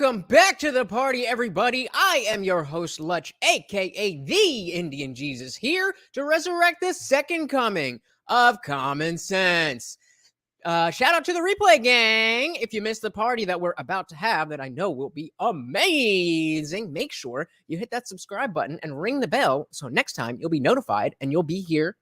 Welcome back to the party, everybody. I am your host, Lutch, aka the Indian Jesus, here to resurrect the second coming of common sense. Shout out to the replay gang. If you missed the party that we're about to have, that I know will be amazing, make sure you hit that subscribe button and ring the bell so next time you'll be notified and you'll be here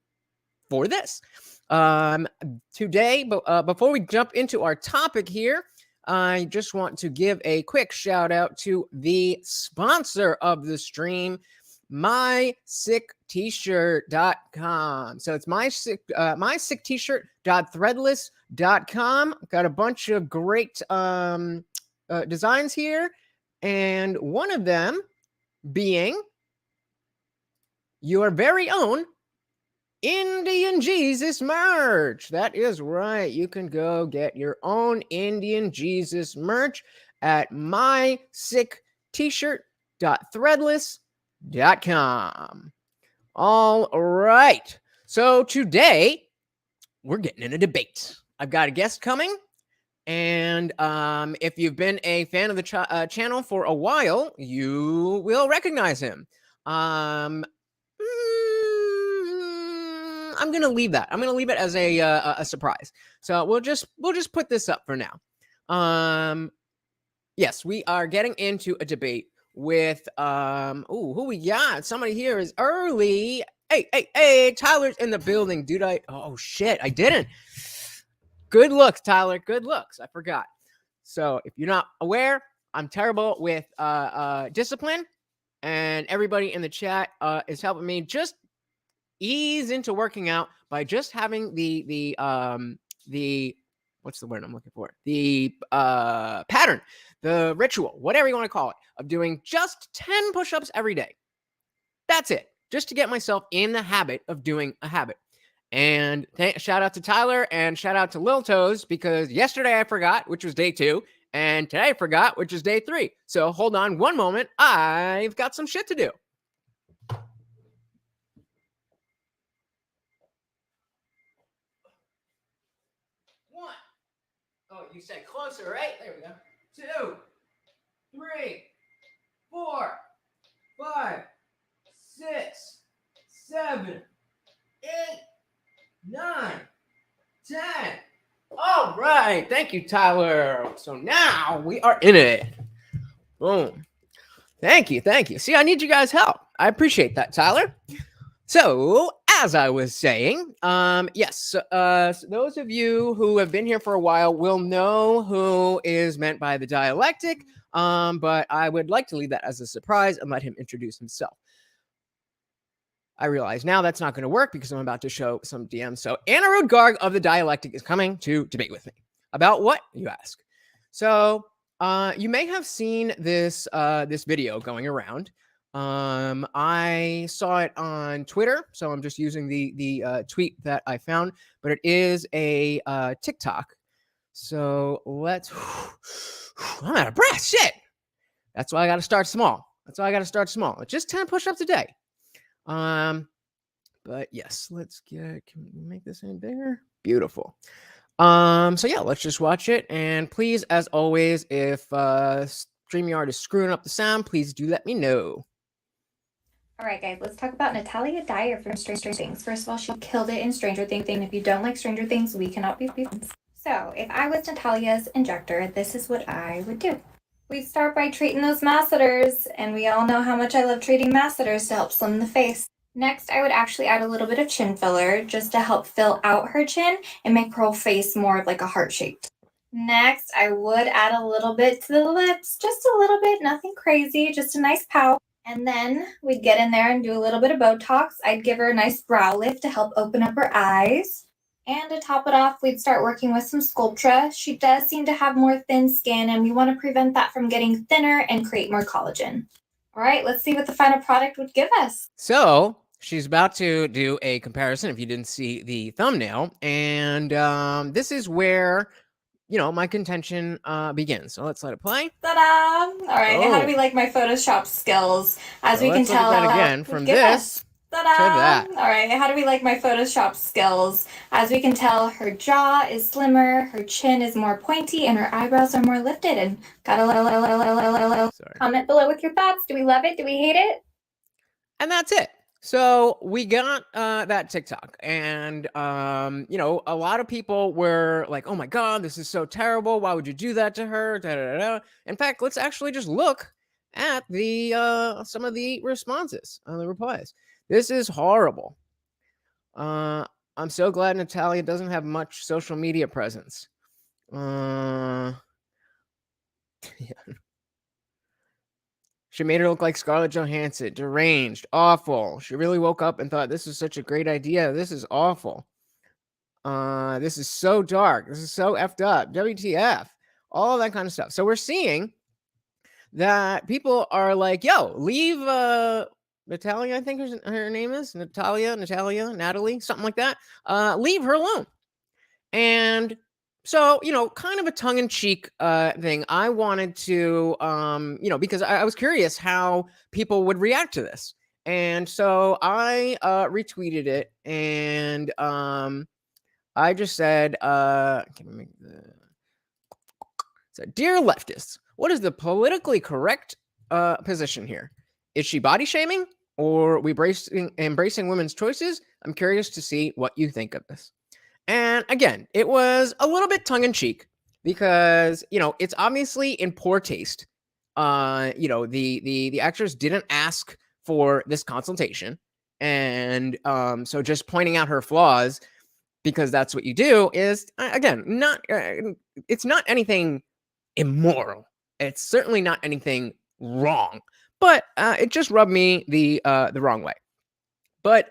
for this. Today, before we jump into our topic here, I just want to give a quick shout out to the sponsor of the stream, mysicktshirt.com. So it's mysicktshirt.threadless.com. Got a bunch of great designs here, and one of them being your very own Indian Jesus merch. That is right. You can go get your own Indian Jesus merch at mysicktshirt.threadless.com. All right. So today we're getting in a debate. I've got a guest coming, and if you've been a fan of the channel for a while, you will recognize him. I'm gonna leave that. I'm gonna leave it as a surprise. So we'll just put this up for now. Yes, we are getting into a debate with who we got? Somebody here is early. Hey, Tyler's in the building, dude. Oh shit, I didn't. Good looks, Tyler. Good looks. I forgot. So if you're not aware, I'm terrible with discipline, and everybody in the chat is helping me just ease into working out by just having the what's the word I'm looking for? The pattern, the ritual, whatever you want to call it, of doing just 10 push-ups every day. That's it. Just to get myself in the habit of doing a habit. And shout out to Tyler and shout out to Lil Toes, because yesterday I forgot, which was day 2, and today I forgot, which is day 3. So hold on one moment. I've got some shit to do. Oh, you said closer, right? There we go. 2, 3, 4, 5, 6, 7, 8, 9, 10. All right. Thank you, Tyler. So now we are in it. Boom. Thank you. See, I need you guys' help. I appreciate that, Tyler. So, as I was saying, yes, those of you who have been here for a while will know who is meant by the dialectic, but I would like to leave that as a surprise and let him introduce himself. I realize now that's not going to work because I'm about to show some DMs. So, Anirudh Garg of the dialectic is coming to debate with me. About what, you ask? So, you may have seen this video going around. I saw it on Twitter, so I'm just using the tweet that I found, but it is a TikTok. So let's. I'm out of breath. Shit. That's why I got to start small. Just 10 push-ups a day. But yes, let's get. Can we make this any bigger? Beautiful. So yeah, let's just watch it. And please, as always, if StreamYard is screwing up the sound, please do let me know. All right, guys, let's talk about Natalia Dyer from Stranger Things. First of all, she killed it in Stranger Things. If you don't like Stranger Things, we cannot be friends. So, if I was Natalia's injector, this is what I would do. We'd start by treating those masseters, and we all know how much I love treating masseters to help slim the face. Next, I would actually add a little bit of chin filler just to help fill out her chin and make her whole face more like a heart shape. Next, I would add a little bit to the lips, just a little bit, nothing crazy, just a nice pout. And then we'd get in there and do a little bit of Botox. I'd give her a nice brow lift to help open up her eyes. And to top it off, we'd start working with some Sculptra. She does seem to have more thin skin, and we want to prevent that from getting thinner and create more collagen. All right, let's see what the final product would give us. So she's about to do a comparison, if you didn't see the thumbnail. And this is where, my contention begins. So let's let it play. Ta-da! All right, how do we like my Photoshop skills? As we can tell, look at that again from this. Ta-da! that. All right, how do we like my Photoshop skills? As we can tell, her jaw is slimmer, her chin is more pointy, and her eyebrows are more lifted. And got a little. Sorry. Comment below with your thoughts. Do we love it? Do we hate it? And that's it. So we got that TikTok, and you know, a lot of people were like, "Oh my God, this is so terrible! Why would you do that to her?" Da, da, da, da. In fact, let's actually just look at the some of the responses, the replies. This is horrible. I'm so glad Natalia doesn't have much social media presence. Yeah. She made her look like Scarlett Johansson, deranged, awful. She really woke up and thought, this is such a great idea. This is awful. This is so dark. This is so effed up. WTF. All that kind of stuff. So we're seeing that people are like, yo, leave Natalia, I think her name is. Natalie, something like that. Leave her alone. And so, you know, kind of a tongue-in-cheek thing. I wanted to, you know, because I was curious how people would react to this. And so I retweeted it, and I just said, dear leftists, what is the politically correct position here? Is she body shaming, or we embracing women's choices? I'm curious to see what you think of this. And again, it was a little bit tongue-in-cheek because, you know, it's obviously in poor taste. You know, the actors didn't ask for this consultation. And so just pointing out her flaws because that's what you do is, again, not it's not anything immoral. It's certainly not anything wrong, but it just rubbed me the wrong way. But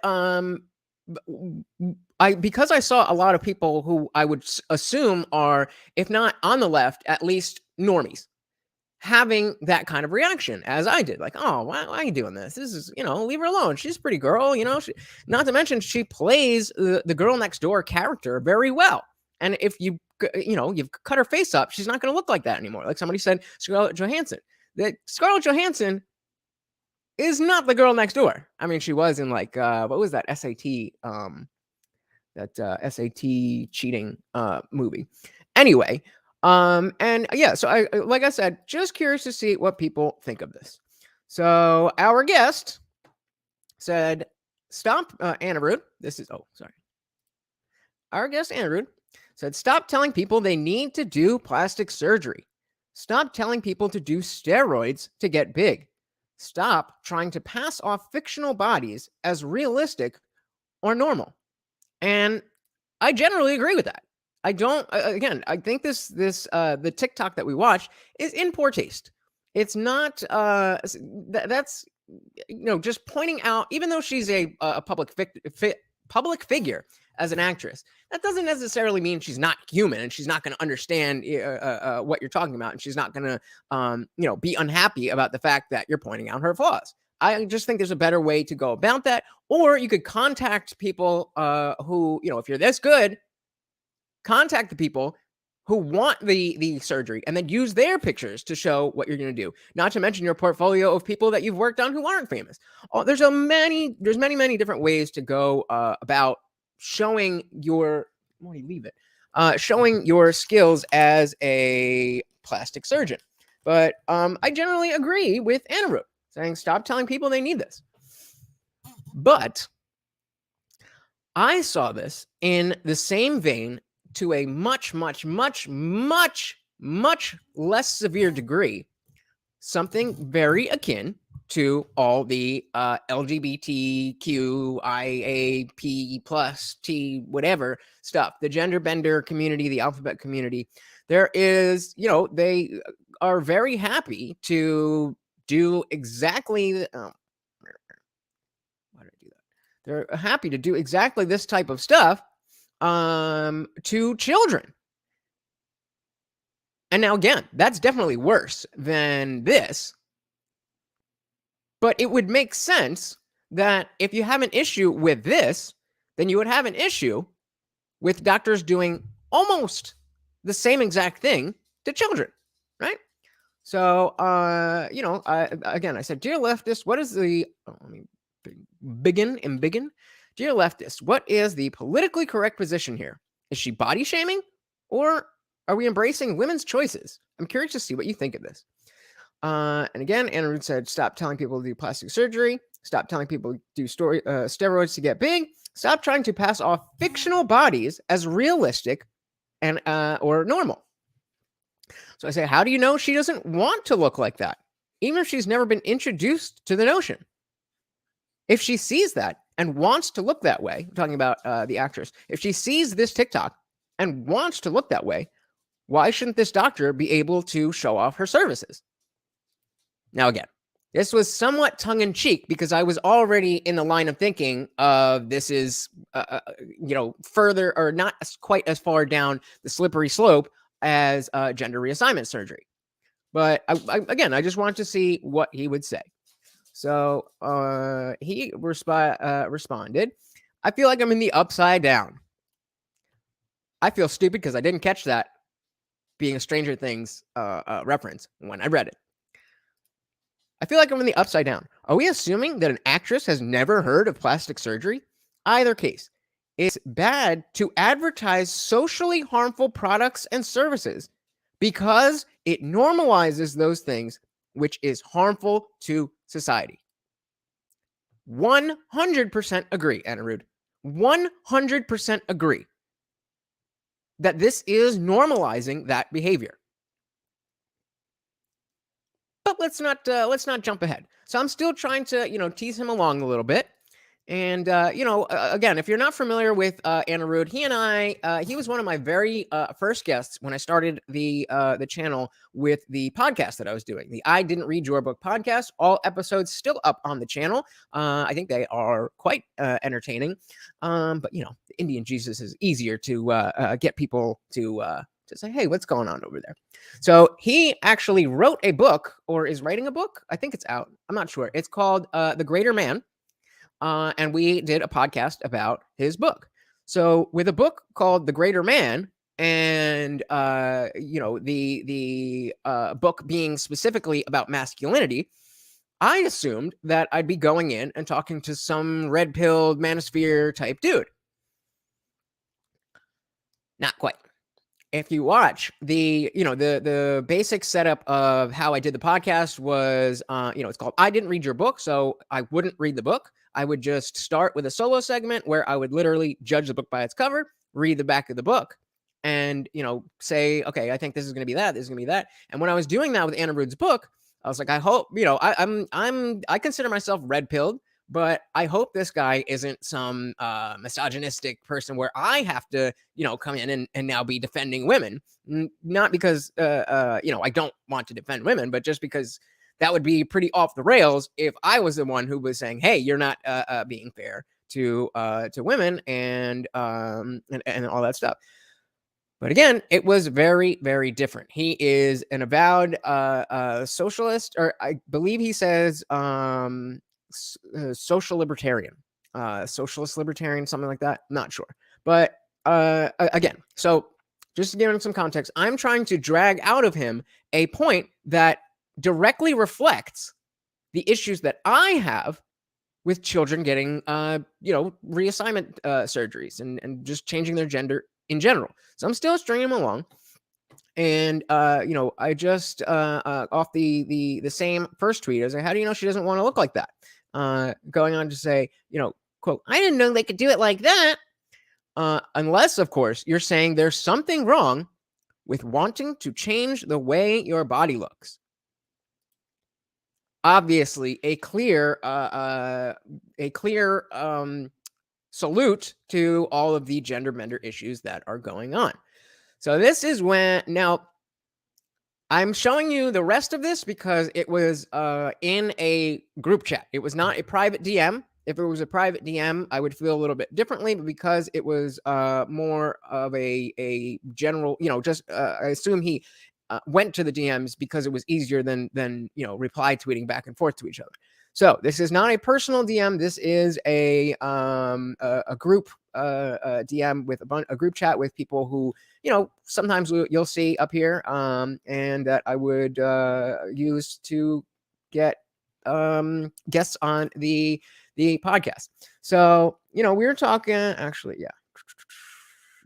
because I saw a lot of people who I would assume are, if not on the left, at least normies, having that kind of reaction as I did. Like, oh, why are you doing this? This is, you know, leave her alone. She's a pretty girl, you know. Not to mention, she plays the girl next door character very well. And if you, you know, you've cut her face up, she's not going to look like that anymore. Like somebody said, Scarlett Johansson. That Scarlett Johansson is not the girl next door. I mean, she was in like what was that SAT SAT cheating movie. Anyway, and yeah, so I like I said, just curious to see what people think of this. So our guest said, "Stop, Anna Rude. This is sorry. Our guest Anna Rude said, "Stop telling people they need to do plastic surgery. Stop telling people to do steroids to get big. Stop trying to pass off fictional bodies as realistic or normal." And I generally agree with that. I don't. Again, I think the TikTok that we watched is in poor taste. It's not. That's, you know, just pointing out. Even though she's a public figure as an actress, that doesn't necessarily mean she's not human and she's not going to understand what you're talking about, and she's not going to, you know, be unhappy about the fact that you're pointing out her flaws. I just think there's a better way to go about that. Or you could contact people who, you know, if you're this good, contact the people who want the surgery and then use their pictures to show what you're going to do. Not to mention your portfolio of people that you've worked on who aren't famous. There's many different ways to go about showing your, showing your skills as a plastic surgeon. But I generally agree with Anna Root, saying stop telling people they need this. But I saw this in the same vein to a much less severe degree, something very akin to all the LGBTQIAP plus T whatever stuff, the gender bender community, the alphabet community. There is, you know, they are very happy to do exactly they're happy to do exactly this type of stuff to children. And now, again, that's definitely worse than this. But it would make sense that if you have an issue with this, then you would have an issue with doctors doing almost the same exact thing to children, right? So, you know, again, I said, dear leftist, what is the... let me Embiggen. Dear leftist, what is the politically correct position here? Is she body shaming, or are we embracing women's choices? I'm curious to see what you think of this. And again, Anna Root said, stop telling people to do plastic surgery. Stop telling people to do steroids to get big. Stop trying to pass off fictional bodies as realistic and or normal. So I say, how do you know she doesn't want to look like that? Even if she's never been introduced to the notion. If she sees that and wants to look that way, I'm talking about the actress, if she sees this TikTok and wants to look that way, why shouldn't this doctor be able to show off her services? Now, again, this was somewhat tongue-in-cheek because I was already in the line of thinking of this is, further or not quite as far down the slippery slope as gender reassignment surgery. But I just wanted to see what he would say. So he responded, I feel like I'm in the upside down. I feel stupid because I didn't catch that being a Stranger Things reference when I read it. I feel like I'm in the upside down. Are we assuming that an actress has never heard of plastic surgery? Either case, it's bad to advertise socially harmful products and services because it normalizes those things which is harmful to society. 100% agree, Anirudh. 100% agree that this is normalizing that behavior. But let's not jump ahead. So I'm still trying to, tease him along a little bit. And, again, if you're not familiar with Anirudh, he was one of my very first guests when I started the channel with the podcast that I was doing, the I Didn't Read Your Book podcast. All episodes still up on the channel. I think they are quite entertaining. But, the Indian Jesus is easier to get people to say, hey, what's going on over there? So he actually wrote a book, or is writing a book. I think it's out. I'm not sure. It's called The Greater Man. And we did a podcast about his book. So with a book called The Greater Man, and the book being specifically about masculinity, I assumed that I'd be going in and talking to some red-pilled manosphere type dude. Not quite. If you watch the basic setup of how I did the podcast was, it's called I Didn't Read Your Book, so I wouldn't read the book. I would just start with a solo segment where I would literally judge the book by its cover, read the back of the book, and, say, okay, I think this is going to be that, this is going to be that. And when I was doing that with Anirudh's book, I was like, I hope, I consider myself red-pilled, but I hope this guy isn't some misogynistic person where I have to, come in and now be defending women. Not because, I don't want to defend women, but just because that would be pretty off the rails if I was the one who was saying, hey, you're not being fair to women and all that stuff. But again, it was very, very different. He is an avowed socialist, or I believe he says social libertarian, socialist libertarian, something like that. Not sure. But again, so just to give him some context, I'm trying to drag out of him a point that directly reflects the issues that I have with children getting, reassignment surgeries and just changing their gender in general. So I'm still stringing him along. And, I just, off the same first tweet, I was like, how do you know she doesn't want to look like that? Going on to say, quote, I didn't know they could do it like that. Unless, of course, you're saying there's something wrong with wanting to change the way your body looks. Obviously, a clear salute to all of the gender bender issues that are going on. So this is when, now I'm showing you the rest of this because it was in a group chat. It was not a private DM. If it was a private DM, I would feel a little bit differently, but because it was more of a general, I assume he went to the DMs because it was easier than reply tweeting back and forth to each other. So this is not a personal DM. This is a group DM with a group chat with people who, sometimes you'll see up here, and that I would use to get guests on the podcast. So, we were talking actually,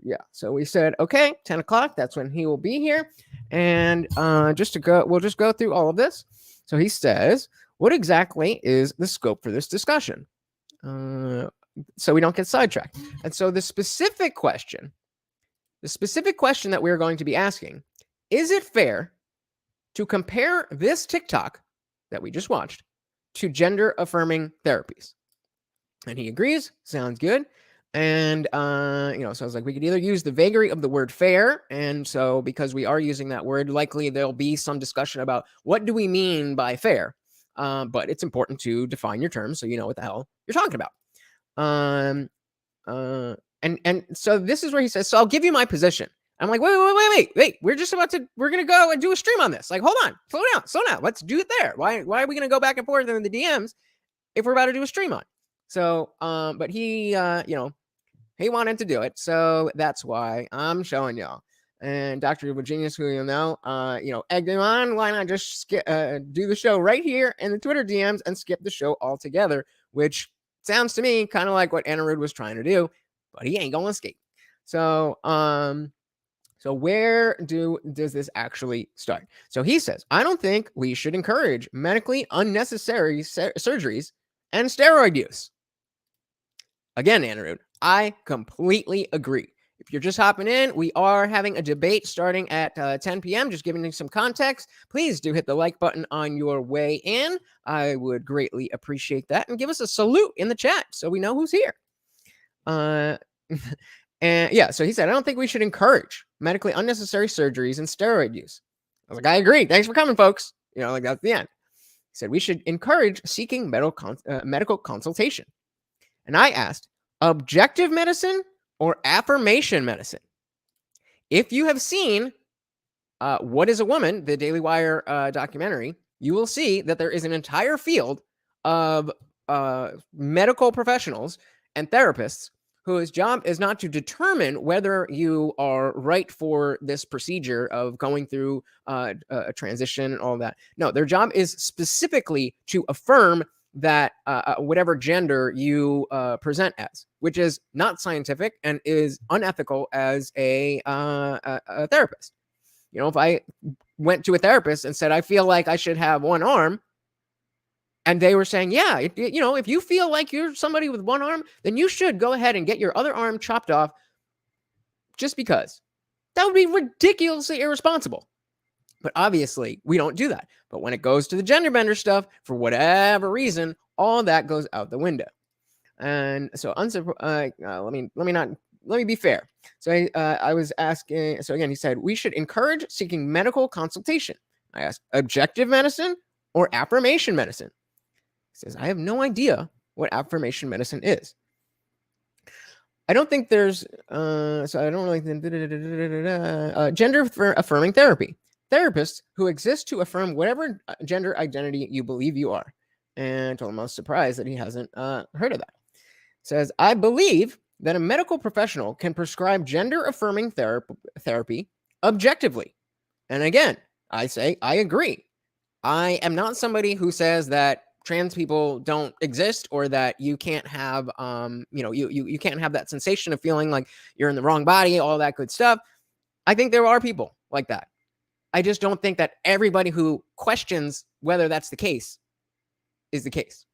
yeah. So we said, okay, 10 o'clock, that's when he will be here. And we'll just go through all of this. So he says, what exactly is the scope for this discussion? So we don't get sidetracked. And so the specific question that we're going to be asking, is it fair to compare this TikTok that we just watched to gender affirming therapies? And he agrees. Sounds good. And, so I was like, we could either use the vagary of the word fair. And so because we are using that word, likely there'll be some discussion about what do we mean by fair? But it's important to define your terms so you know what the hell you're talking about. And so this is where he says, so I'll give you my position. I'm like, wait. We're going to go and do a stream on this. Like, hold on, slow down. Let's do it there. Why are we going to go back and forth in the DMs if we're about to do a stream on? So, but he, he wanted to do it. So that's why I'm showing y'all. And Dr. Virginius, who you'll know, egged him on. Why not just do the show right here in the Twitter DMs and skip the show altogether, which sounds to me kind of like what Anirudh was trying to do, but he ain't going to escape. So, so where does this actually start? So he says, I don't think we should encourage medically unnecessary surgeries and steroid use. Again, Anirudh, I completely agree. If you're just hopping in, we are having a debate starting at 10 p.m. Just giving you some context. Please do hit the like button on your way in. I would greatly appreciate that. And give us a salute in the chat so we know who's here. And yeah, so he said, I don't think we should encourage medically unnecessary surgeries and steroid use. I was like, I agree. Thanks for coming, folks. That's the end. He said, we should encourage seeking medical consultation. And I asked, objective medicine or affirmation medicine? If you have seen What is a Woman, the Daily Wire documentary, you will see that there is an entire field of medical professionals and therapists whose job is not to determine whether you are right for this procedure of going through a transition and all that. No, their job is specifically to affirm that whatever gender you present as, which is not scientific and is unethical as a therapist. If I went to a therapist and said, I feel like I should have one arm, and they were saying, yeah, if you feel like you're somebody with one arm, then you should go ahead and get your other arm chopped off just because. That would be ridiculously irresponsible. But obviously, we don't do that. But when it goes to the gender bender stuff, for whatever reason, all that goes out the window. And so, let me be fair. So I was asking. So again, he said we should encourage seeking medical consultation. I asked, objective medicine or affirmation medicine? He says, I have no idea what affirmation medicine is. I don't think there's. So I don't really think. Gender affirming therapy. Therapists who exist to affirm whatever gender identity you believe you are. And I'm almost surprised that he hasn't heard of that. Says, I believe that a medical professional can prescribe gender affirming therapy objectively. And again, I say, I agree. I am not somebody who says that trans people don't exist or that you can't have, you can't have that sensation of feeling like you're in the wrong body, all that good stuff. I think there are people like that. I just don't think that everybody who questions whether that's the case is the case.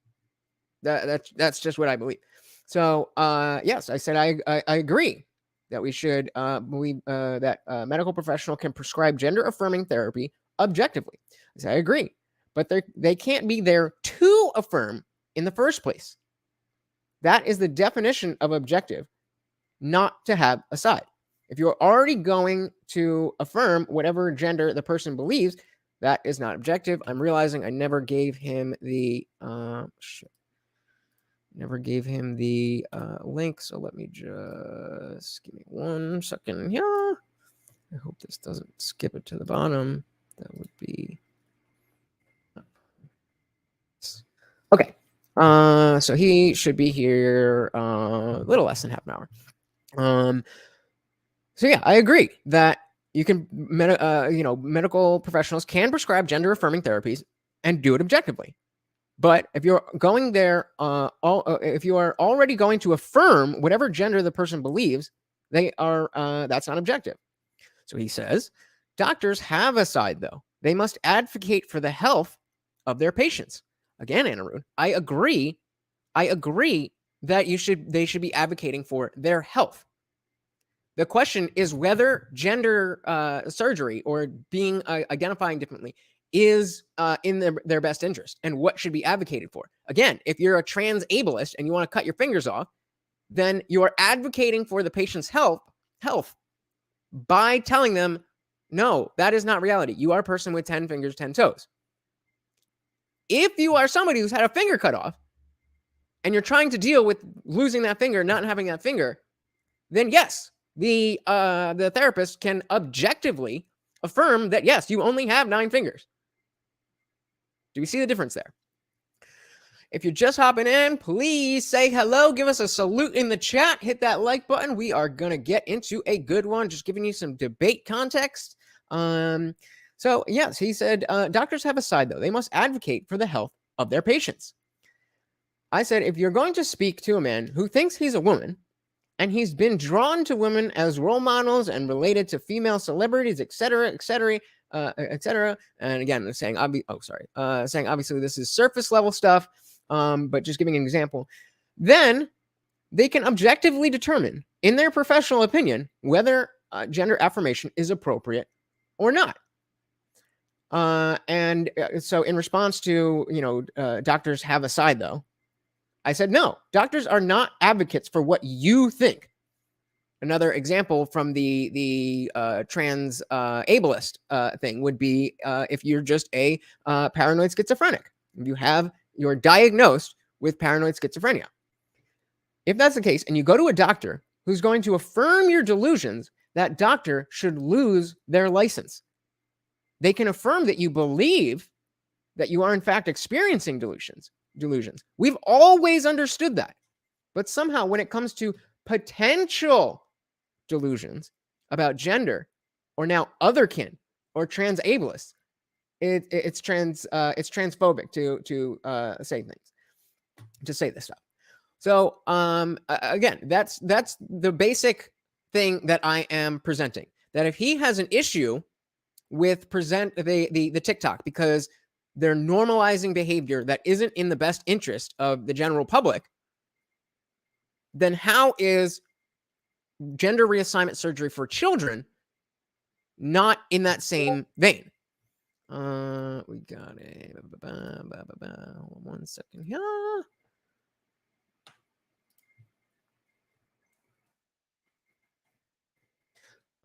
That's just what I believe. So, yes, I said I agree that we should believe that a medical professional can prescribe gender affirming therapy objectively. I said I agree, but they can't be there to affirm in the first place. That is the definition of objective, not to have a side. If you're already going to affirm whatever gender the person believes, that is not objective. I'm realizing I never gave him the link. So let me just give me 1 second here. I hope this doesn't skip it to the bottom. That would be okay. So he should be here a little less than half an hour. So yeah, I agree that you can, medical professionals can prescribe gender affirming therapies and do it objectively. But if you're going there, if you are already going to affirm whatever gender the person believes, they are that's not objective. So he says, doctors have a side though. They must advocate for the health of their patients. Again, Anarud, I agree. I agree that they should be advocating for their health. The question is whether gender surgery or being identifying differently is in their best interest and what should be advocated for. Again, if you're a trans ableist and you want to cut your fingers off, then you are advocating for the patient's health by telling them, no, that is not reality. You are a person with 10 fingers, 10 toes. If you are somebody who's had a finger cut off and you're trying to deal with losing that finger, not having that finger, then yes, the therapist can objectively affirm that, yes, you only have 9 fingers. Do we see the difference there? If you're just hopping in, please say hello. Give us a salute in the chat. Hit that like button. We are going to get into a good one, just giving you some debate context. So, yes, he said, doctors have a side, though. They must advocate for the health of their patients. I said, if you're going to speak to a man who thinks he's a woman, and he's been drawn to women as role models and related to female celebrities, etc., etc., etc. And again, saying obviously this is surface level stuff, but just giving an example. Then they can objectively determine, in their professional opinion, whether gender affirmation is appropriate or not. So in response to, doctors have a side, though, I said, no, doctors are not advocates for what you think. Another example from the trans ableist thing would be if you're just a paranoid schizophrenic. You're diagnosed with paranoid schizophrenia. If that's the case, and you go to a doctor who's going to affirm your delusions, that doctor should lose their license. They can affirm that you believe that you are in fact experiencing delusions. We've always understood that. But somehow when it comes to potential delusions about gender or now otherkin or trans ableists, it's transphobic to say things, to say this stuff. So again, that's the basic thing that I am presenting. That if he has an issue with the TikTok because they're normalizing behavior that isn't in the best interest of the general public, then how is gender reassignment surgery for children not in that same vein? We got a 1 second here.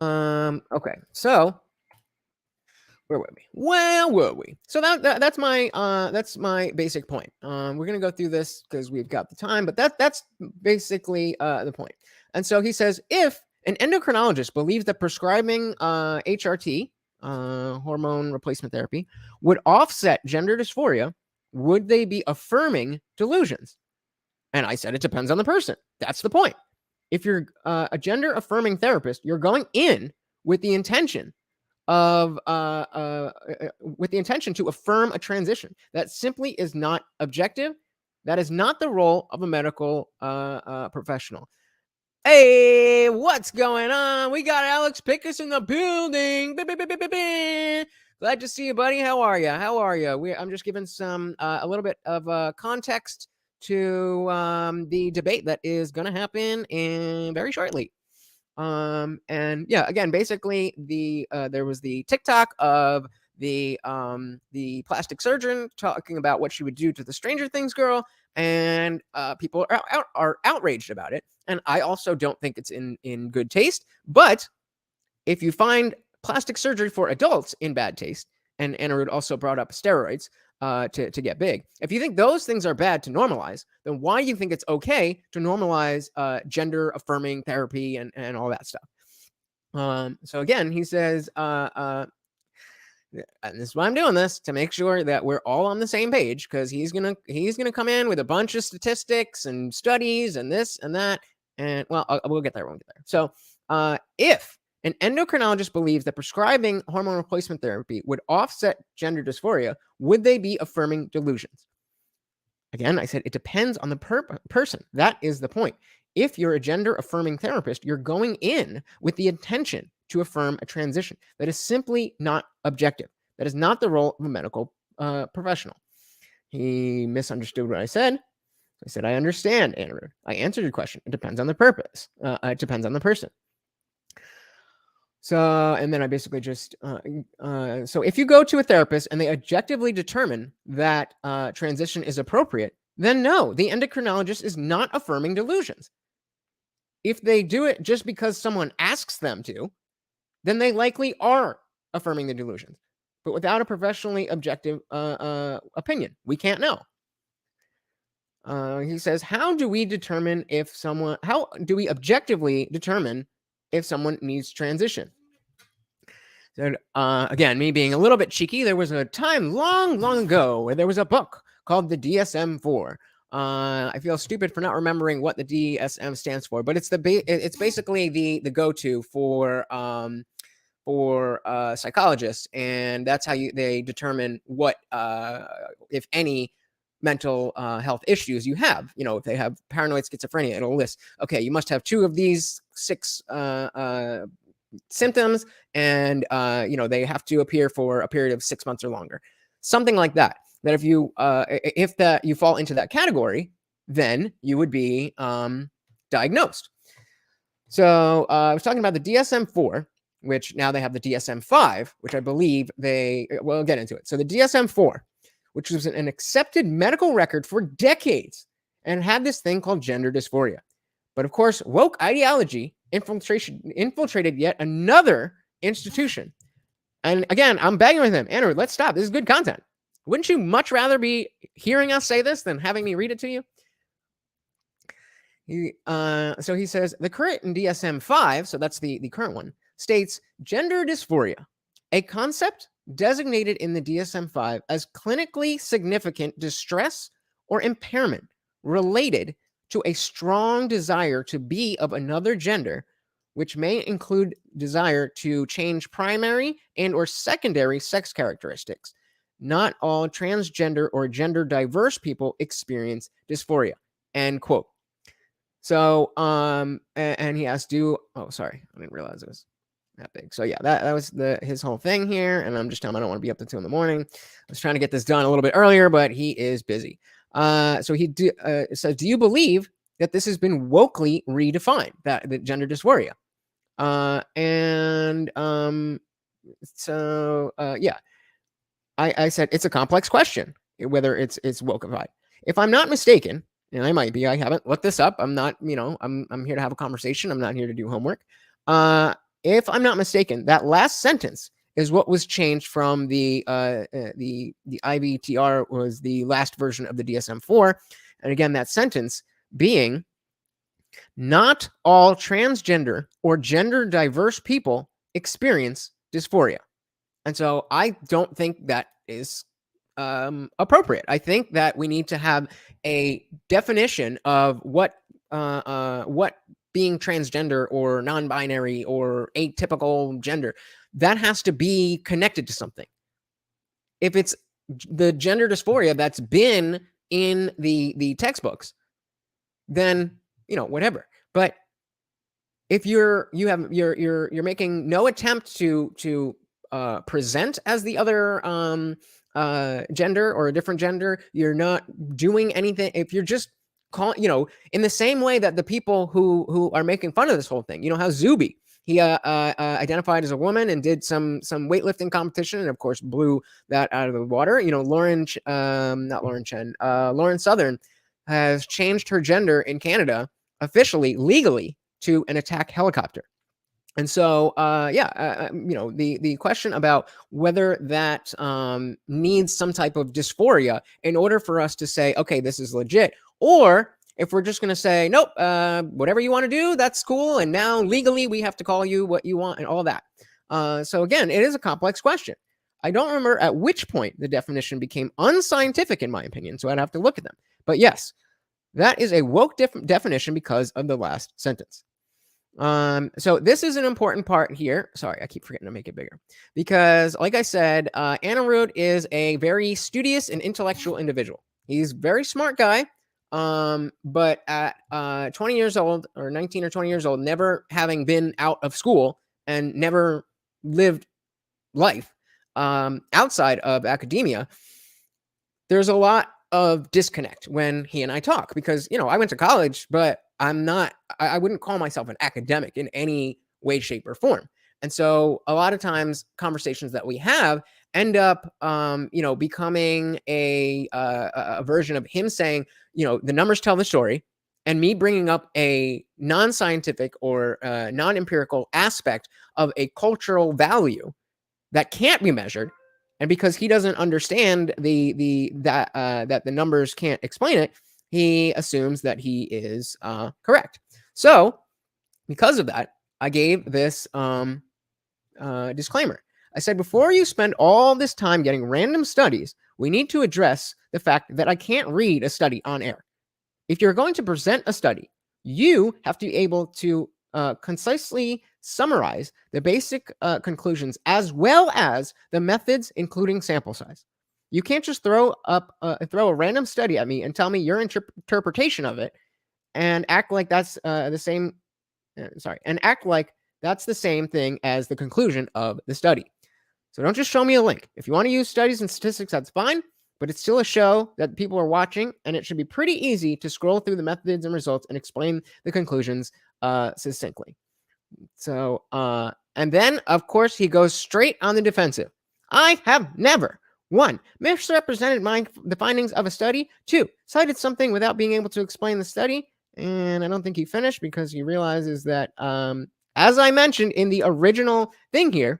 Okay, so where were we? So that's my basic point. We're gonna go through this because we've got the time, but that's basically the point. And so he says, if an endocrinologist believes that prescribing HRT, hormone replacement therapy, would offset gender dysphoria, would they be affirming delusions? And I said, it depends on the person. That's the point. If you're a gender affirming therapist, you're going in with the intention to affirm a transition. That simply is not objective. That is not the role of a medical professional. Hey, what's going on? We got Alex Pickus in the building. Glad to see you, buddy. How are you? I'm just giving some a little bit of context to the debate that is going to happen very shortly. And yeah, again, basically there was the TikTok of the plastic surgeon talking about what she would do to the Stranger Things girl, and people are outraged about it. And I also don't think it's in good taste. But if you find plastic surgery for adults in bad taste, and Anarud also brought up steroids to get big. If you think those things are bad to normalize, then why do you think it's okay to normalize gender affirming therapy and all that stuff? So again, he says, and this is why I'm doing this, to make sure that we're all on the same page, because he's gonna come in with a bunch of statistics and studies and this and that, and well, we'll get there. So if an endocrinologist believes that prescribing hormone replacement therapy would offset gender dysphoria, would they be affirming delusions? Again, I said it depends on the person. That is the point. If you're a gender-affirming therapist, you're going in with the intention to affirm a transition. That is simply not objective. That is not the role of a medical professional. He misunderstood what I said. I said, I understand, Andrew. I answered your question. It depends on the purpose. It depends on the person. So, and then I basically just, so if you go to a therapist and they objectively determine that transition is appropriate, then no, the endocrinologist is not affirming delusions. If they do it just because someone asks them to, then they likely are affirming the delusions. But without a professionally objective opinion, we can't know. He says, how do we objectively determine if someone needs transition? So, again, me being a little bit cheeky, there was a time long ago where there was a book called the DSM-4. I feel stupid for not remembering what the DSM stands for, but it's it's basically the go-to for psychologists, and that's how they determine what, if any, mental health issues you have. If they have paranoid schizophrenia, it'll list, okay, you must have 2 of these 6 symptoms, and they have to appear for a period of 6 months or longer, something like that. That if you you fall into that category, then you would be diagnosed. So I was talking about the DSM-4, which now they have the DSM-5, which I believe we'll get into it. So the DSM-4, which was an accepted medical record for decades and had this thing called gender dysphoria. But of course, woke ideology infiltrated yet another institution. And again, I'm begging with him, Andrew, let's stop. This is good content. Wouldn't you much rather be hearing us say this than having me read it to you? So he says, the current DSM-5, so that's the current one, states gender dysphoria, a concept designated in the DSM-5 as clinically significant distress or impairment related to a strong desire to be of another gender, which may include desire to change primary and or secondary sex characteristics. Not all transgender or gender diverse people experience dysphoria, end quote. So, and he asked, oh, sorry, I didn't realize it was that big. So yeah, that was his whole thing here. And I'm just telling him I don't want to be up to 2 in. I was trying to get this done a little bit earlier, but he is busy. So he says, do you believe that this has been wokely redefined, that the gender dysphoria? Yeah, I said, it's a complex question, whether it's wokeified. If I'm not mistaken, and I might be, I haven't looked this up. I'm not, I'm here to have a conversation. I'm not here to do homework. If I'm not mistaken, that last sentence is what was changed from the IVTR was the last version of the DSM-4. And again, that sentence being, not all transgender or gender diverse people experience dysphoria. And so I don't think that is appropriate. I think that we need to have a definition of what being transgender or non-binary or atypical gender, that has to be connected to something. If it's the gender dysphoria that's been in the textbooks, then whatever. But if you're making no attempt to present as the other gender or a different gender, you're not doing anything. If you're just in the same way that the people who are making fun of this whole thing, how Zuby, he identified as a woman and did some weightlifting competition, and of course blew that out of the water. Lauren Southern has changed her gender in Canada officially, legally, to an attack helicopter. And so, the question about whether that needs some type of dysphoria in order for us to say, okay, this is legit, or if we're just going to say, nope, whatever you want to do, that's cool, and now legally we have to call you what you want and all that. So again, it is a complex question. I don't remember at which point the definition became unscientific, in my opinion, so I'd have to look at them. But yes, that is a woke definition because of the last sentence. So this is an important part here. Sorry, I keep forgetting to make it bigger because, like I said, Anna Root is a very studious and intellectual individual. He's a very smart guy. But at 20 years old, or 19 or 20 years old, never having been out of school and never lived life outside of academia, there's a lot of disconnect when he and I talk, because, I went to college, but I wouldn't call myself an academic in any way, shape, or form. And so a lot of times conversations that we have end up, becoming a version of him saying, the numbers tell the story, and me bringing up a non-scientific or non-empirical aspect of a cultural value that can't be measured. And because he doesn't understand that the numbers can't explain it, he assumes that he is correct. So because of that, I gave this disclaimer. I said, before you spend all this time getting random studies, we need to address the fact that I can't read a study on air. If you're going to present a study, you have to be able to concisely summarize the basic conclusions as well as the methods, including sample size. You can't just throw a random study at me and tell me your interpretation of it and act like that's the same. And act like that's the same thing as the conclusion of the study. So don't just show me a link. If you want to use studies and statistics, that's fine, but it's still a show that people are watching, and it should be pretty easy to scroll through the methods and results and explain the conclusions succinctly. So, and then, of course, he goes straight on the defensive. I have never, 1, misrepresented the findings of a study, 2, cited something without being able to explain the study, and I don't think he finished because he realizes that, as I mentioned in the original thing here,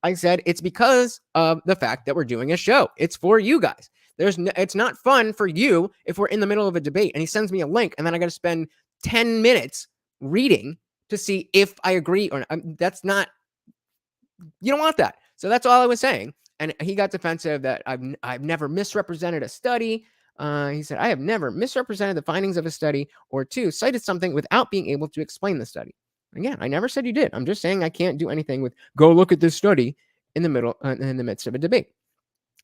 I said it's because of the fact that we're doing a show. It's for you guys. It's not fun for you if we're in the middle of a debate and he sends me a link and then I got to spend 10 minutes reading to see if I agree or not. That's not, you don't want that. So that's all I was saying. And he got defensive that I've never misrepresented a study. He said, I have never misrepresented the findings of a study, or 2, cited something without being able to explain the study. Again, I never said you did. I'm just saying I can't do anything with go look at this study in the midst of a debate.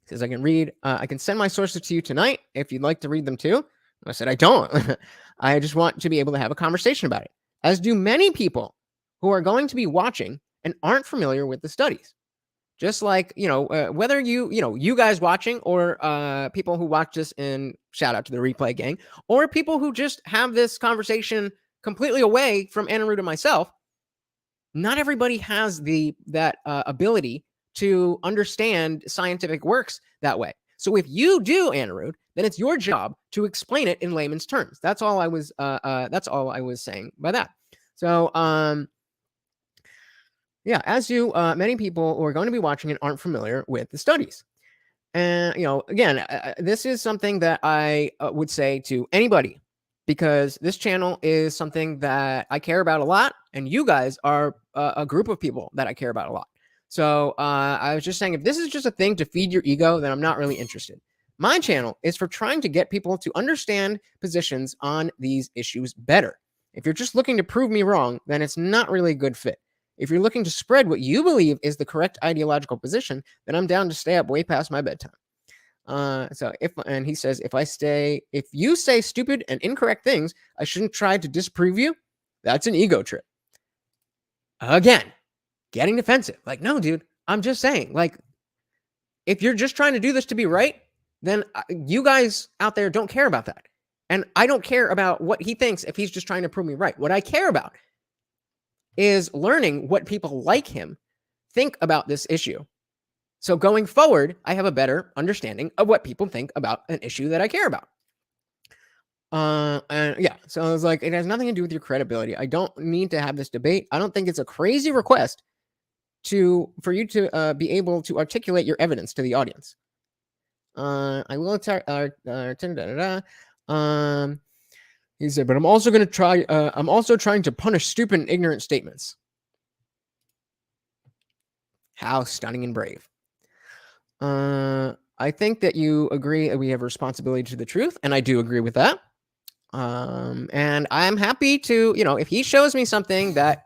He says I can read, I can send my sources to you tonight if you'd like to read them too. I said I don't. I just want to be able to have a conversation about it, as do many people who are going to be watching and aren't familiar with the studies. Just like, whether you guys watching, or people who watch this, and shout out to the replay gang, or people who just have this conversation completely away from Anirudh and myself, not everybody has that ability to understand scientific works that way. So if you do, Anirudh, then it's your job to explain it in layman's terms. That's all I was saying by that. So yeah, as do many people who are going to be watching and aren't familiar with the studies. And, again, this is something that I would say to anybody, because this channel is something that I care about a lot, and you guys are a group of people that I care about a lot. So I was just saying, if this is just a thing to feed your ego, then I'm not really interested. My channel is for trying to get people to understand positions on these issues better. If you're just looking to prove me wrong, then it's not really a good fit. If you're looking to spread what you believe is the correct ideological position, then I'm down to stay up way past my bedtime. And he says, if you say stupid and incorrect things, I shouldn't try to disprove you. That's an ego trip. Again, getting defensive. Like, no, dude, I'm just saying, like, if you're just trying to do this to be right, then you guys out there don't care about that. And I don't care about what he thinks if he's just trying to prove me right. What I care about is learning what people like him think about this issue. So going forward, I have a better understanding of what people think about an issue that I care about. And yeah, so I was like, it has nothing to do with your credibility. I don't need to have this debate. I don't think it's a crazy request for you to be able to articulate your evidence to the audience. I will he said, but I'm also going to try. I'm also trying to punish stupid and ignorant statements. How stunning and brave. I think that you agree that we have a responsibility to the truth, and I do agree with that. And I'm happy to, if he shows me something that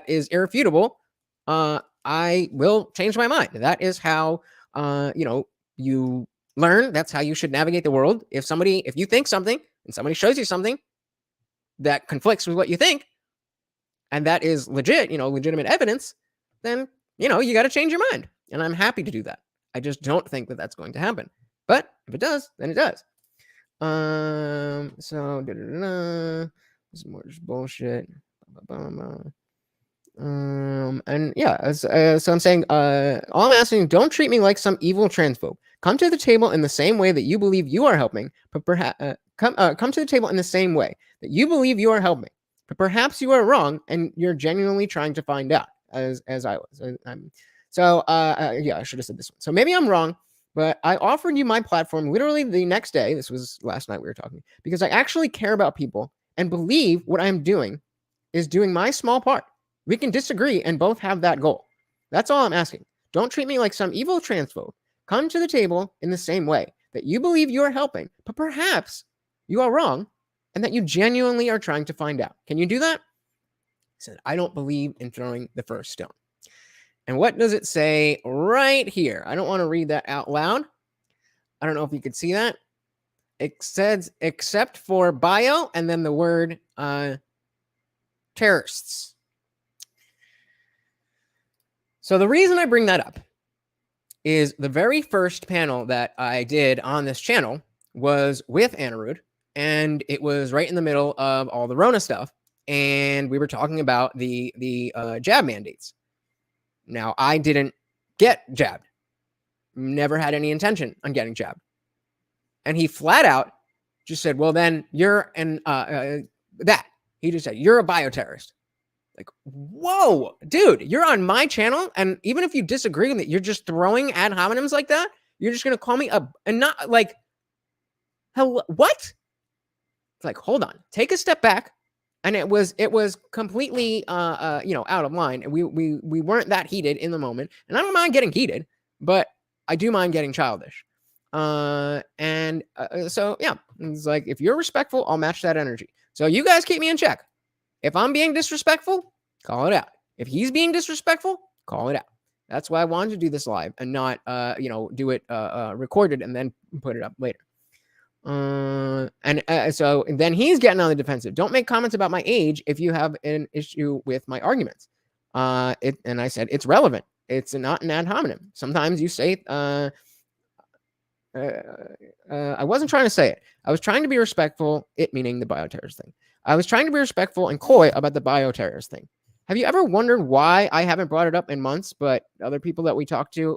is irrefutable, I will change my mind. That is how, you learn that's how you should navigate the world. If you think something and somebody shows you something that conflicts with what you think, and that is legit, legitimate evidence, then, you got to change your mind. And I'm happy to do that. I just don't think that that's going to happen. But if it does, then it does. So, this is more just bullshit. And yeah, so I'm saying, all I'm asking, don't treat me like some evil transphobe. Come to the table in the same way that you believe you are helping, but perhaps come to the table in the same way that you believe you are helping, but perhaps you are wrong and you're genuinely trying to find out, as I was. Yeah, I should have said this one. So maybe I'm wrong, but I offered you my platform literally the next day. This was last night we were talking, because I actually care about people and believe what I'm doing is doing my small part. We can disagree and both have that goal. That's all I'm asking. Don't treat me like some evil transphobe. Come to the table in the same way that you believe you are helping, but perhaps you are wrong and that you genuinely are trying to find out. Can you do that? He said, I don't believe in throwing the first stone. And what does it say right here? I don't want to read that out loud. I don't know if you could see that. It says, except for bio and then the word terrorists. So the reason I bring that up is the very first panel that I did on this channel was with Anirudh, and it was right in the middle of all the Rona stuff, and we were talking about the jab mandates. Now, I didn't get jabbed. Never had any intention on getting jabbed. And he flat out just said, well, then you're he just said, you're a bioterrorist. Like, whoa, dude, you're on my channel. And even if you disagree with it, you're just throwing ad hominems like that. You're just going to call me and not like, hell, what? It's like, hold on, take a step back. And it was completely, out of line. And we weren't that heated in the moment. And I don't mind getting heated, but I do mind getting childish. So yeah, it's like, if you're respectful, I'll match that energy. So you guys keep me in check. If I'm being disrespectful, call it out. If he's being disrespectful, call it out. That's why I wanted to do this live and not, do it recorded and then put it up later. So then he's getting on the defensive. Don't make comments about my age if you have an issue with my arguments. And I said, it's relevant. It's not an ad hominem. Sometimes you say, I wasn't trying to say it. I was trying to be respectful, it meaning the bioterrorist thing. I was trying to be respectful and coy about the bioterrorist thing. Have you ever wondered why I haven't brought it up in months, but other people that we talk to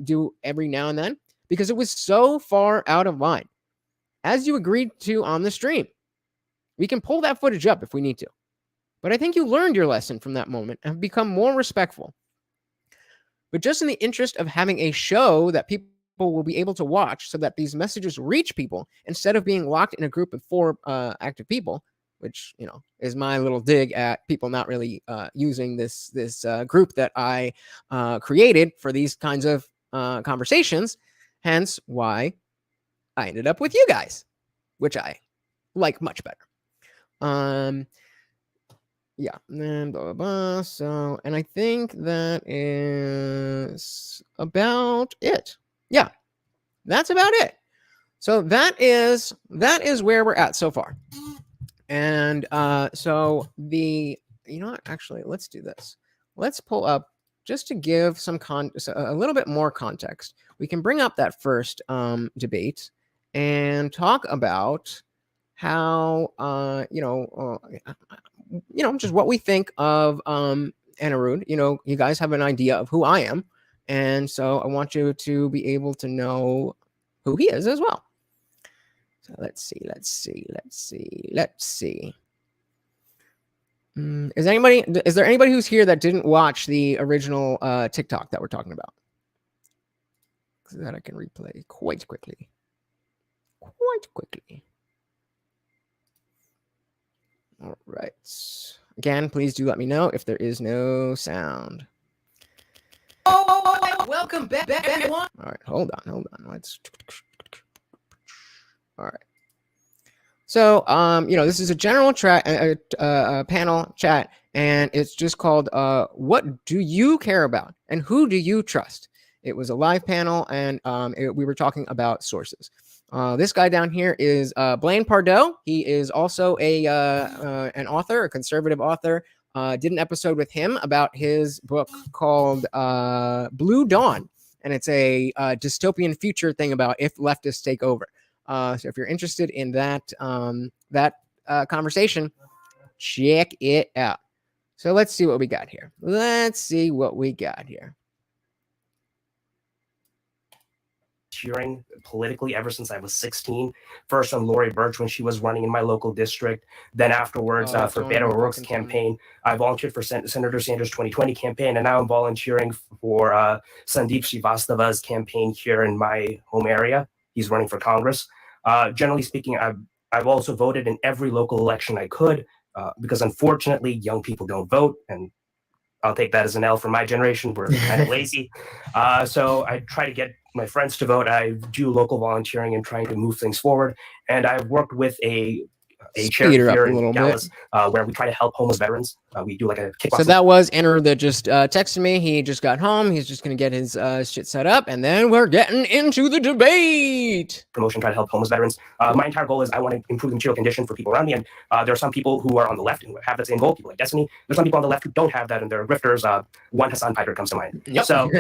do every now and then? Because it was so far out of line. As you agreed to on the stream. We can pull that footage up if we need to. But I think you learned your lesson from that moment and have become more respectful. But just in the interest of having a show that people will be able to watch so that these messages reach people instead of being locked in a group of 4 active people, which, is my little dig at people not really using this group that I created for these kinds of conversations. Hence why I ended up with you guys, which I like much better. Yeah, and blah, blah, blah. So, and I think that is about it. Yeah, that's about it. So that is where we're at so far. And so actually, let's do this. Let's pull up just to give some a little bit more context. We can bring up that first debate and talk about how just what we think of Anirudh. You guys have an idea of who I am, and so I want you to be able to know who he is as well. So let's see. Is there anybody who's here that didn't watch the original TikTok that we're talking about? So that I can replay quite quickly. All right. Again, please do let me know if there is no sound. Welcome back, everyone. All right, hold on. Let's. All right. So, this is a general panel chat, and it's just called "What do you care about, and who do you trust?" It was a live panel, and we were talking about sources. This guy down here is Blaine Pardoe. He is also an author, a conservative author. Did an episode with him about his book called Blue Dawn, and it's a dystopian future thing about if leftists take over. So if you're interested in that conversation, check it out. So let's see what we got here. Cheering politically ever since I was 16. First on Lori Birch when she was running in my local district. Then afterwards for Beto O'Rourke's campaign, I volunteered for Senator Sanders' 2020 campaign, and now I'm volunteering for Sandeep Srivastava's campaign here in my home area. He's running for Congress. Generally speaking, I've also voted in every local election I could because unfortunately young people don't vote, and I'll take that as an L for my generation. We're kind of lazy. So I try to get my friends to vote. I do local volunteering and trying to move things forward. And I've worked with a charity here in Dallas where we try to help homeless veterans. We do like a kickboxing. So that was Andrew that just texted me. He just got home. He's just going to get his shit set up. And then we're getting into the debate. Promotion, try to help homeless veterans. My entire goal is I want to improve the material condition for people around me. And there are some people who are on the left who have that same goal, people like Destiny. There's some people on the left who don't have that, and they're grifters. One Hassan Piper comes to mind. Yep. So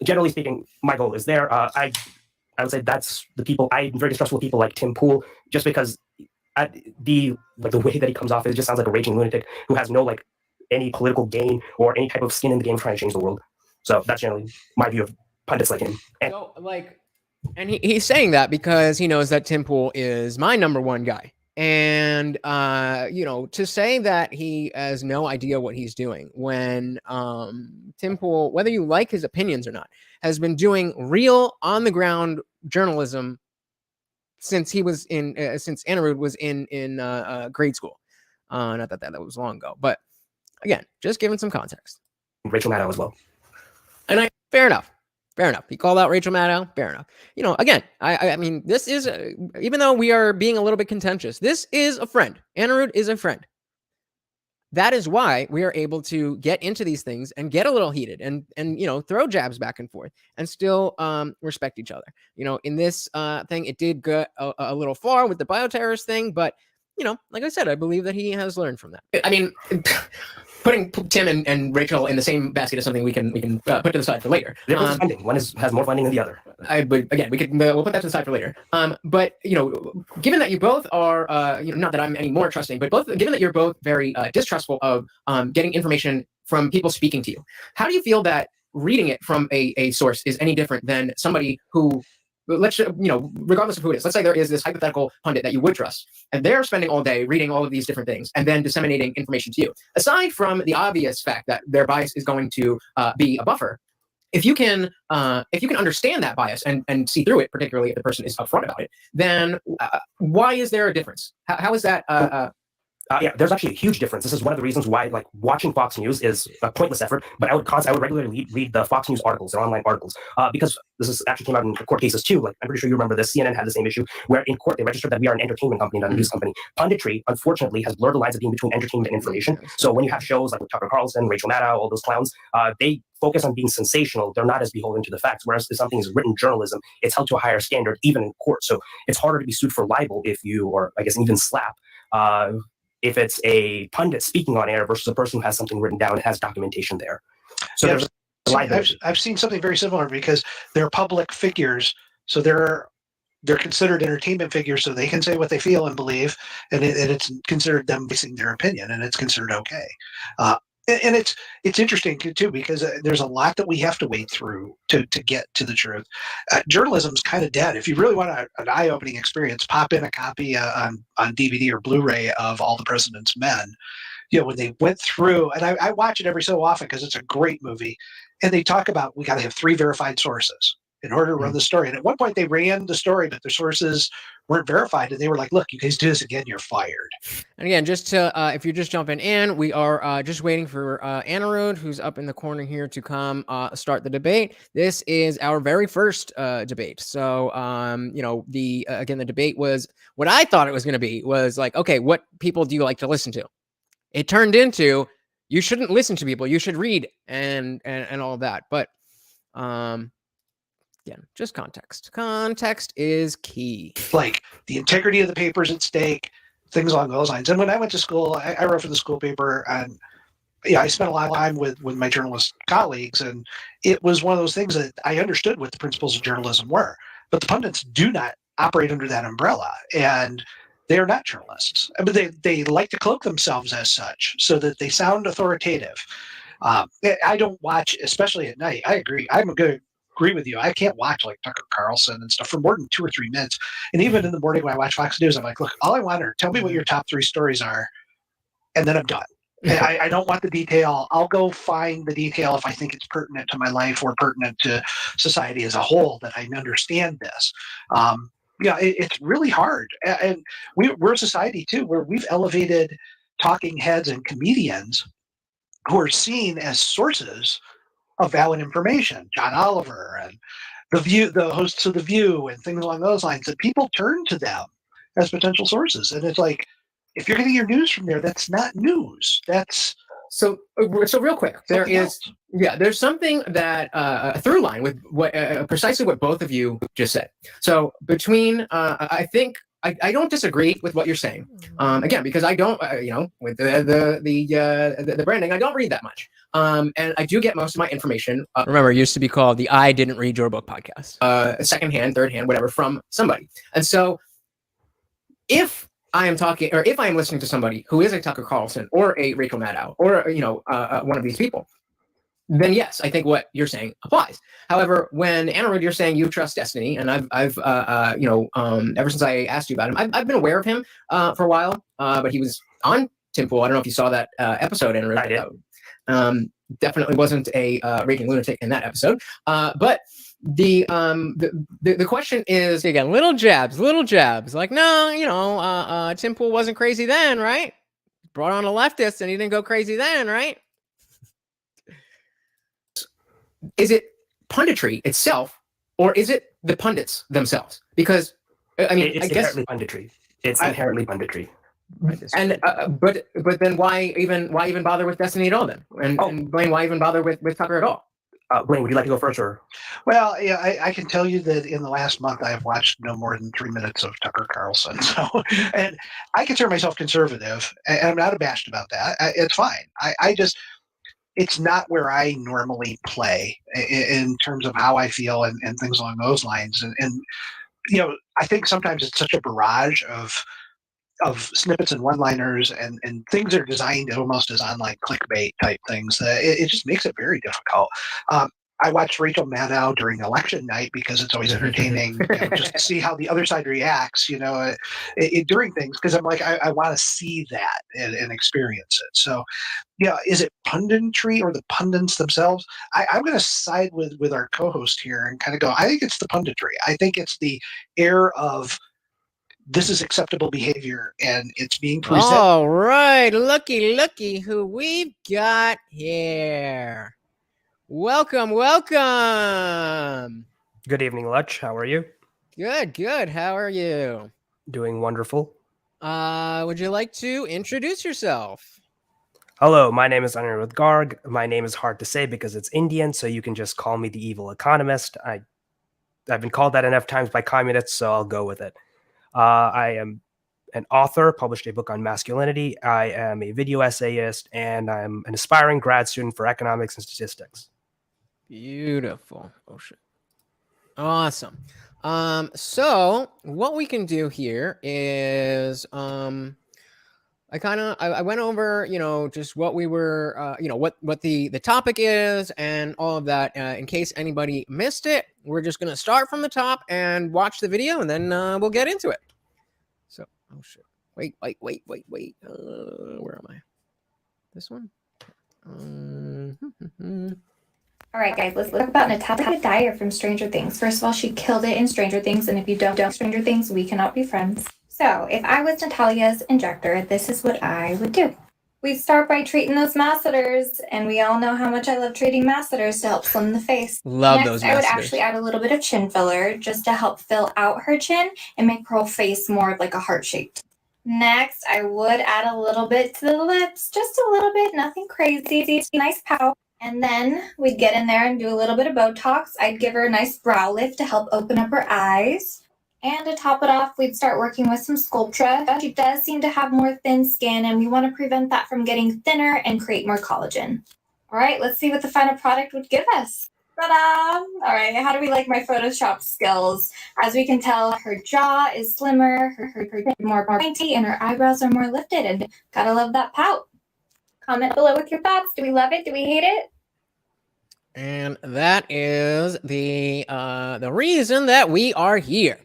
generally speaking, my goal is there. I would say that's the people. I'm very distrustful of people like Tim Pool, just because the way that he comes off, it just sounds like a raging lunatic who has no any political gain or any type of skin in the game trying to change the world. So that's generally my view of pundits like him. And he's saying that because he knows that Tim Pool is my number one guy. And to say that he has no idea what he's doing when Tim Pool, whether you like his opinions or not, has been doing real on the ground journalism since he was since Anirudh was in grade school. Not that was long ago, but again, just giving some context. Rachel Maddow as well. And fair enough. He called out Rachel Maddow. Fair enough. Again, I mean, this is even though we are being a little bit contentious, this is a friend. Anirudh is a friend. That is why we are able to get into these things and get a little heated and throw jabs back and forth and still respect each other. In this thing, it did go a little far with the bioterrorist thing, but like I said, I believe that he has learned from that. I mean, putting Tim and Rachel in the same basket is something we can put to the side for later. Funding. One has more funding than the other. But again, we'll put that to the side for later. But given that you both are, not that I'm any more trusting, but given that you're both very distrustful of getting information from people speaking to you, how do you feel that reading it from a source is any different than somebody who, regardless of who it is, let's say there is this hypothetical pundit that you would trust, and they're spending all day reading all of these different things and then disseminating information to you. Aside from the obvious fact that their bias is going to be a buffer, if you can understand that bias and see through it, particularly if the person is upfront about it, then why is there a difference? How is that? There's actually a huge difference. This is one of the reasons why watching Fox News is a pointless effort. But I would regularly read the Fox News articles, their online articles, because this actually came out in court cases too. I'm pretty sure you remember this. CNN had the same issue where in court they registered that we are an entertainment company, not a news company. Punditry, unfortunately, has blurred the lines of being between entertainment and information. So when you have shows like with Tucker Carlson, Rachel Maddow, all those clowns, they focus on being sensational. They're not as beholden to the facts. Whereas if something is written journalism, it's held to a higher standard, even in court. So it's harder to be sued for libel or I guess even slap. If it's a pundit speaking on air versus a person who has something written down and has documentation there. So there's I've seen something very similar because they're public figures. So they're considered entertainment figures, so they can say what they feel and believe, and it's considered them voicing their opinion, and it's considered okay. And it's interesting too because there's a lot that we have to wade through to get to the truth. Journalism's kind of dead. If you really want an eye-opening experience, pop in a copy on DVD or Blu-ray of All the President's Men. When they went through, and I watch it every so often because it's a great movie, and they talk about we got to have 3 verified sources in order to run the story. And at one point they ran the story, but the sources weren't verified, and they were like, "Look, you guys do this again, you're fired." And again, just to if you're just jumping in, we are just waiting for Anirudh, who's up in the corner here, to come start the debate. This is our very first debate. So the debate was what I thought it was going to be was like, okay, what people do you like to listen to? It turned into you shouldn't listen to people, you should read and all of that. But Again, just context. Context is key. Like the integrity of the paper is at stake, things along those lines. And when I went to school, I wrote for the school paper, and I spent a lot of time with my journalist colleagues, and it was one of those things that I understood what the principles of journalism were. But the pundits do not operate under that umbrella, and they are not journalists. I mean, they like to cloak themselves as such so that they sound authoritative. I don't watch, especially at night. I agree. I'm going to agree with you. I can't watch like Tucker Carlson and stuff for more than 2 or 3 minutes. And even in the morning when I watch Fox News, I'm like, look, all I want are tell me what your top 3 stories are, and then I'm done. I don't want the detail. I'll go find the detail if I think it's pertinent to my life or pertinent to society as a whole, that I understand this. It's really hard. And we're a society, too, where we've elevated talking heads and comedians who are seen as sources of valid information. John Oliver and the hosts of The View and things along those lines, that people turn to them as potential sources. And it's like, if you're getting your news from there, that's not news. That's so real quick. There's something that a through line with what precisely what both of you just said. So between I think I don't disagree with what you're saying. Again, because I don't with the branding, I don't read that much. And I do get most of my information. Remember, it used to be called the I Didn't Read Your Book podcast. Secondhand, third hand, whatever, from somebody. And so if I am talking, or if I am listening to somebody who is a Tucker Carlson or a Rachel Maddow or one of these people, then yes, I think what you're saying applies. However, when Anna, you're saying you trust Destiny, and I've ever since I asked you about him, I've been aware of him for a while. But he was on Tim Pool. I don't know if you saw that episode, Anna. I did. Definitely wasn't a raging lunatic in that episode. But the question is, again, little jabs. Like, no, Tim Pool wasn't crazy then, right? Brought on a leftist and he didn't go crazy then, right? Is it punditry itself, or is it the pundits themselves? Because I mean, it's inherently punditry. It's inherently punditry. And but then why even bother with Destiny at all then? And Blaine, why even bother with Tucker at all? Blaine, would you like to go first, or? Well, yeah, I can tell you that in the last month I have watched no more than 3 minutes of Tucker Carlson. So, and I consider myself conservative, and I'm not abashed about that. It's fine. It's not where I normally play in terms of how I feel and things along those lines. And I think sometimes it's such a barrage of snippets and one-liners and things that are designed almost as on like clickbait type things that it just makes it very difficult. I watched Rachel Maddow during election night because it's always entertaining just to see how the other side reacts, during things, because I'm like, I want to see that and experience it. So, is it punditry or the pundits themselves? I'm going to side with our co-host here and kind of go, I think it's the punditry. I think it's the air of this is acceptable behavior and it's being presented. All right, looky who we've got here. Welcome. Good evening, Lutch. How are you? Good. How are you? Doing wonderful. Would you like to introduce yourself? Hello, my name is Anirudh Garg. My name is hard to say because it's Indian, so you can just call me the evil economist. I've been called that enough times by communists, so I'll go with it. I am an author, published a book on masculinity. I am a video essayist, and I'm an aspiring grad student for economics and statistics. Beautiful. Oh shit. Awesome. So what we can do here is I went over, just what we were, what the topic is and all of that. In case anybody missed it, we're just going to start from the top and watch the video, and then we'll get into it. So, oh shit. Wait. Where am I? This one? All right, guys, let's talk about Natalia Dyer from Stranger Things. First of all, she killed it in Stranger Things, and if you don't Stranger Things, we cannot be friends. So if I was Natalia's injector, this is what I would do. We'd start by treating those masseters, and we all know how much I love treating masseters to help slim the face. Love Next, those I would masseters. actually add a little bit of chin filler just to help fill out her chin and make her whole face more of like a heart-shaped. Next, I would add a little bit to the lips, just a little bit, nothing crazy, nice pow. And then we'd get in there and do a little bit of Botox. I'd give her a nice brow lift to help open up her eyes. And to top it off, we'd start working with some Sculptra. She does seem to have more thin skin, and we want to prevent that from getting thinner and create more collagen. All right, let's see what the final product would give us. Ta-da! All right, how do we like my Photoshop skills? As we can tell, her jaw is slimmer, her more pointy, and her eyebrows are more lifted. And gotta love that pout. Comment below with your thoughts. Do we love it? Do we hate it? And that is the reason that we are here.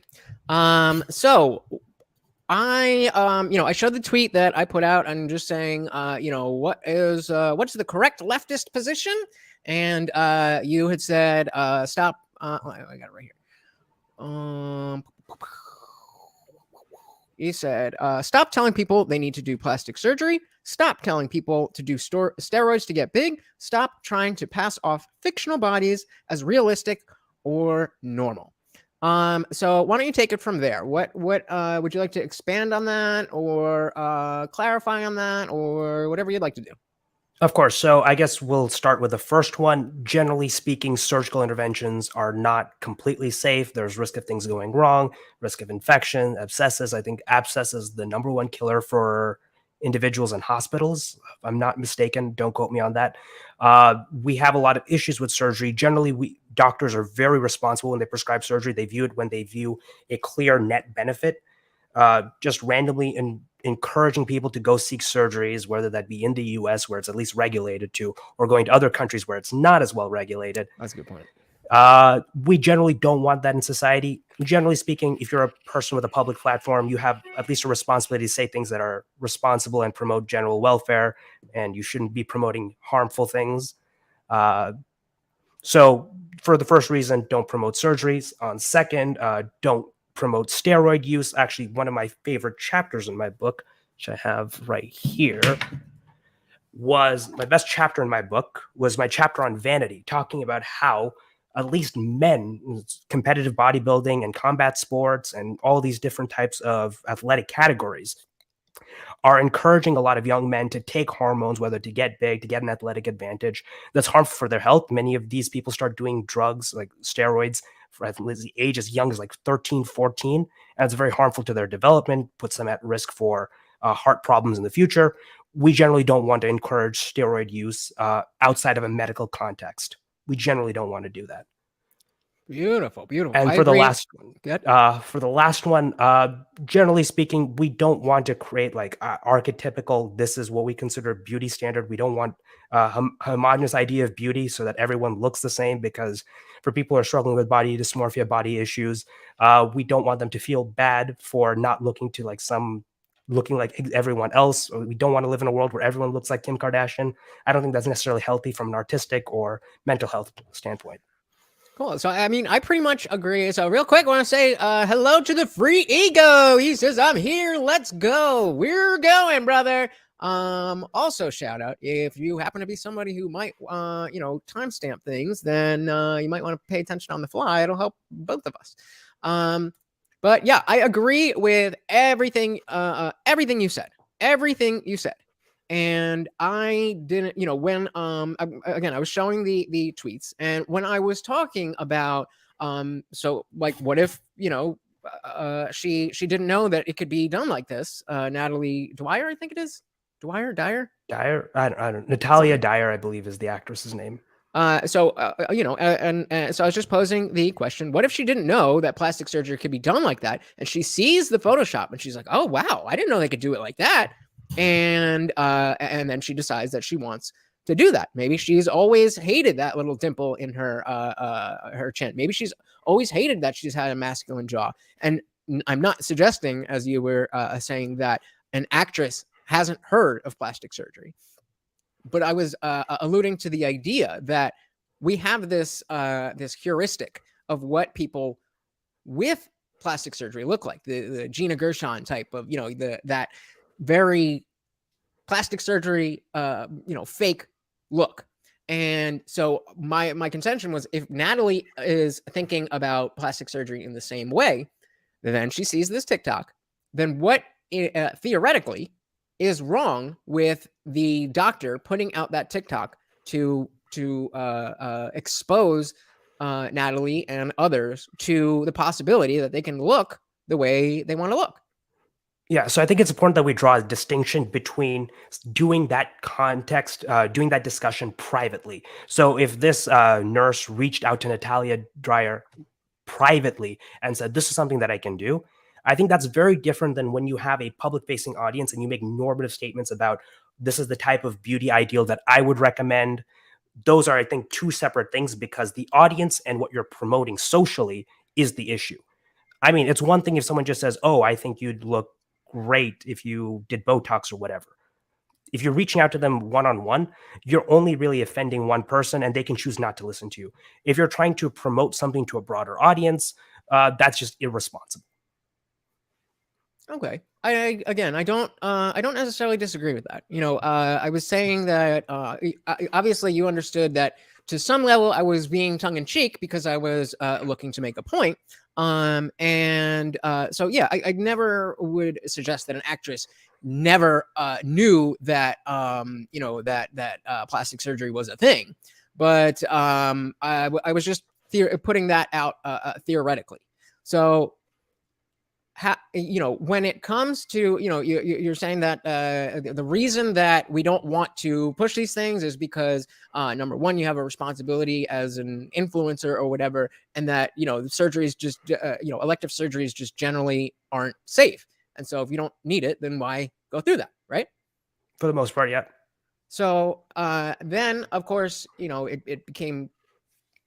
So I I showed the tweet that I put out and just saying, what's the correct leftist position? And you had said, stop. I got it right here. You said, stop telling people they need to do plastic surgery. Stop telling people to do steroids to get big. Stop trying to pass off fictional bodies as realistic or normal. So why don't you take it from there? What would you like to expand on that, or clarify on that, or whatever you'd like to do? Of course. So I guess we'll start with the first one. Generally speaking, surgical interventions are not completely safe. There's risk of things going wrong, risk of infection, abscesses. I think abscess is the number one killer for individuals in hospitals. If I'm not mistaken. Don't quote me on that. We have a lot of issues with surgery. Generally, doctors are very responsible when they prescribe surgery. They view it when they view a clear net benefit. Just randomly encouraging people to go seek surgeries, whether that be in the US where it's at least regulated to, or going to other countries where it's not as well regulated. That's a good point. We generally don't want that in society. Generally speaking, if you're a person with a public platform, you have at least a responsibility to say things that are responsible and promote general welfare, and you shouldn't be promoting harmful things. So for the first reason, don't promote surgeries. On second, don't promote steroid use. Actually, one of my favorite chapters in my book, which I have right here, was my best chapter in my book, was my chapter on vanity, talking about how at least men, competitive bodybuilding and combat sports and all these different types of athletic categories, are encouraging a lot of young men to take hormones, whether to get big, to get an athletic advantage. That's harmful for their health. Many of these people start doing drugs like steroids for the age as young as like 13, 14. And it's very harmful to their development, puts them at risk for heart problems in the future. We generally don't want to encourage steroid use outside of a medical context. We generally don't want to do that. Beautiful. And for the last one, generally speaking, we don't want to create like archetypical, this is what we consider beauty standard. We don't want a homogenous idea of beauty so that everyone looks the same, because for people who are struggling with body dysmorphia, body issues, we don't want them to feel bad for not looking like everyone else. Or we don't want to live in a world where everyone looks like Kim Kardashian. I don't think that's necessarily healthy from an artistic or mental health standpoint. Cool. So, I mean, I pretty much agree. So real quick, I want to say hello to the free ego. He says, I'm here. Let's go. We're going, brother. Also, shout out, if you happen to be somebody who might, timestamp things, then you might want to pay attention on the fly. It'll help both of us. But yeah, I agree with everything you said. Everything you said. And I didn't, when again, I was showing the tweets, and when I was talking about so like, what if she didn't know that it could be done like this? Natalie Dwyer, I think it is. Dyer. I don't. Natalia Dyer, I believe, is the actress's name. So I was just posing the question: what if she didn't know that plastic surgery could be done like that, and she sees the Photoshop and she's like, "Oh wow, I didn't know they could do it like that." And then she decides that she wants to do that. Maybe she's always hated that little dimple in her chin. Maybe she's always hated that she's had a masculine jaw. And I'm not suggesting, as you were saying, that an actress hasn't heard of plastic surgery, but I was alluding to the idea that we have this heuristic of what people with plastic surgery look like. The Gina Gershon type of that very plastic surgery, fake look. And so my contention was, if Natalie is thinking about plastic surgery in the same way, then she sees this TikTok, then what theoretically is wrong with the doctor putting out that TikTok to to expose Natalie and others to the possibility that they can look the way they want to look. Yeah, so I think it's important that we draw a distinction between doing that doing that discussion privately. So if this nurse reached out to Natalia Dreyer privately and said, this is something that I can do, I think that's very different than when you have a public-facing audience and you make normative statements about this is the type of beauty ideal that I would recommend. Those are, I think, two separate things because the audience and what you're promoting socially is the issue. I mean, it's one thing if someone just says, oh, I think you'd look great if you did Botox or whatever. If you're reaching out to them one-on-one, you're only really offending one person and they can choose not to listen to you. If you're trying to promote something to a broader audience, that's just irresponsible. Okay. I don't necessarily disagree with that. I was saying that obviously you understood that to some level I was being tongue in cheek because I was looking to make a point. So yeah, I never would suggest that an actress never knew that that plastic surgery was a thing, but I was just putting that out theoretically. So when it comes to, you're saying that the reason that we don't want to push these things is because number one, you have a responsibility as an influencer or whatever, and that, surgeries just, elective surgeries just generally aren't safe. And so if you don't need it, then why go through that, right? For the most part, yeah. So then, of course, it became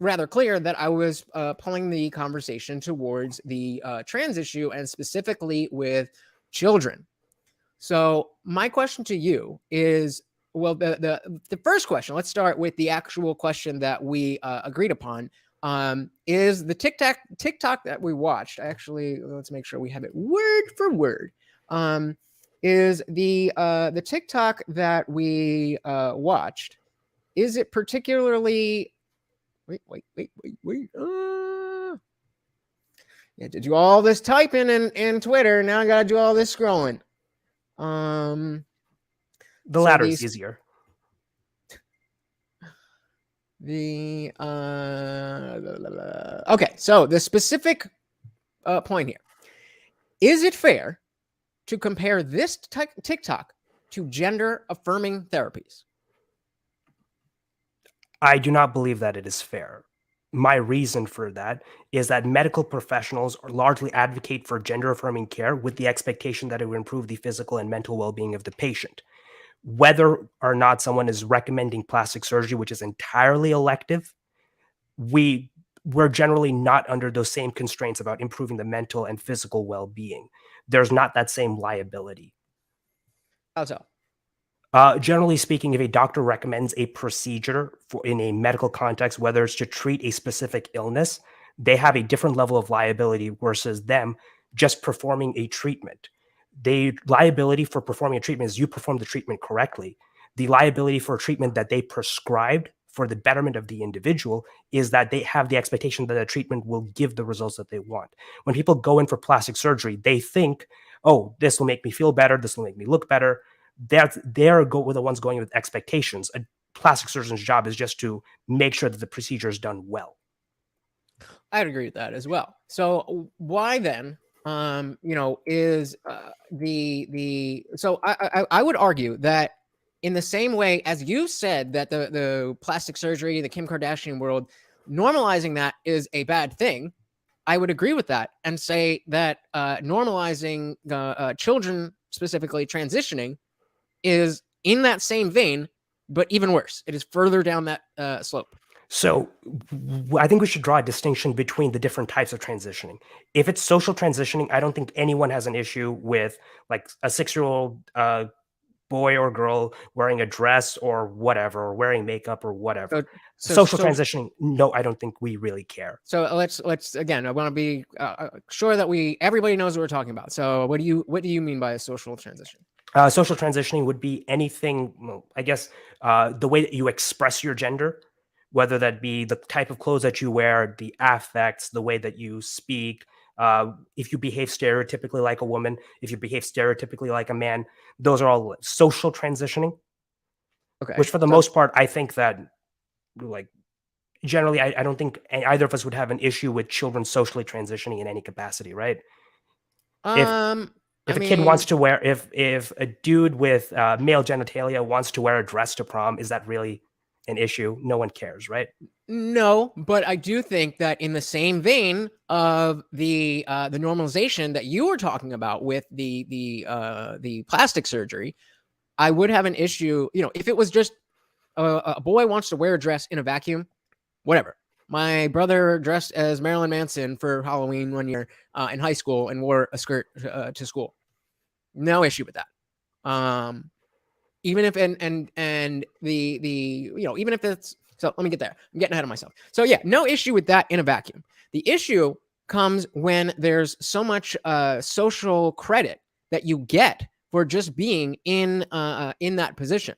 rather clear that I was pulling the conversation towards the trans issue and specifically with children. So my question to you is, well, the first question, let's start with the actual question that we agreed upon, is the TikTok that we watched. Actually, let's make sure we have it word for word. Is the TikTok that we watched, is it particularly... Wait. Yeah, to do all this typing in Twitter. Now I gotta do all this scrolling. The latter is easier. Okay, so the specific point here. Is it fair to compare this TikTok to gender affirming therapies? I do not believe that it is fair. My reason for that is that medical professionals largely advocate for gender affirming care with the expectation that it will improve the physical and mental well-being of the patient. Whether or not someone is recommending plastic surgery, which is entirely elective, we're generally not under those same constraints about improving the mental and physical well-being. There's not that same liability. How so? Generally speaking, if a doctor recommends a procedure in a medical context, whether it's to treat a specific illness, they have a different level of liability versus them just performing a treatment. The liability for performing a treatment is you perform the treatment correctly. The liability for a treatment that they prescribed for the betterment of the individual is that they have the expectation that the treatment will give the results that they want. When people go in for plastic surgery, they think, oh, this will make me feel better, this will make me look better. They're the ones going with expectations. A plastic surgeon's job is just to make sure that the procedure is done well. I'd agree with that as well. So why then, is so I would argue that in the same way as you said that the plastic surgery, the Kim Kardashian world, normalizing that is a bad thing, I would agree with that and say that normalizing children, specifically transitioning, is in that same vein, but even worse. It is further down that slope. So I think we should draw a distinction between the different types of transitioning. If it's social transitioning, I don't think anyone has an issue with like a 6-year-old boy or girl wearing a dress or whatever, or wearing makeup or whatever. Social transitioning, no, I don't think we really care. So let's again, I want to be sure that everybody knows what we're talking about. So what do you mean by a social transition? Social transitioning would be anything, I guess, the way that you express your gender, whether that be the type of clothes that you wear, the affects, the way that you speak, if you behave stereotypically like a woman, if you behave stereotypically like a man, those are all social transitioning. Okay. Which for the most part, I think that like generally, I don't think either of us would have an issue with children socially transitioning in any capacity, right? If I a kid wants mean, to wear, if a dude with male genitalia wants to wear a dress to prom, is that really an issue? No one cares, right? no, but I do think that in the same vein of the normalization that you were talking about with the plastic surgery, I would have an issue. If it was just a boy wants to wear a dress in a vacuum, whatever. My brother dressed as Marilyn Manson for Halloween one year in high school and wore a skirt to school. No issue with that. Even if and the even if it's so, let me get there. I'm getting ahead of myself. So yeah, no issue with that in a vacuum. The issue comes when there's so much social credit that you get for just being in that position.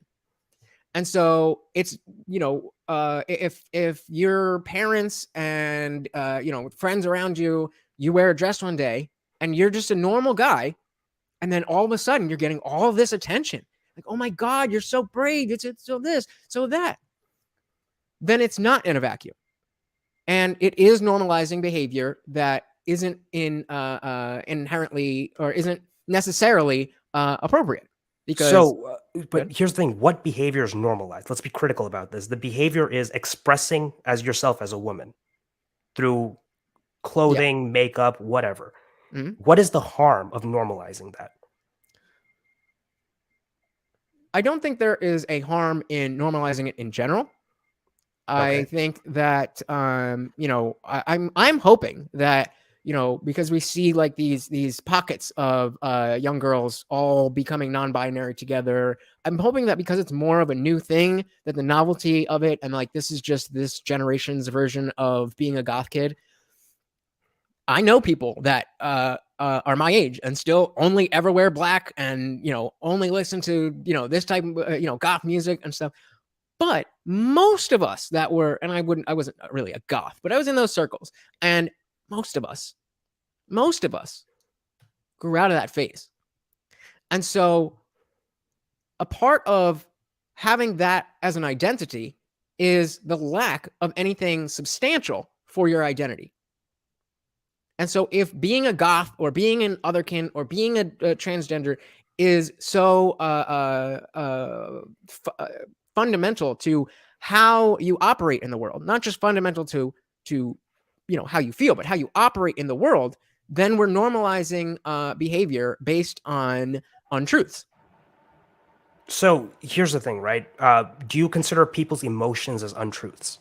And so it's if your parents and friends around you, you wear a dress one day and you're just a normal guy, and then all of a sudden you're getting all this attention, like, oh my God, you're so brave, it's so this, so that, then it's not in a vacuum, and it is normalizing behavior that isn't inherently or isn't necessarily appropriate. Because but here's the thing: what behavior is normalized? Let's be critical about this. The behavior is expressing as yourself as a woman through clothing, makeup, whatever. Mhm. What is the harm of normalizing that? I don't think there is a harm in normalizing it in general. Okay. I think that I'm hoping that because we see like these pockets of young girls all becoming non-binary together. I'm hoping that because it's more of a new thing, that the novelty of it and like this is just this generation's version of being a goth kid. I know people that are my age and still only ever wear black and only listen to this type of goth music and stuff. But most of us that were, and I wasn't really a goth, but I was in those circles, and most of us grew out of that phase. And so a part of having that as an identity is the lack of anything substantial for your identity. And so if being a goth or being an otherkin or being a transgender is so fundamental to how you operate in the world, not just fundamental to how you feel, but how you operate in the world, then we're normalizing behavior based on untruths. So here's the thing, right? Do you consider people's emotions as untruths?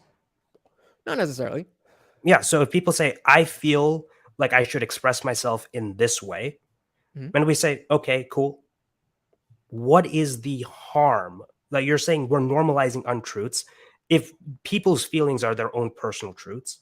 Not necessarily. Yeah. So if people say, I feel like I should express myself in this way, and we say, okay, cool. What is the harm? Like you're saying, we're normalizing untruths. If people's feelings are their own personal truths,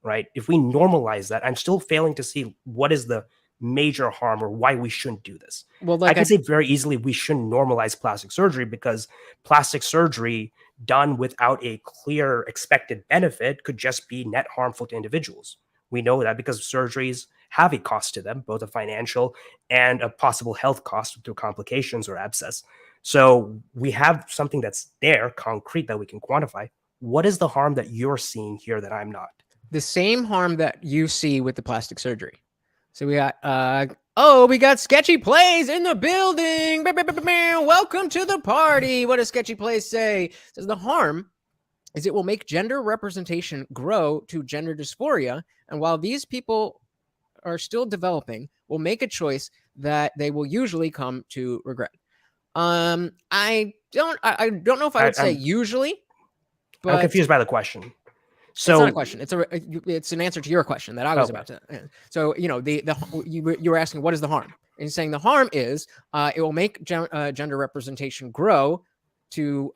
right? If we normalize that, I'm still failing to see what is the major harm or why we shouldn't do this. Well, I can say very easily we shouldn't normalize plastic surgery because plastic surgery done without a clear expected benefit could just be net harmful to individuals. We know that because surgeries have a cost to them, both a financial and a possible health cost through complications or abscess. So we have something that's there, concrete, that we can quantify. What is the harm that you're seeing here that I'm not? The same harm that you see with the plastic surgery. So we got we got Sketchy Plays in the building. Welcome to the party. What does Sketchy Plays say? It says the harm is it will make gender representation grow to gender dysphoria, and while these people are still developing, will make a choice that they will usually come to regret. I don't know if I would say usually, but I'm confused by the question. So it's not a question. It's an answer to your question that I was about to. So you were asking what is the harm, and you're saying the harm is it will make gender representation grow to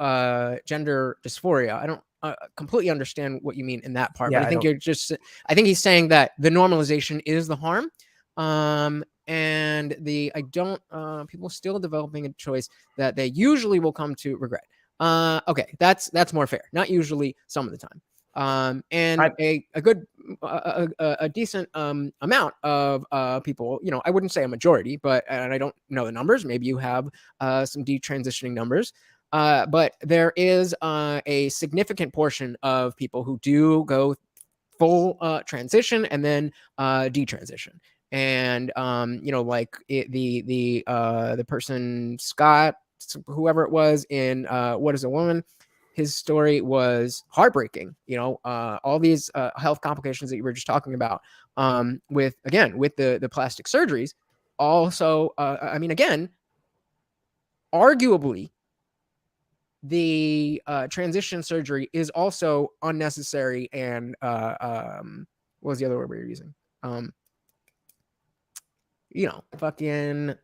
gender dysphoria. I don't completely understand what you mean in that part, but I think I think he's saying that the normalization is the harm, and people still developing a choice that they usually will come to regret. Okay, that's more fair. Not usually, some of the time. And a decent amount of people, I wouldn't say a majority, but and I don't know the numbers. Maybe you have some detransitioning numbers. But there is a significant portion of people who do go full transition and then detransition. And like the person Scott, whoever it was in What Is a Woman, his story was heartbreaking. All these health complications that you were just talking about, with the plastic surgeries. Also, again, arguably, the transition surgery is also unnecessary and what was the other word we were using? Fucking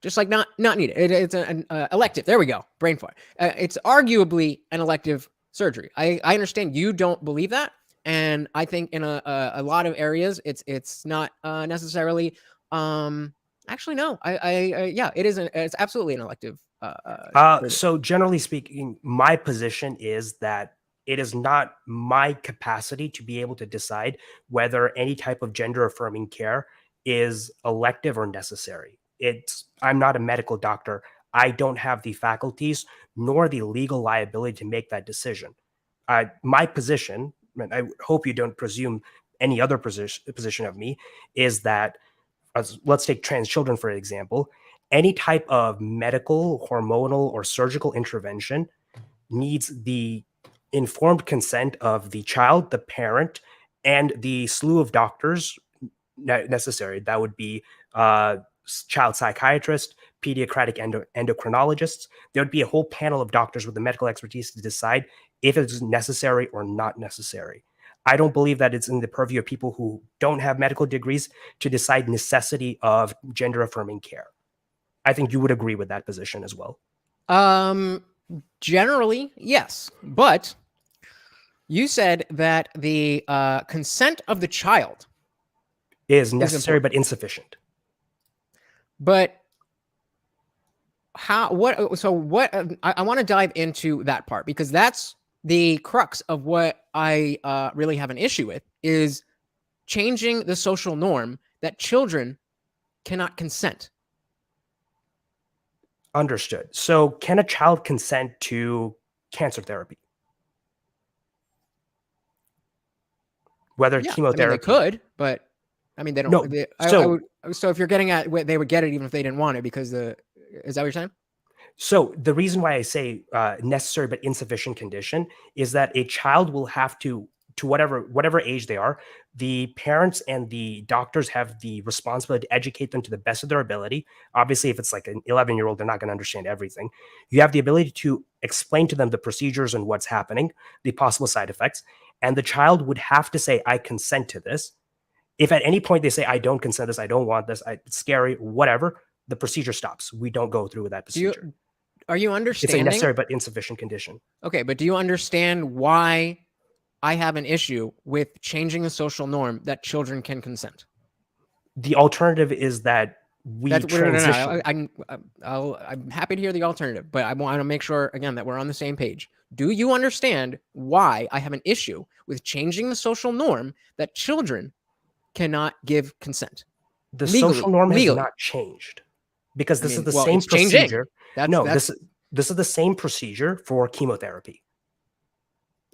just like not needed. It's an elective. There we go. Brain fart. It's arguably an elective surgery. I understand you don't believe that, and I think in a lot of areas it's not necessarily. Actually, no. It is. It's absolutely an elective. So generally speaking, my position is that it is not my capacity to be able to decide whether any type of gender affirming care is elective or necessary. I'm not a medical doctor. I don't have the faculties nor the legal liability to make that decision. My position, and I hope you don't presume any other position of me, is that let's take trans children for example. Any type of medical, hormonal, or surgical intervention needs the informed consent of the child, the parent, and the slew of doctors necessary. That would be child psychiatrist, pediatric endocrinologists. There would be a whole panel of doctors with the medical expertise to decide if it's necessary or not necessary. I don't believe that it's in the purview of people who don't have medical degrees to decide necessity of gender affirming care. I think you would agree with that position as well. Generally, yes, but you said that the consent of the child is necessary but insufficient. But how? What? So what? I want to dive into that part because that's the crux of what I really have an issue with is changing the social norm that children cannot consent. Understood. So can a child consent to cancer therapy? Whether chemotherapy. They could, but they don't. No, so if you're getting at, they would get it even if they didn't want it because is that what you're saying? So the reason why I say necessary but insufficient condition is that a child will have to whatever age they are, the parents and the doctors have the responsibility to educate them to the best of their ability. Obviously, if it's like an 11-year-old, they're not going to understand everything. You have the ability to explain to them the procedures and what's happening, the possible side effects, and the child would have to say, I consent to this. If at any point they say, I don't consent to this, I don't want this, it's scary, whatever, the procedure stops. We don't go through with that procedure. Are you understanding? It's a necessary but insufficient condition. Okay, but do you understand why I have an issue with changing the social norm that children can consent? The alternative is that we transition. I'm happy to hear the alternative, but I want to make sure, again, that we're on the same page. Do you understand why I have an issue with changing the social norm that children cannot give consent? The social norm has not changed because this is the same procedure. This is the same procedure for chemotherapy.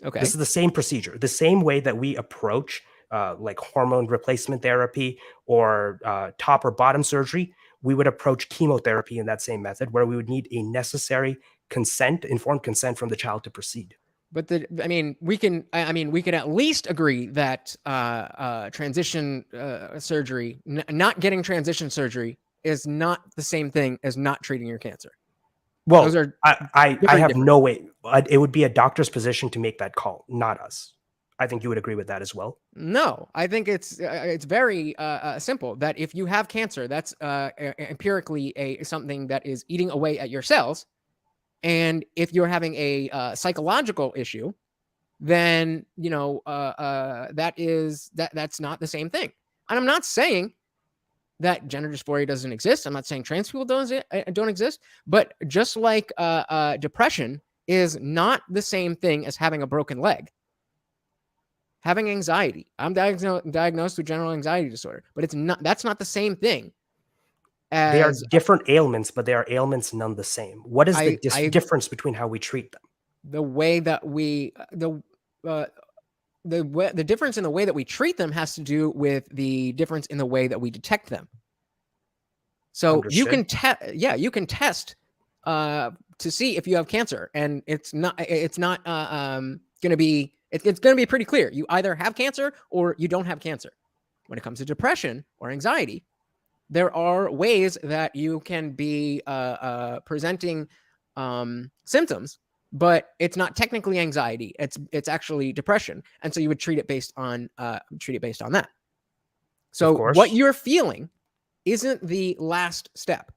Okay. This is the same procedure, the same way that we approach like hormone replacement therapy or top or bottom surgery. We would approach chemotherapy in that same method where we would need a necessary consent, informed consent from the child to proceed. But we can at least agree that transition surgery, not getting transition surgery is not the same thing as not treating your cancer. Well, I have no way. It would be a doctor's position to make that call, not us. I think you would agree with that as well. No, I think it's very simple that if you have cancer, that's empirically something that is eating away at your cells. And if you're having a psychological issue, then that's not the same thing. And I'm not saying that gender dysphoria doesn't exist. I'm not saying trans people don't exist, but just like depression is not the same thing as having a broken leg. Having anxiety. I'm diagnosed with general anxiety disorder, but that's not the same thing They are as different ailments, but they are ailments none the same. What is the difference between how we treat them? the way that we the difference in the way that we treat them has to do with the difference in the way that we detect them. So you can test to see if you have cancer, and it's not going to be it's going to be pretty clear. You either have cancer or you don't have cancer. When it comes to depression or anxiety, there are ways that you can be presenting symptoms, but it's not technically anxiety. It's actually depression, and so you would treat it based on that. So what you're feeling isn't the last step.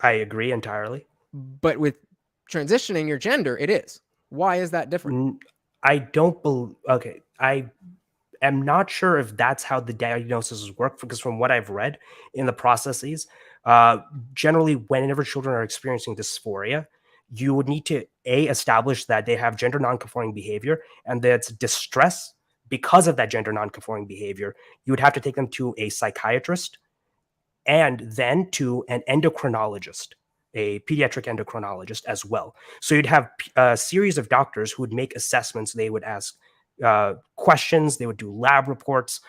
I agree entirely. But with transitioning your gender, it is. Why is that different? I don't believe. Okay, I am not sure if that's how the diagnoses work, because from what I've read in the processes, generally, whenever children are experiencing dysphoria, you would need to establish that they have gender nonconforming behavior and that's distress because of that gender nonconforming behavior. You would have to take them to a psychiatrist and then to an endocrinologist, a pediatric endocrinologist as well. So you'd have a series of doctors who would make assessments. They would ask questions. They would do lab reports,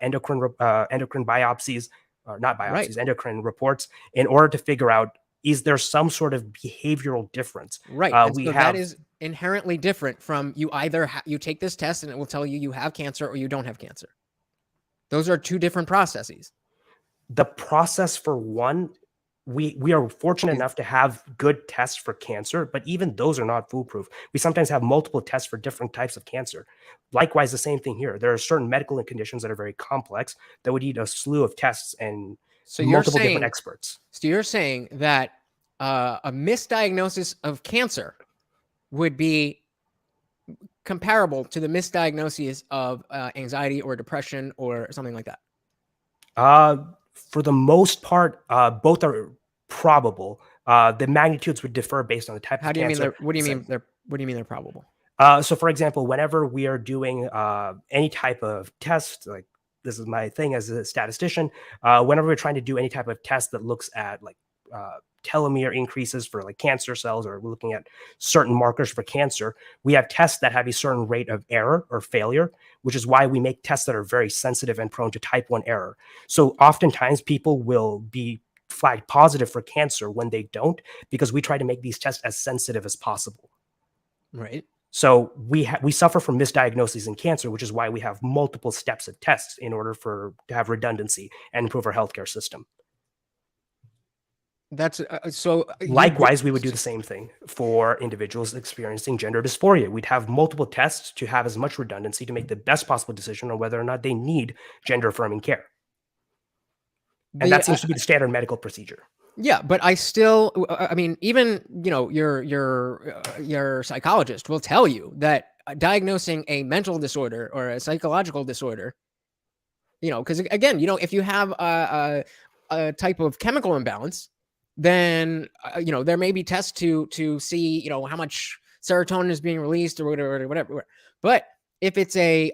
endocrine biopsies, or not biopsies, endocrine reports, in order to figure out, is there some sort of behavioral difference? Right. So that is inherently different from you either you take this test and it will tell you have cancer or you don't have cancer. Those are two different processes. The process for one, we are fortunate enough to have good tests for cancer, but even those are not foolproof. We sometimes have multiple tests for different types of cancer. Likewise, the same thing here. There are certain medical conditions that are very complex that would need a slew of tests and multiple different experts. So you're saying that a misdiagnosis of cancer would be comparable to the misdiagnosis of anxiety or depression or something like that? For the most part, both are probable. The magnitudes would differ based on the type of cancer. What do you mean they're probable? So, for example, whenever we are doing any type of test, like this is my thing as a statistician, whenever we're trying to do any type of test that looks at like telomere increases for like cancer cells, or we're looking at certain markers for cancer, we have tests that have a certain rate of error or failure, which is why we make tests that are very sensitive and prone to type 1 error. So oftentimes people will be flagged positive for cancer when they don't, because we try to make these tests as sensitive as possible. Right. So we suffer from misdiagnoses in cancer, which is why we have multiple steps of tests in order to have redundancy and improve our healthcare system. That's so. Likewise, we would do the same thing for individuals experiencing gender dysphoria. We'd have multiple tests to have as much redundancy to make the best possible decision on whether or not they need gender affirming care. And that seems to be the standard medical procedure. Yeah, but I mean, even, your psychologist will tell you that diagnosing a mental disorder or a psychological disorder, because again, if you have a type of chemical imbalance, then, there may be tests to see, how much serotonin is being released or whatever. But if it's a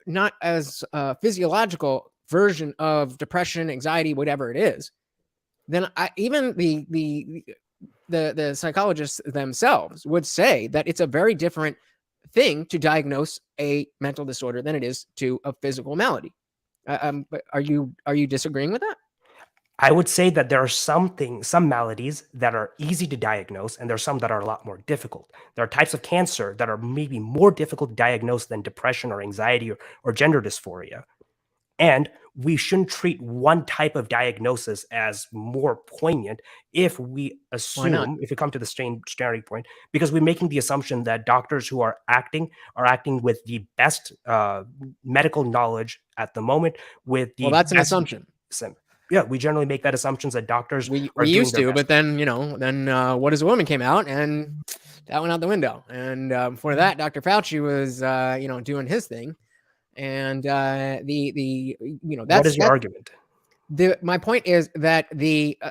not as physiological version of depression, anxiety, whatever it is, then even the psychologists themselves would say that it's a very different thing to diagnose a mental disorder than it is to a physical malady. Are you disagreeing with that? I would say that there are some maladies that are easy to diagnose, and there are some that are a lot more difficult. There are types of cancer that are maybe more difficult to diagnose than depression or anxiety or gender dysphoria. And we shouldn't treat one type of diagnosis as more poignant if we assume, if we come to the starting point, because we're making the assumption that doctors who are acting with the best medical knowledge at the moment. That's an assumption. Yeah, we generally make that assumptions that doctors we used to, but then What Is a Woman came out, and that went out the window. And before that, Dr. Fauci was doing his thing. And that's what is your argument? My point is that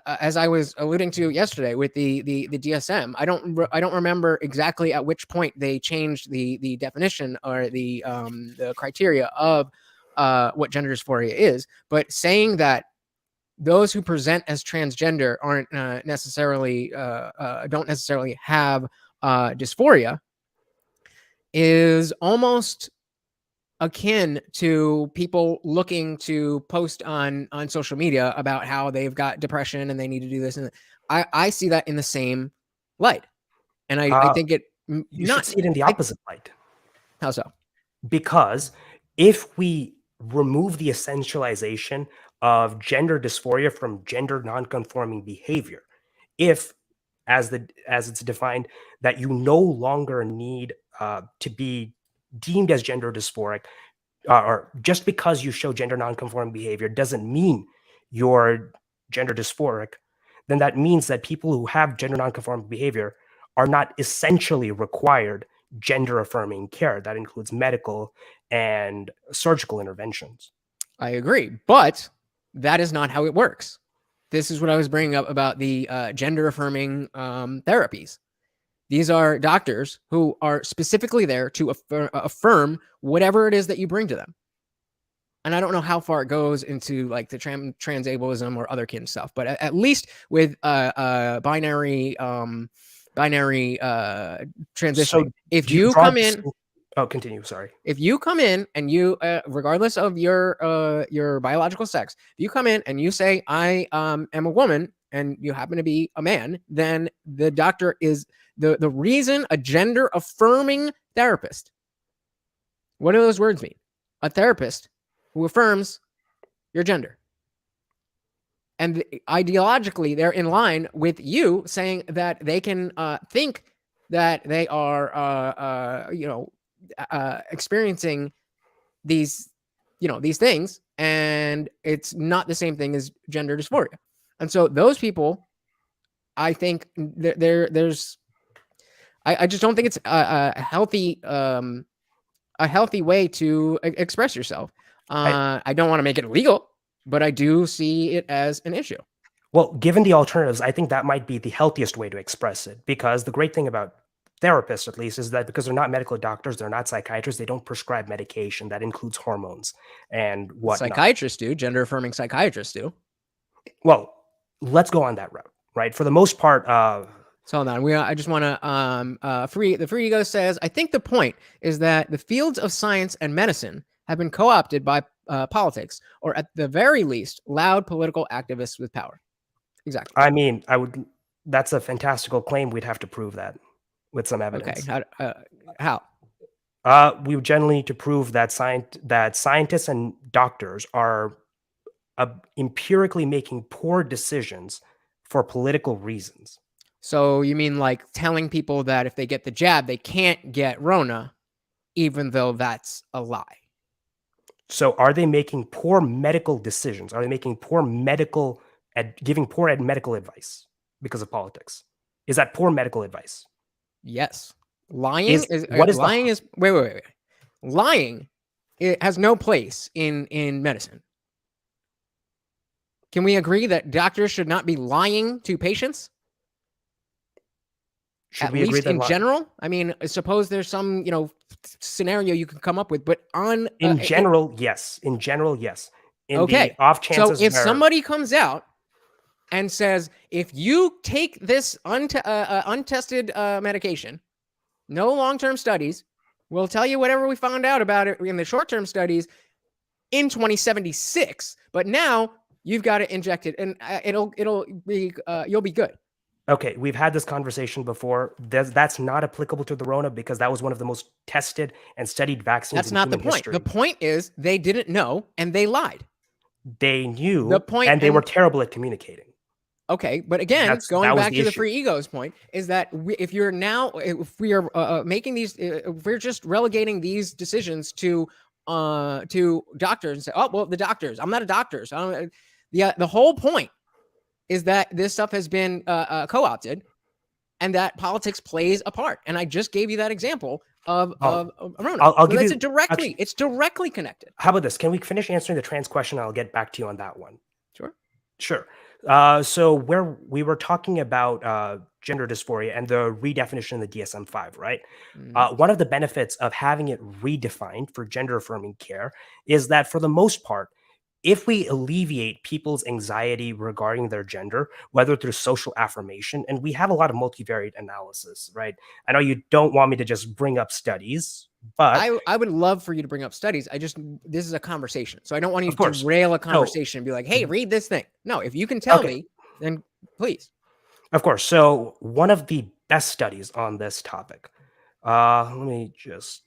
as I was alluding to yesterday with the DSM, I don't remember exactly at which point they changed the definition or the criteria of what gender dysphoria is, but saying that those who present as transgender aren't necessarily don't necessarily have dysphoria is almost akin to people looking to post on social media about how they've got depression and they need to do this. And I see that in the same light. And I think it you should see it in the opposite light. How so? Because if we remove the essentialization of gender dysphoria from gender nonconforming behavior, if as it's defined, that you no longer need to be deemed as gender dysphoric, or just because you show gender nonconforming behavior doesn't mean you're gender dysphoric, then that means that people who have gender nonconforming behavior are not essentially required gender affirming care. That includes medical and surgical interventions. I agree, but that is not how it works. This is what I was bringing up about the gender affirming therapies. These are doctors who are specifically there to affirm whatever it is that you bring to them. And I don't know how far it goes into like the transableism or other kin stuff, but at least with binary transition, So if do you draw come this- in, Oh, continue. Sorry. if you come in and you, regardless of your biological sex, if you come in and you say I am a woman and you happen to be a man, then the doctor is the reason a gender affirming therapist. What do those words mean? A therapist who affirms your gender. And ideologically, they're in line with you saying that they can think that they are, experiencing these things, and it's not the same thing as gender dysphoria. And so those people, I think I just don't think it's a healthy way to express yourself. I don't want to make it illegal, but I do see it as an issue. Well, given the alternatives, I think that might be the healthiest way to express it, because the great thing about therapists, at least, is that because they're not medical doctors, they're not psychiatrists, they don't prescribe medication that includes hormones and whatnot. Psychiatrists do, gender affirming psychiatrists do. Well, let's go on that route, right? For the most part, So hold on. I just want to free ego says, I think the point is that the fields of science and medicine have been co-opted by politics, or at the very least, loud political activists with power. Exactly. I mean, that's a fantastical claim. We'd have to prove that with some evidence. Okay. How? We would generally need to prove that scientists and doctors are empirically making poor decisions for political reasons. So you mean like telling people that if they get the jab, they can't get Rona, even though that's a lie? So are they making poor medical decisions? Are they making poor giving poor medical advice because of politics? Is that poor medical advice? Yes. Lying wait. Lying, it has no place in medicine. Can we agree that doctors should not be lying to patients? Should we agree that in general? I mean, suppose there's some, scenario you can come up with, but in general, yes. In okay. The off chances, so if somebody comes out and says, if you take this untested medication, no long-term studies, we'll tell you whatever we found out about it in the short-term studies in 2076, but now you've got to inject it, and it'll be you'll be good. Okay, we've had this conversation before. That's not applicable to the Rona because that was one of the most tested and studied vaccines. That's not the point. History. The point is they didn't know and they lied. They knew the point, and they were terrible at communicating. Okay, but again, going back to the free ego's point, is that if we are making these, if we're just relegating these decisions to doctors and say, oh well, the doctors. I'm not a doctor, so the whole point is that this stuff has been co-opted, and that politics plays a part. And I just gave you that example of Rona. I'll give you directly. It's directly connected. How about this? Can we finish answering the trans question? I'll get back to you on that one. Sure. So where we were talking about gender dysphoria and the redefinition of the DSM-5, right? One of the benefits of having it redefined for gender affirming care is that for the most part, if we alleviate people's anxiety regarding their gender, whether through social affirmation, and we have a lot of multivariate analysis, right? I know you don't want me to just bring up studies, but I would love for you to bring up studies. This is a conversation. So I don't want you of to course. derail a So, conversation and be like, hey, read this thing. No, if you can tell okay, me, then please. of course. So one of the best studies on this topic, let me just,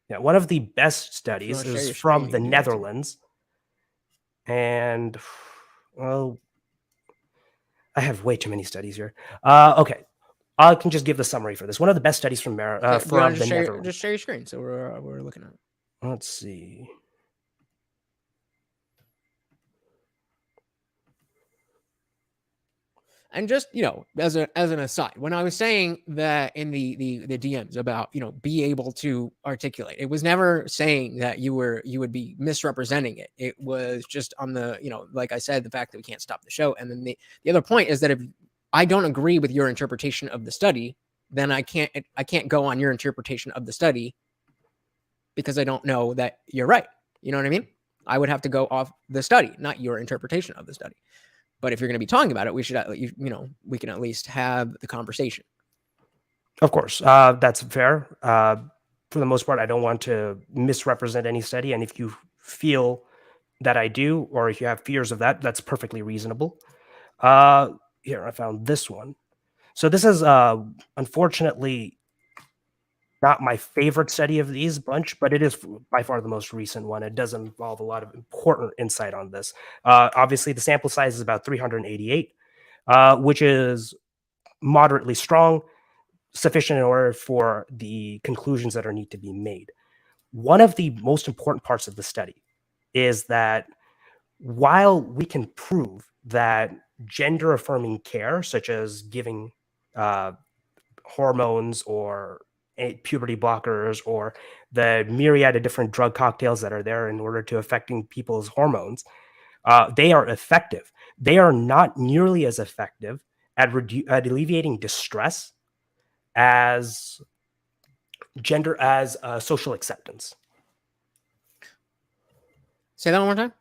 yeah, one of the best studies share is your from screen, the you can do that too. Netherlands. And, well, I have way too many studies here. Okay. I can just give the summary for this. One of the best studies from Do you want to the Netherlands. just share your screen? So we're looking at it. Let's see. And just, as an aside, when I was saying that in the DMs about, be able to articulate, it was never saying that you would be misrepresenting it. It was just on the, like I said, the fact that we can't stop the show. And then the other point is that if I don't agree with your interpretation of the study, then I can't go on your interpretation of the study because I don't know that you're right. You know what I mean? I would have to go off the study, not your interpretation of the study. But if you're going to be talking about it, we should, we can at least have the conversation. Of course, that's fair. For the most part, I don't want to misrepresent any study. And if you feel that I do, or if you have fears of that, that's perfectly reasonable. Here, I found this one. So this is unfortunately not my favorite study of these bunch, but it is by far the most recent one. It does involve a lot of important insight on this. Obviously, the sample size is about 388, which is moderately strong, sufficient in order for the conclusions that are need to be made. One of the most important parts of the study is that while we can prove that gender affirming care, such as giving hormones or puberty blockers or the myriad of different drug cocktails that are there in order to affecting people's hormones, they are effective. They are not nearly as effective at alleviating distress as social acceptance. Say that one more time.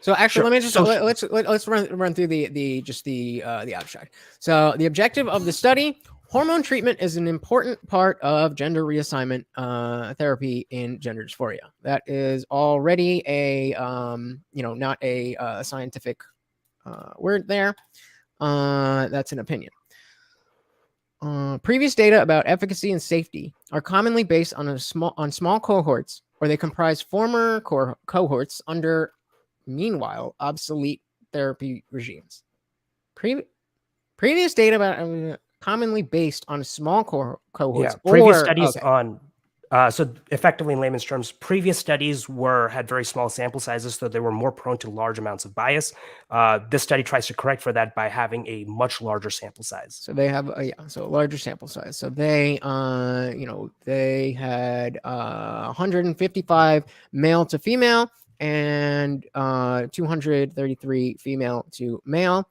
So actually, Sure. let me just let's run through the abstract. So the objective of the study: hormone treatment is an important part of gender reassignment therapy in gender dysphoria. That is already a not a scientific word there. That's an opinion. Previous data about efficacy and safety are commonly based on small cohorts, or they comprise former cohorts under, meanwhile, obsolete therapy regimes. Previous data about commonly based on small cohorts. Yeah, previous studies on. So effectively, in layman's terms, previous studies had very small sample sizes, so they were more prone to large amounts of bias. This study tries to correct for that by having a much larger sample size. So they have a larger sample size. So they they had 155 male to female and 233 female to male,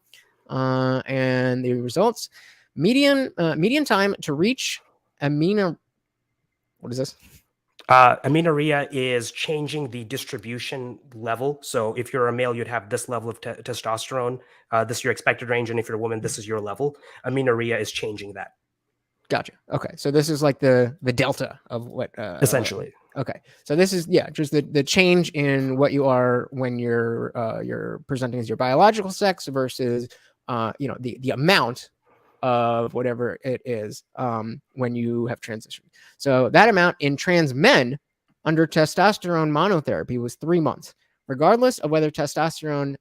and the results: median time to reach amino. What is this? Amenorrhea is changing the distribution level. So if you're a male, you'd have this level of testosterone. This is your expected range. And if you're a woman, this is your level. Amenorrhea is changing that. Gotcha. Okay. So this is like the delta of what... essentially. Okay. So this is, just the change in what you are when you're presenting as your biological sex versus, the amount of whatever it is when you have transitioned. So that amount in trans men under testosterone monotherapy was 3 months, regardless of whether testosterone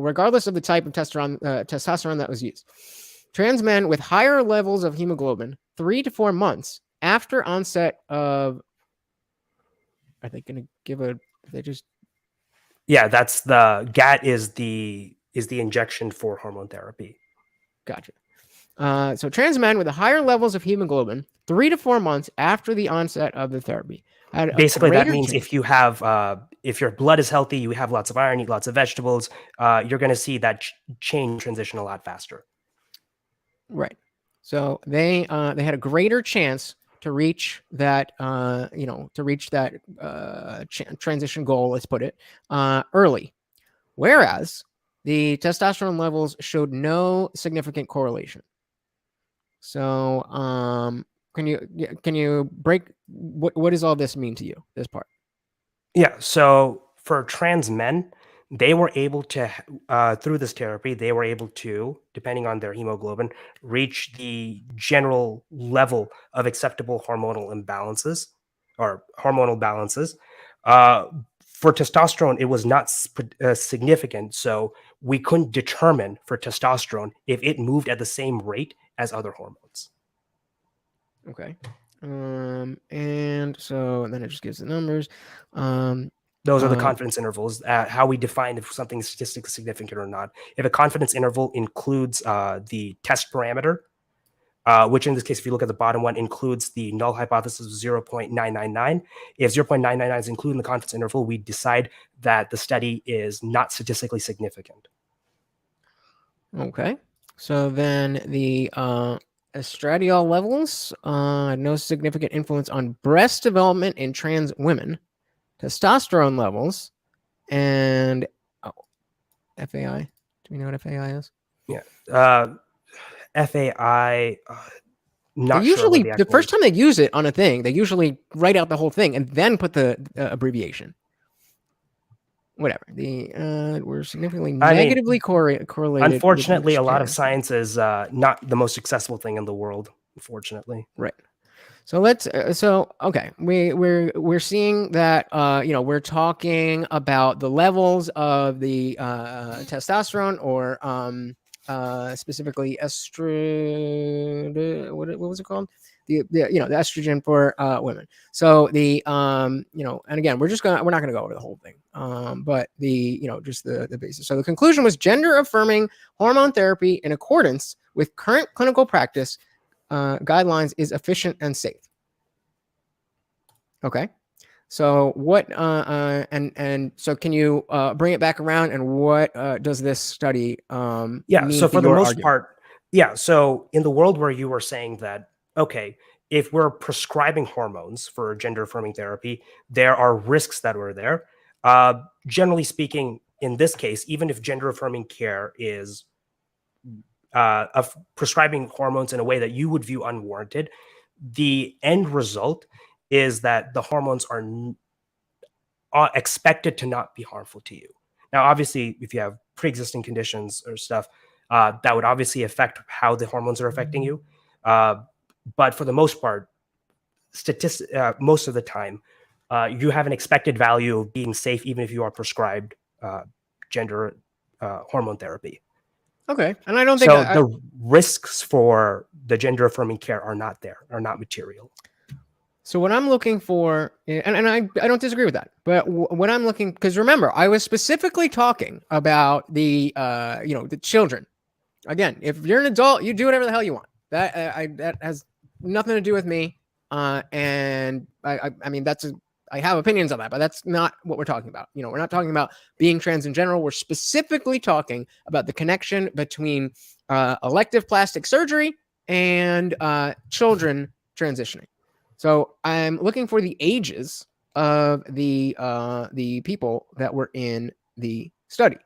regardless of the type of testosterone that was used. Trans men with higher levels of hemoglobin 3 to 4 months after onset of... Are they going to give they just... Yeah, that's the GAT is the injection for hormone therapy. Gotcha. So trans men with higher levels of hemoglobin 3 to 4 months after the onset of the therapy Had a Basically, that greater means chance. if you have, if your blood is healthy, you have lots of iron, eat lots of vegetables, you're going to see that chain transition a lot faster. Right. So they had a greater chance to reach that transition goal. Let's put it early, whereas the testosterone levels showed no significant correlation. So can you break what does all this mean to you? This part. Yeah. So for trans men, they were able to, through this therapy, they were able to, depending on their hemoglobin, reach the general level of acceptable hormonal imbalances or hormonal balances. Uh, for testosterone, it was not significant. So we couldn't determine for testosterone if it moved at the same rate as other hormones. Okay. And so then it just gives the numbers. Those are the confidence intervals, how we define if something is statistically significant or not. If a confidence interval includes the test parameter, which in this case, if you look at the bottom one, includes the null hypothesis of 0.999. If 0.999 is included in the confidence interval, we decide that the study is not statistically significant. Okay. So then the estradiol levels, no significant influence on breast development in trans women. Testosterone levels and FAI. Do we know what FAI is? Yeah. FAI, not They sure usually, what the the actual first time they use it on a thing, they usually write out the whole thing and then put the abbreviation. Whatever. We're significantly negatively correlated. Unfortunately, a lot of science is not the most accessible thing in the world. Unfortunately, right. So let's. Okay, we're seeing that. We're talking about the levels of the testosterone or specifically estrogen. What was it called? The estrogen for women. So and again, we're not gonna go over the whole thing. But just the basis. So the conclusion was gender affirming hormone therapy in accordance with current clinical practice guidelines is efficient and safe. Okay. So what and so can you bring it back around and what does this study mean so for the your most argument? part, so in the world where you were saying that, okay, if we're prescribing hormones for gender affirming therapy, there are risks that were there. Generally speaking, in this case, even if gender affirming care is of prescribing hormones in a way that you would view unwarranted, the end result is that the hormones are expected to not be harmful to you. Now, obviously, if you have pre-existing conditions or stuff, that would obviously affect how the hormones are affecting you. But for the most part, most of the time, you have an expected value of being safe, even if you are prescribed gender hormone therapy. Okay, and I don't think the risks for the gender affirming care are not material. So what I'm looking for, and I don't disagree with that, but what I'm looking, because remember, I was specifically talking about the the children. Again, if you're an adult, you do whatever the hell you want. That has nothing to do with me. And I mean I have opinions on that, but that's not what we're talking about. We're not talking about being trans in general. We're specifically talking about the connection between elective plastic surgery and children transitioning. So I'm looking for the ages of the people that were in the study.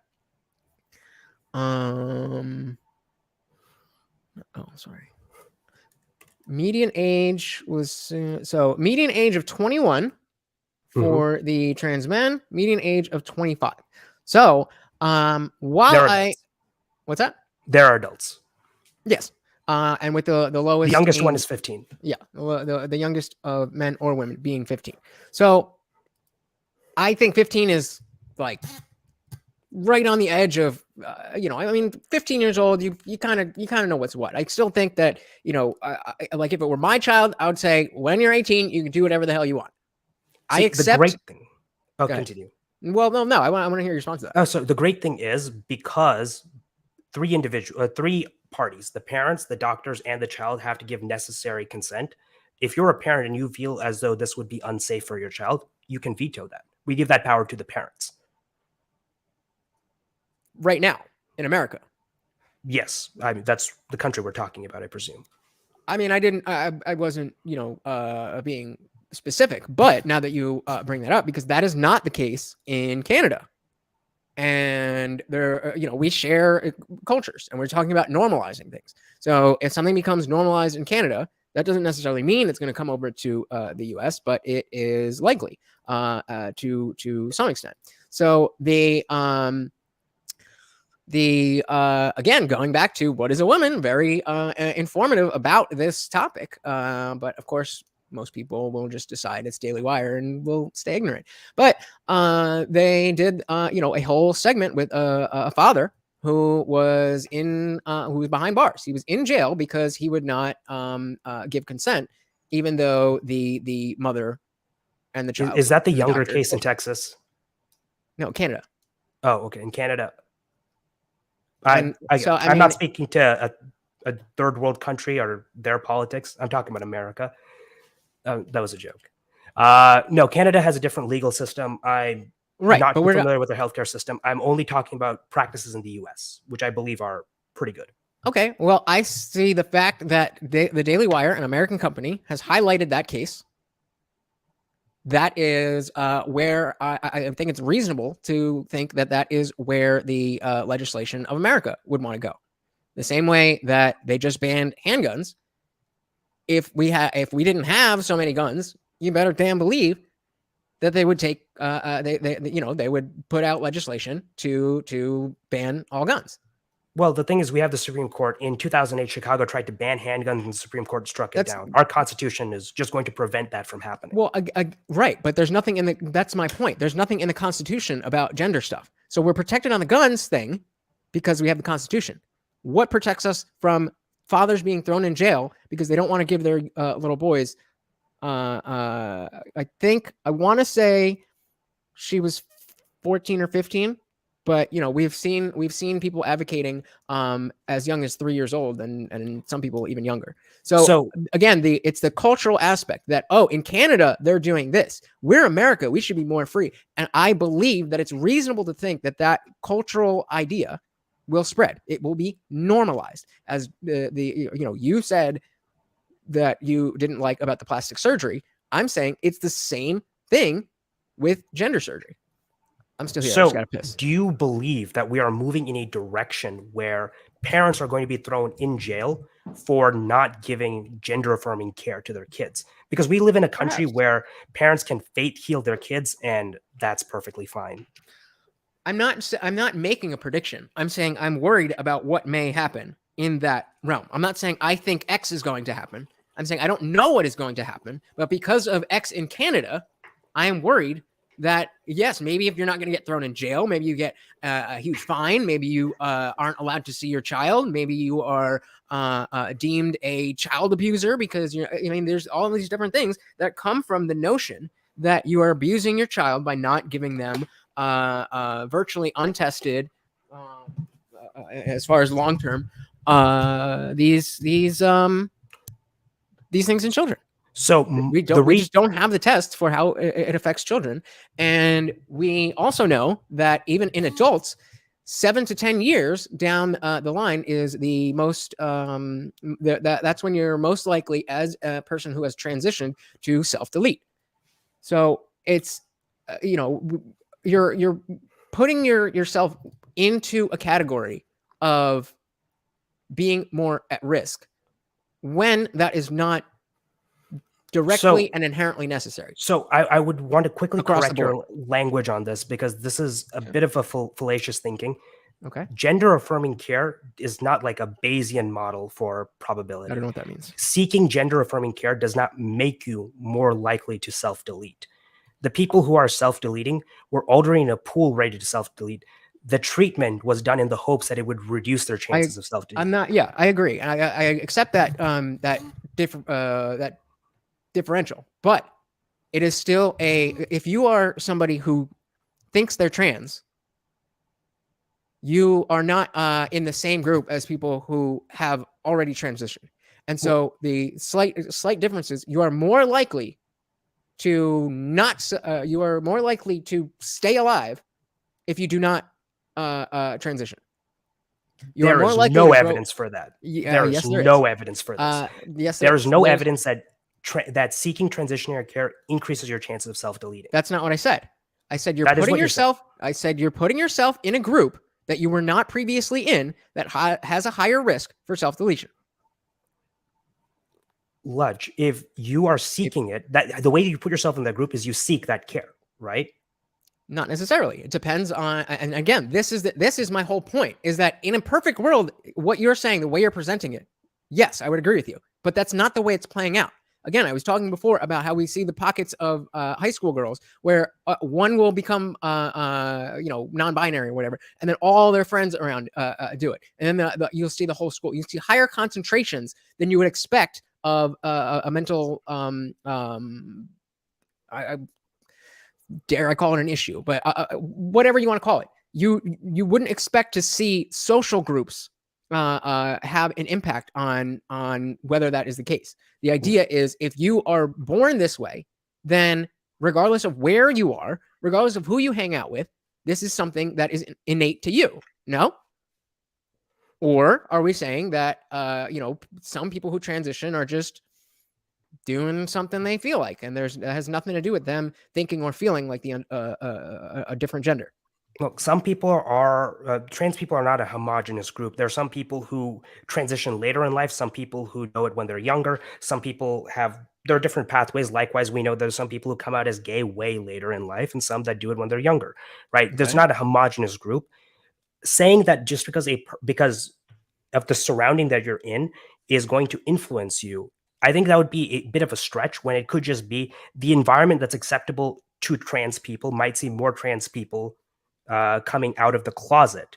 Median age was median age of 21 for the trans men, median age of 25. So what's that? They're adults. Yes. And with the lowest, the youngest one is 15. Yeah, the youngest of men or women being 15. So I think 15 is like right on the edge of, 15 years old. You kind of know what's what. I still think that like if it were my child, I would say when you're 18, you can do whatever the hell you want. I accept. The great thing. I'll continue. Well, no. I want to hear your response to that. Oh, so the great thing is because three parties, the parents, the doctors, and the child have to give necessary consent. If you're a parent and you feel as though this would be unsafe for your child, you can veto that. We give that power to the parents. Right now in America. Yes, I mean that's the country we're talking about, I presume. I mean, I wasn't, being specific, but now that you bring that up, because that is not the case in Canada. And there, we share cultures, and we're talking about normalizing things. So if something becomes normalized in Canada, that doesn't necessarily mean it's going to come over to the U.S., but it is likely to some extent. So again, going back to what is a woman, very informative about this topic. But of course, most people will just decide it's Daily Wire and will stay ignorant. But they did, a whole segment with a father who was who was behind bars. He was in jail because he would not give consent, even though the mother and the child. Is that the younger case in Texas? No, Canada. Oh, okay, in Canada. I'm not speaking to a third world country or their politics. I'm talking about America. That was a joke. No, Canada has a different legal system. I'm not familiar with their healthcare system. I'm only talking about practices in the U.S., which I believe are pretty good. Okay, well, I see the fact that the Daily Wire, an American company, has highlighted that case. That is where I think it's reasonable to think that is where the legislation of America would want to go. The same way that they just banned handguns. If we didn't have so many guns, you better damn believe that they would take they would put out legislation to ban all guns. Well, the thing is, we have the Supreme Court. In 2008, Chicago tried to ban handguns, and the Supreme Court struck it down. Our Constitution is just going to prevent that from happening. Well, right, but there's nothing that's my point. There's nothing in the Constitution about gender stuff. So we're protected on the guns thing because we have the Constitution. What protects us from fathers being thrown in jail because they don't want to give their little boys, I want to say she was 14 or 15. But we've seen people advocating as young as 3 years old, and some people even younger. So again, it's the cultural aspect that in Canada they're doing this. We're America, we should be more free, and I believe that it's reasonable to think that cultural idea will spread. It will be normalized. As you said that you didn't like about the plastic surgery. I'm saying it's the same thing with gender surgery. I'm still here. So, I just gotta piss. Do you believe that we are moving in a direction where parents are going to be thrown in jail for not giving gender-affirming care to their kids? Because we live in a country where parents can fate heal their kids, and that's perfectly fine. I'm not making a prediction. I'm saying I'm worried about what may happen in that realm. I'm not saying I think X is going to happen. I'm saying I don't know what is going to happen, but because of X in Canada, I am worried that, yes, maybe if you're not going to get thrown in jail, maybe you get a huge fine, maybe you aren't allowed to see your child, maybe you are deemed a child abuser because there's all these different things that come from the notion that you are abusing your child by not giving them virtually untested, as far as long term, these things in children. So we just don't have the tests for how it affects children. And we also know that even in adults, 7 to 10 years down the line is the most, that's when you're most likely as a person who has transitioned to self-delete. So it's, you're putting yourself into a category of being more at risk when that is not directly and inherently necessary. So I would want to quickly correct your language on this, because this is a bit of a fallacious thinking. Okay. Gender affirming care is not like a Bayesian model for probability. I don't know what that means. Seeking gender affirming care does not make you more likely to self-delete. The people who are self-deleting were already in a pool ready to self-delete. The treatment was done in the hopes that it would reduce their chances of self-deleting. I agree. I accept that that differential, but it is still if you are somebody who thinks they're trans, you are not in the same group as people who have already transitioned. And so the slight differences, you are more likely to you are more likely to stay alive if you do not transition. You There are more is likely no to grow. evidence for that. There There is is no evidence for this. Yes, there is no There's- evidence that that seeking transitionary care increases your chances of self-deleting. That's not what I said. I said That is what you're saying. I said you're putting yourself in a group that you were not previously in that has a higher risk for self-deletion. Ludge, if you are seeking it, that the way you put yourself in that group is you seek that care, right? Not necessarily. It depends on, and again, this is my whole point, is that in a perfect world, what you're saying, the way you're presenting it, yes, I would agree with you, but that's not the way it's playing out. Again, I was talking before about how we see the pockets of high school girls where one will become, non-binary or whatever, and then all their friends around do it, and then you'll see the whole school. You see higher concentrations than you would expect of a mental. Dare I call it an issue, but whatever you want to call it, you wouldn't expect to see social groups have an impact on whether that is the case. The idea is if you are born this way, then regardless of where you are, regardless of who you hang out with, this is something that is innate to you. No? Or are we saying that some people who transition are just doing something they feel like, and it has nothing to do with them thinking or feeling like a different gender? Look, some people are trans people are not a homogenous group. There are some people who transition later in life, some people who know it when they're younger, some people there are different pathways. Likewise, we know there's some people who come out as gay way later in life and some that do it when they're younger, right? Okay. There's not a homogenous group. Saying that just because of the surrounding that you're in is going to influence you, I think that would be a bit of a stretch, when it could just be the environment that's acceptable to trans people might see more trans people coming out of the closet.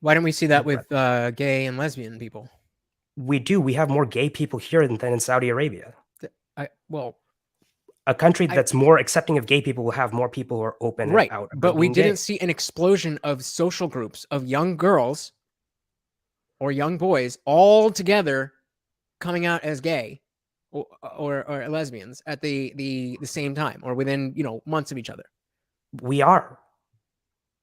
Why don't we see that with gay and lesbian people? We do. We have more gay people here than in Saudi Arabia. A country that's more accepting of gay people will have more people who are open right, and out. But we didn't see an explosion of social groups of young girls or young boys all together coming out as gay or lesbians at the same time or within months of each other. We are.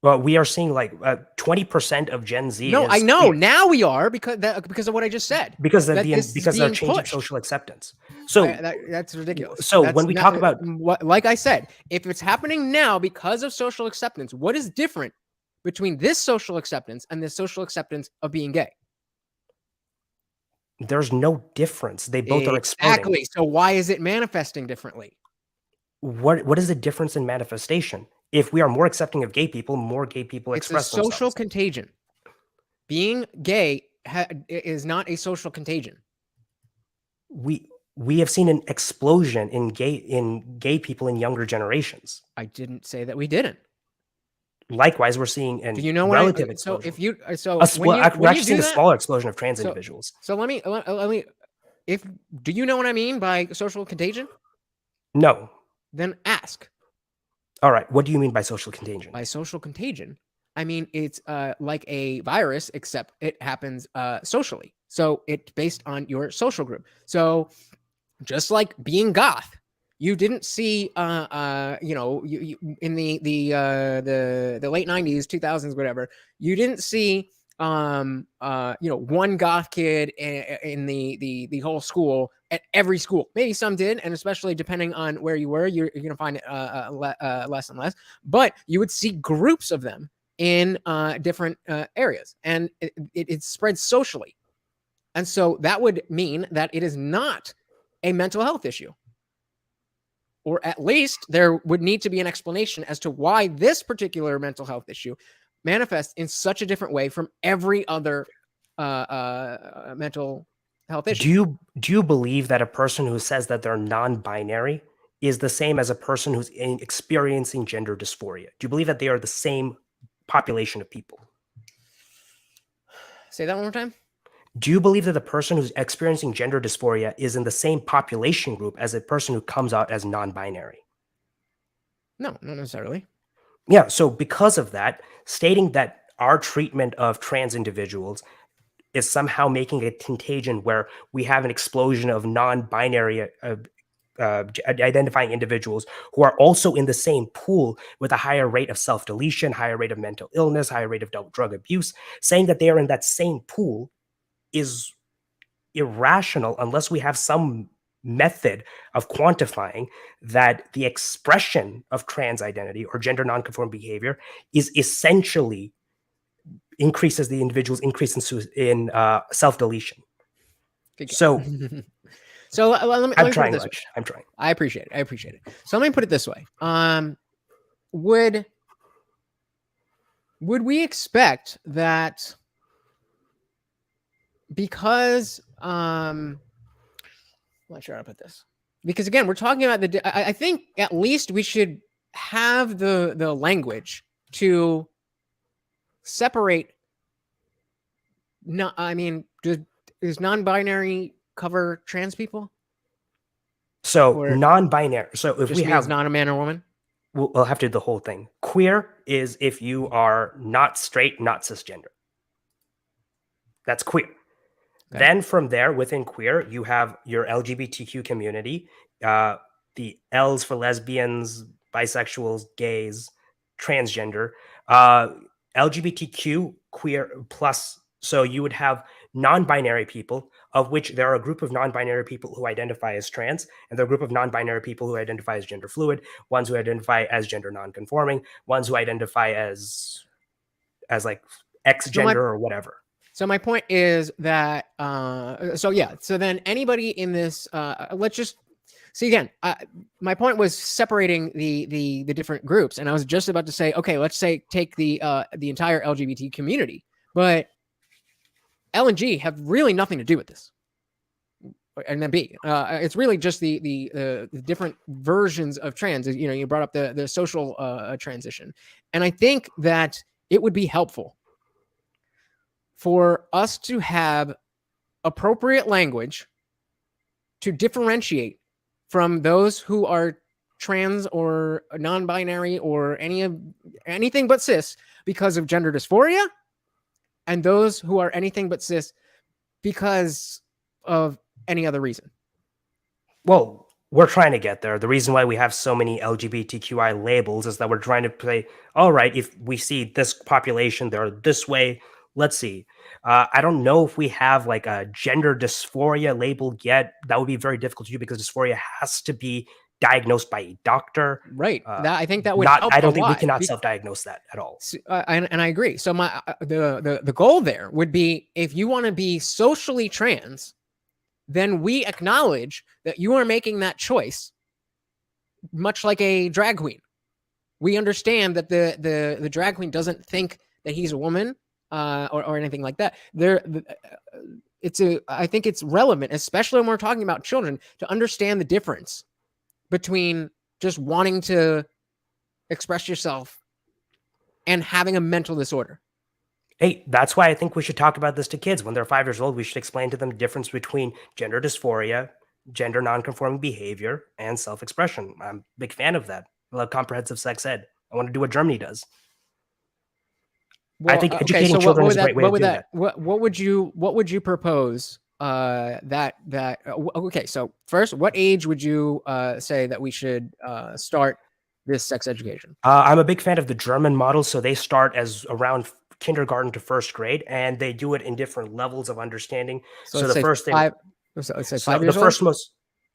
Well, we are seeing like 20% of Gen Z. No, I know. Now we are because of what I just said. Because they're changing social acceptance. So that's ridiculous. So when we talk about, like I said, if it's happening now because of social acceptance, what is different between this social acceptance and the social acceptance of being gay? There's no difference. They both are exploding. Exactly. So why is it manifesting differently? What is the difference in manifestation? If we are more accepting of gay people, more gay people express themselves. It's a social contagion. Being gay is not a social contagion. We have seen an explosion in gay people in younger generations. I didn't say that we didn't. Likewise, we're seeing an relative explosion. We're actually seeing a smaller explosion of trans individuals. So let me. Do you know what I mean by social contagion? No. Then ask. All right. What do you mean by social contagion? By social contagion, I mean it's like a virus, except it happens socially. So it's based on your social group. So just like being goth, you didn't see you in the late 90s, 2000s, whatever. You didn't see one goth kid in the whole school at every school. Maybe some did, and especially depending on where you were, you're going to find it less and less. But you would see groups of them in different areas, and it spreads socially. And so that would mean that it is not a mental health issue. Or at least there would need to be an explanation as to why this particular mental health issue manifests in such a different way from every other mental health issue. Do you believe that a person who says that they're non-binary is the same as a person who's experiencing gender dysphoria? Do you believe that they are the same population of people? Say that one more time. Do you believe that the person who's experiencing gender dysphoria is in the same population group as a person who comes out as non-binary? No, not necessarily. Yeah, so because of that, stating that our treatment of trans individuals is somehow making a contagion where we have an explosion of non-binary identifying individuals who are also in the same pool with a higher rate of self-deletion, higher rate of mental illness, higher rate of drug abuse. Saying that they are in that same pool is irrational unless we have some method of quantifying that the expression of trans identity or gender nonconforming behavior is essentially increases the individual's increase in self-deletion. So so let me I'm put it trying, this way. I'm trying. I appreciate it. So let me put it this way. Would we expect that because I'm not sure how to put this, because again, we're talking about I think at least we should have the language to separate. No, I mean, does non-binary cover trans people? So Or non-binary. So if just we means have not a man or woman. we'll have to do the whole thing. Queer is if you are not straight, not cisgender. That's queer. Okay. Then from there, within queer, you have your LGBTQ community, the L's for lesbians, bisexuals, gays, transgender, LGBTQ, queer plus. So you would have non-binary people, of which there are a group of non-binary people who identify as trans, and there are a group of non-binary people who identify as gender fluid, ones who identify as gender non-conforming, ones who identify as like X gender or whatever. So my point is that, so then anybody in this, let's just see again, my point was separating the different groups. And I was just about to say, okay, let's say take the entire LGBT community, but L and G have really nothing to do with this. And then B, it's really just the different versions of trans. You know, you brought up the social transition. And I think that it would be helpful for us to have appropriate language to differentiate from those who are trans or non-binary or anything but cis because of gender dysphoria, and those who are anything but cis because of any other reason. Well, we're trying to get there. The reason why we have so many LGBTQI labels is that we're trying to play, all right, if we see this population, they're this way, let's see. I don't know if we have like a gender dysphoria label yet. That would be very difficult to do because dysphoria has to be diagnosed by a doctor. Right. I think that would help I don't think lot. we cannot self-diagnose that at all. And I agree. So the goal there would be, if you want to be socially trans, then we acknowledge that you are making that choice, much like a drag queen. We understand that the drag queen doesn't think that he's a woman or anything like that. I think it's relevant, especially when we're talking about children, to understand the difference between just wanting to express yourself and having a mental disorder. Hey, that's why I think we should talk about this to kids. When they're 5 years old, we should explain to them the difference between gender dysphoria, gender nonconforming behavior, and self-expression. I'm a big fan of that. I love comprehensive sex ed. I want to do what Germany does. Well, I think educating children is a great way to do that. What would you propose okay, so first, what age would you say that we should start this sex education? I'm a big fan of the German model. So they start as around kindergarten to first grade, and they do it in different levels of understanding. So the first thing, let's say 5 years the first old?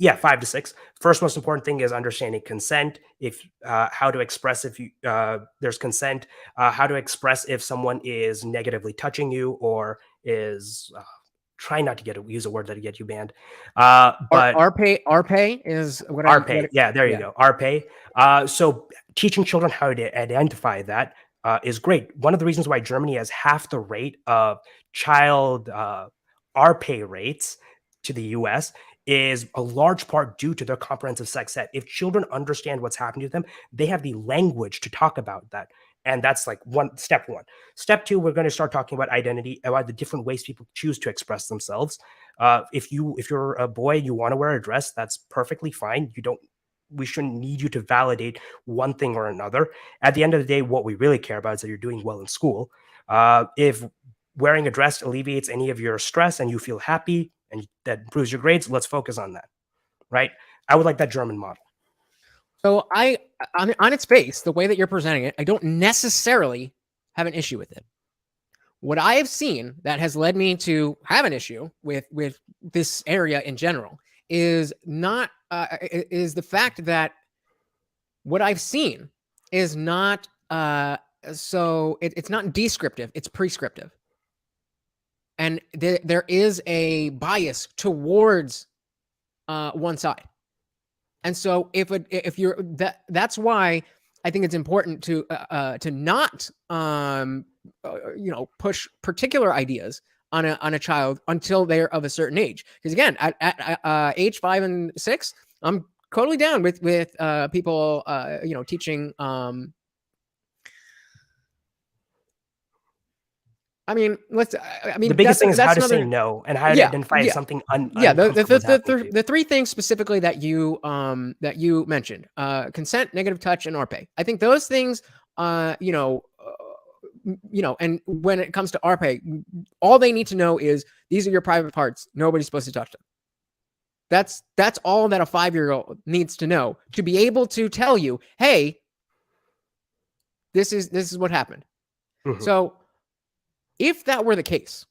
5 to 6. First most important thing is understanding consent. If how to express if you there's consent. How to express if someone is negatively touching you or is try not to use a word that'll get you banned. But RPay is what RPay. Yeah, there you go. RPay. So teaching children how to identify that is great. One of the reasons why Germany has half the rate of child RPay rates to the US is a large part due to their comprehensive sex ed. If children understand what's happening to them, they have the language to talk about that. And that's like step one. Step two, we're going to start talking about identity, about the different ways people choose to express themselves. If you're a boy, you want to wear a dress, that's perfectly fine. We shouldn't need you to validate one thing or another. At the end of the day, what we really care about is that you're doing well in school. If wearing a dress alleviates any of your stress and you feel happy and that improves your grades, let's focus on that, right? I would like that German model. So on its face, the way that you're presenting it, I don't necessarily have an issue with it. What I have seen that has led me to have an issue with this area in general is not is the fact that what I've seen is not it's not descriptive, it's prescriptive. And there is a bias towards one side. And so if you're that's why I think it's important to not push particular ideas on a child until they're of a certain age. Because again, at age 5 and 6, I'm totally down with people teaching. The biggest thing is how to say no and how to identify something the three things specifically that you mentioned: consent, negative touch, and RPE. I think those things, and when it comes to RPE, all they need to know is these are your private parts. Nobody's supposed to touch them. That's all that a 5-year-old needs to know to be able to tell you, hey, this is what happened. Mm-hmm. So if that were the case,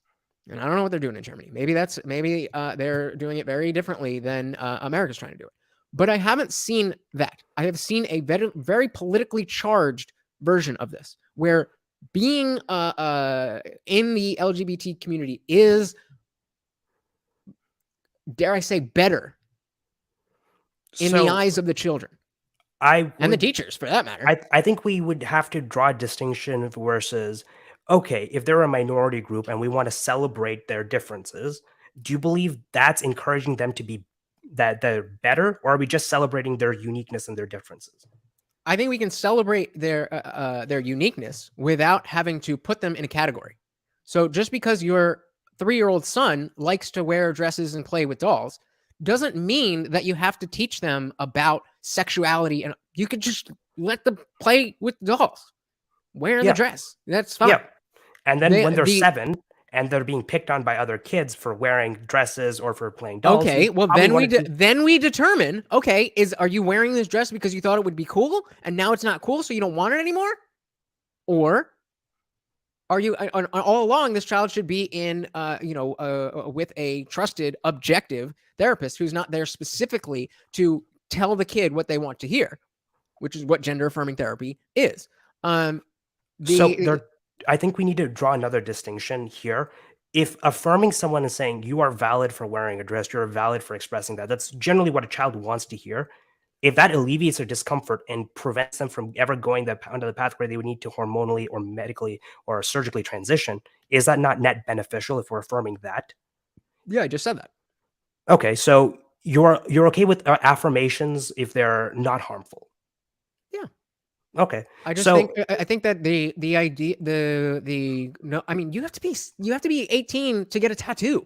and I don't know what they're doing in Germany, maybe they're doing it very differently than America's trying to do it. But I haven't seen that. I have seen a very, very politically charged version of this, where being in the LGBT community is, dare I say, better in the eyes of the children. And the teachers, for that matter. I think we would have to draw a distinction versus, okay, if they're a minority group and we want to celebrate their differences, do you believe that's encouraging them to be that they're better, or are we just celebrating their uniqueness and their differences? I think we can celebrate their uniqueness without having to put them in a category. So just because your 3-year-old son likes to wear dresses and play with dolls doesn't mean that you have to teach them about sexuality, and you could just let them play with dolls, wearing the dress. That's fine. Yeah. And then when they're 7 and they're being picked on by other kids for wearing dresses or for playing dolls. Okay, well then we determine, okay, are you wearing this dress because you thought it would be cool and now it's not cool so you don't want it anymore? Or are you all along this child should be in with a trusted, objective therapist who's not there specifically to tell the kid what they want to hear, which is what gender affirming therapy is. I think we need to draw another distinction here. If affirming someone and saying you are valid for wearing a dress, you're valid for expressing that's generally what a child wants to hear. If that alleviates their discomfort and prevents them from ever going onto the path where they would need to hormonally or medically or surgically transition, is that not net beneficial if we're affirming that? Yeah, I just said that. Okay, so you're okay with affirmations if they're not harmful? Yeah. Okay. I think that the idea no, I mean you have to be 18 to get a tattoo.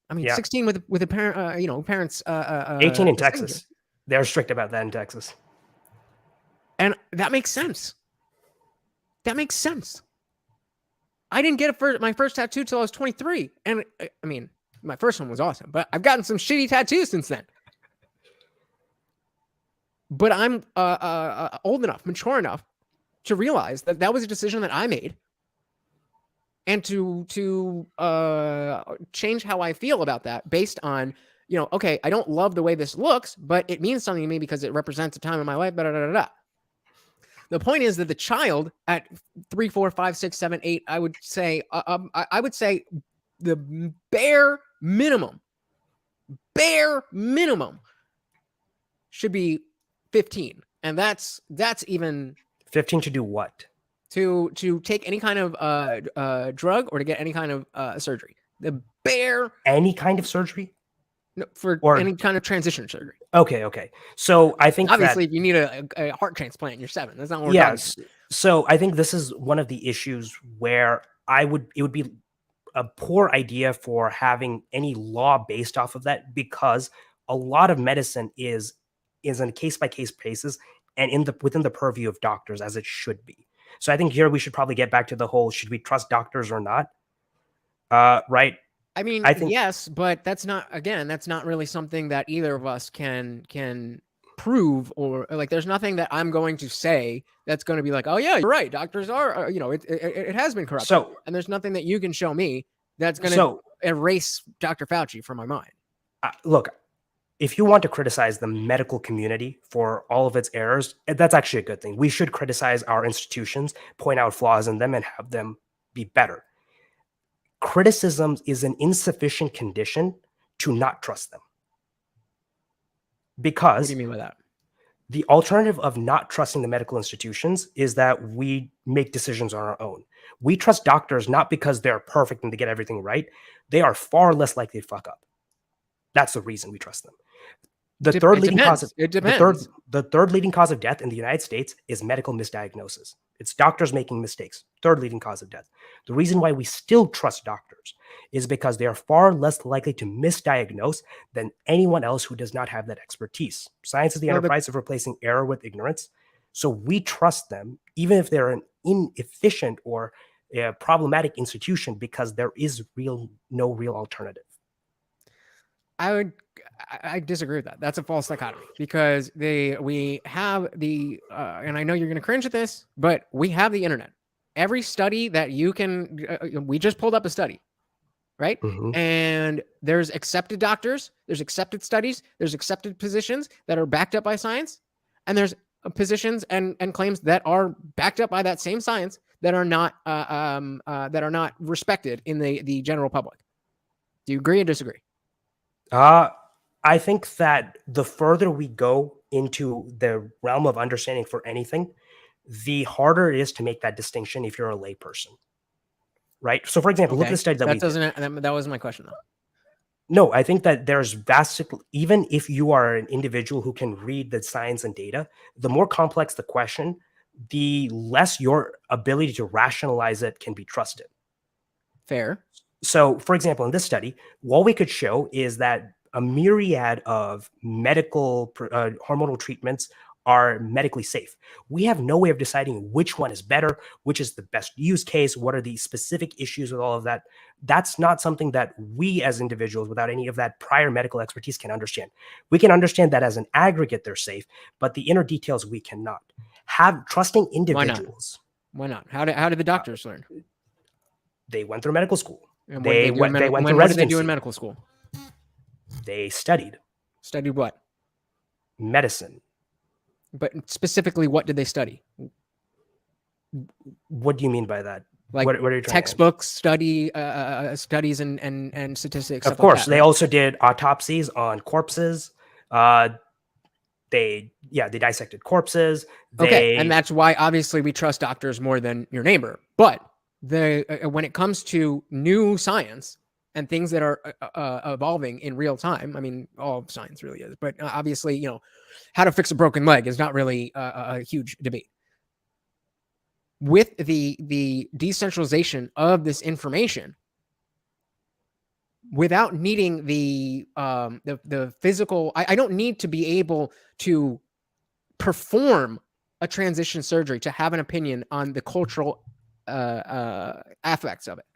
I mean 16 with a parent parents 18 in Texas. Signature. They're strict about that in Texas. And that makes sense. I didn't get my first tattoo till I was 23, and I mean my first one was awesome, but I've gotten some shitty tattoos since then. But I'm old enough, mature enough to realize that was a decision that I made, and to change how I feel about that based on, okay, I don't love the way this looks, but it means something to me because it represents a time in my life. The point is that the child at 3, 4, 5, 6, 7, 8, I would say the bare minimum should be 15, and that's even 15 to do what? To take any kind of drug or to get any kind of surgery. Any kind of surgery? No, any kind of transition surgery. Okay. So I think obviously if you need a heart transplant, you're 7. That's not what we're talking about. So I think this is one of the issues where it would be a poor idea for having any law based off of that, because a lot of medicine is in a case-by-case basis and within the purview of doctors, as it should be. So I think here we should probably get back to the whole, should we trust doctors or not? Right. I mean, I think- yes, but that's not really something that either of us can prove, or like, there's nothing that I'm going to say that's going to be like, oh yeah, you're right, doctors are, it has been corrupted. So, and there's nothing that you can show me that's going to erase Dr. Fauci from my mind. Look, if you want to criticize the medical community for all of its errors, that's actually a good thing. We should criticize our institutions, point out flaws in them, and have them be better. Criticism is an insufficient condition to not trust them. Because what do you mean by that? The alternative of not trusting the medical institutions is that we make decisions on our own. We trust doctors not because they're perfect and they get everything right. They are far less likely to fuck up. That's the reason we trust them. The third leading cause of death in the United States is medical misdiagnosis. It's doctors making mistakes. Third leading cause of death. The reason why we still trust doctors is because they are far less likely to misdiagnose than anyone else who does not have that expertise. Science is the enterprise of replacing error with ignorance. So we trust them, even if they're an inefficient or a problematic institution, because there is no real alternative. I disagree with that. That's a false dichotomy, because we have the and I know you're going to cringe at this, but we have the internet. Every study that you can, we just pulled up a study, right? Mm-hmm. And there's accepted doctors, there's accepted studies, there's accepted positions that are backed up by science, and there's positions and claims that are backed up by that same science that are not respected in the general public. Do you agree or disagree? I think that the further we go into the realm of understanding for anything, the harder it is to make that distinction if you're a layperson, right? So, for example, look at the study that that wasn't my question, though. No, I think that there's even if you are an individual who can read the science and data, the more complex the question, the less your ability to rationalize it can be trusted. Fair. So, for example, in this study, what we could show is that a myriad of medical hormonal treatments are medically safe. We have no way of deciding which one is better, which is the best use case, what are the specific issues with all of that. That's not something that we as individuals, without any of that prior medical expertise, can understand. We can understand that as an aggregate they're safe, but the inner details we cannot. Trusting individuals. Why not? How did the doctors learn? They went through medical school. And they went through residency. What did they do in medical school? They studied. Studied what? Medicine. But specifically, what did they study? What do you mean by that? Like, what are you trying textbooks, studies and statistics? Of course, they also did autopsies on corpses. They dissected corpses. And that's why obviously we trust doctors more than your neighbor. But when it comes to new science and things that are evolving in real time, I mean, all of science really is, but obviously, how to fix a broken leg is not really a huge debate. With the decentralization of this information, without needing the physical, I don't need to be able to perform a transition surgery to have an opinion on the cultural affects of it.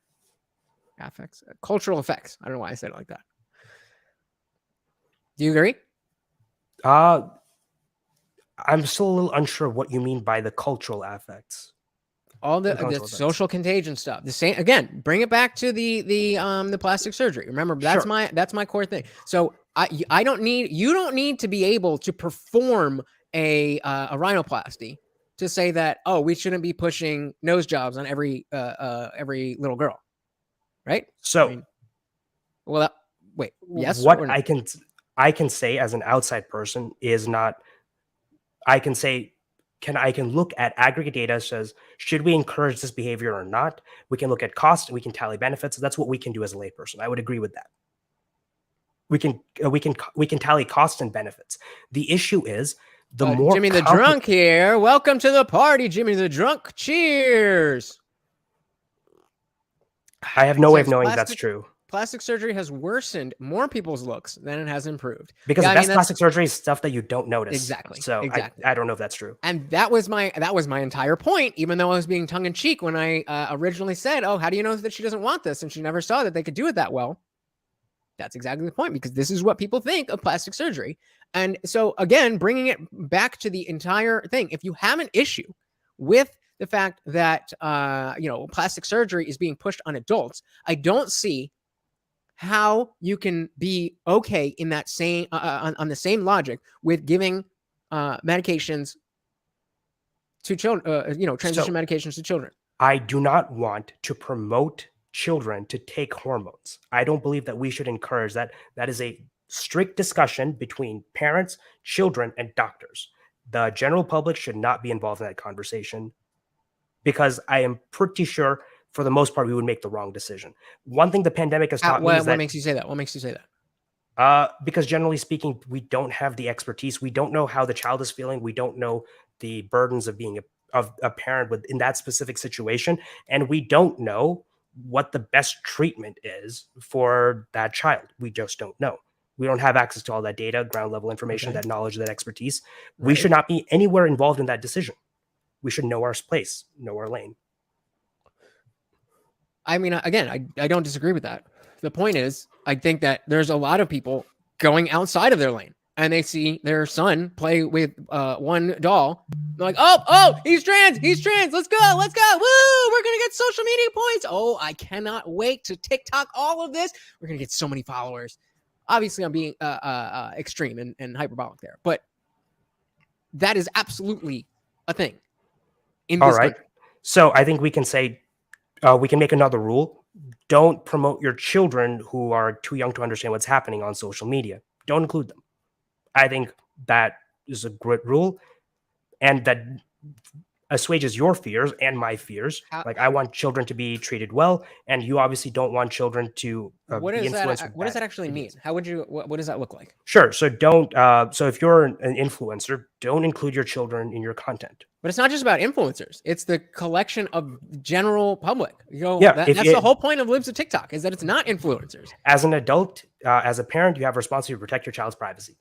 Cultural effects. I don't know why I said it like that. Do you agree? I'm still a little unsure what you mean by the cultural affects. All the social contagion stuff. The same again. Bring it back to the plastic surgery. Remember, that's my core thing. So you don't need to be able to perform a rhinoplasty to say that, oh, we shouldn't be pushing nose jobs on every little girl, right? So, wait, yes. What I can say as an outside person is not. I can look at aggregate data that says, should we encourage this behavior or not? We can look at cost and we can tally benefits. That's what we can do as a layperson. I would agree with that. We can tally costs and benefits. The issue is more. Jimmy the Drunk here. Welcome to the party, Jimmy the Drunk. Cheers. I have no way of knowing that's true. plastic surgery has worsened more people's looks than it has improved. Because Yeah, the best plastic surgery is stuff that you don't notice. Exactly. So Exactly. I don't know if that's true. And that was my entire point, even though I was being tongue in cheek when I originally said, oh, how do you know that she doesn't want this? And she never saw that they could do it that well. That's exactly the point, because this is what people think of plastic surgery. And so again, bringing it back to the entire thing, if you have an issue with the fact that, plastic surgery is being pushed on adults, I don't see how you can be okay in that same, on the same logic with giving medications to children, transition medications to children. I do not want to promote children to take hormones. I don't believe that we should encourage that. That is a strict discussion between parents, children, and doctors. The general public should not be involved in that conversation, because I am pretty sure for the most part we would make the wrong decision. One thing the pandemic has taught me is that— What makes you say that? What makes you say that? Because generally speaking, we don't have the expertise. We don't know how the child is feeling. We don't know the burdens of being a parent in that specific situation. And we don't know what the best treatment is for that child. We just don't know. We don't have access to all that data, ground level information, that knowledge, that expertise. Right. We should not be anywhere involved in that decision. We should know our place, know our lane. I mean, again, I don't disagree with that. The point is, I think that there's a lot of people going outside of their lane, and they see their son play with one doll. They're like, oh, he's trans. Let's go. Woo, we're going to get social media points. Oh, I cannot wait to TikTok all of this. We're going to get so many followers. Obviously, I'm being extreme and hyperbolic there, but that is absolutely a thing in this country. So I think we can say, we can make another rule. Don't promote your children who are too young to understand what's happening on social media. Don't include them. I think that is a great rule, and that assuages your fears and my fears. I want children to be treated well, and you obviously don't want children to be influenced. What does that actually mean? How would you? What does that look like? Sure. So don't. So if you're an influencer, don't include your children in your content. But it's not just about influencers. It's the collection of general public. That's the whole point of Libs of TikTok, is that it's not influencers. As an adult, as a parent, you have a responsibility to protect your child's privacy.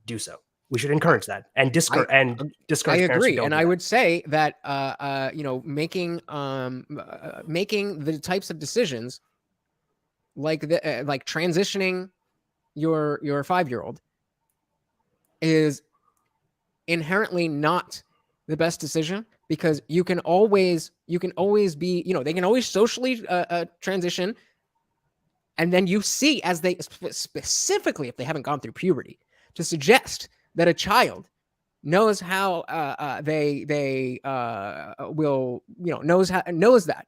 Do so. We should encourage that and discourage. I agree, and I would say that making the types of decisions like transitioning your 5-year-old is inherently not the best decision, because you can always be, they can always socially transition, and then you see, as they specifically, if they haven't gone through puberty, to suggest that a child knows how they will, knows that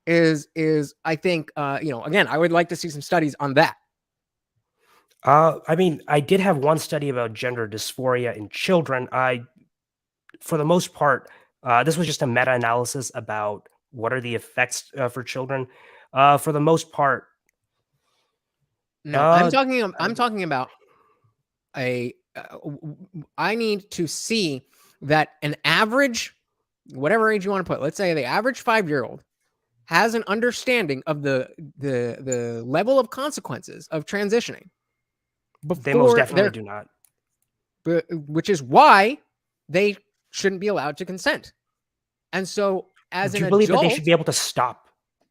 is I think, again, I would like to see some studies on that. I mean, I did have one study about gender dysphoria in children. For the most part, this was just a meta-analysis about what are the effects for children. For the most part, no, I'm talking about I need to see that an average, whatever age you want to put, let's say the average 5-year-old has an understanding of the level of consequences of transitioning. They most definitely do not. Which is why they shouldn't be allowed to consent. And so, as an adult, do you believe that they should be able to stop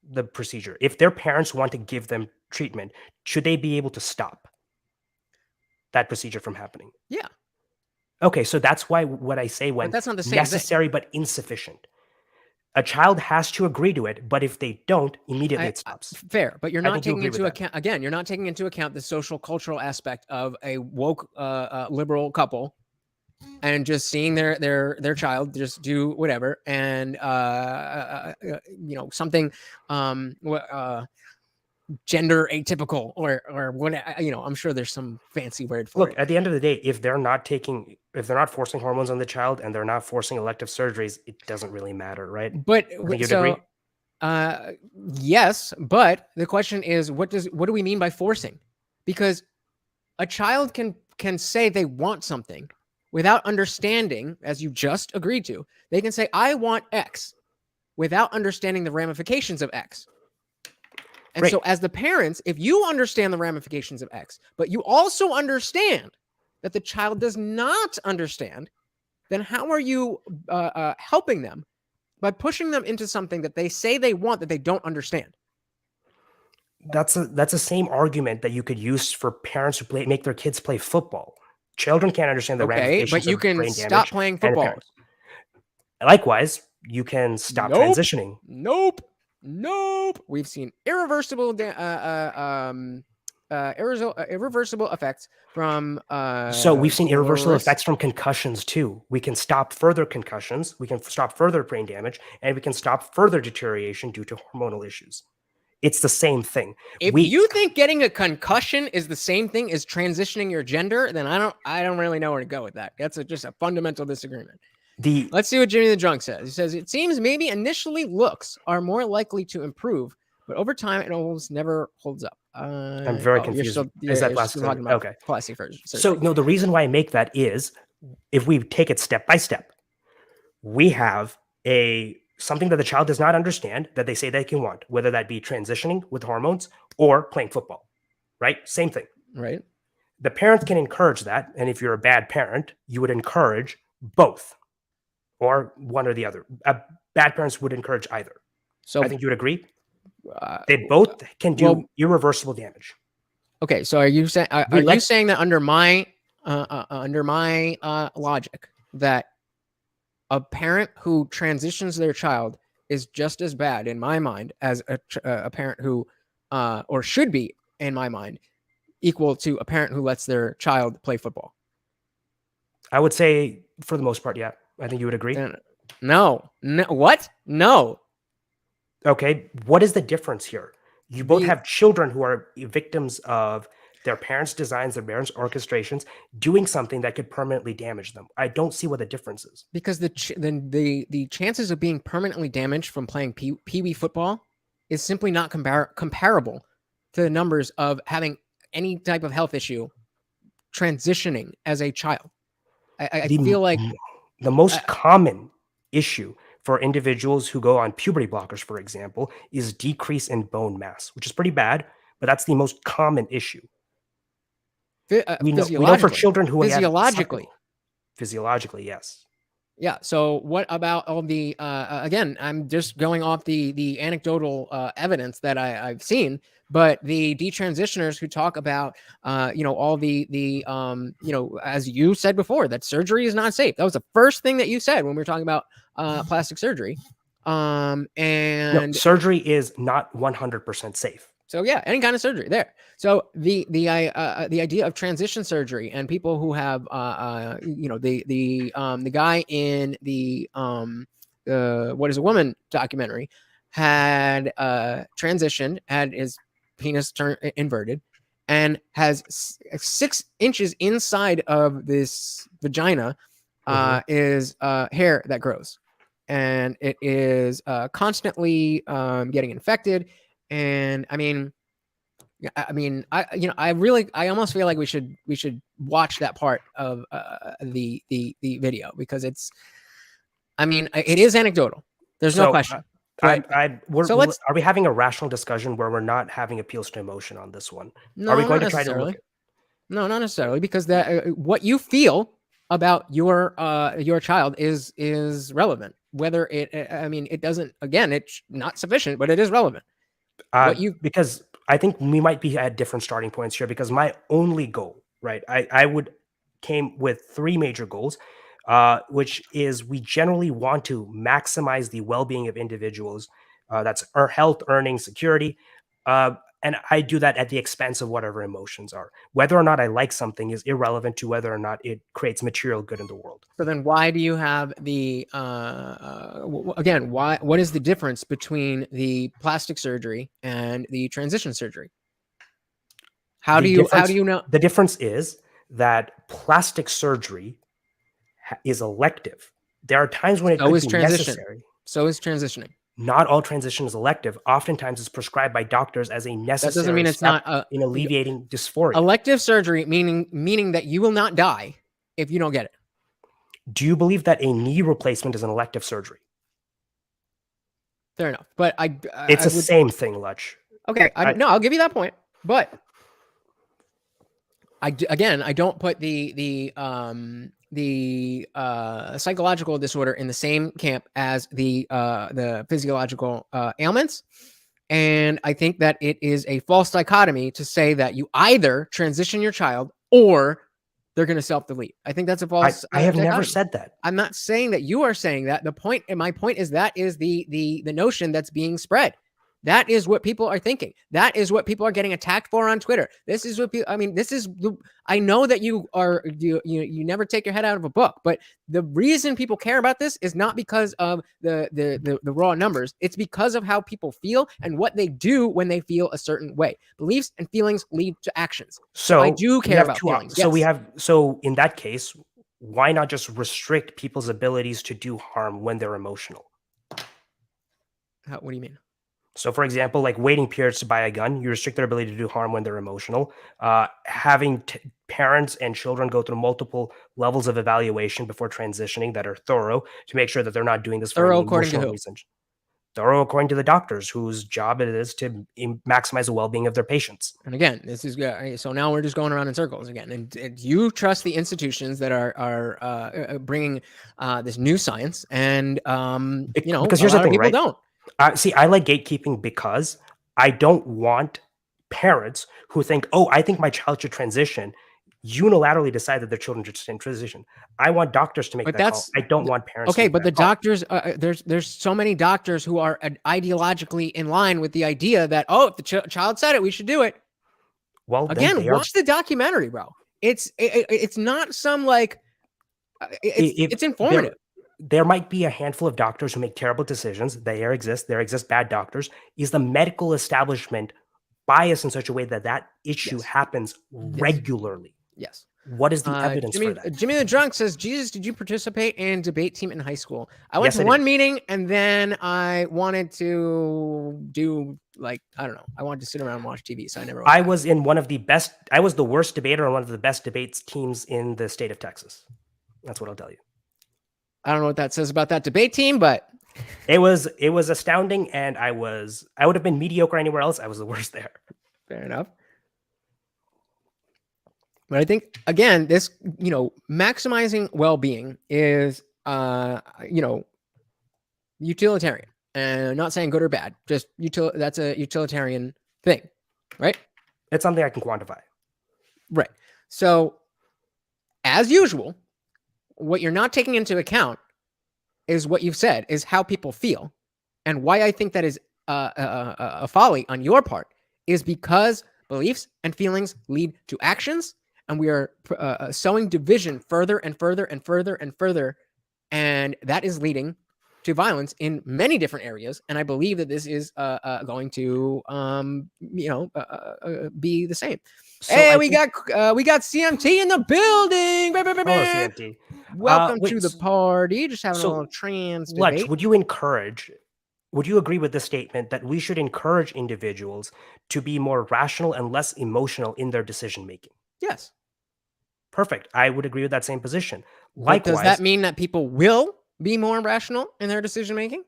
the procedure? If their parents want to give them treatment, should they be able to stop that procedure from happening? Yeah. Okay, so that's why what I say when that's not the same necessary but insufficient. A child has to agree to it, but if they don't, immediately it stops. Fair, but you're not taking into account, again, you're not taking into account the social cultural aspect of a woke liberal couple and just seeing their child just do whatever, and something gender atypical or what, I'm sure there's some fancy word for it. Look, at the end of the day, if they're not forcing hormones on the child and they're not forcing elective surgeries, it doesn't really matter, right? But agree? Yes, but the question is, what do we mean by forcing? Because a child can say they want something without understanding, as you just agreed to. They can say, I want X, without understanding the ramifications of X. And Great. so as the parents, if you understand the ramifications of X, but you also understand that the child does not understand, then how are you helping them by pushing them into something that they say they want that they don't understand? That's the same argument that you could use for parents who make their kids play football. Children can't understand the Okay, ramifications but you of can brain stop damage. playing and the football. parents. Likewise, you can stop Nope. transitioning. Nope. We've seen irreversible effects from So we've seen irreversible sclerosis. effects from concussions too. We can stop further concussions, we can stop further brain damage, and we can stop further deterioration due to hormonal issues. It's the same thing. If you think getting a concussion is the same thing as transitioning your gender, then I don't really know where to go with that. That's just a fundamental disagreement. Let's see what Jimmy the Drunk says. He says, it seems maybe initially looks are more likely to improve, but over time it almost never holds up. I'm very confused. Is that plastic surgery? Okay. Plastic surgery. So no, the reason why I make that is if we take it step by step, we have something that the child does not understand that they say they can want, whether that be transitioning with hormones or playing football, right? Same thing. Right. The parent can encourage that. And if you're a bad parent, you would encourage both or one or the other. Bad parents would encourage either. So I think you would agree. They both can do irreversible damage. Okay. So are you saying, you saying that under my logic that a parent who transitions their child is just as bad in my mind as a parent who, or should be in my mind, equal to a parent who lets their child play football? I would say for the most part, yeah. I think you would agree. No. What? No. Okay. What is the difference here? You both have children who are victims of their parents' designs, their parents' orchestrations, doing something that could permanently damage them. I don't see what the difference is. Because the chances of being permanently damaged from playing pee-wee football is simply not comparable to the numbers of having any type of health issue transitioning as a child. I feel like the most common issue for individuals who go on puberty blockers, for example, is decrease in bone mass, which is pretty bad, but that's the most common issue. We know for children who physiologically, yes. Yeah. So what about all the again, I'm just going off the anecdotal evidence that I've seen, but the detransitioners who talk about all the as you said before, that surgery is not safe. That was the first thing that you said when we were talking about plastic surgery. And surgery is not 100% safe. So yeah, any kind of surgery there. So the idea of transition surgery and people who have the guy in the What Is a Woman documentary had transitioned, had his penis inverted, and has 6 inches inside of this vagina is hair that grows, and it is constantly getting infected. And I almost feel like we should watch that part of the video, because it is anecdotal. There's no question. Are we having a rational discussion where we're not having appeals to emotion on this one? No, are we going to try to look? No, not necessarily, because what you feel about your child is relevant. Whether it doesn't, again, it's not sufficient, but it is relevant. Because I think we might be at different starting points here, because my only goal, right? I came with 3 major goals, which is we generally want to maximize the well-being of individuals. That's our health, earnings, security. And I do that at the expense of whatever emotions are. Whether or not I like something is irrelevant to whether or not it creates material good in the world. So then why do you have the, what is the difference between the plastic surgery and the transition surgery? How do you know? The difference is that plastic surgery is elective. There are times when it could be necessary. So is transitioning. Not all transition is elective. Oftentimes it's prescribed by doctors as a necessary that doesn't mean it's not in alleviating dysphoria. Elective surgery, meaning that you will not die if you don't get it. Do you believe that a knee replacement is an elective surgery? Fair enough. But it's the same thing, Lutch. Okay, no, I'll give you that point, but I don't put the psychological disorder in the same camp as the physiological ailments. And I think that it is a false dichotomy to say that you either transition your child or they're going to self-delete. I think that's a false. I have dichotomy. never said that. I'm not saying that you are saying that. My point is that is the notion that's being spread. That is what people are thinking. That is what people are getting attacked for on Twitter. This is what people, I mean, I know that you never take your head out of a book, but the reason people care about this is not because of the raw numbers. It's because of how people feel and what they do when they feel a certain way. Beliefs and feelings lead to actions. So I do care about feelings. So in that case, why not just restrict people's abilities to do harm when they're emotional? What do you mean? So, for example, like waiting periods to buy a gun, you restrict their ability to do harm when they're emotional. Having parents and children go through multiple levels of evaluation before transitioning that are thorough to make sure that they're not doing this for any emotional reason. Thorough according to the doctors, whose job it is to maximize the well-being of their patients. And again, this is so now we're just going around in circles again. And you trust the institutions that are bringing this new science, and because here's the thing, people right? Don't. See, I like gatekeeping because I don't want parents who think, oh, I think my child should transition, unilaterally decide that their children should transition. I want doctors to make that call. I don't want parents. Okay, but the doctors, there's so many doctors who are ideologically in line with the idea that, oh, if the child said it, we should do it. Well, again, watch the documentary, bro. It's not some like it's informative. There might be a handful of doctors who make terrible decisions. There exist bad doctors. Is the medical establishment biased in such a way that issue happens regularly? Yes. What is the evidence for that? Jimmy the Drunk says, Jesus, did you participate in debate team in high school? I went to one meeting, and then I wanted to do, like, I don't know. I wanted to sit around and watch TV, so I never went. I was in one of the best. I was the worst debater on one of the best debates teams in the state of Texas. That's what I'll tell you. I don't know what that says about that debate team, but it was astounding, and I would have been mediocre anywhere else. I was the worst there. Fair enough. But I think, again, this, maximizing well-being is, utilitarian, and I'm not saying good or bad, just that's a utilitarian thing, right? It's something I can quantify. Right. So as usual, what you're not taking into account is what you've said is how people feel. And why I think that is a folly on your part is because beliefs and feelings lead to actions, and we are sowing division further and further and further and further. And that is leading to violence in many different areas. And I believe that this is going to, be the same. So hey, we got CMT in the building. Hello, CMT. Welcome to the party. Just having a little trans debate. Lex, would you agree with the statement that we should encourage individuals to be more rational and less emotional in their decision making? Yes. Perfect. I would agree with that same position. Likewise, does that mean that people will be more rational in their decision making?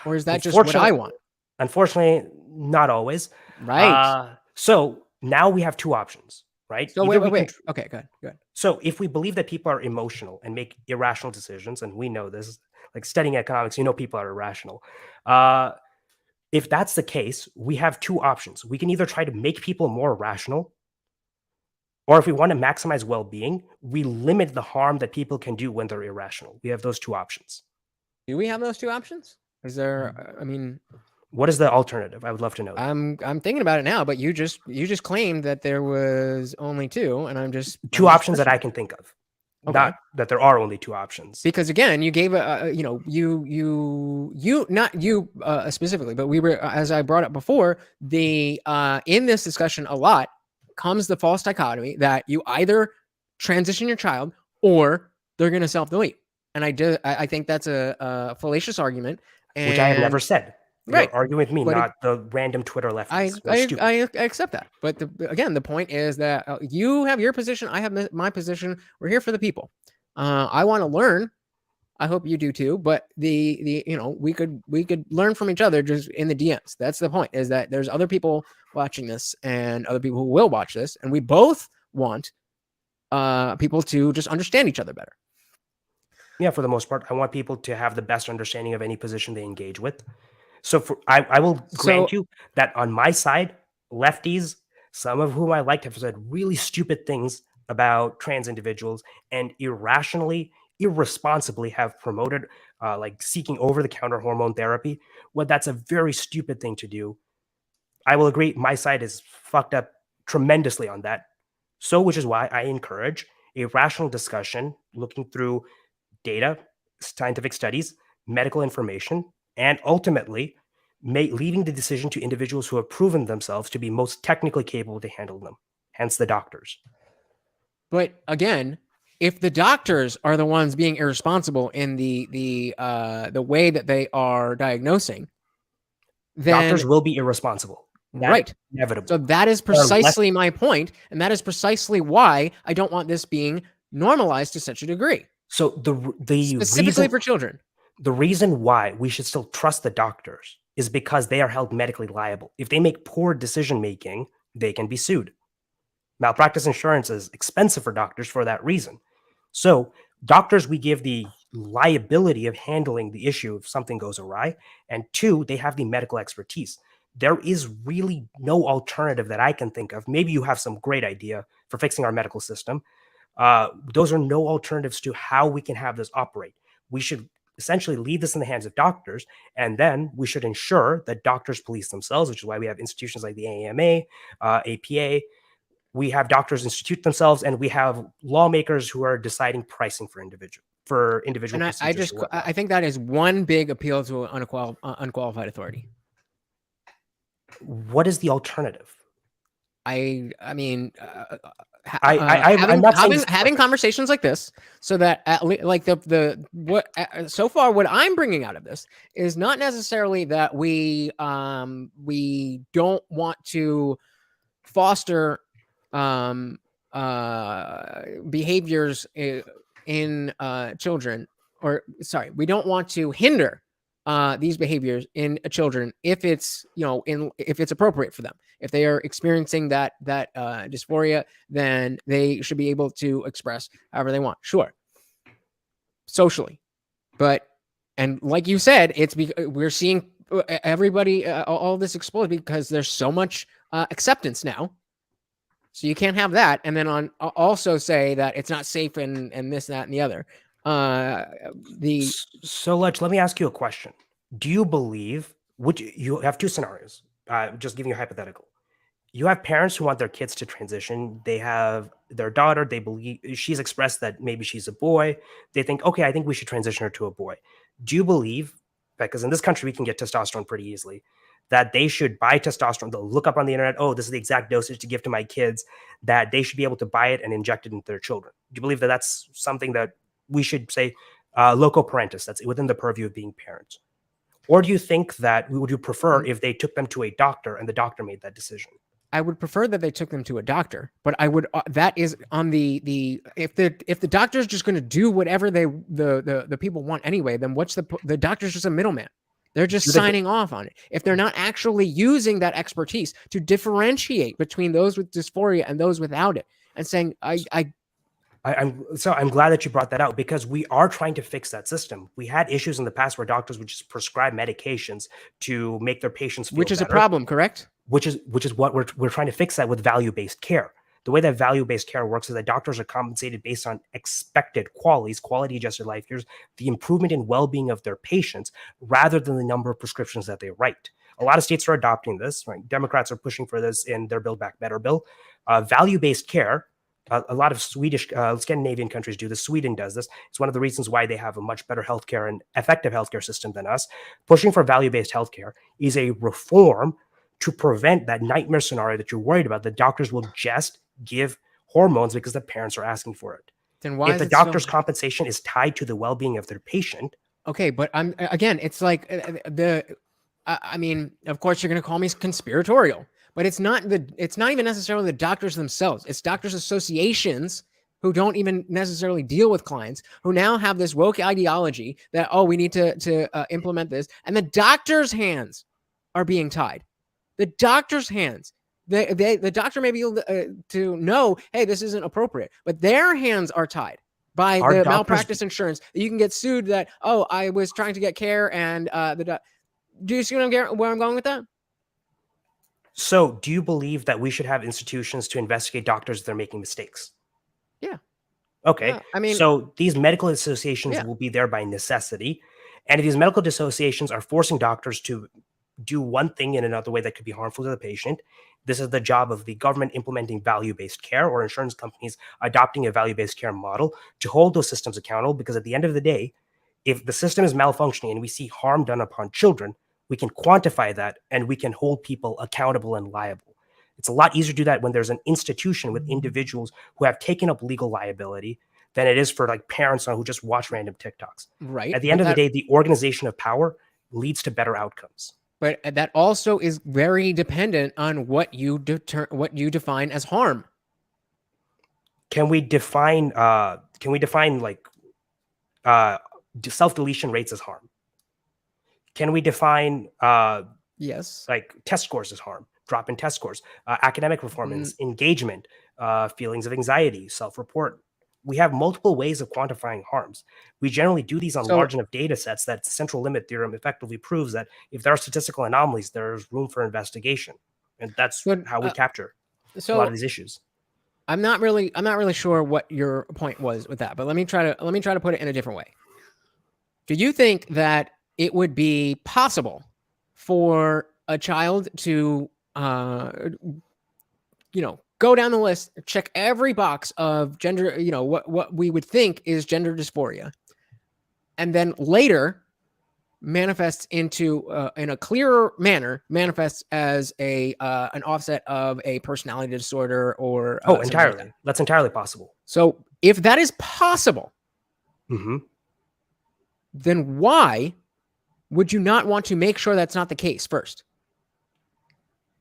Or is that just what I want? Unfortunately, not always. Right. So now we have two options, right? So wait. Okay, good. So if we believe that people are emotional and make irrational decisions, and we know this, like studying economics, people are irrational. If that's the case, we have two options. We can either try to make people more rational, or if we want to maximize well-being, we limit the harm that people can do when they're irrational. We have those two options. Do we have those two options? Is there, what is the alternative? I would love to know. I'm thinking about it now, but you just claimed that there was only two, and I'm just two options that I can think of. Okay. Not that there are only two options. Because again, you gave not you specifically, but we were, as I brought up before, in this discussion a lot comes the false dichotomy that you either transition your child or they're going to self-delete. And I think that's a fallacious argument. Which I have never said. Right. You're arguing with me, not the random Twitter lefties. I accept that. But again, the point is that you have your position. I have my position. We're here for the people. I want to learn I hope you do too. But the we could learn from each other just in the DMs. That's the point. Is that there's other people watching this and other people who will watch this, and we both want people to just understand each other better. Yeah, for the most part, I want people to have the best understanding of any position they engage with. So I will grant you that on my side, lefties, some of whom I liked, have said really stupid things about trans individuals and irrationally, irresponsibly have promoted like seeking over-the-counter hormone therapy. Well, that's a very stupid thing to do. I will agree, my side is fucked up tremendously on that. So, which is why I encourage a rational discussion looking through data, scientific studies, medical information, and ultimately leaving the decision to individuals who have proven themselves to be most technically capable to handle them, hence the doctors. But again, if the doctors are the ones being irresponsible in the way that they are diagnosing, then doctors will be irresponsible. Right. Inevitable. So that is precisely my point, and that is precisely why I don't want this being normalized to such a degree. So the specifically reason, for children, the reason why we should still trust the doctors is because they are held medically liable. If they make poor decision making, they can be sued. Malpractice insurance is expensive for doctors for that reason. So doctors, we give the liability of handling the issue if something goes awry, and two, they have the medical expertise. There is really no alternative that I can think of. Maybe you have some great idea for fixing our medical system. Those are no alternatives to how we can have this operate. We should essentially leave this in the hands of doctors, and then we should ensure that doctors police themselves, which is why we have institutions like the AMA, APA. We have doctors institute themselves, and we have lawmakers who are deciding pricing for individual and I think that is one big appeal to unqualified authority. What is the alternative? I'm not having conversations like this, so that at least like so far what I'm bringing out of this is not necessarily that we don't want to foster behaviors in children, or sorry, we don't want to hinder these behaviors in children if it's if it's appropriate for them. If they are experiencing that dysphoria, then they should be able to express however they want. Sure, socially, but and like you said, we're seeing everybody all this explode because there's so much acceptance now. So you can't have that, and then also say that it's not safe and this, that, and the other. So let me ask you a question. Do you believe, you have two scenarios, just giving you a hypothetical. You have parents who want their kids to transition. They have their daughter, they believe she's expressed that maybe she's a boy. They think, okay, I think we should transition her to a boy. Do you believe, because in this country we can get testosterone pretty easily, that they should buy testosterone? They'll look up on the internet, oh, this is the exact dosage to give to my kids, that they should be able to buy it and inject it into their children. Do you believe that that's something that we should say loco parentis, that's within the purview of being parents? Or do you think that would you prefer if they took them to a doctor and the doctor made that decision? I would prefer that they took them to a doctor, but I would that is on the if the doctor's just going to do whatever the people want anyway, then what's the doctor's just a middleman. They're just signing off on it. If they're not actually using that expertise to differentiate between those with dysphoria and those without it, and saying, I'm glad that you brought that out, because we are trying to fix that system. We had issues in the past where doctors would just prescribe medications to make their patients feel which is better, a problem, correct? Which is what we're trying to fix that with value-based care. The way that value-based care works is that doctors are compensated based on expected quality-adjusted life years, the improvement in well-being of their patients, rather than the number of prescriptions that they write. A lot of states are adopting this, right? Democrats are pushing for this in their Build Back Better bill. Value-based care, a lot of Swedish, Scandinavian countries do this. Sweden does this. It's one of the reasons why they have a much better healthcare and effective healthcare system than us. Pushing for value-based healthcare is a reform to prevent that nightmare scenario that you're worried about. The doctors will just give hormones because the parents are asking for it. Then why if the doctor's compensation is tied to the well-being of their patient? Okay, but again, it's like I mean, of course you're going to call me conspiratorial, but it's not even necessarily the doctors themselves. It's doctors' associations who don't even necessarily deal with clients, who now have this woke ideology that, oh, we need to implement this. And the doctor's hands are being tied. The doctor's hands. The doctor may be able to know, hey, this isn't appropriate, but their hands are tied by Our the doctors- malpractice insurance. You can get sued that, oh, I was trying to get care and do you see where I'm going with that? So, do you believe that we should have institutions to investigate doctors if they're making mistakes? Yeah. Okay. Yeah, I mean, so these medical associations Yeah. will be there by necessity. And if these medical associations are forcing doctors to do one thing in another way that could be harmful to the patient, this is the job of the government implementing value-based care or insurance companies adopting a value-based care model to hold those systems accountable. Because at the end of the day, if the system is malfunctioning and we see harm done upon children, we can quantify that and we can hold people accountable and liable. It's a lot easier to do that when there's an institution with individuals who have taken up legal liability than it is for like parents who just watch random TikToks. right. At the end of the day, the organization of power leads to better outcomes. But that also is very dependent on what you define as harm. Can we define like self-deletion rates as harm? Can we define Yes. like test scores as harm, drop in test scores, academic performance, engagement, feelings of anxiety, self-report? We have multiple ways of quantifying harms. We generally do these on large enough data sets that central limit theorem effectively proves that if there are statistical anomalies, there's room for investigation. And that's how we capture a lot of these issues. I'm not really sure what your point was with that, but let me try to put it in a different way. Do you think that it would be possible for a child to go down the list, check every box of gender, what we would think is gender dysphoria, and then later manifests into in a clearer manner manifests as an offset of a personality disorder or entirely like that? That's entirely possible. So if that is possible, then why would you not want to make sure that's not the case first?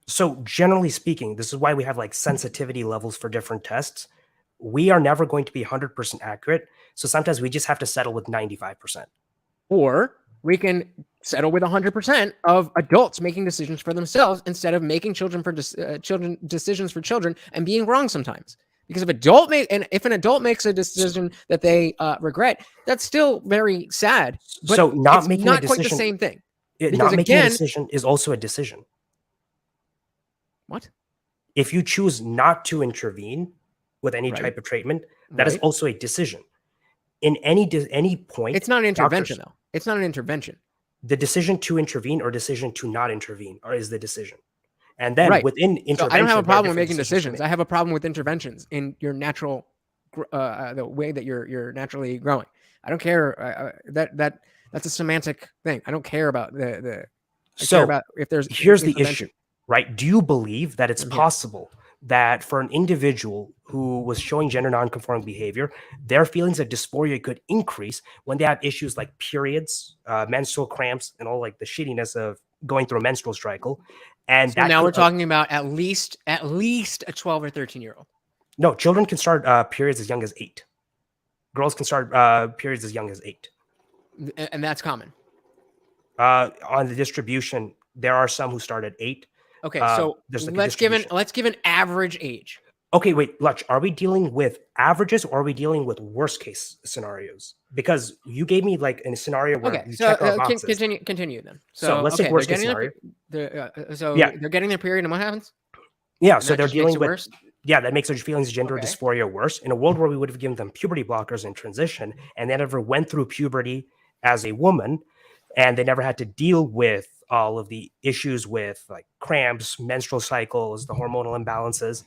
So generally speaking, this is why we have like sensitivity levels for different tests. We are never going to be 100% accurate. So sometimes we just have to settle with 95%. Or we can settle with 100% of adults making decisions for themselves instead of making decisions for children and being wrong sometimes. Because if an adult makes a decision that they regret, that's still very sad. But so not it's making not a quite the decision, same thing. not making a decision is also a decision. What? If you choose not to intervene with any type of treatment, that is also a decision. In any point, it's not an intervention, though. It's not an intervention. The decision to intervene or decision to not intervene is the decision. And then within intervention, so I don't have a problem with making decisions. I have a problem with interventions in your natural, the way that you're naturally growing. I don't care that's a semantic thing. I don't care about I care about if there's. Here's the issue, right? Do you believe that it's possible that for an individual who was showing gender nonconforming behavior, their feelings of dysphoria could increase when they have issues like periods, menstrual cramps, and all like the shittiness of going through a menstrual cycle? And so now we're talking about at least a 12 or 13-year-old. No, children can start periods as young as 8. Girls can start periods as young as 8. And that's common. On the distribution, there are some who start at 8. Okay, so let's give an average age. Okay, wait, Lutch, are we dealing with averages or are we dealing with worst case scenarios? Because you gave me like a scenario where you check our boxes. Continue then. So let's take worst case scenario. They're getting their period, and what happens? Yeah, so they're dealing with worse? Yeah, that makes their feelings of gender dysphoria worse. In a world where we would have given them puberty blockers in transition, and they never went through puberty as a woman, and they never had to deal with all of the issues with like cramps, menstrual cycles, the hormonal imbalances,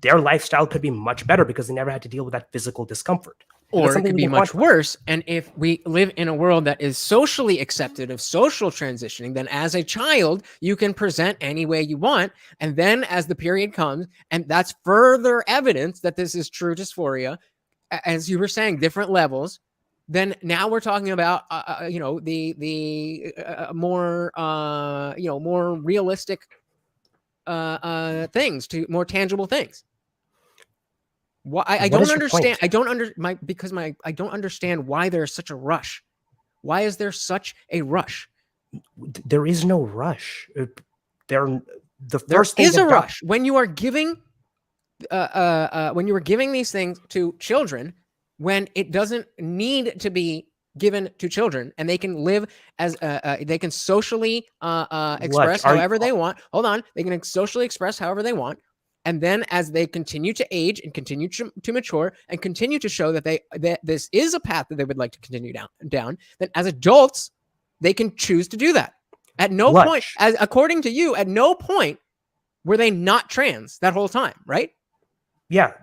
their lifestyle could be much better because they never had to deal with that physical discomfort. Or it could be much worse. And if we live in a world that is socially accepted of social transitioning, then as a child, you can present any way you want. And then as the period comes, and that's further evidence that this is true dysphoria, as you were saying, different levels, then now we're talking about, the more realistic things, to more tangible things. Why I What don't is your understand. point? I don't understand why there's such a rush. Why is there such a rush? There is no rush. The There first thing is the a rush when you are giving these things to children, when it doesn't need to be given to children, and they can live as they can socially express however they want. Hold on, they can socially express however they want, and then as they continue to age and continue to mature and continue to show that this is a path that they would like to continue down, then as adults they can choose to do that. At no point, as according to you, at no point were they not trans that whole time, right? Yeah.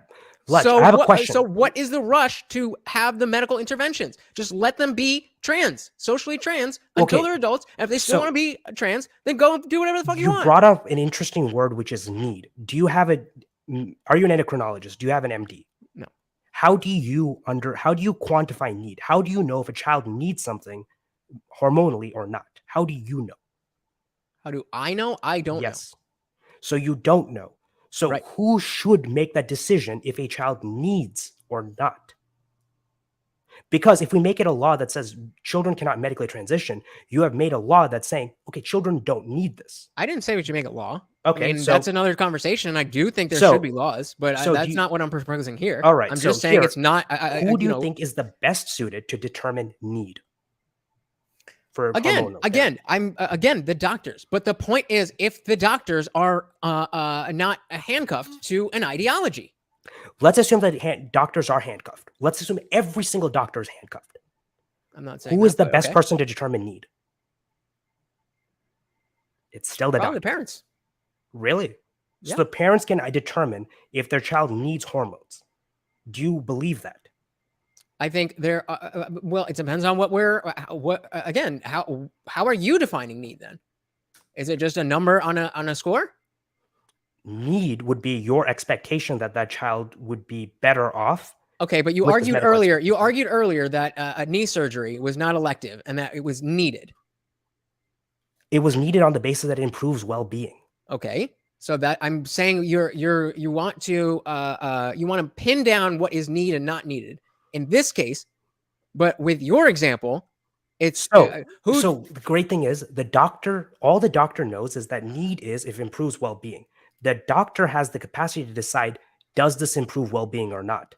So I have a question. So what is the rush to have the medical interventions? Just let them be trans, socially trans, until they're adults. And if they still want to be trans, then go do whatever the fuck you want. You brought up an interesting word, which is need. Are you an endocrinologist? Do you have an MD? No. How do you quantify need? How do you know if a child needs something hormonally or not? How do you know? How do I know? I don't know. So you don't know. So who should make that decision if a child needs or not? Because if we make it a law that says children cannot medically transition, you have made a law that's saying, okay, children don't need this. I didn't say we should make it law. Okay, I mean, that's another conversation. I do think there should be laws, but that's not what I'm proposing here. All right. I'm just saying it's not. Who do you think is the best suited to determine need? Again, the doctors. But the point is, if the doctors are not handcuffed to an ideology. Let's assume that doctors are handcuffed. Let's assume every single doctor is handcuffed. I'm not saying who is the best person to determine need? It's still the doctor. The parents. Really? So the parents can determine if their child needs hormones. Do you believe that? I think there. Well, it depends on how are you defining need then? Is it just a number on a score? Need would be your expectation that child would be better off. Okay, but you argued earlier. You argued earlier that a knee surgery was not elective and that it was needed. It was needed on the basis that it improves well-being. Okay, so that I'm saying you want to pin down what is needed and not needed in this case, but with your example, it's so the great thing is all the doctor knows is that need is if it improves well-being. The doctor has the capacity to decide, does this improve well-being or not?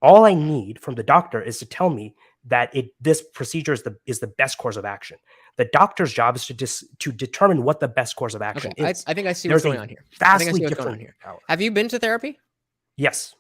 All I need from the doctor is to tell me that this procedure is the best course of action. The doctor's job is to determine what the best course of action is. I think I see what's going on here. Vastly different power. Have you been to therapy? Yes.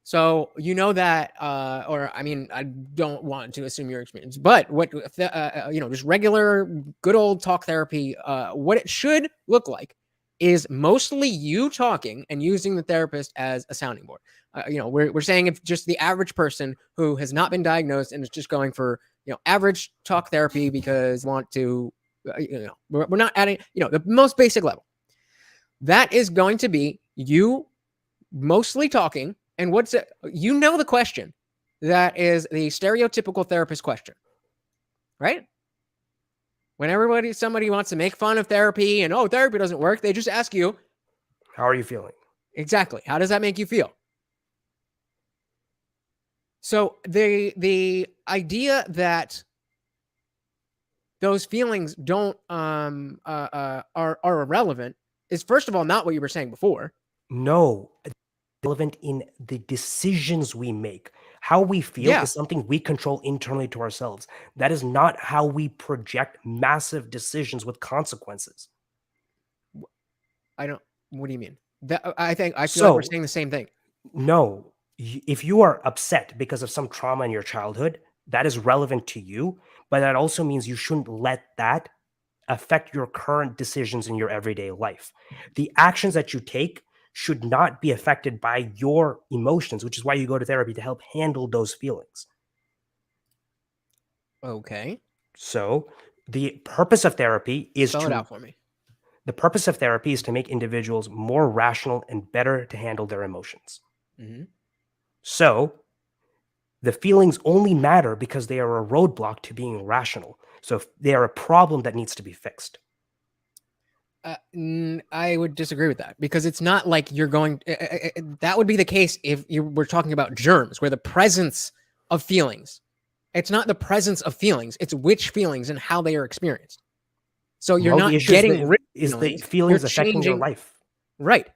So you know that, or I mean, I don't want to assume your experience, but what just regular, good old talk therapy. What it should look like is mostly you talking and using the therapist as a sounding board. We're saying if just the average person who has not been diagnosed and is just going for average talk therapy because want to, we're not adding the most basic level. That is going to be you mostly talking. And what's it? The question that is the stereotypical therapist question, right? When somebody wants to make fun of therapy and therapy doesn't work, they just ask you, how are you feeling? Exactly. How does that make you feel? So the idea that those feelings don't are irrelevant is, first of all, not what you were saying before. No. Relevant in the decisions we make. How we feel is something we control internally to ourselves. That is not how we project massive decisions with consequences. What do you mean? I feel like we're saying the same thing. No, if you are upset because of some trauma in your childhood, that is relevant to you, but that also means you shouldn't let that affect your current decisions in your everyday life. The actions that you take should not be affected by your emotions, which is why you go to therapy, to help handle those feelings. Okay. So the purpose of therapy is spell it out for me. The purpose of therapy is to make individuals more rational and better to handle their emotions. Mm-hmm. So the feelings only matter because they are a roadblock to being rational. So if they are a problem that needs to be fixed. I would disagree with that because it's not like you're going. That would be the case if you were talking about germs, where the presence of feelings. It's not the presence of feelings; it's which feelings and how they are experienced. So you're Well, the not issue getting rid of is the feelings. feelings You're affecting your changing, life. right?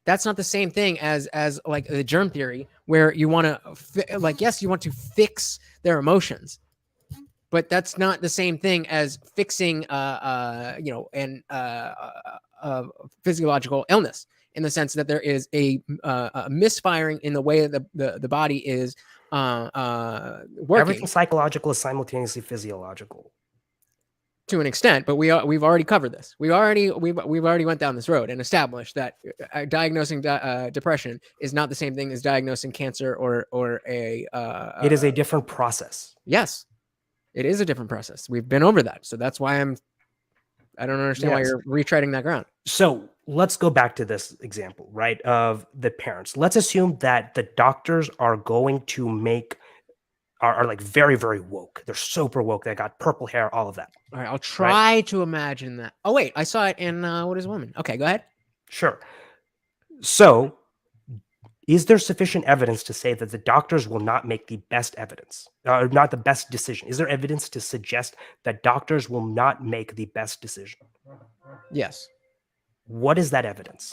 That's not the same thing as like the germ theory, where you want to like, yes, you want to fix their emotions, but that's not the same thing as fixing physiological illness, in the sense that there is a misfiring in the way that the body is working. Everything psychological is simultaneously physiological To an extent, but we've already covered this. We've already went down this road and established that diagnosing depression is not the same thing as diagnosing cancer or a. It is a different process. Yes, it is a different process. We've been over that, so that's why I don't understand why you're retreading that ground. So let's go back to this example, right? Of the parents. Let's assume that the doctors are going to are like very, very woke. They're super woke. They got purple hair, all of that. All right, I'll try to imagine that. Oh wait, I saw it in What Is a Woman? Okay, go ahead. Sure. So is there sufficient evidence to say that the doctors will not make the best not the best decision? Is there evidence to suggest that doctors will not make the best decision? Yes. What is that evidence?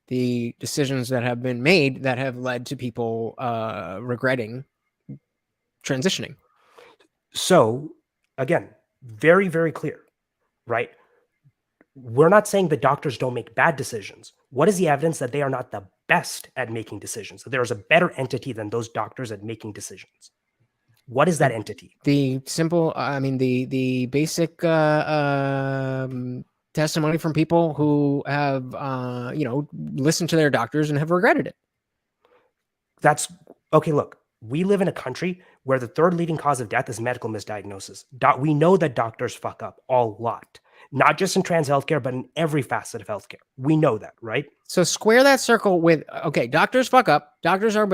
The decisions that have been made that have led to people regretting transitioning. So again, very, very clear, right? We're not saying the doctors don't make bad decisions. What is the evidence that they are not the best at making decisions? That there is a better entity than those doctors at making decisions. What is that entity? The simple, the basic testimony from people who have, listened to their doctors and have regretted it. That's okay. Look, we live in a country where the third leading cause of death is medical misdiagnosis. We know that doctors fuck up a lot, not just in trans healthcare, but in every facet of healthcare. We know that, right? So square that circle with, okay, doctors fuck up. Doctors are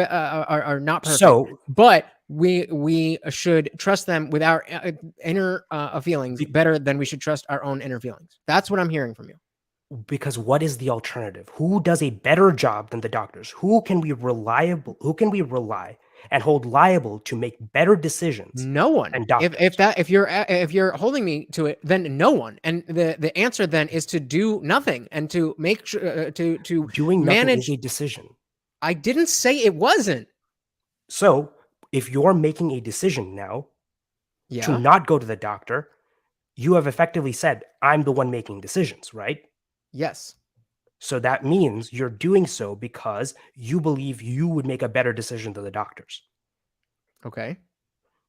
not perfect. So, but we should trust them with our inner feelings better than we should trust our own inner feelings. That's what I'm hearing from you. Because what is the alternative? Who does a better job than the doctors? Who can we rely and hold liable to make better decisions? No one. And doctors? If you're holding me to it, then no one. And the answer then is to do nothing and to make sure to doing manage nothing is a decision. I didn't say it wasn't. So if you're making a decision now to not go to the doctor, you have effectively said, I'm the one making decisions, right? Yes. So that means you're doing so because you believe you would make a better decision than the doctors. Okay.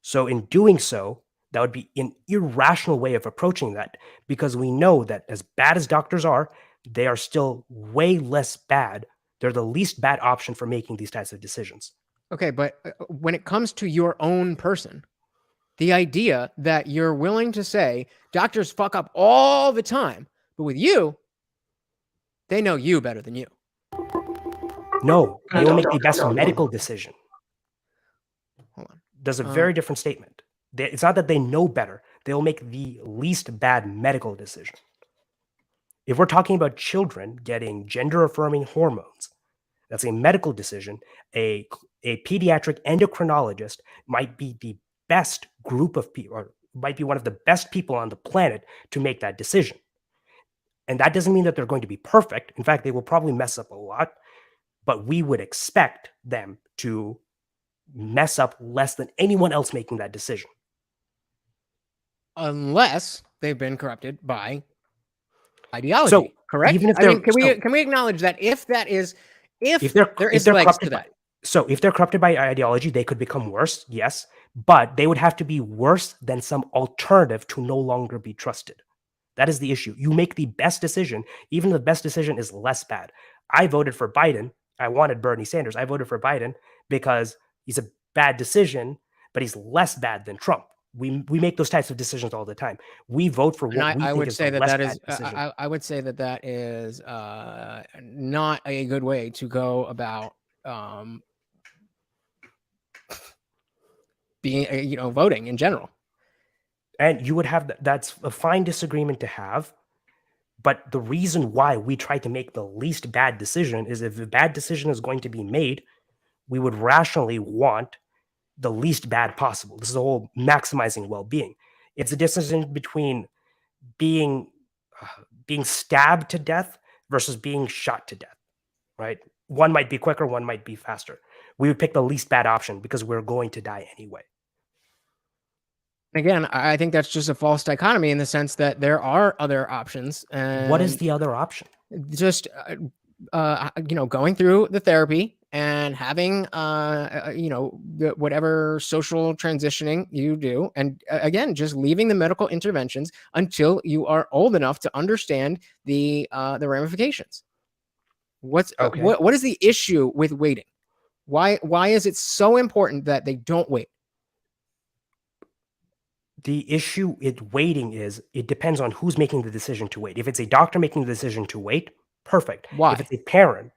So in doing so, that would be an irrational way of approaching that, because we know that as bad as doctors are, they are still way less bad. They're the least bad option for making these types of decisions. Okay, but when it comes to your own person, the idea that you're willing to say doctors fuck up all the time, but with you, they know you better than you. No, they will make the best medical decision. Hold on. There's a very different statement. It's not that they know better. They'll make the least bad medical decision. If we're talking about children getting gender-affirming hormones, that's a medical decision. A pediatric endocrinologist might be the best group of people, or might be one of the best people on the planet to make that decision. And that doesn't mean that they're going to be perfect. In fact, they will probably mess up a lot, but we would expect them to mess up less than anyone else making that decision. Unless they've been corrupted by ideology, So, correct? Even if can we acknowledge that if they're legs to that? So if they're corrupted by ideology, they could become worse, yes, but they would have to be worse than some alternative to no longer be trusted. That is the issue. You make the best decision, even the best decision is less bad. I voted for Biden. I wanted Bernie Sanders. I voted for Biden because he's a bad decision, but he's less bad than Trump. We make those types of decisions all the time. We vote for what we think is the less bad decision. I would say that is not a good way to go about being, voting in general. And you would have that's a fine disagreement to have, But the reason why we try to make the least bad decision is if a bad decision is going to be made, we would rationally want the least bad possible. This is the whole maximizing well-being. It's a decision between being stabbed to death versus being shot to death, right? One might be quicker, one might be faster. We would pick the least bad option because we're going to die anyway. Again, I think that's just a false dichotomy in the sense that there are other options. And What is the other option? just going through the therapy and having whatever social transitioning you do, and again, just leaving the medical interventions until you are old enough to understand the ramifications. What is the issue with waiting? Why is it so important that they don't wait? The issue with waiting is it depends on who's making the decision to wait. If it's a doctor making the decision to wait, perfect. Why? If it's a parent,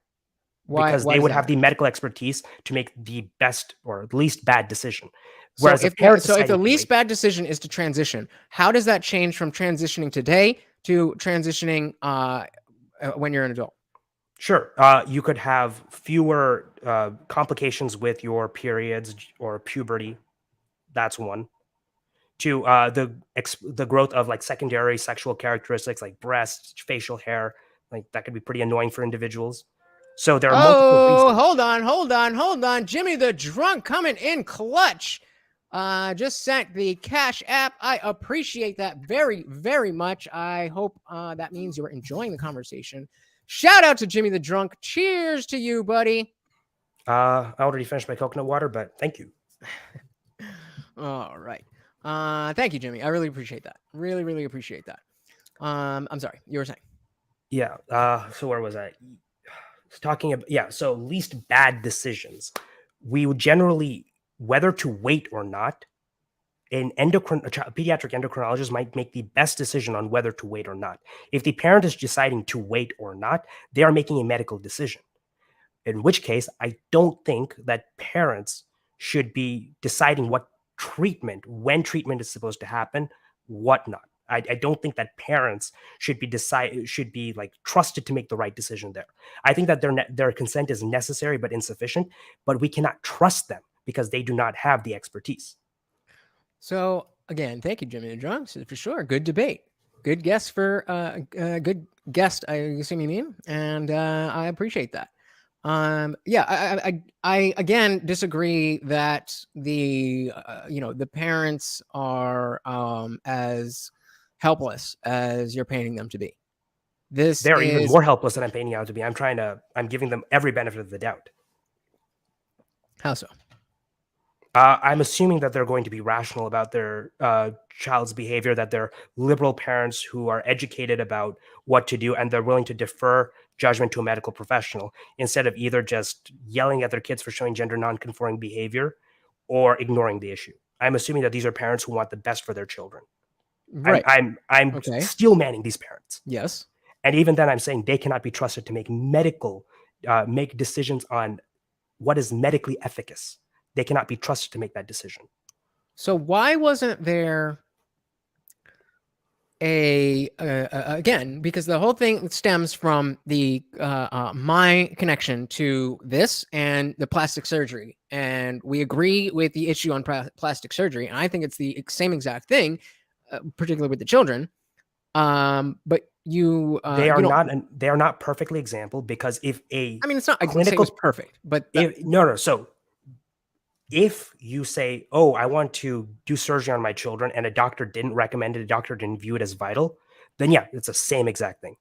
Why? because Why they does would that have matter? the medical expertise to make the best or least bad decision. So Whereas if the least bad decision is to transition, how does that change from transitioning today to transitioning when you're an adult? Sure. You could have fewer complications with your periods or puberty. That's one. To the growth of like secondary sexual characteristics like breasts, facial hair, like that could be pretty annoying for individuals. So there are multiple reasons. Hold on. Jimmy the Drunk coming in clutch. Just sent the Cash App. I appreciate that very, very much. I hope that means you're enjoying the conversation. Shout out to Jimmy the Drunk. Cheers to you, buddy. I already finished my coconut water, but thank you. All right. Thank you, Jimmy. I really appreciate that. Really, really appreciate that. I'm sorry. You were saying. Yeah. So where was I? Talking about so least bad decisions. We would generally, whether to wait or not, a pediatric endocrinologist might make the best decision on whether to wait or not. If the parent is deciding to wait or not, they are making a medical decision. In which case, I don't think that parents should be deciding what treatment, when treatment is supposed to happen, whatnot. I don't think that parents should be like trusted to make the right decision there. I think that their consent is necessary but insufficient, but we cannot trust them because they do not have the expertise. So again, thank you, Jimmy the Drunk, for sure. Good debate. Good guest for good guest. I assume you mean, and I appreciate that. I again disagree that the parents are as helpless as you're painting them to be. They're even more helpless than I'm painting out to be. I'm giving them every benefit of the doubt. How so? I'm assuming that they're going to be rational about their child's behavior, that they're liberal parents who are educated about what to do, and they're willing to defer judgment to a medical professional instead of either just yelling at their kids for showing gender nonconforming behavior or ignoring the issue. I'm assuming that these are parents who want the best for their children. Right. I'm okay. steel manning these parents. Yes. And even then, I'm saying they cannot be trusted to make make decisions on what is medically efficacious. They cannot be trusted to make that decision. So why wasn't there again, because the whole thing stems from the my connection to this and the plastic surgery, and we agree with the issue on plastic surgery, and I think it's the same exact thing, particularly with the children. But you they are not perfectly example, because if it's not clinical it was perfect, but so if you say, oh, I want to do surgery on my children, and a doctor didn't recommend it, a doctor didn't view it as vital, then yeah, it's the same exact thing.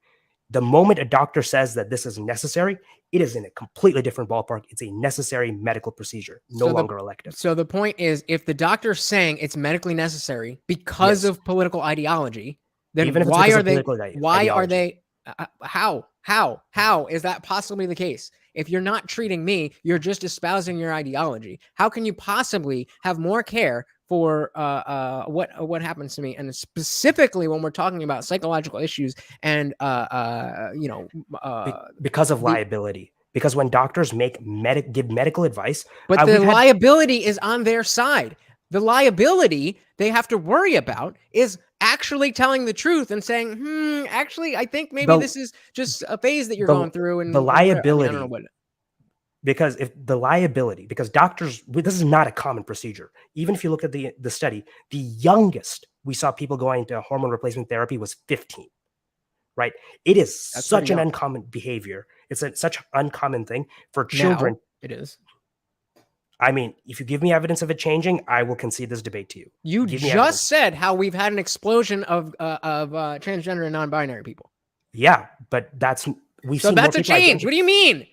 The moment a doctor says that this is necessary, it is in a completely different ballpark. It's a necessary medical procedure, no longer elective. So the point is, if the doctor's saying it's medically necessary because of political ideology, then even if why are they? How is that possibly the case? If you're not treating me, you're just espousing your ideology. How can you possibly have more care for what happens to me? And specifically when we're talking about psychological issues and because of liability. Because when doctors give medical advice, but the liability is on their side. The liability they have to worry about is actually telling the truth and saying, actually, I think maybe this is just a phase that you're going through. And the liability, I don't know what. Because doctors, this is not a common procedure. Even if you look at the study, the youngest we saw people going to hormone replacement therapy was 15, right? It is such an uncommon behavior. It's such an uncommon thing for children. Now, it is. I mean, if you give me evidence of it changing, I will concede this debate to you. You just said how we've had an explosion of transgender and non-binary people. Yeah, but that's a change. What do you mean?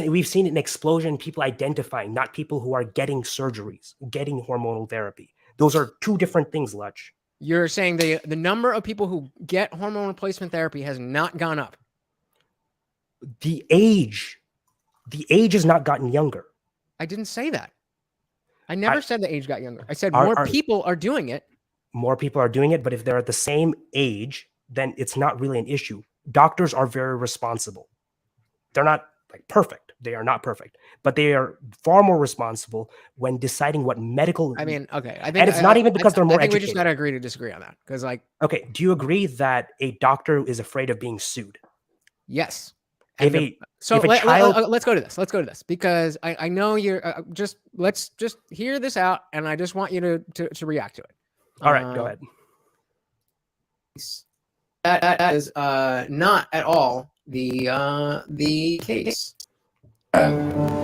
We've seen an explosion, people identifying, not people who are getting surgeries, getting hormonal therapy. Those are two different things, Lutch. You're saying the number of people who get hormone replacement therapy has not gone up. The age has not gotten younger. I didn't say that. I never said the age got younger. I said more people are doing it. More people are doing it, but if they're at the same age, then it's not really an issue. Doctors are very responsible. They're not perfect. They are not perfect, but they are far more responsible when deciding what medical. I mean, okay. I think, and it's not even because they're more educated. We just gotta agree to disagree on that, because okay. Do you agree that a doctor is afraid of being sued? Yes. Let's go to this. Let's go to this because I know you're let's just hear this out, and I just want you to react to it. All right, go ahead. That is not at all the case. I've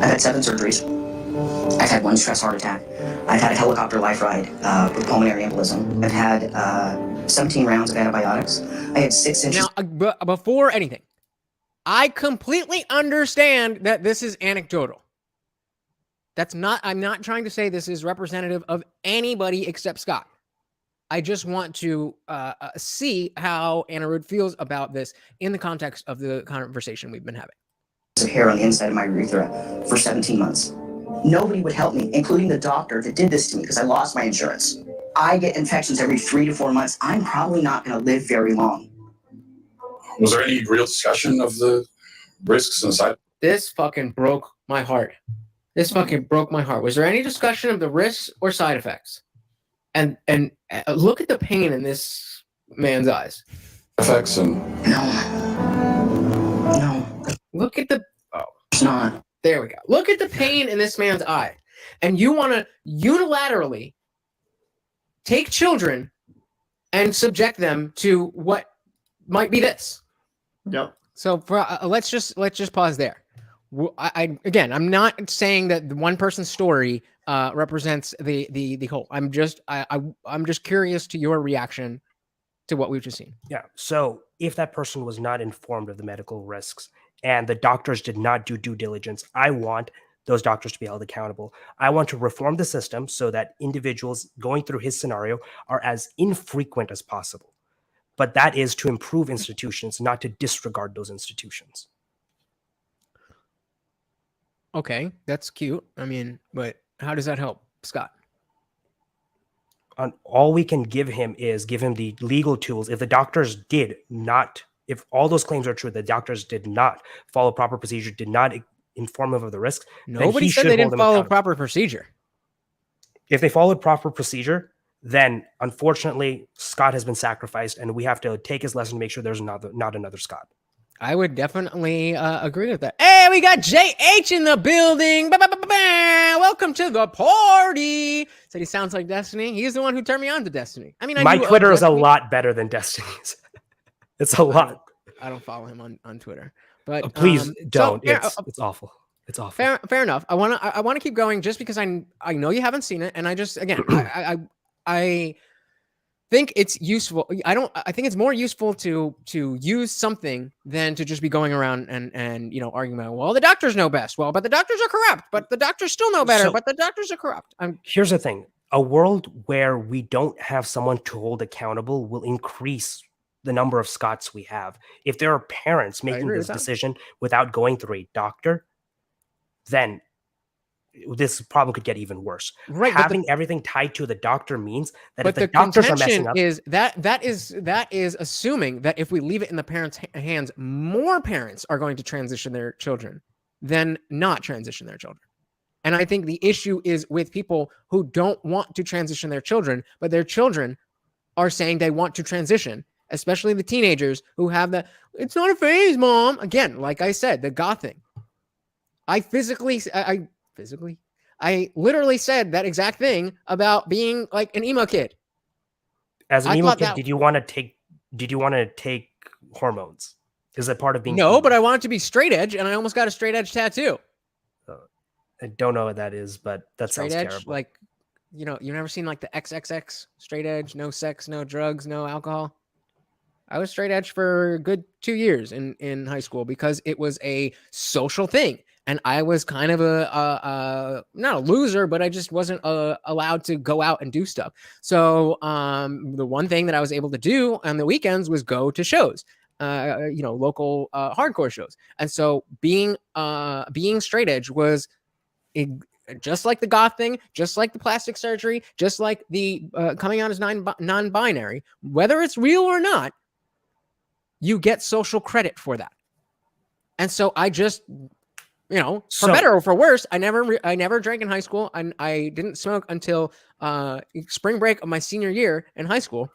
had 7 surgeries. I've had 1 stress heart attack. I've had a helicopter life ride with pulmonary embolism. I've had 17 rounds of antibiotics. I had 6 inches. Now, before anything, I completely understand that this is anecdotal. I'm not trying to say this is representative of anybody except Scott. I just want to see how Anirudh feels about this in the context of the conversation we've been having. Of hair on the inside of my urethra for 17 months. Nobody would help me, including the doctor that did this to me because I lost my insurance. I get infections every 3 to 4 months. I'm probably not going to live very long. Was there any real discussion of the risks and side? This fucking broke my heart. Was there any discussion of the risks or side effects? And look at the pain in this man's eyes. Effects and no. Look at it's not. There we go. Look at the pain in this man's eye, and you want to unilaterally take children and subject them to what might be this. Yep. So for let's just pause there. I'm not saying that the one person's story represents the whole. I'm just curious to your reaction to what we've just seen. Yeah. So if that person was not informed of the medical risks and the doctors did not do due diligence, I want those doctors to be held accountable. I want to reform the system so that individuals going through his scenario are as infrequent as possible. But that is to improve institutions, not to disregard those institutions. Okay, that's cute. I mean, but how does that help, Scott? All we can give him is give him the legal tools. If the doctors did not, if all those claims are true, the doctors did not follow proper procedure, did not inform him of the risks. Nobody said they didn't follow proper procedure. If they followed proper procedure, then unfortunately Scott has been sacrificed, and we have to take his lesson to make sure there's not another Scott. I would definitely agree with that. Hey, we got JH in the building. Welcome to the party. Said he sounds like Destiny. He's the one who turned me on to Destiny. I mean, my Twitter is a lot better than Destiny's. It's a lot. I don't follow him on Twitter, but please don't. It's awful. It's awful. Fair enough. I want to keep going just because I know you haven't seen it, and I just I think it's useful. I think it's more useful to use something than to just be going around and arguing about, well, the doctors know best. Well, but the doctors are corrupt, but the doctors still know better, but the doctors are corrupt. Here's the thing. A world where we don't have someone to hold accountable will increase the number of Scots we have. If there are parents making this decision without going through a doctor, then this problem could get even worse. Right, having everything tied to the doctor means that if the doctors are messing up, is that is assuming that if we leave it in the parents' hands, more parents are going to transition their children than not transition their children. And I think the issue is with people who don't want to transition their children, but their children are saying they want to transition, especially the teenagers who have the, it's not a phase, mom. Again, like I said, the goth thing. I literally said that exact thing about being like an emo kid. As an emo kid, did you want to take hormones? Is that part of being No, emo? but I wanted to be straight edge, and I almost got a straight edge tattoo. I don't know what that is, but that Straight sounds edge, terrible. like, you know, you've never seen like the XXX straight edge, no sex, no drugs, no alcohol. I was straight edge for a good 2 years in high school because it was a social thing. And I was kind of not a loser, but I just wasn't allowed to go out and do stuff. So the one thing that I was able to do on the weekends was go to shows, local hardcore shows. And so being straight edge was just like the goth thing, just like the plastic surgery, just like the coming out as non-binary, whether it's real or not, you get social credit for that. And so I just, for better or for worse, I never drank in high school, and I didn't smoke until spring break of my senior year in high school.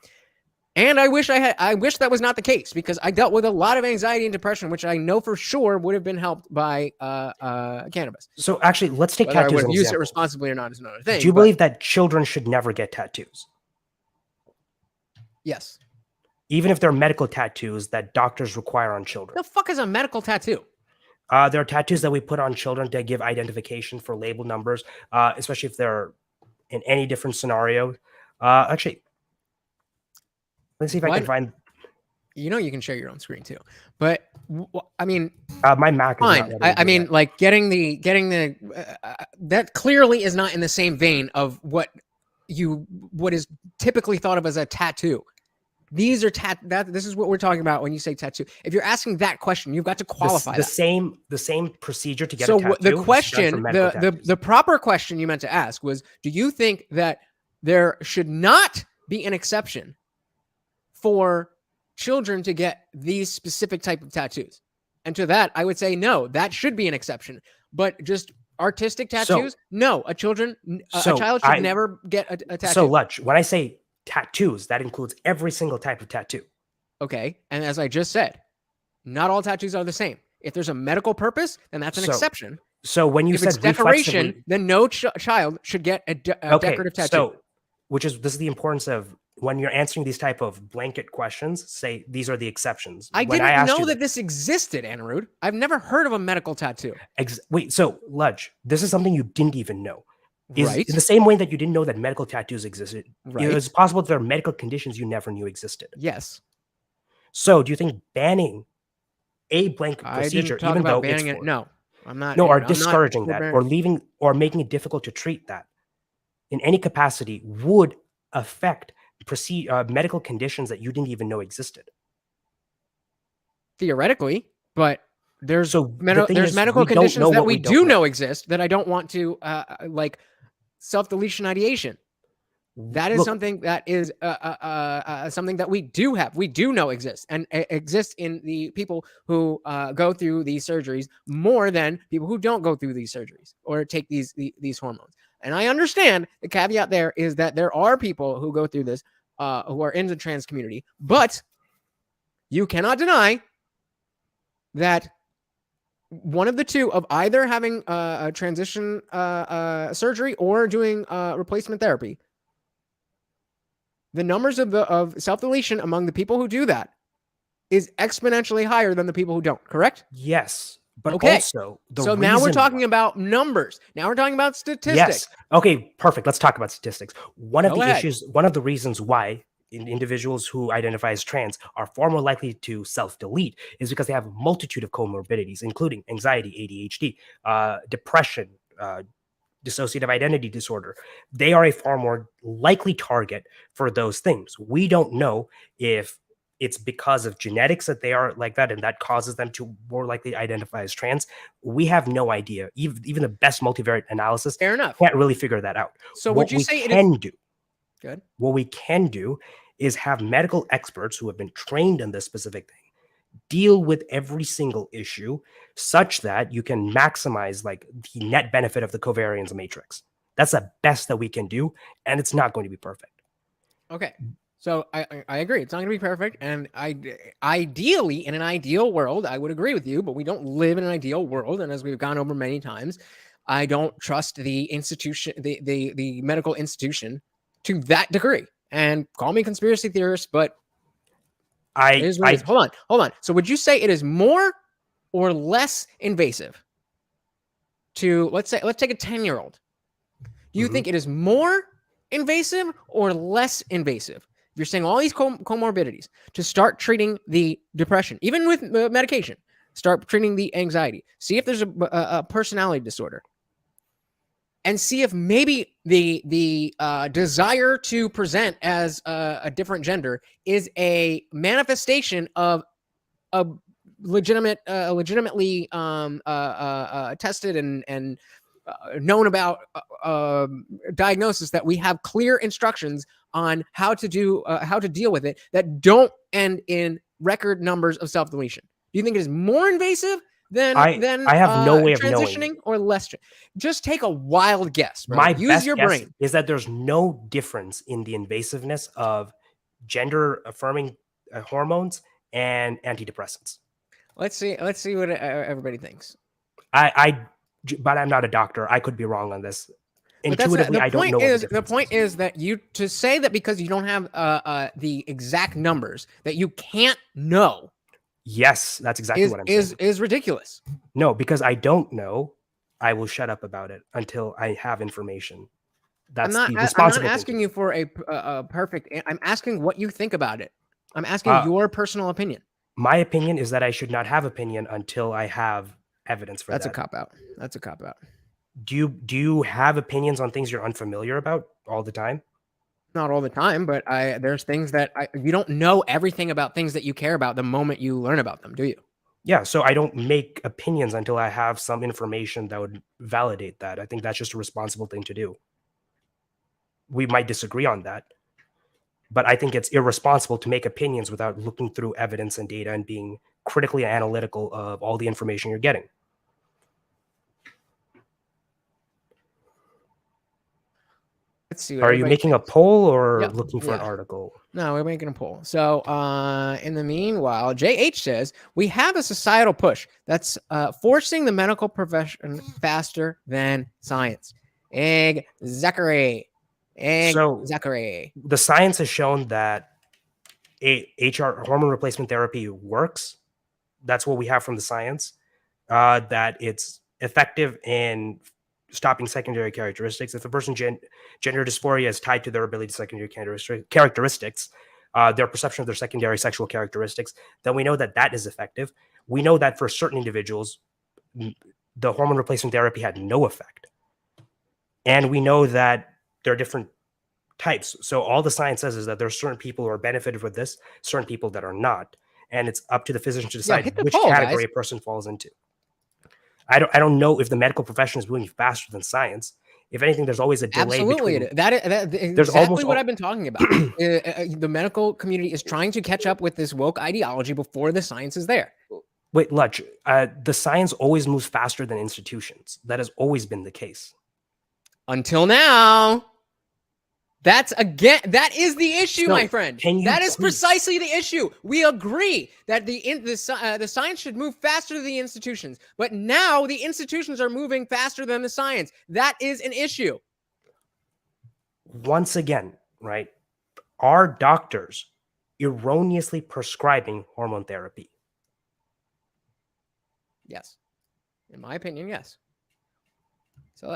And I wish that was not the case, because I dealt with a lot of anxiety and depression, which I know for sure would have been helped by cannabis. So actually, let's take Whether tattoos. I would as an use it example. responsibly or not is another thing. Do you believe that children should never get tattoos? Yes. Even if they're medical tattoos that doctors require on children. The fuck is a medical tattoo? There are tattoos that we put on children to give identification for label numbers, especially if they're in any different scenario. Actually, let's see if I can find. You can share your own screen too, but I mean, my Mac is fine. not I mean, like getting the that clearly is not in the same vein of what is typically thought of as a tattoo. These are this is what we're talking about when you say tattoo. If you're asking that question, you've got to qualify the same procedure to get a tattoo. So the question, the proper question you meant to ask was, do you think that there should not be an exception for children to get these specific type of tattoos? And to that, I would say no, that should be an exception. But just artistic tattoos, no. A child should never get a tattoo. So, Lutch, when I say tattoos, that includes every single type of tattoo. Okay, and as I just said, not all tattoos are the same. If there's a medical purpose, then that's an exception. So when you said it's decoration, then no child should get a decorative tattoo. So, this is the importance of when you're answering these type of blanket questions, say these are the exceptions. I didn't know that this existed, Anirudh. I've never heard of a medical tattoo. Wait, so Lutch, this is something you didn't even know. Right. In the same way that you didn't know that medical tattoos existed, right. It's possible that there are medical conditions you never knew existed. Yes. So, do you think banning a blanket procedure, I didn't talk even about though banning it's it, no, I'm not. No, or discouraging that, or leaving, or making it difficult to treat that in any capacity would affect medical conditions that you didn't even know existed? Theoretically, but there's medical conditions that we do know exist that I don't want to like self-deletion ideation. That is something that is something that we do have. We do know exists and exists in the people who go through these surgeries more than people who don't go through these surgeries or take these hormones. And I understand the caveat there is that there are people who go through this who are in the trans community, but you cannot deny that one of the two of either having a transition surgery or doing replacement therapy, the numbers of self-deletion among the people who do that is exponentially higher than the people who don't, correct? Yes. But okay. Also, now we're talking about numbers. Now we're talking about statistics. Yes. Okay, perfect. Let's talk about statistics. One of the reasons why individuals who identify as trans are far more likely to self-delete is because they have a multitude of comorbidities, including anxiety, ADHD, depression, dissociative identity disorder. They are a far more likely target for those things. We don't know if it's because of genetics that they are like that and that causes them to more likely identify as trans. We have no idea. Even the best multivariate analysis Fair enough. Can't really figure that out. So would you say what we can do is have medical experts who have been trained in this specific thing deal with every single issue such that you can maximize like the net benefit of the covariance matrix. That's the best that we can do, and it's not going to be perfect. Okay. So I agree. It's not going to be perfect. And ideally, in an ideal world, I would agree with you, but we don't live in an ideal world. And as we've gone over many times, I don't trust the institution, the medical institution to that degree. And call me conspiracy theorist, but it is what it is. Hold on. So would you say it is more or less invasive to, let's take a 10-year-old. Do you think it is more invasive or less invasive? You're saying all these comorbidities to start treating the depression, even with medication, start treating the anxiety, see if there's a personality disorder, and see if maybe the desire to present as a different gender is a manifestation of a legitimately tested and known about diagnosis that we have clear instructions on how to deal with it that don't end in record numbers of self-deletion. Do you think it is more invasive than I have no way of transitioning knowing. or less? Just take a wild guess. Bro. My Use best your guess brain. is that there's no difference in the invasiveness of gender affirming hormones and antidepressants. Let's see what everybody thinks. But I'm not a doctor. I could be wrong on this. Intuitively, I don't know. The point is that to say that because you don't have the exact numbers that you can't know. Yes, that's exactly what I'm saying. Is ridiculous. No, because I don't know, I will shut up about it until I have information. That's the responsible I'm not asking you for a perfect. I'm asking what you think about it. I'm asking your personal opinion. My opinion is that I should not have opinion until I have evidence for that. That's a cop out. That's a cop out. Do you have opinions on things you're unfamiliar about all the time? Not all the time, but there's things that you don't know everything about things that you care about the moment you learn about them, do you? Yeah, so I don't make opinions until I have some information that would validate that. I think that's just a responsible thing to do. We might disagree on that, but I think it's irresponsible to make opinions without looking through evidence and data and being critically analytical of all the information you're getting. Let's see. Are you making a poll or looking for an article? No, we're making a poll. So in the meanwhile, JH says, we have a societal push that's forcing the medical profession faster than science. Zachary. Zachary. The science has shown that hormone replacement therapy works. That's what we have from the science, that it's effective in stopping secondary characteristics. If a person's gender dysphoria is tied to their ability to secondary characteristics, their perception of their secondary sexual characteristics, then we know that that is effective. We know that for certain individuals, the hormone replacement therapy had no effect. And we know that there are different types. So all the science says is that there are certain people who are benefited with this, certain people that are not. And it's up to the physician to decide which category a person falls into. I don't know if the medical profession is moving faster than science. If anything, there's always a delay. Absolutely, that's exactly what I've been talking about. The medical community is trying to catch up with this woke ideology before the science is there. Wait, Lutch, the science always moves faster than institutions. That has always been the case. Until now. That is the issue, my friend. That is precisely the issue. We agree that the science should move faster than the institutions, but now the institutions are moving faster than the science. That is an issue. Once again, right? Are doctors erroneously prescribing hormone therapy? Yes. In my opinion, yes. So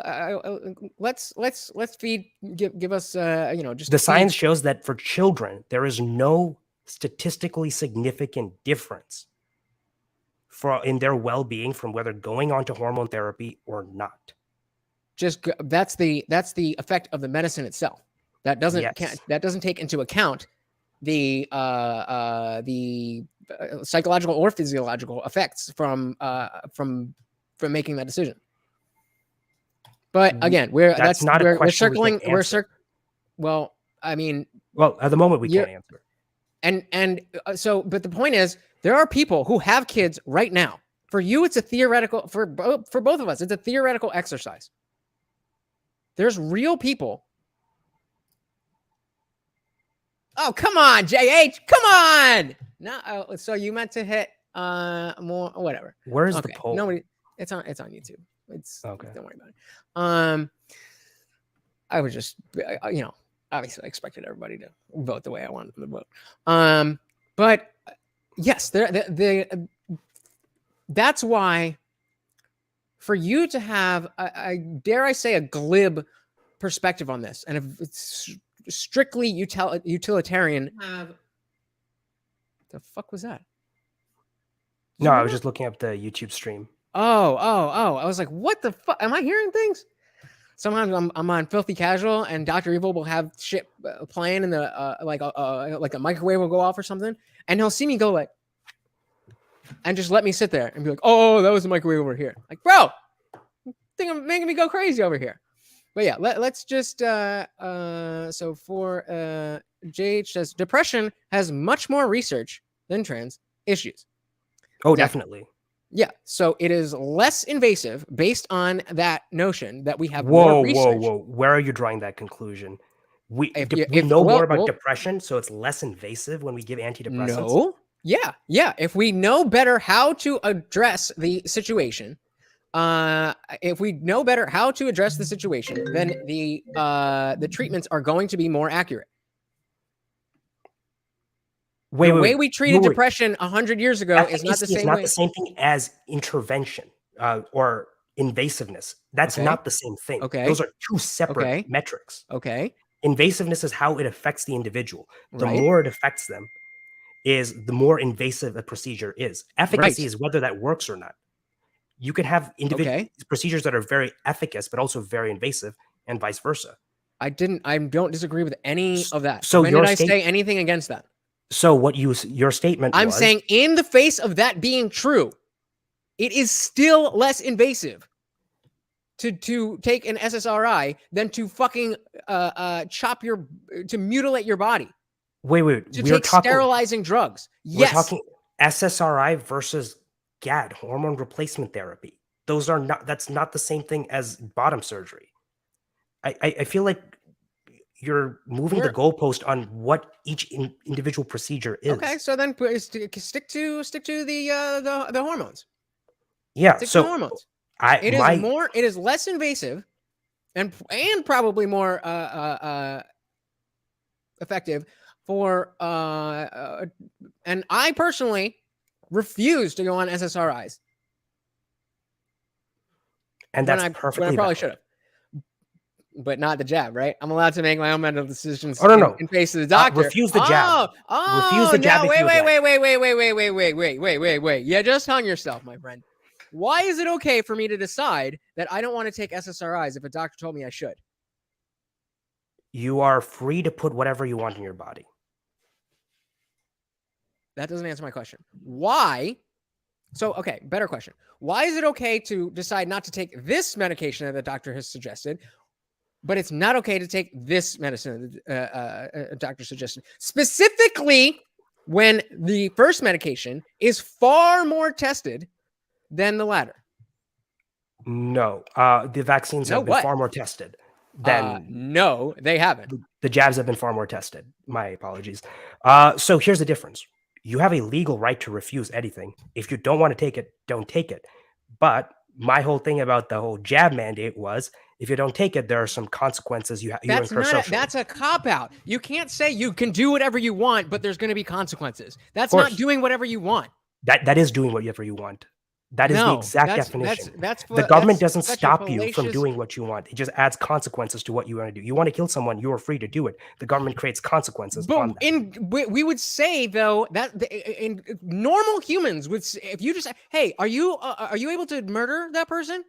let's give us just the science shows that for children there is no statistically significant difference in their well-being from whether going on to hormone therapy or not. Just that's the effect of the medicine itself. That doesn't take into account the psychological or physiological effects from making that decision. But again, we're circling. Well, I mean, at the moment we can't answer. And so, but the point is, There are people who have kids right now. For you, it's a theoretical, for both of us, it's a theoretical exercise. There's real people. Oh, come on, JH, come on. No, so you meant to hit more, whatever. Where's the poll? Nobody, it's on YouTube. It's okay. Don't worry about it. I was just, obviously I expected everybody to vote the way I wanted them to vote. But yes, that's why for you to have, dare I say, a glib perspective on this, and if it's strictly utilitarian, the fuck was that? No, I was just looking up the YouTube stream. Oh! I was like, what the fuck? Am I hearing things? Sometimes I'm on Filthy Casual, and Dr. Evil will have shit playing in the like a microwave will go off or something, and he'll see me go like, and just let me sit there and be like, oh, that was the microwave over here. Like, bro, think I'm making me go crazy over here. But yeah, let's just so for JH says depression has much more research than trans issues. Oh, definitely. Yeah, so it is less invasive based on that notion that we have more research. Whoa. Where are you drawing that conclusion? We If know more about depression, so it's less invasive when we give antidepressants? No. Yeah. If we know better how to address the situation, then the treatments are going to be more accurate. The way we treated depression 100 years ago is not the same way. It's not the same thing as intervention or invasiveness. That's not the same thing. Okay. Those are two separate metrics. Okay. Invasiveness is how it affects the individual. The more it affects them is the more invasive a procedure is. Efficacy is whether that works or not. You can have individual procedures that are very efficacious, but also very invasive, and vice versa. I don't disagree with any of that. So when did I say anything against that? So your statement I'm saying in the face of that being true, it is still less invasive to take an SSRI than to fucking to mutilate your body. Wait. To take sterilizing drugs. Yes. We're talking SSRI versus GAD, hormone replacement therapy. That's not the same thing as bottom surgery. I feel like you're moving the goalpost on what each individual procedure is. Okay, so then stick to the hormones. Yeah, stick to the hormones. It is less invasive and probably more effective for and I personally refuse to go on SSRIs. And that's perfectly I probably should have. But not the jab, right? I'm allowed to make my own mental decisions in face of the doctor. Refuse the jab. Refuse the jab. Wait. You just hung yourself, my friend. Why is it okay for me to decide that I don't want to take SSRIs if a doctor told me I should? You are free to put whatever you want in your body. That doesn't answer my question. Why? So, okay, better question. Why is it okay to decide not to take this medication that the doctor has suggested, but it's not okay to take this medicine a doctor suggested, specifically when the first medication is far more tested than the latter? No, the vaccines have been far more tested than. No, they haven't. The jabs have been far more tested. My apologies. So here's the difference. You have a legal right to refuse anything. If you don't want to take it, don't take it. But my whole thing about the whole jab mandate was, if you don't take it, there are some consequences you incur socially. That's a cop-out. You can't say you can do whatever you want, but there's going to be consequences. That's not doing whatever you want. That is doing whatever you want. That is the exact definition. The government doesn't stop you from doing what you want. It just adds consequences to what you want to do. You want to kill someone, you are free to do it. The government creates consequences on that. We would say, though, that in normal humans would, if you just say, hey, are you able to murder that person?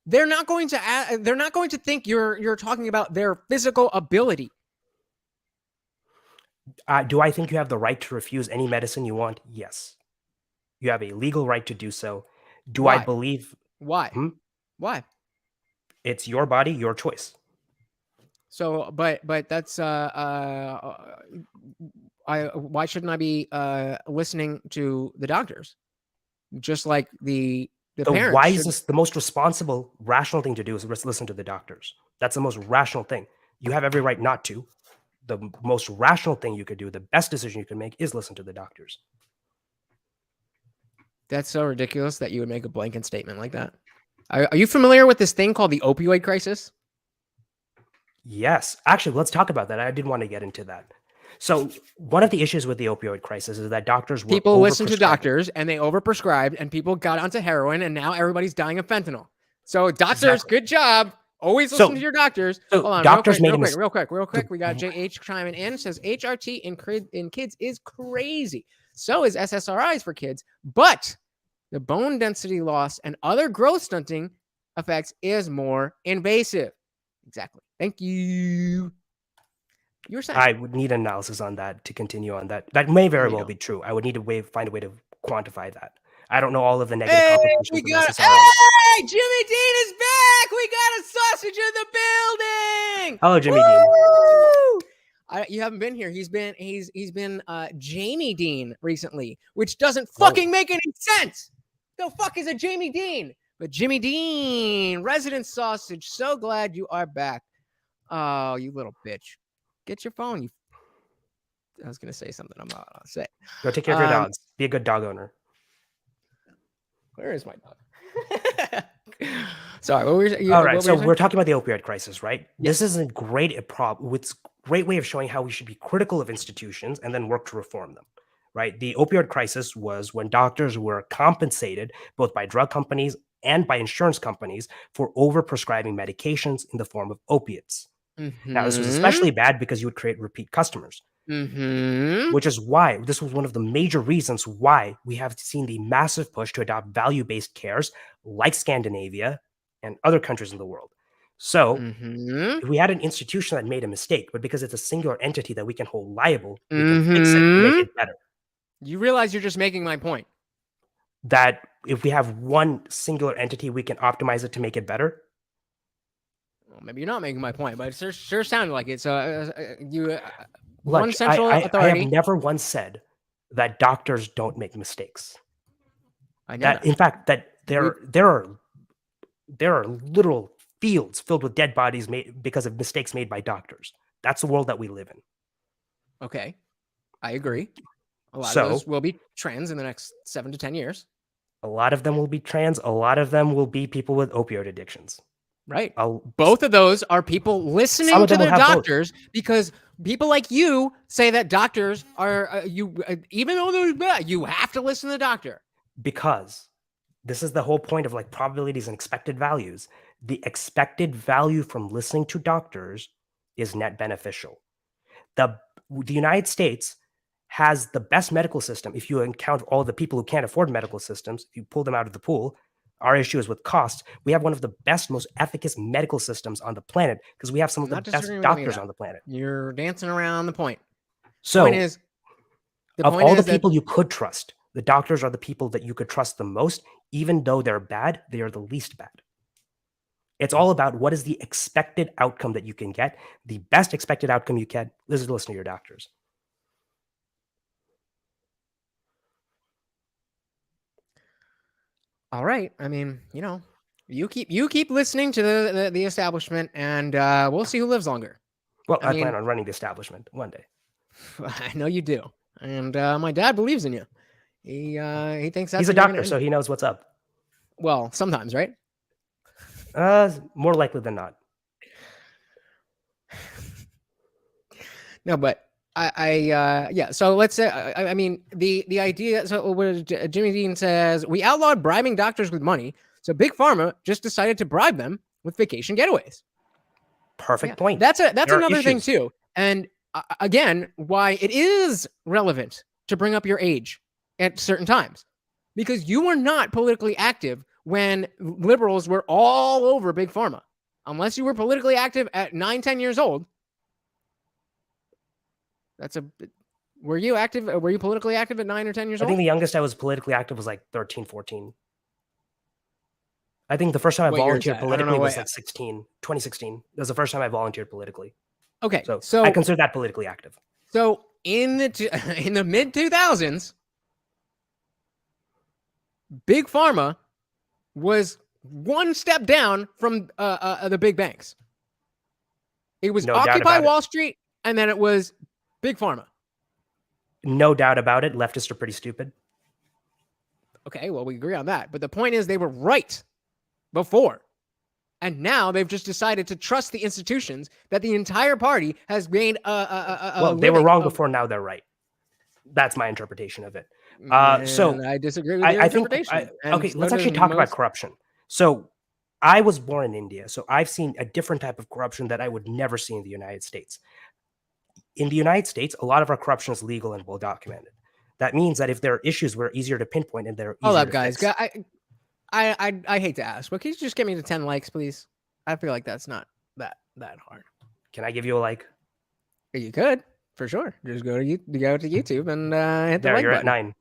They're not going to think you're talking about their physical ability. Do I think you have the right to refuse any medicine you want? Yes. You have a legal right to do so. Why? I believe... Why? Why? It's your body, your choice. So, but that's why shouldn't I be listening to the doctors? Just like the parents wisest, the most responsible, rational thing to do is listen to the doctors. That's the most rational thing. You have every right not to. The most rational thing you could do, the best decision you can make, is listen to the doctors. That's so ridiculous that you would make a blanket statement like that. Are you familiar with this thing called the opioid crisis? Yes. Actually, let's talk about that. I did want to get into that. So one of the issues with the opioid crisis is that doctors were people listen to overprescribing. doctors and they overprescribed, and people got onto heroin, and now everybody's dying of fentanyl. So doctors, Exactly. good job. Always listen to your doctors. So Hold on, doctors real made quick. We got JH chiming in. Says HRT in kids is crazy. So is SSRIs for kids, but the bone density loss and other growth stunting effects is more invasive. Exactly. Thank you. You were saying. I would need analysis on that to continue on that. That may very well be true. I would need to find a way to quantify that. I don't know all of the negative complications of SSRIs. Hey, Jimmy Dean is back. We got a sausage in the building. Hello, Jimmy Dean. You haven't been here. He's been Jamie Dean recently, which doesn't fucking make any sense. The fuck is a Jamie Dean? But Jimmy Dean, resident sausage. So glad you are back. Oh, you little bitch. Get your phone. I was gonna say something I'm not gonna say. Go take care of your dogs. Be a good dog owner. Where is my dog? Sorry, what were you? All right, so we're talking about the opioid crisis, right? Yes. This is a great It's a great way of showing how we should be critical of institutions and then work to reform them, right? The opioid crisis was when doctors were compensated both by drug companies and by insurance companies for overprescribing medications in the form of opiates. Now, this was especially bad because you would create repeat customers. Which is why this was one of the major reasons why we have seen the massive push to adopt value-based cares like Scandinavia and other countries in the world. So if we had an institution that made a mistake, but because it's a singular entity that we can hold liable, we can fix it and make it better. You realize you're just making my point. That if we have one singular entity, we can optimize it to make it better. Well, maybe you're not making my point, but it sure sounded like it. So Look, one central authority. I have never once said that doctors don't make mistakes. I know that. In fact, that there are literal fields filled with dead bodies made because of mistakes made by doctors. That's the world that we live in. Okay, I agree. A lot of those will be trans in the next 7 to 10 years. A lot of them will be trans. A lot of them will be people with opioid addictions. Right. Both of those are people listening to their doctors because people like you say that doctors are even though they're bad, you have to listen to the doctor. Because this is the whole point of like probabilities and expected values. The expected value from listening to doctors is net beneficial. The United States has the best medical system. If you count all the people who can't afford medical systems, if you pull them out of the pool, our issue is with costs. We have one of the best, most efficacious medical systems on the planet because we have some of the best doctors on the planet. You're dancing around the point. So, of all the people you could trust, the doctors are the people that you could trust the most. Even though they're bad, they are the least bad. It's all about what is the expected outcome that you can get. The best expected outcome you can is to listen to your doctors. All right. I mean, you keep listening to the establishment, and we'll see who lives longer. Well, I plan on running the establishment one day. I know you do, and my dad believes in you. He thinks that's he's a doctor, so he knows what's up. Well, sometimes, right? More likely than not. No, but yeah. So let's say, I mean, the idea. So what Jimmy Dean says, we outlawed bribing doctors with money. So Big Pharma just decided to bribe them with vacation getaways. Perfect point. That's another thing too. And again, why it is relevant to bring up your age at certain times, because you were not politically active when liberals were all over Big Pharma, unless you were politically active at 9-10 years old. Were you active? Were you politically active at 9 or 10 years old? I think the youngest I was politically active was like 13, 14. I think the first time I volunteered politically was like 2016. That was the first time I volunteered politically. Okay. So I consider that politically active. So in the mid 2000s, Big Pharma was one step down from the big banks. It was No doubt Occupy about it. Wall Street, and then it was Big Pharma. No doubt about it. Leftists are pretty stupid. Okay, well, we agree on that. But the point is, they were right before. And now they've just decided to trust the institutions that the entire party has gained well, they were wrong before. Now they're right. That's my interpretation of it. So I disagree with your interpretation. Okay, let's actually talk about corruption. So I was born in India, so I've seen a different type of corruption that I would never see in the United States. In the United States, a lot of our corruption is legal and well documented. That means that if there are issues, we're easier to pinpoint and they're easier Hold up, to guys. fix. I hate to ask, but can you just get me to 10 likes, please? I feel like that's not that hard. Can I give you a like? You could, for sure. Just go to YouTube and hit the There, like you're button. at 9.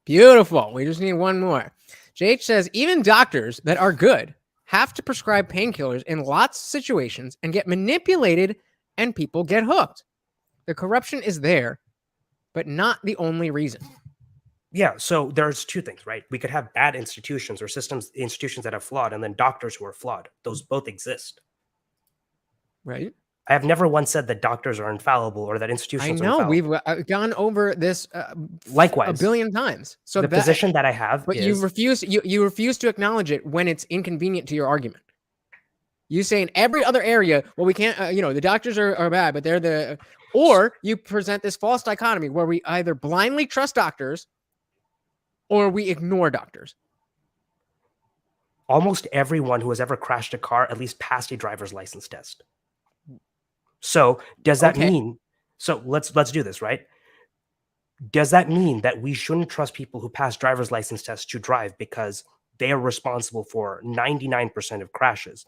Beautiful. We just need one more. JH says, even doctors that are good have to prescribe painkillers in lots of situations and get manipulated, and people get hooked. The corruption is there, but not the only reason. Yeah, so there's two things, right? We could have bad institutions or institutions that are flawed, and then doctors who are flawed. Those both exist. Right? I have never once said that doctors are infallible or that I institutions are know infallible. we've gone over this Likewise, a billion times. So the position that I have but is... you refuse to acknowledge it when it's inconvenient to your argument. You say in every other area, well, we can't, the doctors are bad, but they're the... Or you present this false dichotomy where we either blindly trust doctors or we ignore doctors. Almost everyone who has ever crashed a car at least passed a driver's license test. So does that mean... So let's do this, right? Does that mean that we shouldn't trust people who pass driver's license tests to drive because they are responsible for 99% of crashes?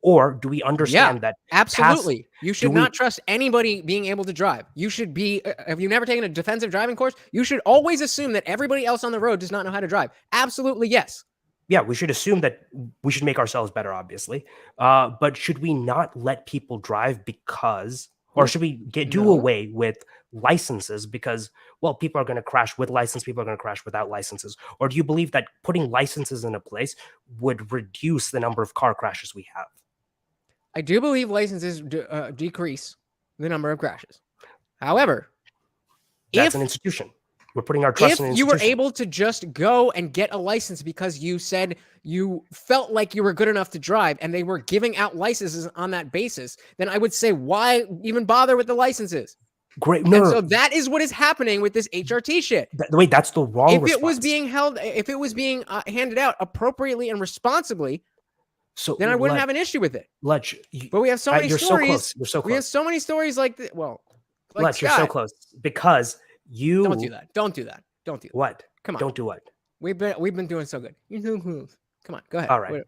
Or do we understand that... Absolutely. You should not trust anybody being able to drive. You should be... Have you never taken a defensive driving course? You should always assume that everybody else on the road does not know how to drive. Absolutely, yes. Yeah, we should assume that we should make ourselves better, obviously. But should we not let people drive because... Or should we do away with licenses because, well, people are going to crash with license, people are going to crash without licenses? Or do you believe that putting licenses into place would reduce the number of car crashes we have? I do believe licenses decrease the number of crashes. However, that's an institution. We're putting our trust in an institution. If you were able to just go and get a license because you said you felt like you were good enough to drive and they were giving out licenses on that basis, then I would say, why even bother with the licenses? Great. So that is what is happening with this HRT shit. Wait, that's the wrong response. If it was being handed out appropriately and responsibly, then I wouldn't have an issue with it. But we have so many stories. You're so close. We have so many stories like that. Well, like you're so close because you don't do that. Don't do that. Don't do that. What? Come on. Don't do what? We've been doing so good. Come on, go ahead. All right.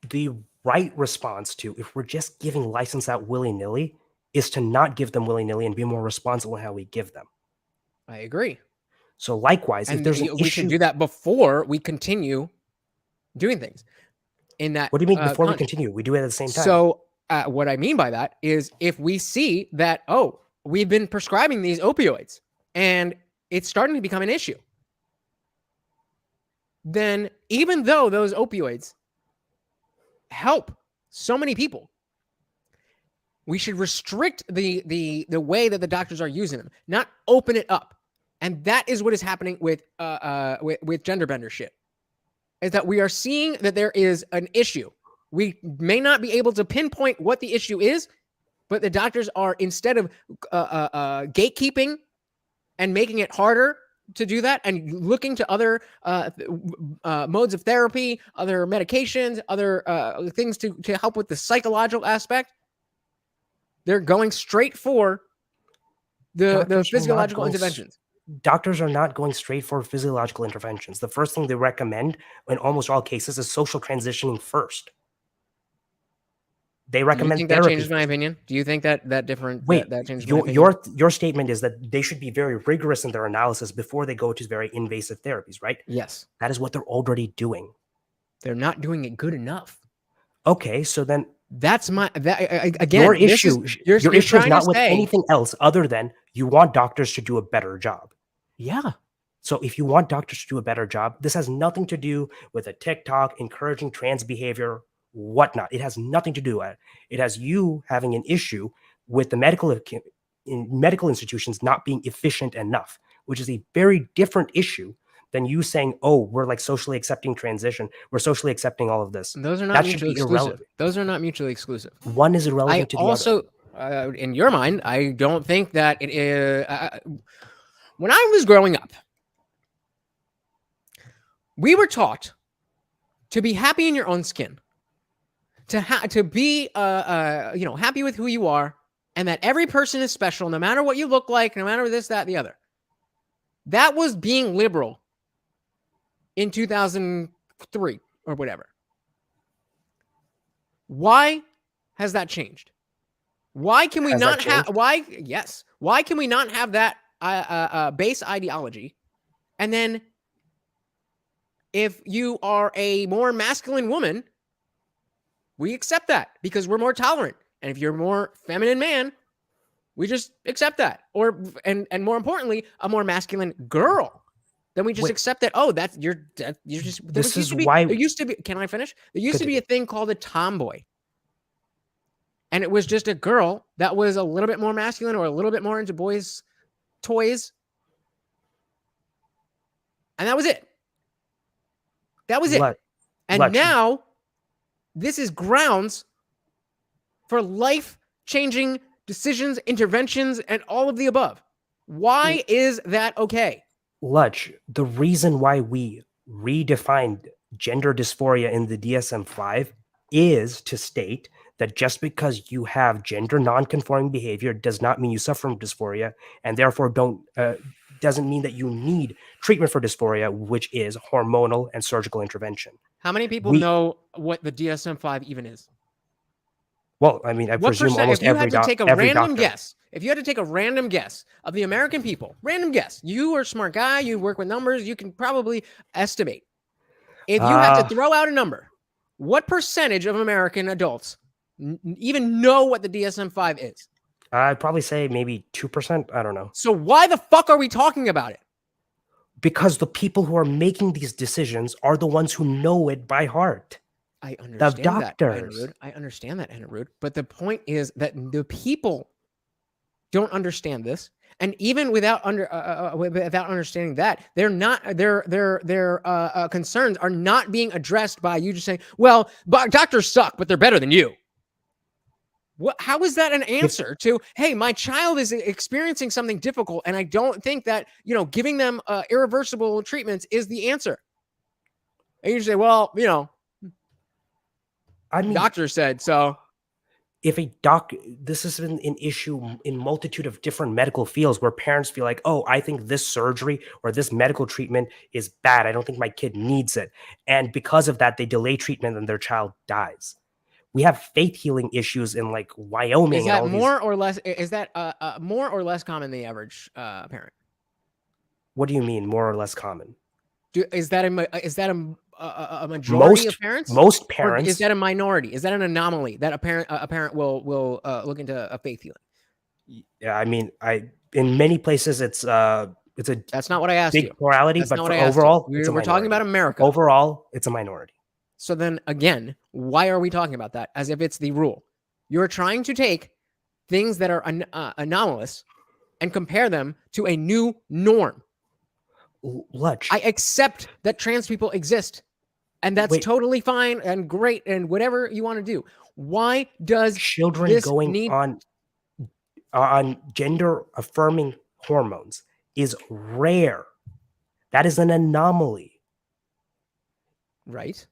The right response to, if we're just giving license out willy-nilly, is to not give them willy-nilly and be more responsible in how we give them. I agree. So likewise, if there's an issue, we should do that before we continue doing things. In that, what do you mean before we continue? We do it at the same time. So what I mean by that is if we see that, we've been prescribing these opioids and it's starting to become an issue, then even though those opioids help so many people, we should restrict the way that the doctors are using them, not open it up. And that is what is happening with gender bender shit. Is that we are seeing that there is an issue. We may not be able to pinpoint what the issue is, but the doctors are, instead of gatekeeping and making it harder to do that and looking to other modes of therapy, other medications, other things to help with the psychological aspect, they're going straight for the physiological interventions. Doctors are not going straight for physiological interventions. The first thing they recommend in almost all cases is social transitioning first. They recommend therapy. That changes my opinion? Do you think that different? Wait, that changes my opinion? Your statement is that they should be very rigorous in their analysis before they go to very invasive therapies, right? Yes. That is what they're already doing. They're not doing it good enough. Okay, so then That's my again. Your issue, you're your issue is trying not to with say, anything else other than you want doctors to do a better job. yeah. So if you want doctors to do a better job, this has nothing to do with a TikTok encouraging trans behavior, whatnot. It has nothing to do with it. It has you having an issue with the medical institutions not being efficient enough, which is a very different issue than you saying, "Oh, we're like socially accepting transition. We're socially accepting all of this." Those are not That should mutually be exclusive. irrelevant. Those are not mutually exclusive. One is irrelevant I to the also, other. in your mind, I don't think that it is. When I was growing up, we were taught to be happy in your own skin, to be happy with who you are, and that every person is special, no matter what you look like, no matter this, that, the other. That was being liberal in 2003 or whatever. Why has that changed? Why can we not have? Why can we not have that base ideology? And then, if you are a more masculine woman, we accept that because we're more tolerant. And if you're a more feminine man, we just accept that. Or and more importantly, a more masculine girl, then we just accept that. Oh, you're just. This is why there used to be. Can I finish? There used to be a thing called a tomboy, and it was just a girl that was a little bit more masculine or a little bit more into boys' toys, and that was it. That was it. And now, this is grounds for life-changing decisions, interventions, and all of the above. Why is that okay? Lutch, the reason why we redefined gender dysphoria in the DSM-5 is to state that just because you have gender non-conforming behavior does not mean you suffer from dysphoria, and therefore doesn't mean that you need treatment for dysphoria, which is hormonal and surgical intervention. How many people know what the DSM-5 even is? Well, I mean, I presume almost every doctor. If you had to take a random guess, if you had to take a random guess of the American people, random guess, you are a smart guy, you work with numbers, you can probably estimate. If you had to throw out a number, what percentage of American adults even know what the DSM-5 is? I'd probably say maybe 2%. I don't know. So why the fuck are we talking about it? Because the people who are making these decisions are the ones who know it by heart. I understand the doctors. that. I understand that, Enerud. But the point is that the people don't understand this, and even without understanding that, they're not their concerns are not being addressed by you just saying, "Well, doctors suck, but they're better than you." How is that an answer to, hey, my child is experiencing something difficult, and I don't think that, giving them irreversible treatments is the answer. And you say, well, I mean, doctor said so. If this has been an issue in multitude of different medical fields where parents feel like, oh, I think this surgery or this medical treatment is bad. I don't think my kid needs it. And because of that, they delay treatment and their child dies. We have faith healing issues in like Wyoming. Is that more or less? Is that more or less common than the average parent? What do you mean, more or less common? Is that a majority of parents? Most parents. Or is that a minority? Is that an anomaly that a parent will look into a faith healing? Yeah, I mean, in many places it's a. That's not what I asked you. Big plurality, but for overall, we're talking about America. Overall, it's a minority. So then again, why are we talking about that as if it's the rule? You're trying to take things that are anomalous and compare them to a new norm. Lutch. I accept that trans people exist, and that's totally fine and great and whatever you want to do. Why does children going on gender affirming hormones is rare? That is an anomaly. Right.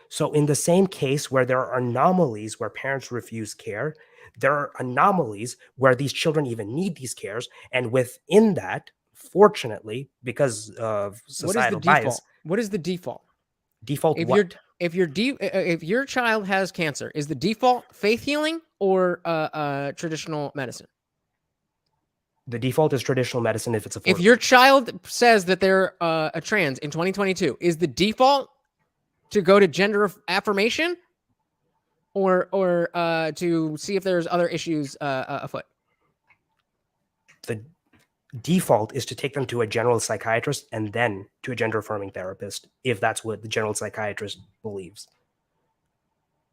So in the same case where there are anomalies where parents refuse care, there are anomalies where these children even need these cares. And within that, fortunately, because of societal bias. What is the default? Default if your child has cancer, is the default faith healing or traditional medicine? The default is traditional medicine if it's affordable. If your child says that they're a trans in 2022, is the default to go to gender affirmation or to see if there's other issues afoot? The default is to take them to a general psychiatrist and then to a gender affirming therapist, if that's what the general psychiatrist believes.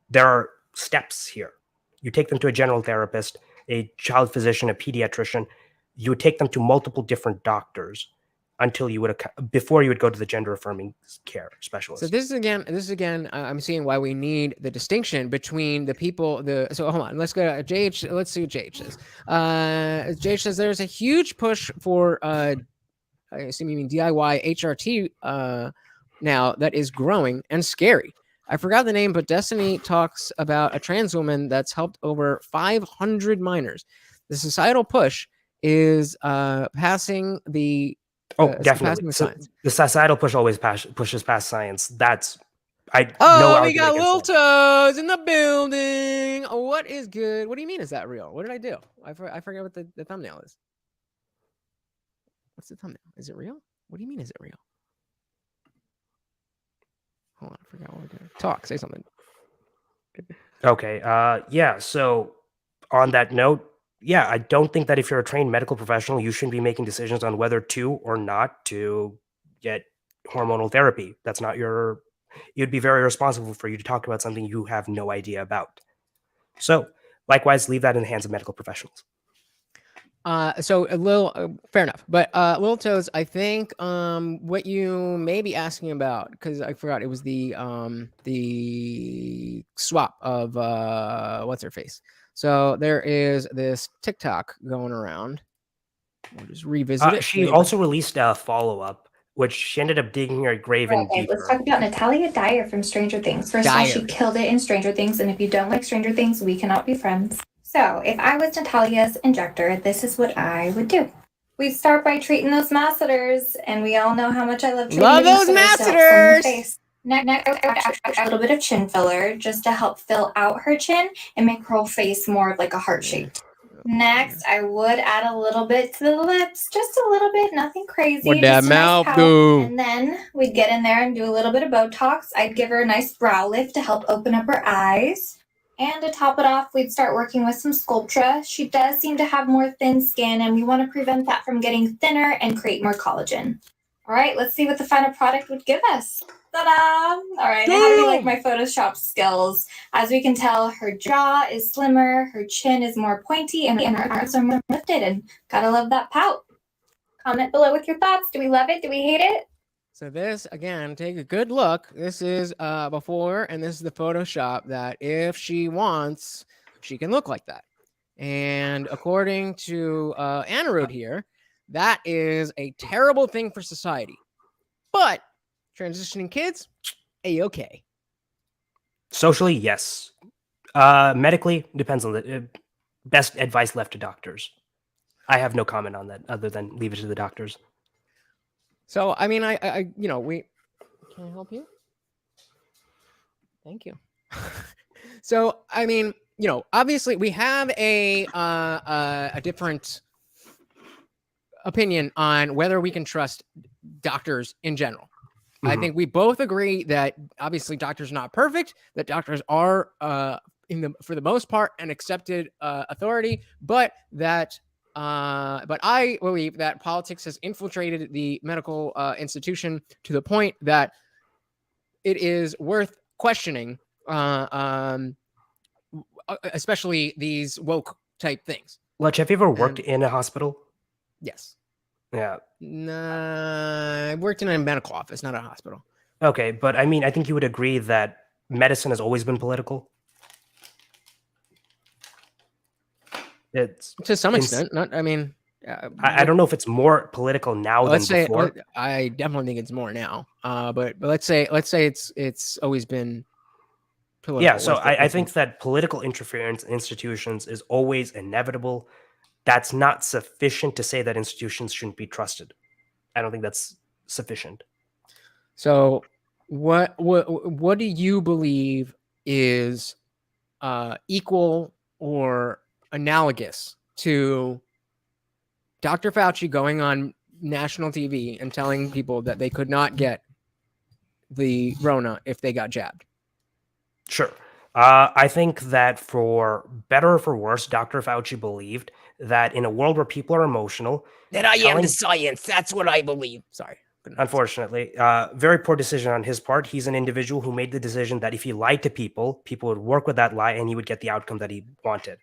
There are steps here. You take them to a general therapist, a child physician, a pediatrician. You would take them to multiple different doctors until you would, before you would go to the gender affirming care specialist. So this is again, I'm seeing why we need the distinction between the people. So hold on, let's go to JH. Let's see what JH says. JH says there's a huge push for I assume you mean DIY HRT now that is growing and scary. I forgot the name, but Destiny talks about a trans woman that's helped over 500 minors. The societal push is passing the definitely. The societal push always pushes past science. That's we got Lil Toes in the building. What is good? What do you mean? Is that real? What did I do? I forget what the thumbnail is. What's the thumbnail? Is it real? What do you mean? Is it real? Hold on, I forgot what we're doing. Talk. Say something. Okay. Yeah. So on that note, yeah, I don't think that if you're a trained medical professional, you shouldn't be making decisions on whether to or not to get hormonal therapy. That's not it'd be very irresponsible for you to talk about something you have no idea about. So likewise, leave that in the hands of medical professionals. So a little fair enough, but Lil Toes, I think what you may be asking about, because I forgot, it was the swap of what's her face. So there is this TikTok going around. We'll just revisit it. She also released a follow-up, which she ended up digging her grave in deeper. Let's talk about Natalia Dyer from Stranger Things. First of all, she killed it in Stranger Things, and if you don't like Stranger Things, we cannot be friends. So if I was Natalia's injector, this is what I would do. We'd start by treating those masseters, and we all know how much I love treating those masseters. Next, a little bit of chin filler just to help fill out her chin and make her whole face more of like a heart shape. Next, I would add a little bit to the lips, just a little bit, nothing crazy. What that mouth do? And then we'd get in there and do a little bit of Botox. I'd give her a nice brow lift to help open up her eyes. And to top it off, we'd start working with some Sculptra. She does seem to have more thin skin, and we want to prevent that from getting thinner and create more collagen. All right, let's see what the final product would give us. Ta-da! All right, how do you like my Photoshop skills? As we can tell, her jaw is slimmer, her chin is more pointy, and her arms are more lifted, and gotta love that pout. Comment below with your thoughts. Do we love it? Do we hate it? So this, again, take a good look. This is before, and this is the Photoshop that if she wants, she can look like that. And according to Anirudh here, that is a terrible thing for society. But transitioning kids, A-okay. Socially, yes. Medically, depends on the best advice left to doctors. I have no comment on that other than leave it to the doctors. So, I mean, I can I help you? Thank you. So, I mean, obviously we have a different opinion on whether we can trust doctors in general. Mm-hmm. I think we both agree that obviously doctors are not perfect, that doctors are for the most part an accepted authority, but I believe that politics has infiltrated the medical institution to the point that it is worth questioning, especially these woke type things. Lech, have you ever worked in a hospital? Yes. Yeah. Nah, I worked in a medical office, not a hospital. Okay, but I mean, I think you would agree that medicine has always been political. It's to some extent. I don't know if it's more political now than before. I definitely think it's more now. But let's say it's always been political. Yeah, so I think that political interference in institutions is always inevitable. That's not sufficient to say that institutions shouldn't be trusted. I don't think that's sufficient. So what do you believe is equal or analogous to Dr. Fauci going on national TV and telling people that they could not get the Rona if they got jabbed? Sure. I think that for better or for worse, Dr. Fauci believed that in a world where people are emotional, That I am telling- the science. That's what I believe. Sorry. unfortunately, very poor decision on his part. He's an individual who made the decision that if he lied to people, people would work with that lie and he would get the outcome that he wanted.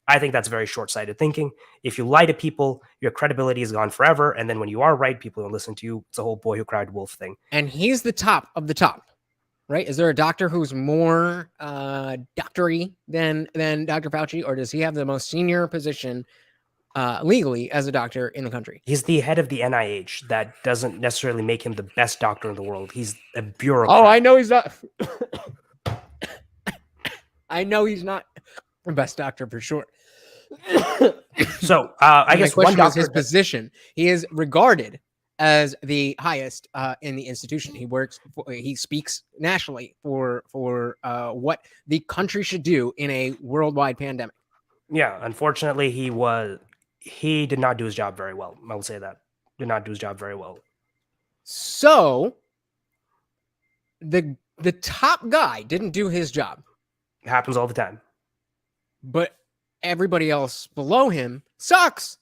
I think that's very short-sighted thinking. If you lie to people, your credibility is gone forever. And then when you are right, people don't listen to you. It's a whole boy who cried wolf thing. And he's the top of the top, right? Is there a doctor who's more doctory than Dr. Fauci, or does he have the most senior position legally as a doctor in the country? He's the head of the NIH. That doesn't necessarily make him the best doctor in the world. He's a bureaucrat. Oh, I know he's not. I know he's not the best doctor for sure. So I guess one doctor, his position. He is regarded as the highest in the institution. He works. He speaks nationally for what the country should do in a worldwide pandemic. Yeah, unfortunately, he did not do his job very well. I will say that. Did not do his job very well. So the top guy didn't do his job. It happens all the time. But everybody else below him sucks,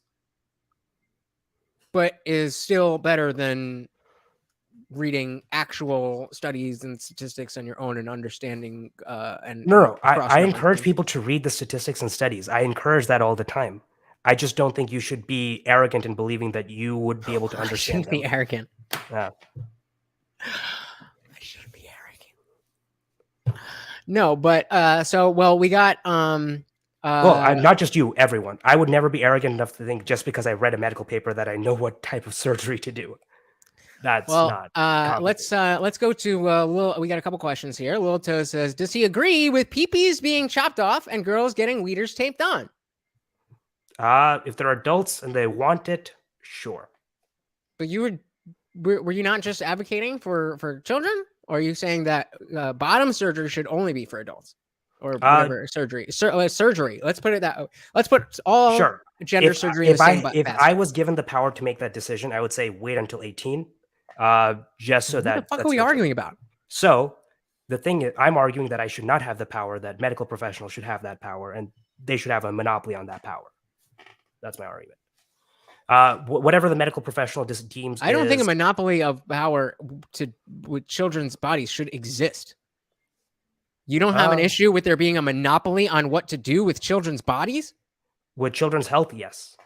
but is still better than reading actual studies and statistics on your own and understanding and No, I cross-referencing. encourage people to read the statistics and studies. I encourage that all the time. I just don't think you should be arrogant in believing that you would be able to I understand shouldn't be them. arrogant. Yeah. I shouldn't be arrogant. No, but we got Not just you, everyone. I would never be arrogant enough to think just because I read a medical paper that I know what type of surgery to do. That's not. Let's go to Lil. We got a couple questions here. Lil Toe says, does he agree with peepees being chopped off and girls getting weeders taped on? If they're adults and they want it, sure. But were you not just advocating for children? Or are you saying that bottom surgery should only be for adults? Or whatever surgery. Surgery. Let's put it that. Let's put all Sure. gender surgery in the same If basket. I was given the power to make that decision, I would say wait until 18. Just so What that. the fuck are we arguing about? So the thing is, I'm arguing that I should not have the power, that medical professionals should have that power, and they should have a monopoly on that power. That's my argument. Whatever the medical professional deems. I don't think a monopoly of power with children's bodies should exist. You don't have an issue with there being a monopoly on what to do with children's bodies? With children's health, yes.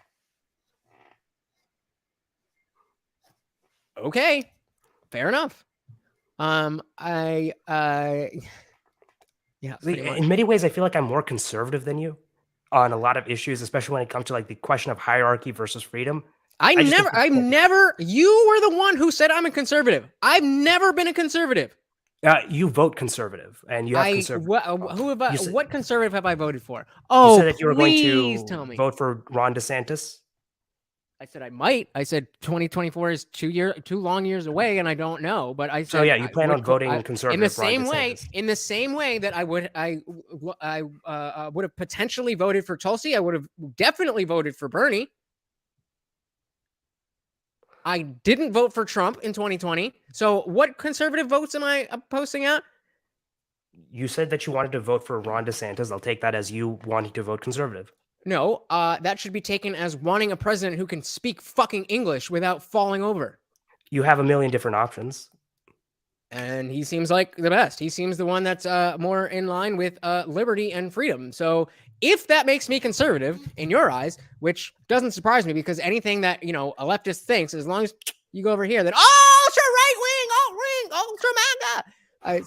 Okay, fair enough. Yeah. In many ways, I feel like I'm more conservative than you on a lot of issues, especially when it comes to like the question of hierarchy versus freedom. You were the one who said I'm a conservative. I've never been a conservative. You vote conservative, and you have conservative. What conservative have I voted for? You said that you were going please to tell me. vote for Ron DeSantis. I said I might. I said 2024 is 2 long years away, and I don't know. But I said, so yeah, you plan on voting conservative in the same Ron way. DeSantis. In the same way that I would have potentially voted for Tulsi. I would have definitely voted for Bernie. I didn't vote for Trump in 2020. So what conservative votes am I posting out? You said that you wanted to vote for Ron DeSantis. I'll take that as you wanting to vote conservative. No, that should be taken as wanting a president who can speak fucking English without falling over. You have a million different options. And he seems like the best. He seems the one that's more in line with liberty and freedom. So if that makes me conservative in your eyes, which doesn't surprise me because anything that, a leftist thinks, as long as you go over here, then, ultra right-wing, ultra MAGA. I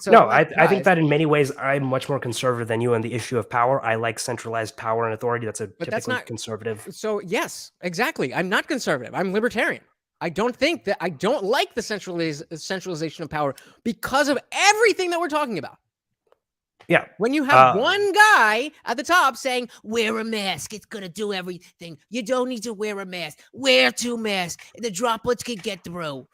think that in many ways, I'm much more conservative than you on the issue of power. I like centralized power and authority. That's typically conservative. So yes, exactly. I'm not conservative. I'm libertarian. I don't like the centralization of power because of everything that we're talking about. Yeah. When you have one guy at the top saying, wear a mask, it's going to do everything. You don't need to wear a mask. Wear 2 masks. The droplets can get through.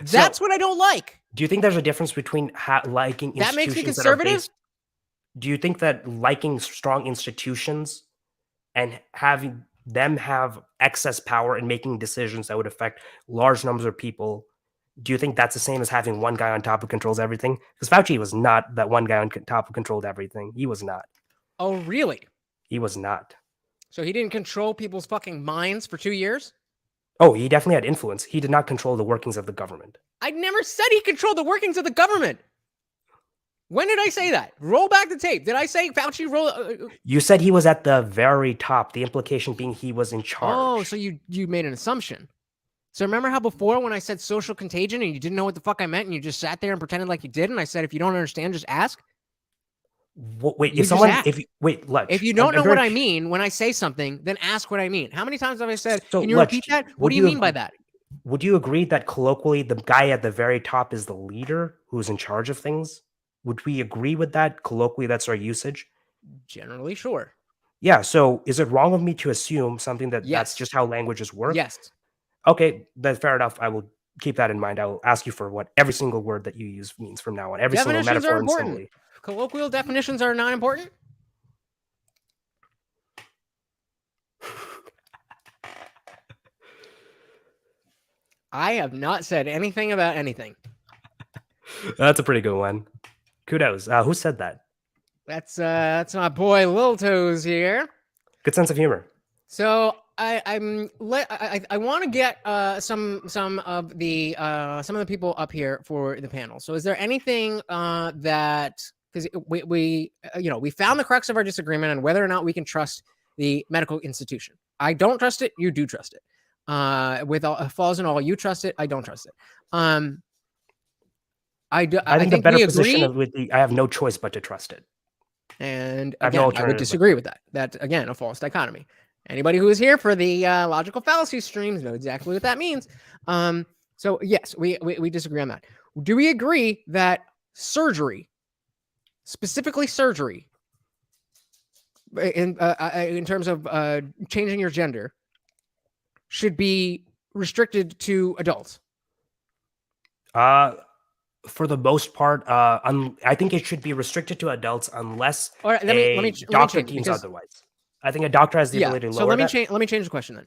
That's what I don't like. Do you think there's a difference between liking institutions that makes me conservative? Do you think that liking strong institutions and having them have excess power and making decisions that would affect large numbers of people Do you think that's the same as having one guy on top who controls everything? Because Fauci was not that one guy on top who controlled everything. He was not. Oh, really? He was not. So he didn't control people's fucking minds for 2 years? Oh, he definitely had influence. He did not control the workings of the government. I never said he controlled the workings of the government. When did I say that? Roll back the tape. Did I say Fauci roll? You said he was at the very top. The implication being he was in charge. Oh, so you made an assumption. So remember how before when I said social contagion and you didn't know what the fuck I meant and you just sat there and pretended like you did, and I said if you don't understand, just ask. Wait, You if someone, just ask. if you don't know what I mean when I say something, then ask what I mean. How many times have I said? So, Can you Lutch, repeat that? What would do you you mean by that? Would you agree that colloquially the guy at the very top is the leader who's in charge of things? Would we agree with that? Colloquially, that's our usage. Generally, sure. Yeah. So is it wrong of me to assume something that's Yes. just how languages work? Yes. Okay, that's fair enough. I will keep that in mind. I will ask you for what every single word that you use means from now on. Every single Definitions metaphor are and important. simile. Colloquial definitions are not important. I have not said anything about anything. That's a pretty good one. Kudos. Who said that? That's my boy Lil Toes here. Good sense of humor. So I want to get some of the people up here for the panel. So is there anything that, because we found the crux of our disagreement on whether or not we can trust the medical institution. I don't trust it. You do trust it. With all flaws and all, you trust it. I don't trust it. I think the better we position agree. I have no choice but to trust it. And I have no again, I alternative would but- disagree with that. That's again a false dichotomy. Anybody who is here for the logical fallacy streams know exactly what that means. So yes, we disagree on that. Do we agree that surgery, specifically surgery, in terms of changing your gender, should be restricted to adults? For the most part, I think it should be restricted to adults unless All right, let me doctor change it, deems because- otherwise. I think a doctor has the ability to so lower let me that. change. Let me change the question then,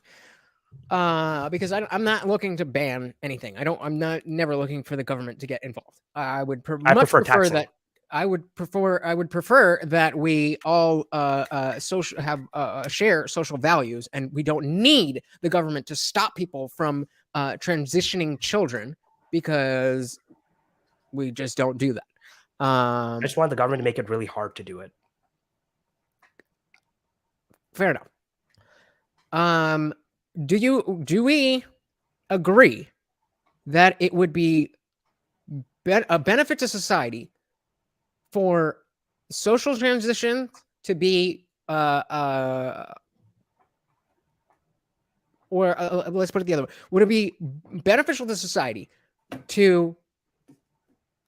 because I'm not looking to ban anything. I'm never looking for the government to get involved. I would much prefer taxing. that. I would prefer that we all share social values, and we don't need the government to stop people from transitioning children, because we just don't do that. I just want the government to make it really hard to do it. Fair enough. Do we agree that it would be a benefit to society for social transition to be or let's put it the other way. Would it be beneficial to society to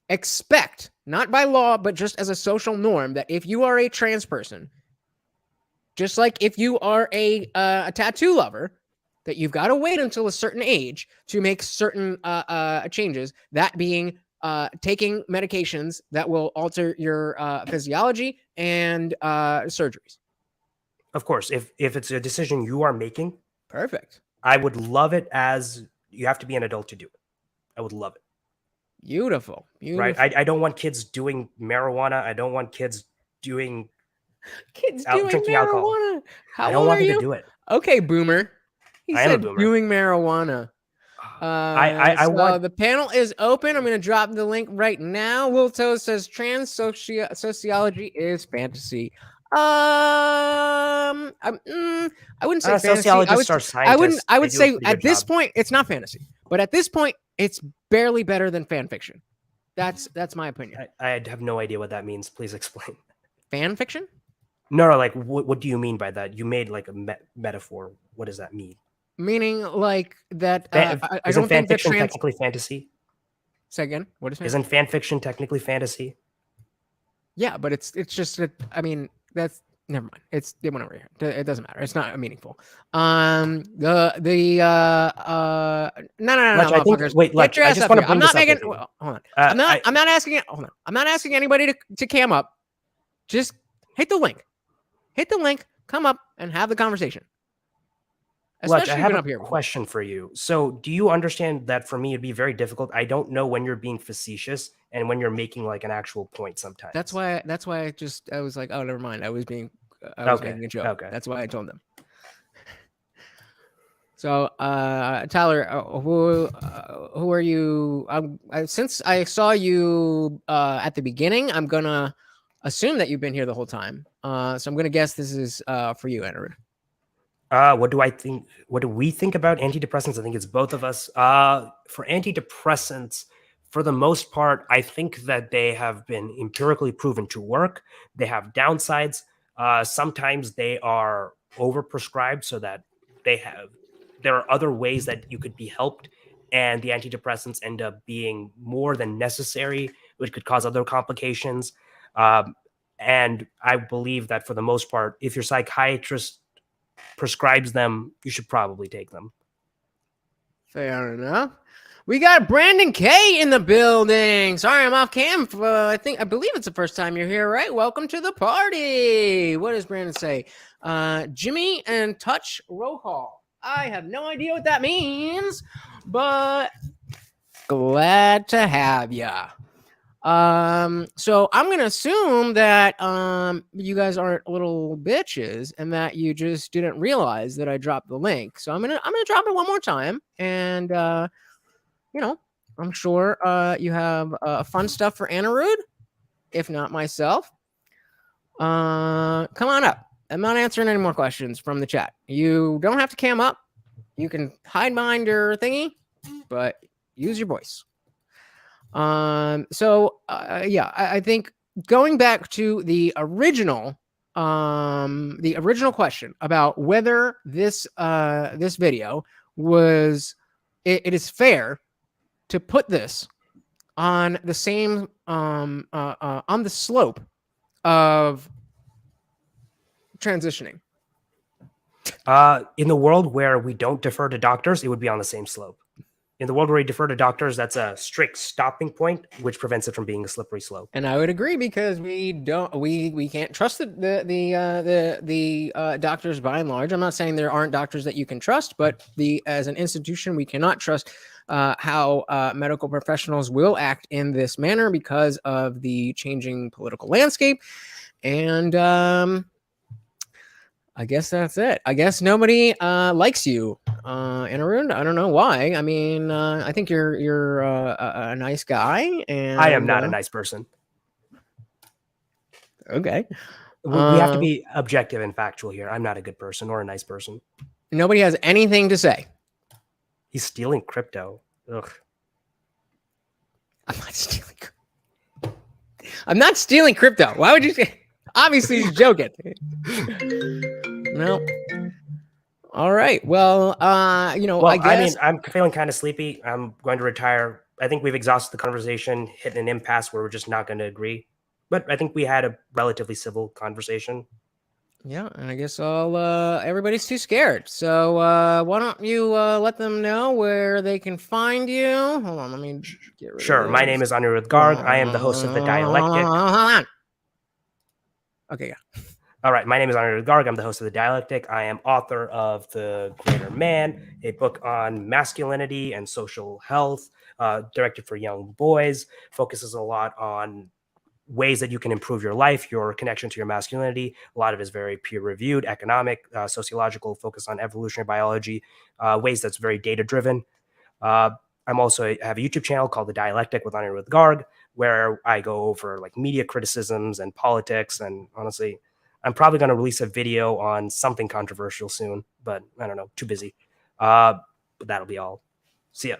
expect, not by law, but just as a social norm, that if you are a trans person, just like if you are a tattoo lover, that you've got to wait until a certain age to make certain changes, that being taking medications that will alter your physiology and surgeries? Of course, if it's a decision you are making, Perfect. I would love it as you have to be an adult to do it. I would love it. Beautiful. Right? I don't want kids doing marijuana. I don't want kids doing kids doing drinking marijuana. alcohol. How I don't old want are them you? to do it. Okay, boomer. He I am a said boomer. doing marijuana. I So want the panel is open. I'm going to drop the link right now. Will Toes says trans sociology is fantasy. I wouldn't say fantasy. sociologists are scientists. I would They do a say pretty at good this job. point it's not fantasy, but at this point it's barely better than fan fiction. That's my opinion. I have no idea what that means. Please explain. Fan fiction? No, like what do you mean by that? You made like a metaphor. What does that mean? Meaning like that. I Isn't don't fan think that fiction technically fantasy? Say again. What is fantasy? Isn't fan fiction technically fantasy? Yeah, but it's just that. I mean, that's never mind. It went over here. It doesn't matter. It's not meaningful. No. Lutch, I think, wait, Lutch, I just want to bring I'm not this up making. with you. Well, hold on. I'm not asking it. Hold on. I'm not asking anybody to cam up. Just hit the link. Hit the link. Come up and have the conversation. Lutch, especially I if you've have been a up here before. question for you. So, do you understand that for me it'd be very difficult? I don't know when you're being facetious and when you're making like an actual point sometimes. That's why I was like, oh, never mind. I was Okay, making a joke. okay. That's why I told them. So, Tyler, who are you? Since I saw you at the beginning, I'm gonna assume that you've been here the whole time. So I'm gonna guess this is for you, Anirudh. What do I think? What do we think about antidepressants? I think it's both of us. For antidepressants, for the most part, I think that they have been empirically proven to work. They have downsides. Sometimes they are overprescribed, so that there are other ways that you could be helped, and the antidepressants end up being more than necessary, which could cause other complications. And I believe that for the most part, if your psychiatrist prescribes them, you should probably take them. Fair enough. We got Brandon K in the building. Sorry, I'm off cam. I believe it's the first time you're here, right? Welcome to the party. What does Brandon say? Jimmy and Touch Roll Call. I have no idea what that means, but glad to have ya. So I'm gonna assume that you guys aren't little bitches and that you just didn't realize that I dropped the link. So I'm gonna drop it one more time, and I'm sure you have fun stuff for Anirudh, if not myself. Come on up. I'm not answering any more questions from the chat. You don't have to cam up. You can hide behind your thingy, but use your voice. I think going back to the original question about whether this video was it is fair to put this on the same on the slope of transitioning. In the world where we don't defer to doctors, it would be on the same slope. In the world where we defer to doctors, that's a strict stopping point, which prevents it from being a slippery slope. And I would agree, because we can't trust the doctors by and large. I'm not saying there aren't doctors that you can trust, but as an institution, we cannot trust how medical professionals will act in this manner because of the changing political landscape. And I guess that's it. I guess nobody likes you, Anirudh. I don't know why. I mean, I think you're a nice guy, and I am not a nice person. Okay, we have to be objective and factual here. I'm not a good person or a nice person. Nobody has anything to say. He's stealing crypto. Ugh. I'm not stealing crypto. Why would you say? Obviously, he's joking. No. All right. Well, I guess I'm feeling kind of sleepy. I'm going to retire. I think we've exhausted the conversation, hit an impasse where we're just not going to agree. But I think we had a relatively civil conversation. Yeah, and I guess everybody's too scared. So why don't you let them know where they can find you? Hold on, let me get rid Sure. of My name is Anirudh Garg. I am the host of The Dialectic. Hold on. Okay, yeah. All right. My name is Untitled Chapter. I'm the host of The Dialectic. I am author of The Greater Man, a book on masculinity and social health, directed for young boys, focuses a lot on ways that you can improve your life, your connection to your masculinity. A lot of it is very peer-reviewed, economic, sociological, focused on evolutionary biology, ways that's very data-driven. I'm also have a YouTube channel called The Dialectic with Anirudh Garg, where I go over like media criticisms and politics. And honestly, I'm probably going to release a video on something controversial soon, but I don't know, too busy. But that'll be all. See ya.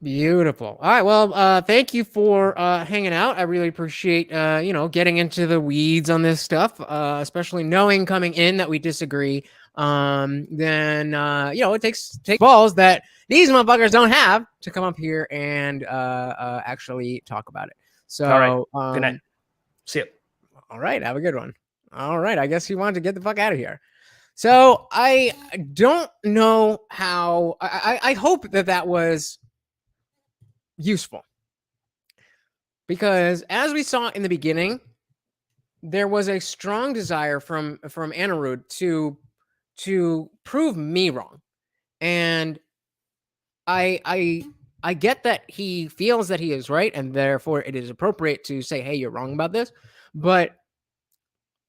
Beautiful. All right. Well, thank you for hanging out. I really appreciate getting into the weeds on this stuff, especially knowing coming in that we disagree. Then it takes balls that these motherfuckers don't have to come up here and actually talk about it. So, all right. Good night. See ya. All right. Have a good one. All right. I guess you wanted to get the fuck out of here. So I don't know how. I hope that was useful, because as we saw in the beginning, there was a strong desire from Anirudh to prove me wrong. And I get that he feels that he is right, and therefore it is appropriate to say, hey, you're wrong about this. But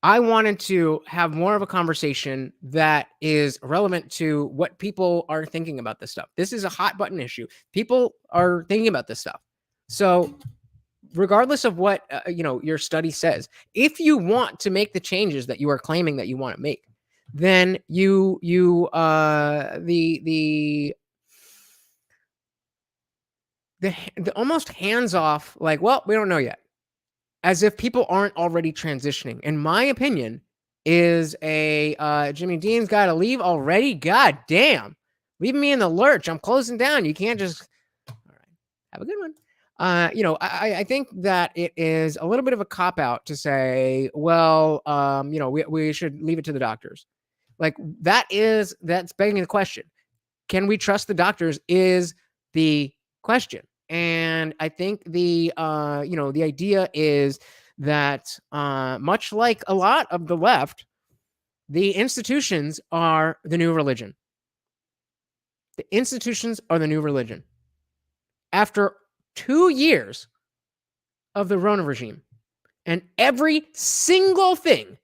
I wanted to have more of a conversation that is relevant to what people are thinking about this stuff. This is a hot button issue. People are thinking about this stuff. So regardless of what your study says, if you want to make the changes that you are claiming that you want to make, then the almost hands off, like, well, we don't know yet, as if people aren't already transitioning, in my opinion, is a Jimmy Dean's got to leave already. God damn, leaving me in the lurch. I'm closing down. You can't just. All right, have a good one. I think that it is a little bit of a cop out to say, well, we should leave it to the doctors. Like that's begging the question. Can we trust the doctors is the question. And I think the idea is that much like a lot of the left, the institutions are the new religion. The institutions are the new religion. After 2 years of the Rona regime, and every single thing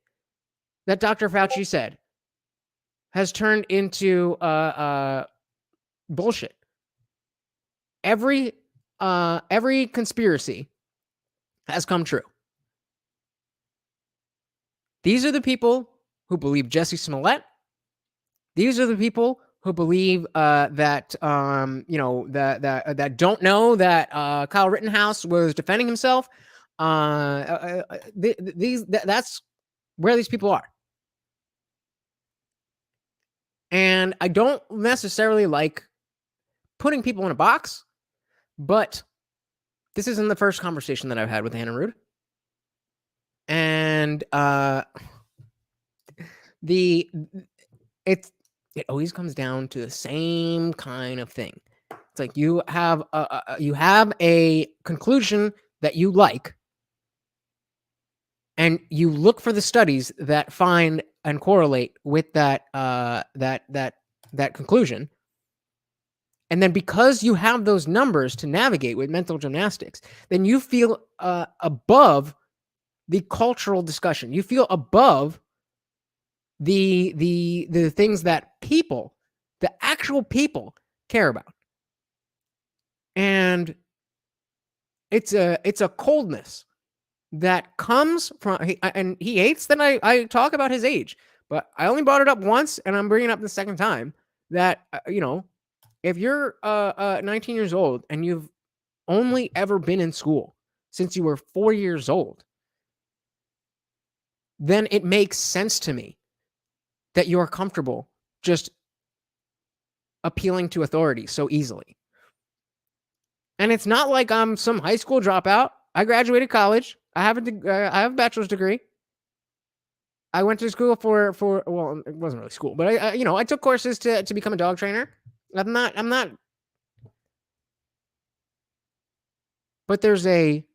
that Dr. Fauci said has turned into bullshit. Every conspiracy has come true. These are the people who believe Jussie Smollett. These are the people who believe that don't know that Kyle Rittenhouse was defending himself. That's where these people are. And I don't necessarily like putting people in a box, but this isn't the first conversation that I've had with Hannah Rood. And it always comes down to the same kind of thing. It's like you have a conclusion that you like, and you look for the studies that find and correlate with that conclusion. And then because you have those numbers to navigate with mental gymnastics, then you feel above the cultural discussion. You feel above the things that people, the actual people, care about. And it's a coldness that comes from, and he hates that I talk about his age, but I only brought it up once, and I'm bringing it up the second time, that if you're 19 years old and you've only ever been in school since you were 4 years old, then it makes sense to me that you are comfortable just appealing to authority so easily. And it's not like I'm some high school dropout. I graduated college. I have a bachelor's degree. I went to school for well, it wasn't really school, but I took courses to become a dog trainer. I'm not. But there's a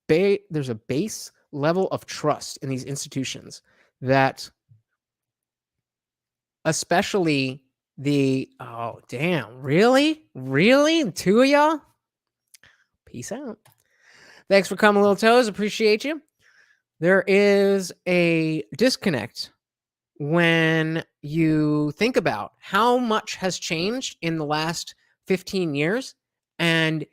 base level of trust in these institutions that, especially oh damn, really 2 of y'all. Peace out. Thanks for coming, Little Toes. Appreciate you. There is a disconnect when you think about how much has changed in the last 15 years and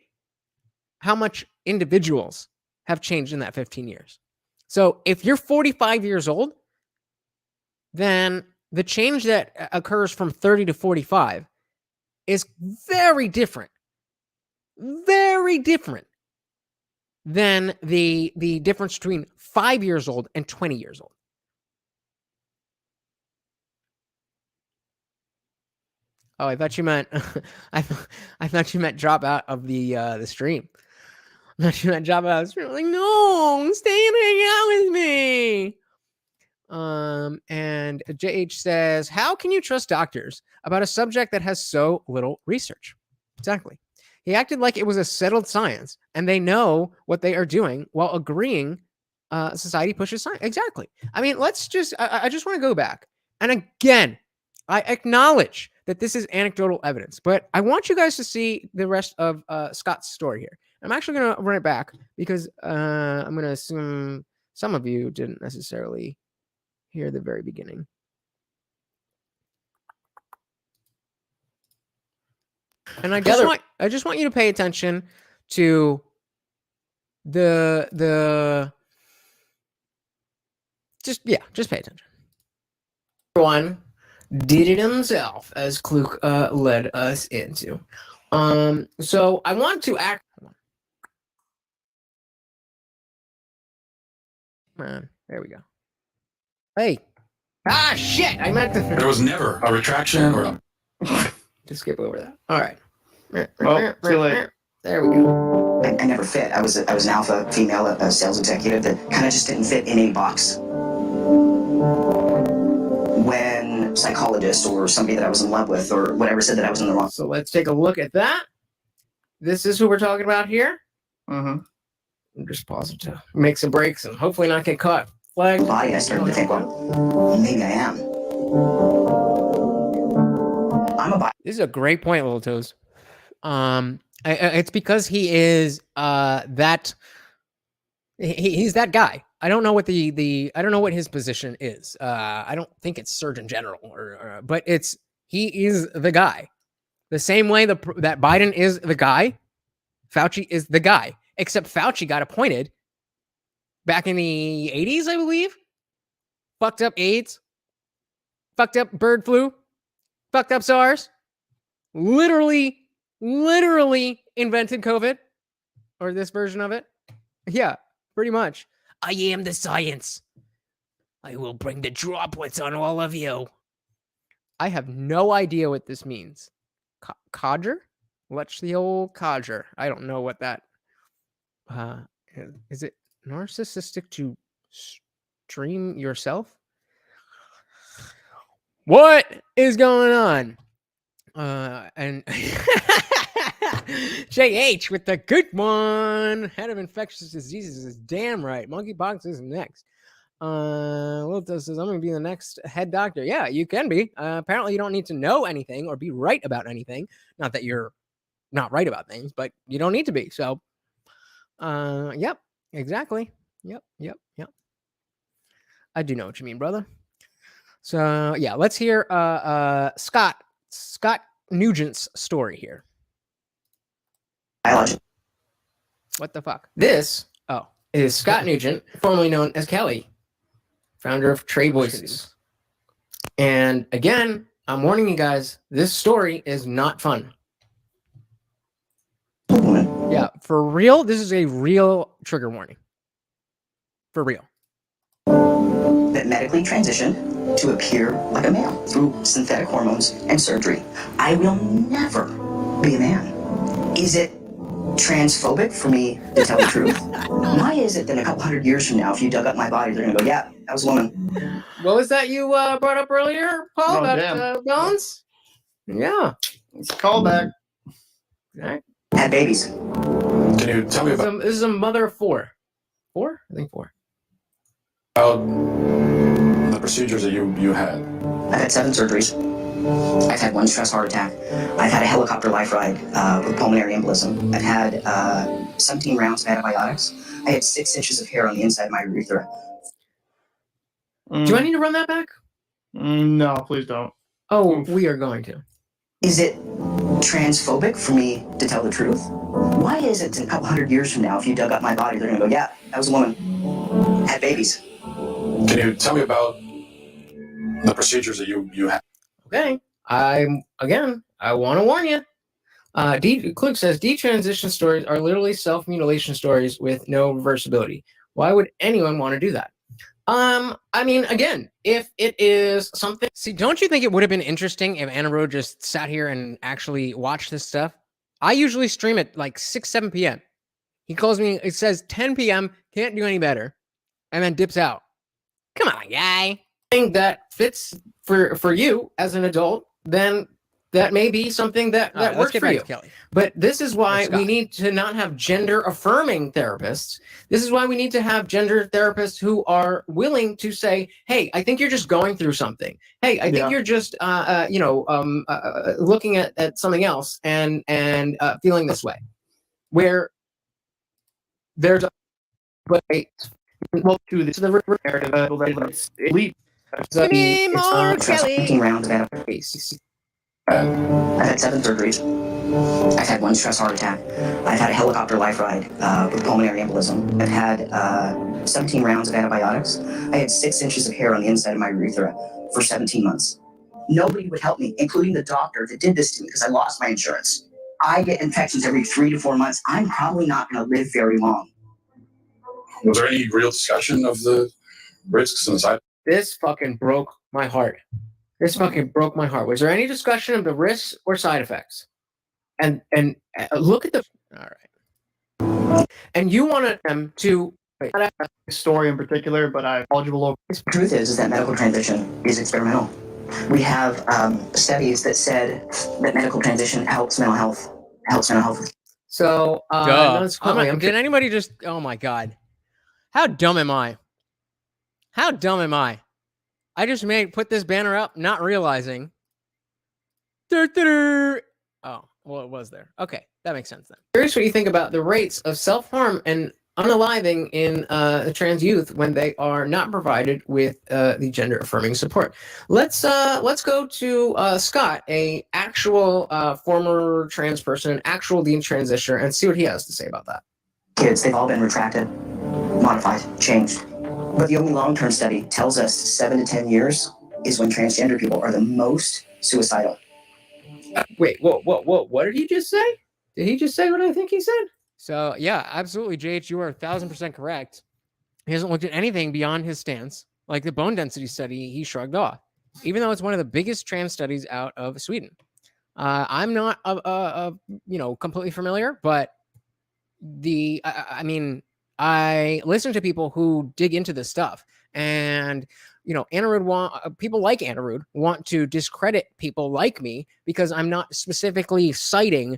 how much individuals have changed in that 15 years. So if you're 45 years old, then the change that occurs from 30 to 45 is very different than the difference between 5 years old and 20 years old. Oh, I thought you meant I thought you meant drop out of the stream. I thought you meant drop out of the stream. I'm like, no, stay and hang out with me. And JH says, how can you trust doctors about a subject that has so little research? Exactly. He acted like it was a settled science and they know what they are doing while agreeing society pushes science. Exactly. I mean, I just want to go back. And again, I acknowledge that this is anecdotal evidence, but I want you guys to see the rest of Scott's story here. I'm actually going to run it back because I'm going to assume some of you didn't necessarily hear the very beginning. And I just want you to pay attention to just pay attention. One did it himself, as Kluk led us into. So I want to act. Man, there we go. Hey. Ah, shit! I meant to. There was never a retraction or. To skip over that. All right. Oh, too late. There we go. I never fit. I was an alpha female, a sales executive that kind of just didn't fit in any box. When psychologists or somebody that I was in love with or whatever said that I was in the wrong. So let's take a look at that. This is who we're talking about here. Mm-hmm. Just pause it to make some breaks and hopefully not get caught. Flag. Body, I started to think, well, maybe I am. I'm a body. This is a great point, Little Toes. It's because he is he's that guy. I don't know what I don't know what his position is. I don't think it's Surgeon General but he is the guy. The same way that Biden is the guy, Fauci is the guy. Except Fauci got appointed back in the 80s, I believe. Fucked up AIDS. Fucked up bird flu. Fucked up SARS. Literally invented COVID. Or this version of it. Yeah, pretty much. I am the science. I will bring the droplets on all of you. I have no idea what this means. Codger? What's the old codger? I don't know what that... is it narcissistic to stream yourself? What is going on? And JH with the good one. Head of infectious diseases is damn right. Monkeypox is next. Lilta says, I'm going to be the next head doctor. Yeah, you can be. Apparently, you don't need to know anything or be right about anything. Not that you're not right about things, but you don't need to be. So, yep, exactly. Yep. I do know what you mean, brother. So, yeah, let's hear Scott Nugent's story here. Biology. What the fuck? This is Scott Nugent, formerly known as Kelly, founder of Trade Voices. And again, I'm warning you guys, this story is not fun. Yeah, for real, this is a real trigger warning. For real. That medically transitioned to appear like a male through synthetic hormones and surgery. I will never be a man. Is it transphobic for me to tell the truth? Why is it that a couple hundred years from now, if you dug up my body, they're going to go, yeah, that was a woman? What was that you brought up earlier, Paul, Oh, about Bones? Yeah. It's a callback. All right. Had babies. Can you tell me about This is a mother of four. Four? I think four. the procedures that you had? I've had 7 surgeries. I've had 1 stress heart attack. I've had a helicopter life ride with pulmonary embolism. I've had 17 rounds of antibiotics. I had 6 inches of hair on the inside of my urethra. Do I need to run that back? No, please don't. Oh, we are going to. Is it transphobic for me to tell the truth? Why is it that a couple hundred years from now, if you dug up my body, they're going to go, yeah, that was a woman. Had babies. Can you tell me about the procedures that you had? Okay. I want to warn you. Kluk says detransition stories are literally self-mutilation stories with no reversibility. Why would anyone want to do that? I mean, again, if it is something... See, don't you think it would have been interesting if Anna Rowe just sat here and actually watched this stuff? I usually stream at like 6, 7 p.m. He calls me, it says 10 p.m., can't do any better, and then dips out. Come on, guy. Thing that fits for you as an adult, then that may be something that All right, let's works get for back you. to Kelly. But this is why Scott. we need to not have gender affirming therapists. This is why we need to have gender therapists who are willing to say, hey, I think you're just going through something. Hey, I think Yeah. you're just, looking at something else and feeling this way. Where there's a way To the narrative, elite. Give me It's more, stressful. 17 Kelly. rounds of I've had 7 surgeries. I've had 1 stress heart attack. I've had a helicopter life ride with pulmonary embolism. I've had 17 rounds of antibiotics. I had 6 inches of hair on the inside of my urethra for 17 months. Nobody would help me, including the doctor that did this to me because I lost my insurance. I get infections every 3 to 4 months. I'm probably not going to live very long. Was there any real discussion of the risks and side? This fucking broke my heart. This fucking broke my heart. Was there any discussion of the risks or side effects? And look at the all right. And you wanted them to Story in particular, but I'm eligible over. The truth is that medical transition is experimental. We have studies that said that medical transition helps mental health. So Did anybody just? Oh my god, how dumb am I? How dumb am I? I just put this banner up, not realizing. Oh, well, it was there. Okay, that makes sense then. Curious what you think about the rates of self-harm and unaliving in trans youth when they are not provided with the gender-affirming support. Let's go to Scott, a actual former trans person, an actual detransitioner, and see what he has to say about that. Kids, they've all been retracted, modified, changed. But the only long-term study tells us 7 to 10 years is when transgender people are the most suicidal. Wait, what did he just say? Did he just say what I think he said? So yeah, absolutely, JH, you are 1,000% correct. He hasn't looked at anything beyond his stance, like the bone density study. He shrugged off, even though it's one of the biggest trans studies out of Sweden. I'm not completely familiar, but I listen to people who dig into this stuff, and people like Anna Rude want to discredit people like me because I'm not specifically citing,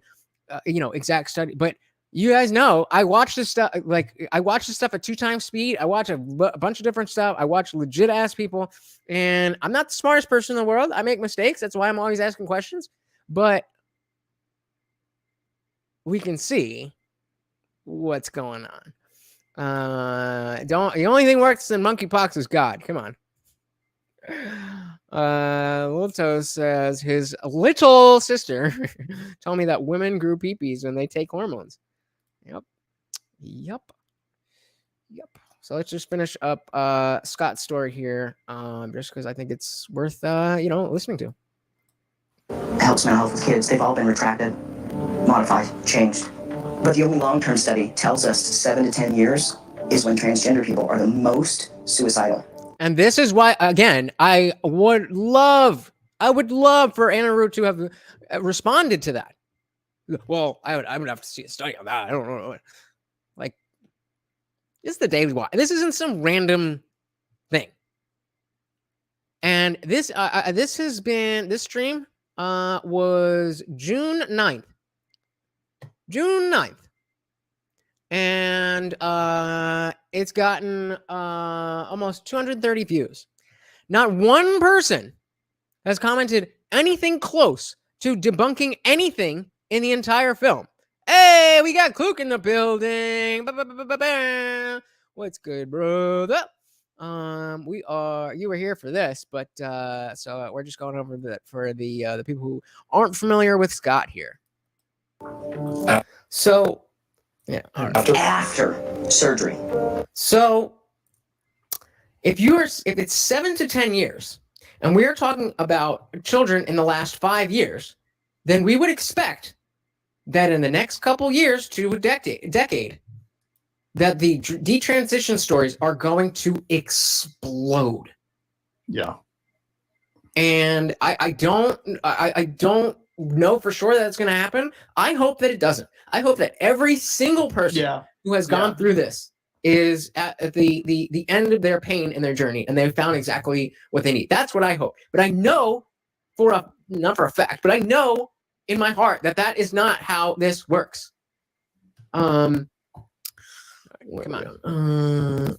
exact study. But you guys know I watch this stuff. Like I watch this stuff at 2 times speed. I watch a bunch of different stuff. I watch legit ass people, and I'm not the smartest person in the world. I make mistakes. That's why I'm always asking questions. But we can see what's going on. The only thing worse than monkeypox is God. Come on. Lito says his little sister told me that women grew peepees when they take hormones. Yep. So let's just finish up Scott's story here, just because I think it's worth listening to. It helps mental health with kids. They've all been retracted, modified, changed. But the only long-term study tells us 7 to 10 years is when transgender people are the most suicidal. And this is why, again, I would love for Anna Rude to have responded to that. Well, I would have to see a study on that. I don't know. Like, this is the Daily Watch. This isn't some random thing. And this stream was June 9th. And it's gotten almost 230 views. Not one person has commented anything close to debunking anything in the entire film. Hey, we got Klook in the building. What's good, brother? You were here for this, but so we're just going over that for the people who aren't familiar with Scott here. So, yeah. After surgery. So, if it's 7 to 10 years, and we are talking about children in the last 5 years, then we would expect that in the next couple years to a decade, that the detransition stories are going to explode. Yeah. And I don't know for sure that it's going to happen. I hope that it doesn't. I hope that every single person who has gone through this is at the end of their pain and their journey, and they've found exactly what they need. That's what I hope. But I know for a not for a fact, but I know in my heart that that is not how this works. Come on.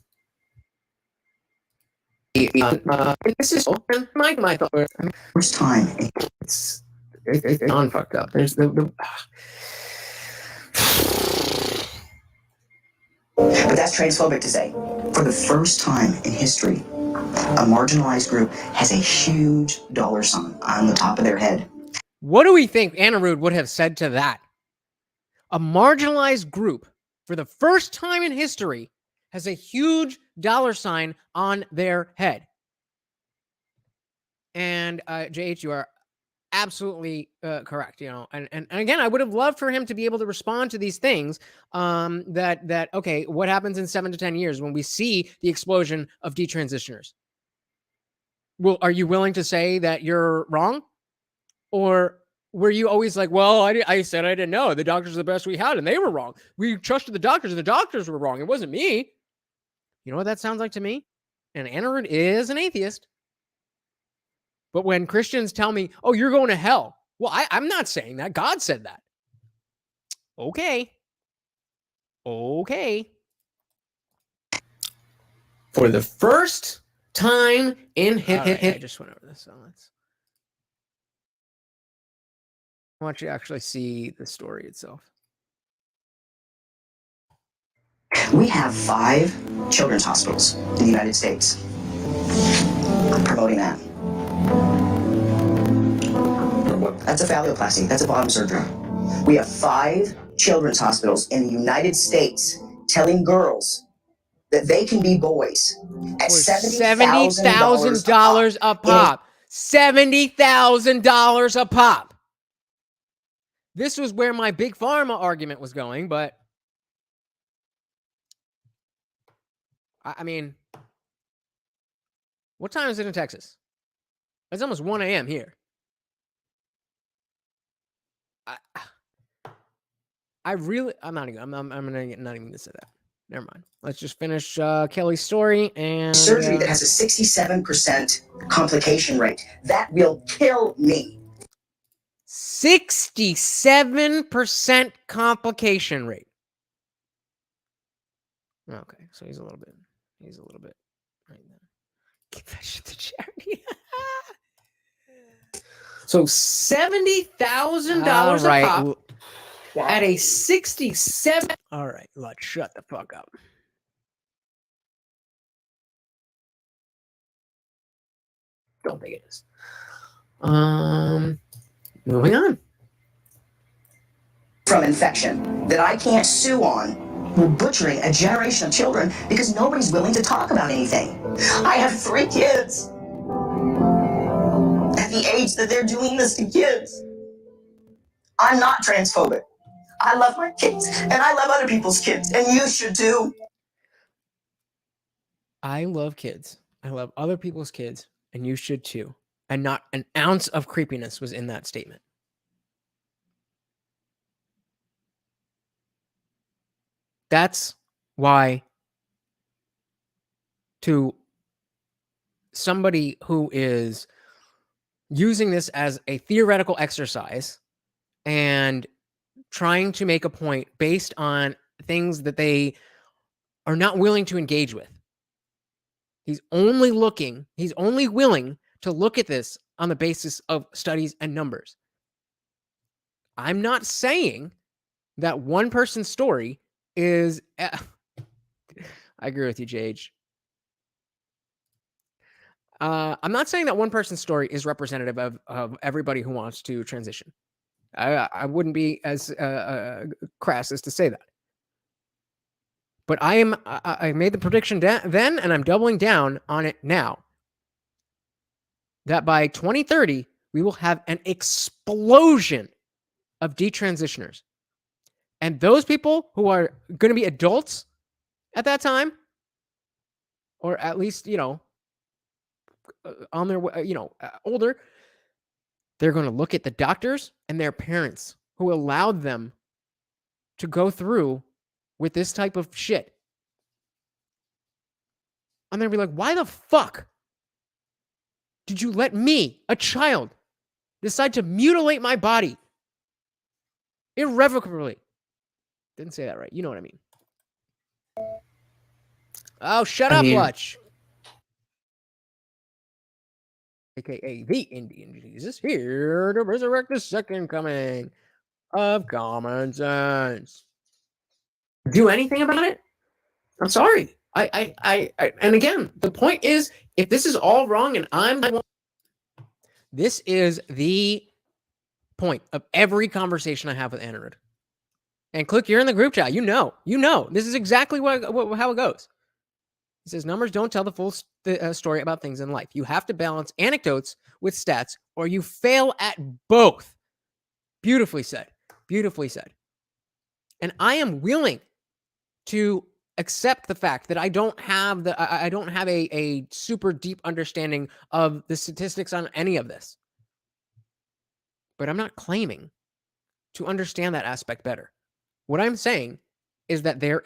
This is my thought. First time. It's on fucked up. There's the But that's transphobic to say. For the first time in history, a marginalized group has a huge dollar sign on the top of their head. What do we think Anirudh would have said to that? A marginalized group, for the first time in history, has a huge dollar sign on their head. And JH, you are absolutely correct. You know, and again, I would have loved for him to be able to respond to these things. That okay, what happens in 7 to 10 years when we see the explosion of detransitioners? Well, are you willing to say that you're wrong, or were you always like, well, I said I didn't know. The doctors are the best we had, and they were wrong. We trusted the doctors, and the doctors were wrong. It wasn't me. You know what that sounds like to me? And Anirudh is an atheist. But when Christians tell me, oh, you're going to hell. Well, I'm not saying that. God said that. Okay. Okay. For the first time in I just went over this. So I want you to actually see the story itself. We have 5 children's hospitals in the United States. I'm promoting that. That's a phalloplasty. That's a bottom surgery. We have 5 children's hospitals in the United States telling girls that they can be boys at $70,000 a pop. $70,000 a pop. This was where my big pharma argument was going, but I mean, what time is it in Texas? It's almost 1 a.m. here. I'm not even going to say that. Never mind. Let's just finish Kelly's story and surgery that has a 67% complication rate. That will kill me. 67% complication rate. Okay, so he's a little bit right there. Give that shit to charity. So $70,000 a pop at a 67. All right, let's shut the fuck up. Don't think it is. Moving on. From infection that I can't sue on. We're butchering a generation of children because nobody's willing to talk about anything. I have 3 kids. At the age that they're doing this to kids. I'm not transphobic. I love my kids, and I love other people's kids, and you should too. I love kids. I love other people's kids, and you should too. And not an ounce of creepiness was in that statement. That's why, to somebody who is using this as a theoretical exercise and trying to make a point based on things that they are not willing to engage with, he's only willing to look at this on the basis of studies and numbers. I'm not saying that one person's story is... I agree with you, JH. I'm not saying that one person's story is representative of everybody who wants to transition. I wouldn't be as crass as to say that. But I made the prediction then, and I'm doubling down on it now, that by 2030, we will have an explosion of detransitioners. And those people who are going to be adults at that time, or at least, on their way, older, they're going to look at the doctors and their parents who allowed them to go through with this type of shit. And they're going to be like, why the fuck did you let me, a child, decide to mutilate my body irrevocably. Didn't say that right. You know what I mean. Oh, shut up, Lutch. AKA the Indian Jesus, here to resurrect the second coming of common sense. Do anything about it? I'm sorry. And again, the point is, if this is all wrong and this is the point of every conversation I have with Anirudh. And Click, you're in the group chat. You know, this is exactly how it goes. He says, numbers don't tell the full story about things in life. You have to balance anecdotes with stats, or you fail at both. Beautifully said. Beautifully said. And I am willing to accept the fact that I don't have a super deep understanding of the statistics on any of this. But I'm not claiming to understand that aspect better. What I'm saying is that there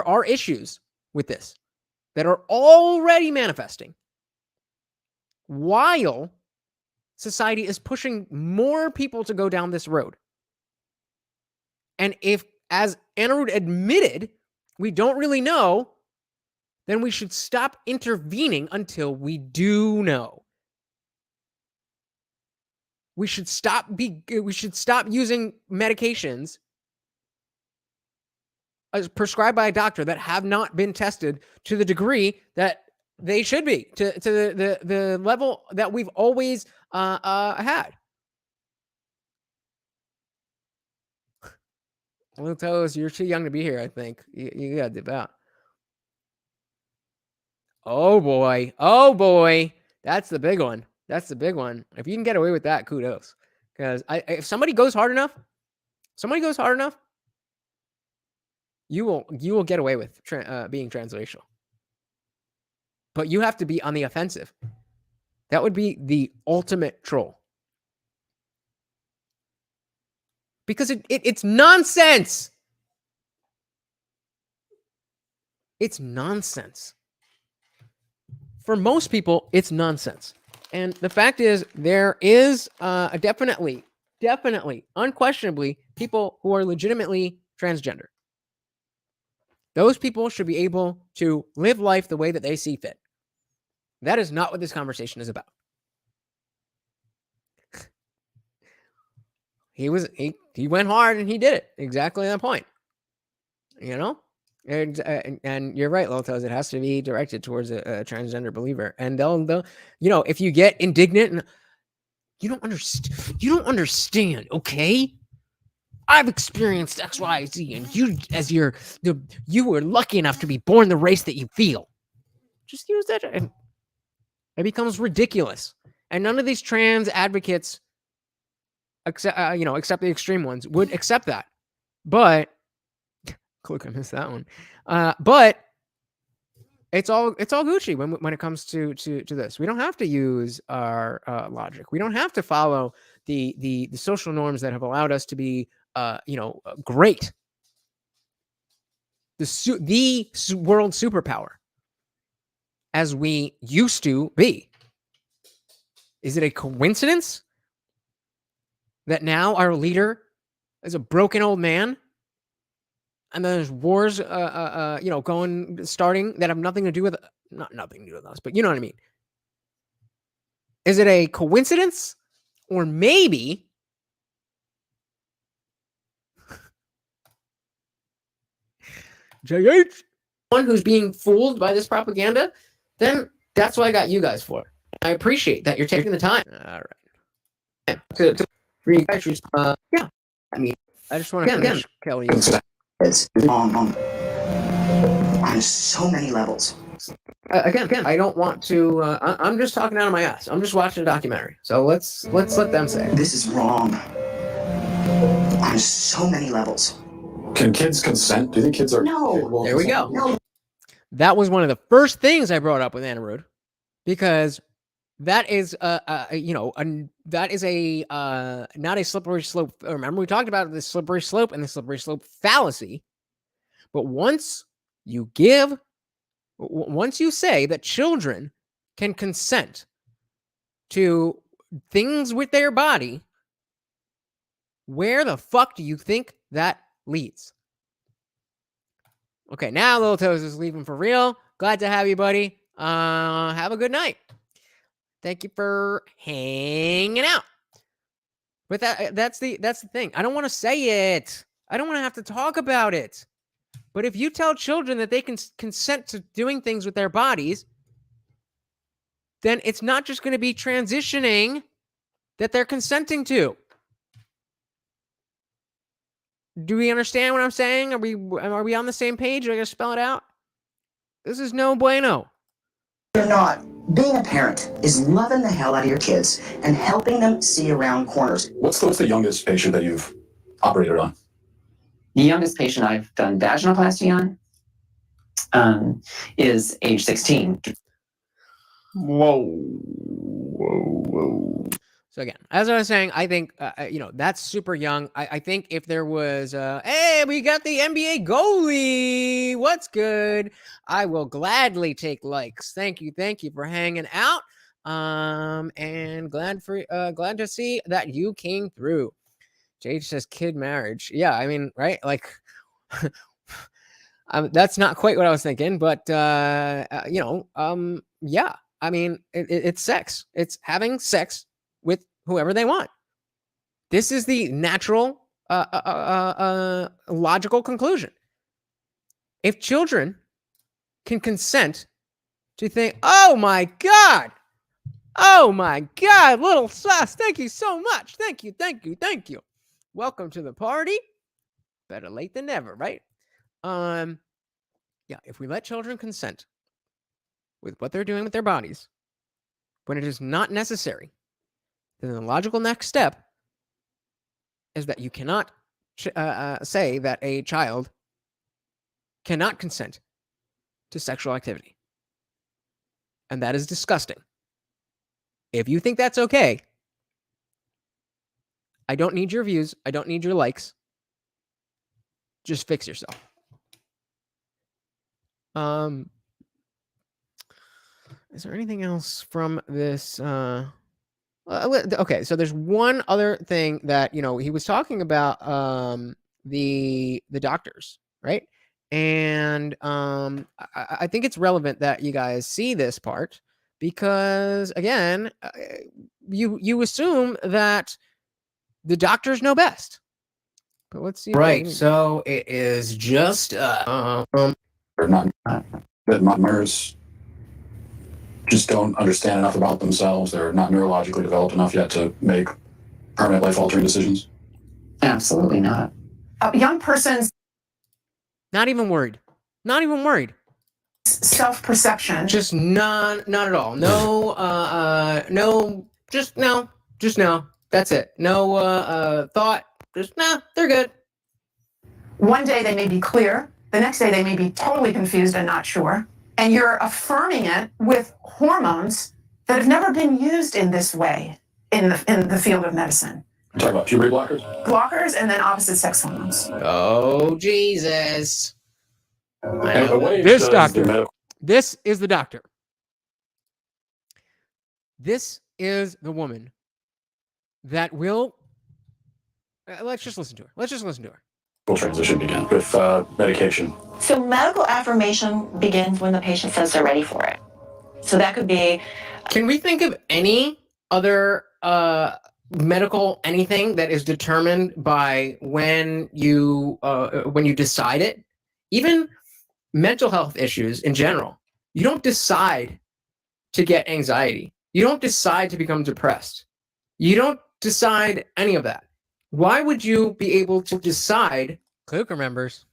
are issues with this that are already manifesting while society is pushing more people to go down this road. And if, as Anirudh admitted, we don't really know, then we should stop intervening until we do know. We should stop using medications as prescribed by a doctor that have not been tested to the degree that they should be, to the level that we've always had. Little Toes, you're too young to be here, I think. You got to dip out. Oh boy. That's the big one. If you can get away with that, kudos. Because if somebody goes hard enough, you will get away with being transracial. But you have to be on the offensive. That would be the ultimate troll. Because it's nonsense. It's nonsense. For most people, it's nonsense. And the fact is, there is definitely, unquestionably, people who are legitimately transgender. Those people should be able to live life the way that they see fit. That is not what this conversation is about. He went hard and he did it. Exactly that point. You know? And you're right, Lotos. It has to be directed towards a transgender believer. And they'll if you get indignant and you don't understand, okay? I've experienced X, Y, Z, and you were lucky enough to be born the race that you feel. Just use that, and it becomes ridiculous. And none of these trans advocates, except the extreme ones, would accept that. But click, I missed that one. But it's all Gucci when it comes to this. We don't have to use our logic. We don't have to follow the social norms that have allowed us to be great. The world superpower as we used to be. Is it a coincidence that now our leader is a broken old man? And then there's wars, starting that have nothing to do with, not nothing to do with us, but you know what I mean. Is it a coincidence, or maybe JH, one who's being fooled by this propaganda? Then that's what I got you guys for. I appreciate that you're taking the time. All right. To read, yeah. I mean, I just want to finish, Kelly. It's on so many levels. Again, I don't want to. I'm just talking out of my ass. I'm just watching a documentary. So let's let them say it. This is wrong on so many levels. Can kids consent? Do you think kids are? No. There we go. No. That was one of the first things I brought up with Anirudh, because that is that is not a slippery slope. Remember, we talked about the slippery slope and the slippery slope fallacy. But once you say that children can consent to things with their body, where the fuck do you think that leads? Okay, now Little Toes is leaving for real. Glad to have you, buddy. Have a good night. Thank you for hanging out. But that's the thing. I don't want to say it. I don't want to have to talk about it. But if you tell children that they can consent to doing things with their bodies, then it's not just going to be transitioning that they're consenting to. Do we understand what I'm saying? Are we on the same page? Are I going to spell it out? This is no bueno. You're not. Being a parent is loving the hell out of your kids and helping them see around corners. What's the youngest patient that you've operated on? The youngest patient I've done vaginoplasty on is age 16. Whoa. So again, as I was saying, I think, that's super young. I think if there was, hey, we got the NBA goalie. What's good? I will gladly take likes. Thank you for hanging out. And glad to see that you came through. Jade says kid marriage. Yeah, I mean, right? Like, that's not quite what I was thinking, but yeah. I mean, it's sex. It's having sex with whoever they want. This is the natural, logical conclusion. If children can consent to think, oh my God, little sus, thank you so much. Thank you. Welcome to the party. Better late than never, right? Yeah, if we let children consent with what they're doing with their bodies, when it is not necessary, then the logical next step is that you cannot say that a child cannot consent to sexual activity. And that is disgusting. If you think that's okay, I don't need your views. I don't need your likes. Just fix yourself. Is there anything else from this? Okay, so there's one other thing that he was talking about the doctors, right? And I think it's relevant that you guys see this part because again, you assume that the doctors know best. But let's see. Right. So it is just Or not that mothers just don't understand enough about themselves. They're not neurologically developed enough yet to make permanent life-altering decisions. Absolutely not. Young person's not even worried. Self-perception. Just not at all. No, no, just no. That's it. No thought. Just they're good. One day they may be clear. The next day they may be totally confused and not sure. And you're affirming it with hormones that have never been used in this way in the field of medicine. You're talking about puberty blockers? Blockers and then opposite sex hormones. Oh, Jesus. This doctor. This is the doctor. This is the woman that will... let's just listen to her. Will transition begin with medication. So medical affirmation begins when the patient says they're ready for it. So that could be... Can we think of any other medical anything that is determined by when you decide it? Even mental health issues in general. You don't decide to get anxiety. You don't decide to become depressed. You don't decide any of that. Why would you be able to decide, Kluker members,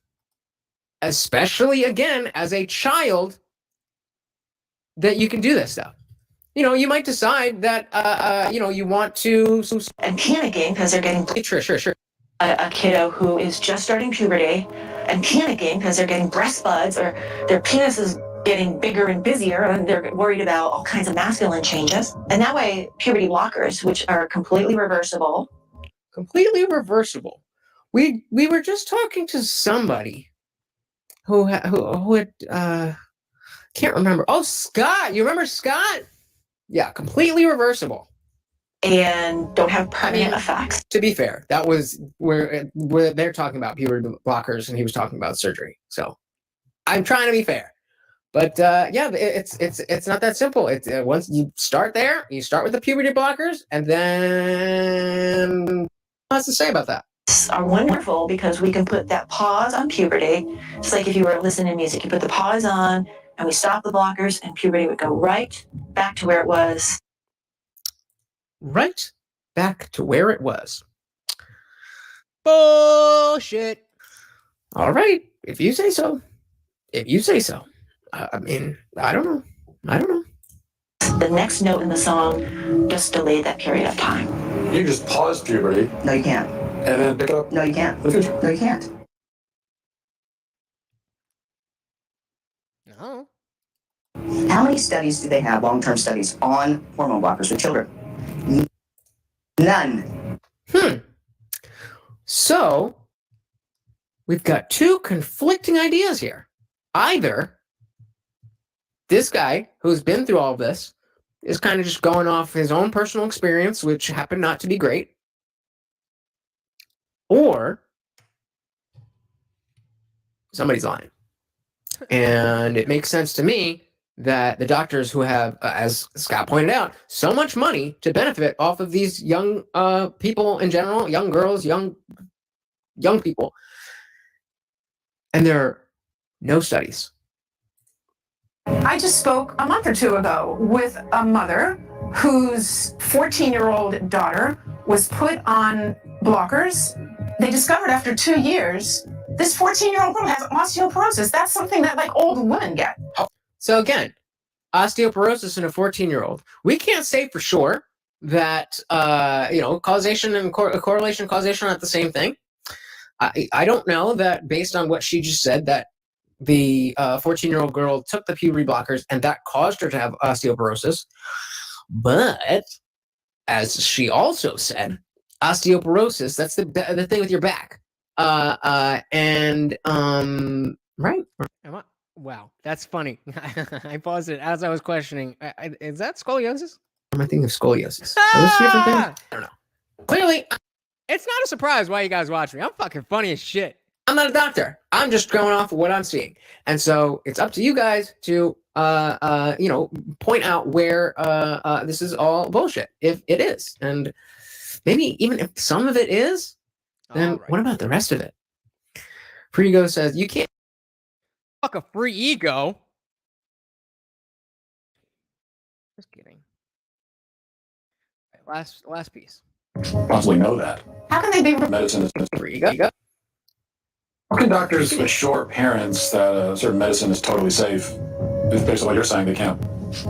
especially again as a child, that you can do this stuff? You might decide that you want to and panicking because they're getting sure. A kiddo who is just starting puberty and panicking because they're getting breast buds or their penis is getting bigger and busier and they're worried about all kinds of masculine changes. And that way, puberty blockers, which are completely reversible. We were just talking to somebody who had can't remember. Oh, Scott, you remember Scott? Yeah, completely reversible. and don't have permanent effects. To be fair, that was where they're talking about puberty blockers, and he was talking about surgery. So I'm trying to be fair, but yeah, it's not that simple. It's once you start there, you start with the puberty blockers, and then what has to say about that? Are wonderful because we can put that pause on puberty. It's like if you were listening to music, you put the pause on, and we stop the blockers, and puberty would go right back to where it was. Right back to where it was. Bullshit. All right, if you say so. If you say so. I mean, I don't know. The next note in the song just delayed that period of time. You can just pause puberty. No, you can't. And then pick it up. No, you can't. In the future. No, you can't. No. How many studies do they have, long-term studies, on hormone blockers with children? None. So, we've got two conflicting ideas here. Either this guy who's been through all this is kind of just going off his own personal experience, which happened not to be great, or somebody's lying. And it makes sense to me that the doctors who have, as Scott pointed out, so much money to benefit off of these young people in general, young girls, young people, and there are no studies. I just spoke a month or two ago with a mother whose 14-year-old daughter was put on blockers. They discovered after 2 years, this 14-year-old girl has osteoporosis. That's something that like old women get. So again, osteoporosis in a 14-year-old. We can't say for sure that causation and correlation causation are not the same thing. I don't know that based on what she just said that the 14-year-old girl took the puberty blockers and that caused her to have osteoporosis. But as she also said, osteoporosis, that's the thing with your back. Right. Wow, that's funny. I paused it as I was questioning. Is that scoliosis? Am I thinking of scoliosis? Are those two different things? I don't know. Clearly, it's not a surprise why you guys watch me. I'm fucking funny as shit. I'm not a doctor. I'm just going off of what I'm seeing. And so it's up to you guys to, point out where this is all bullshit, if it is. And maybe even if some of it is, then what about the rest of it? Free Ego says, you can't. Fuck a free ego. Just kidding. Last piece. Possibly know that. How can they be Medicine is Free Ego. How can doctors assure parents that a certain medicine is totally safe? If based on what you're saying, they can't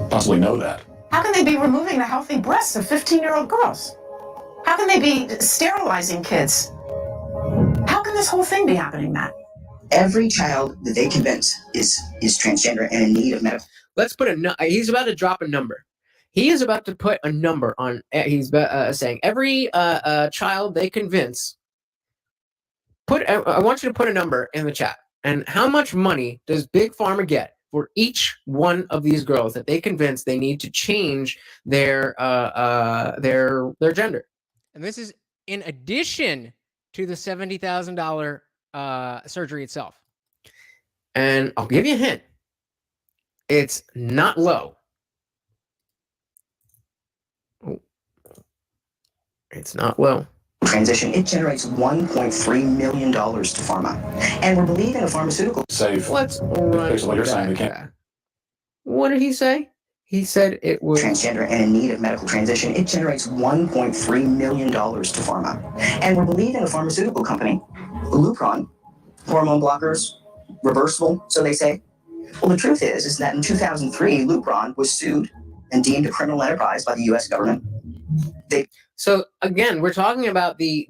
possibly know that. How can they be removing the healthy breasts of 15-year-old girls? How can they be sterilizing kids? How can this whole thing be happening, Matt? Every child that they convince is transgender and in need of medical. Let's put he's about to drop a number. He is about to put a number on. He's saying every child they convince. I want you to put a number in the chat. And how much money does Big Pharma get for each one of these girls that they convince they need to change their gender? And this is in addition to the $70,000 surgery itself. And I'll give you a hint. It's not low. It's not low. Transition, it generates $1.3 million to pharma. And we're believing a pharmaceutical safe. Let's based on what you're saying, they can't. What did he say? He said it was transgender and in need of medical transition. It generates $1.3 million to pharma. And we're believing a pharmaceutical company, Lupron, hormone blockers, reversible, so they say. Well, the truth is that in 2003, Lupron was sued and deemed a criminal enterprise by the U.S. government. So again, we're talking about the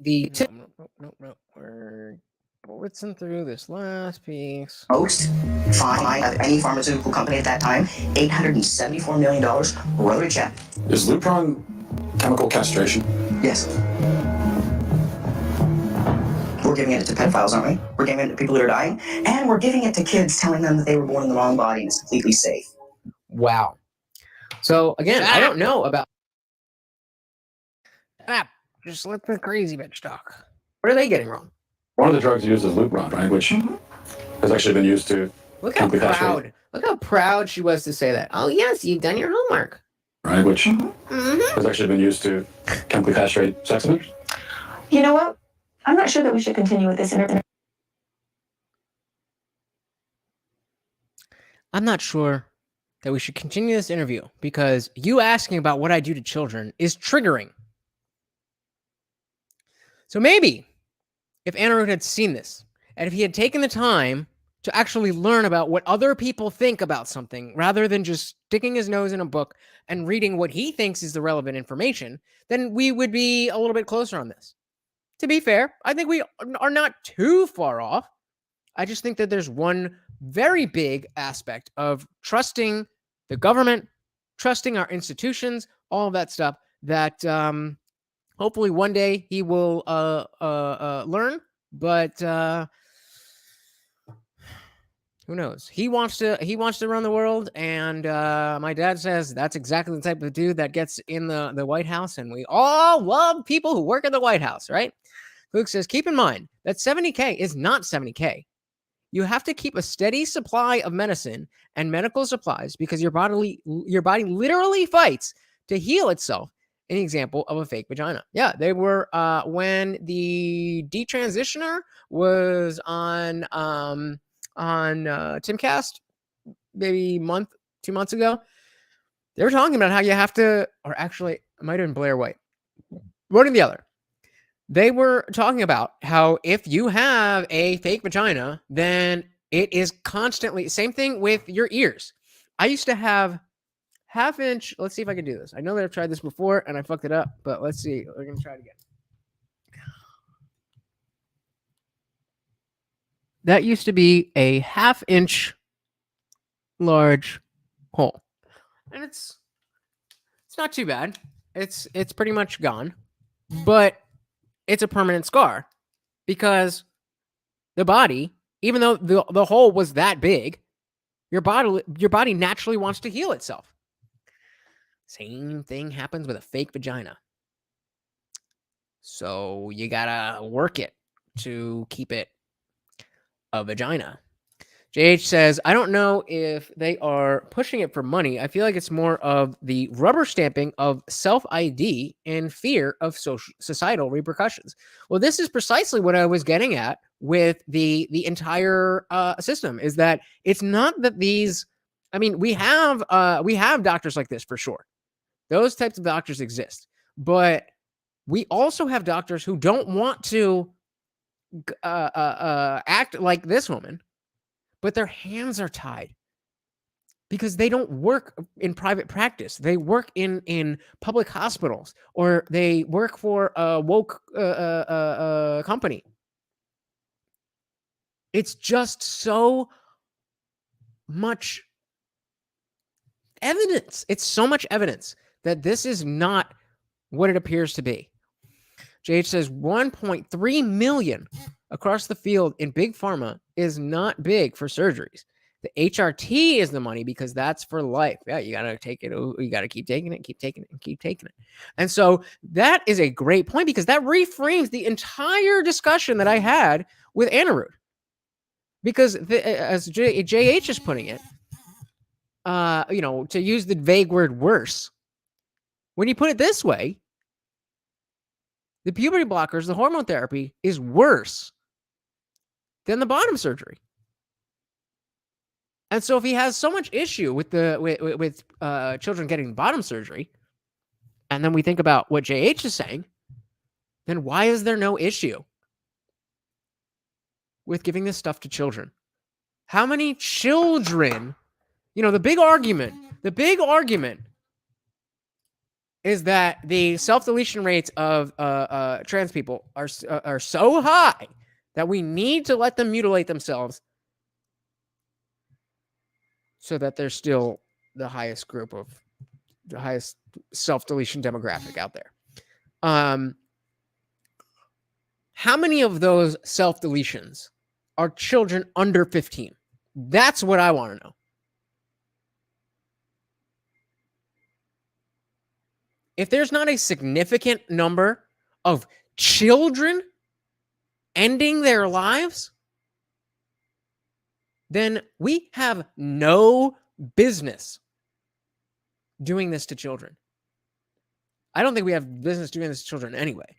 No. We're blitzing through this last piece. Most fine any pharmaceutical company at that time, $874 million, wrote a check. Is Lupron chemical castration? Yes. We're giving it to pedophiles, aren't we? We're giving it to people that are dying, and we're giving it to kids, telling them that they were born in the wrong body and it's completely safe. Wow. So again, I don't know about Just let the crazy bitch talk. What are they getting wrong? One of the drugs used is Lupron, right? Which has actually been used to Look how proud. Look how proud she was to say that. Oh yes, you've done your homework. Right, which has actually been used to chemically castrate sex offenders. You know what? I'm not sure that we should continue with this interview. I'm not sure that we should continue this interview because you asking about what I do to children is triggering. So maybe if Anirudh had seen this and if he had taken the time to actually learn about what other people think about something rather than just sticking his nose in a book and reading what he thinks is the relevant information, then we would be a little bit closer on this. To be fair, I think we are not too far off. I just think that there's one very big aspect of trusting the government, trusting our institutions, all of that stuff that hopefully one day he will learn. But who knows? He wants to run the world, and my dad says that's exactly the type of dude that gets in the White House, and we all love people who work in the White House, right? Luke says, keep in mind that 70K is not 70K. You have to keep a steady supply of medicine and medical supplies because your body literally fights to heal itself. An example of a fake vagina. Yeah, they were when the detransitioner was on Timcast maybe 2 months ago. They were talking about how you have to, or actually, it might have been Blair White, one or the other. They were talking about how if you have a fake vagina, then it is constantly, same thing with your ears. I used to have half-inch, let's see if I can do this. I know that I've tried this before and I fucked it up, but let's see. We're going to try it again. That used to be a half-inch large hole. And it's not too bad. It's pretty much gone. But it's a permanent scar because the body, even though the hole was that big, your body naturally wants to heal itself. Same thing happens with a fake vagina. So you gotta work it to keep it a vagina. JH says, I don't know if they are pushing it for money. I feel like it's more of the rubber stamping of self-ID and fear of societal repercussions. Well, this is precisely what I was getting at with the entire system, is that it's not that these, I mean, we have doctors like this for sure. Those types of doctors exist. But we also have doctors who don't want to act like this woman, but their hands are tied because they don't work in private practice. They work in public hospitals, or they work for a woke company. It's just so much evidence. It's so much evidence that this is not what it appears to be. JH says 1.3 million across the field in big pharma is not big for surgeries. The HRT is the money because that's for life. Yeah, you got to take it. You got to keep taking it, keep taking it, and keep taking it. And so that is a great point because that reframes the entire discussion that I had with Anirudh. Because as JH is putting it, to use the vague word worse, when you put it this way, the puberty blockers, the hormone therapy is worse than the bottom surgery. And so if he has so much issue with children getting bottom surgery, and then we think about what JH is saying, then why is there no issue with giving this stuff to children? How many children, the big argument is that the self-deletion rates of trans people are so high that we need to let them mutilate themselves so that they're still the highest group of the highest self-deletion demographic out there. How many of those self-deletions are children under 15? That's what I want to know. if there's not a significant number of children ending their lives, then we have no business doing this to children. I don't think we have business doing this to children anyway.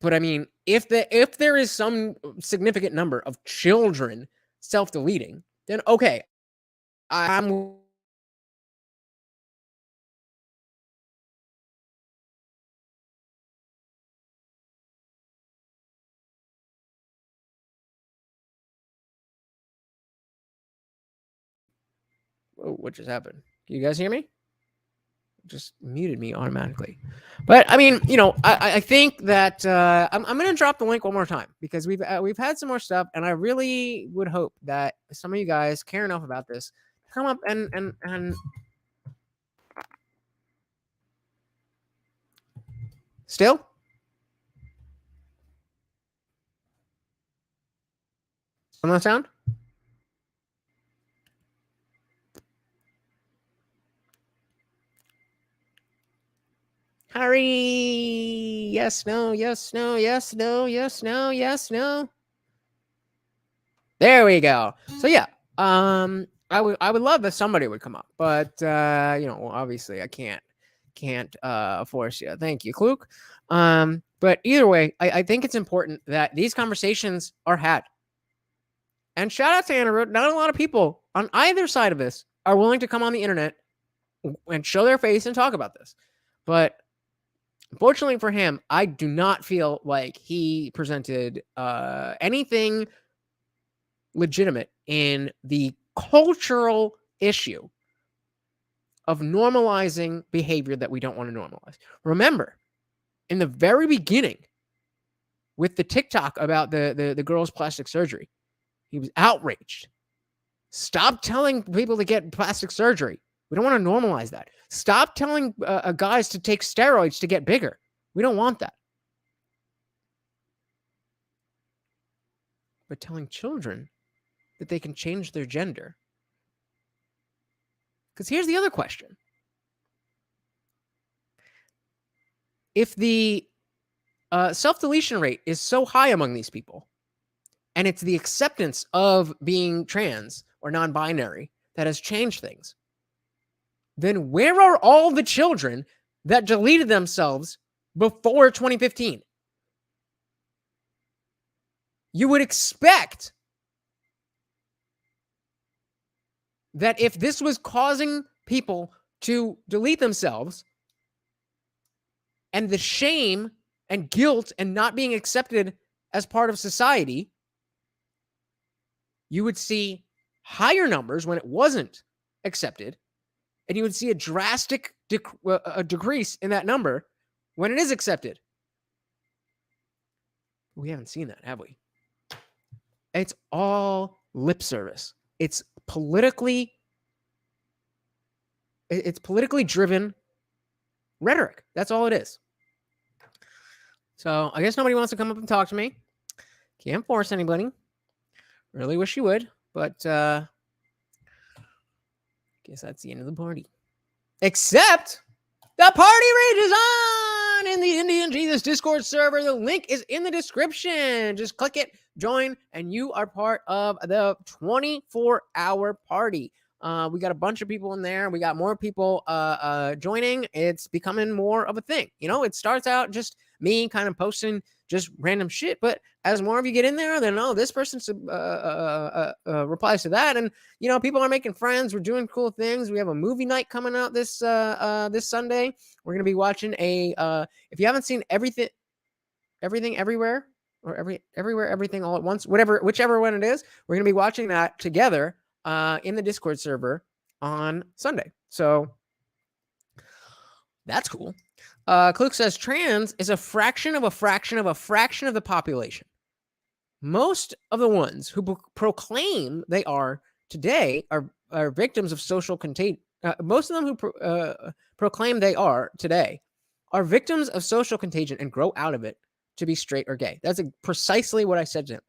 But I mean, if there is some significant number of children self-deleting, then okay, I'm what just happened? Can you guys hear me? Just muted me automatically. But I mean, you know, I think that I'm going to drop the link one more time because we've had some more stuff, and I really would hope that some of you guys care enough about this to come up and still. On that sound? Hurry! Yes, no, yes, no, yes, no, yes, no, yes, no. There we go. So yeah, I would love if somebody would come up, but you know, well, obviously I can't force you. Thank you, Kluk. But either way, I think it's important that these conversations are had. And shout out to Anna. Not a lot of people on either side of this are willing to come on the internet and show their face and talk about this. But unfortunately for him, I do not feel like he presented anything legitimate in the cultural issue of normalizing behavior that we don't want to normalize. Remember, in the very beginning, with the TikTok about the girl's plastic surgery, he was outraged. Stop telling people to get plastic surgery. We don't want to normalize that. Stop telling guys to take steroids to get bigger. We don't want that. But telling children that they can change their gender. Because here's the other question. If the self-deletion rate is so high among these people, and it's the acceptance of being trans or non-binary that has changed things, then where are all the children that deleted themselves before 2015? You would expect that if this was causing people to delete themselves, and the shame and guilt and not being accepted as part of society, you would see higher numbers when it wasn't accepted, and you would see a drastic decrease in that number when it is accepted. We haven't seen that, have we? It's all lip service. It's politically driven rhetoric. That's all it is. So I guess nobody wants to come up and talk to me. Can't force anybody. Really wish you would, but guess that's the end of the party. Except the party rages on in the Indian Jesus Discord server. The link is in the description. Just click it, join, and you are part of the 24-hour party. We got a bunch of people in there. We got more people joining. It's becoming more of a thing. You know, it starts out just me kind of posting just random shit, but as more of you get in there, then this person replies to that, and you know, people are making friends. We're doing cool things. We have a movie night coming out this Sunday. We're gonna be watching a if you haven't seen Everything Everywhere or Everywhere Everything All at Once, whichever one it is, we're gonna be watching that together in the Discord server on Sunday. So that's cool. Kluk says trans is a fraction of a fraction of a fraction of the population. Most of the ones who proclaim they are today are victims of social contagion. Most of them who proclaim they are today are victims of social contagion and grow out of it to be straight or gay. That's precisely what I said to him.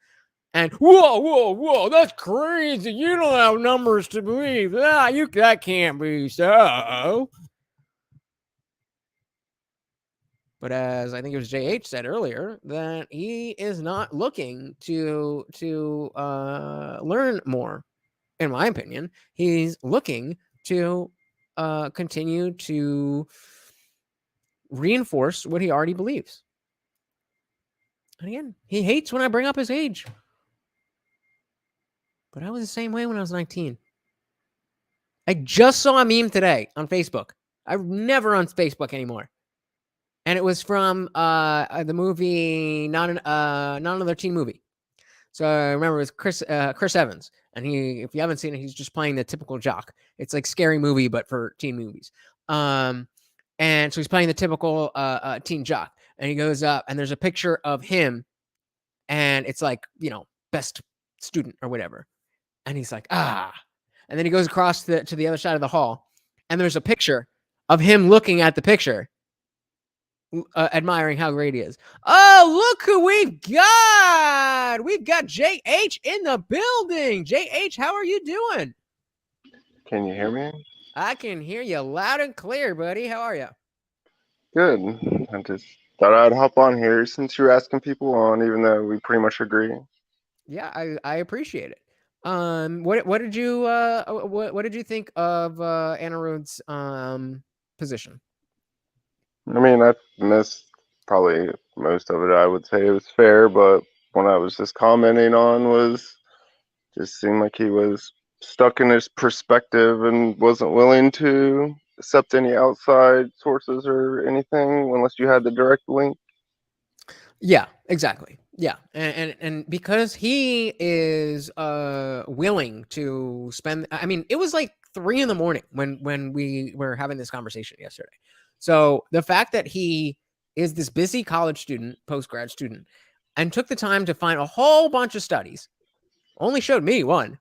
And whoa, that's crazy. You don't have numbers to believe that. That can't be so. But as I think it was JH said earlier, that he is not looking to learn more. In my opinion, he's looking to continue to reinforce what he already believes. And again, he hates when I bring up his age. But I was the same way when I was 19. I just saw a meme today on Facebook. I'm never on Facebook anymore. And it was from the movie Not Another Teen Movie. So I remember it was Chris Evans. And he, if you haven't seen it, he's just playing the typical jock. It's like Scary Movie, but for teen movies. And so he's playing the typical teen jock. And he goes up and there's a picture of him. And it's like, you know, best student or whatever. And he's like, ah. And then he goes across to the other side of the hall. And there's a picture of him looking at the picture, admiring how great he is. Oh, look who we've got. We've got JH in the building. JH, how are you doing? Can you hear me? I can hear you loud and clear, buddy. How are you? Good. I just thought I'd hop on here since you're asking people on, even though we pretty much agree. Yeah, I appreciate it. What did you think of Anna Rhodes' position? I mean, I missed probably most of it. I would say it was fair, but what I was just commenting on was just seemed like he was stuck in his perspective and wasn't willing to accept any outside sources or anything unless you had the direct link. Yeah, exactly. Yeah, and because he is willing to spend. I mean, it was like 3 a.m. when we were having this conversation yesterday. So the fact that he is this busy college student, postgrad student, and took the time to find a whole bunch of studies, only showed me one.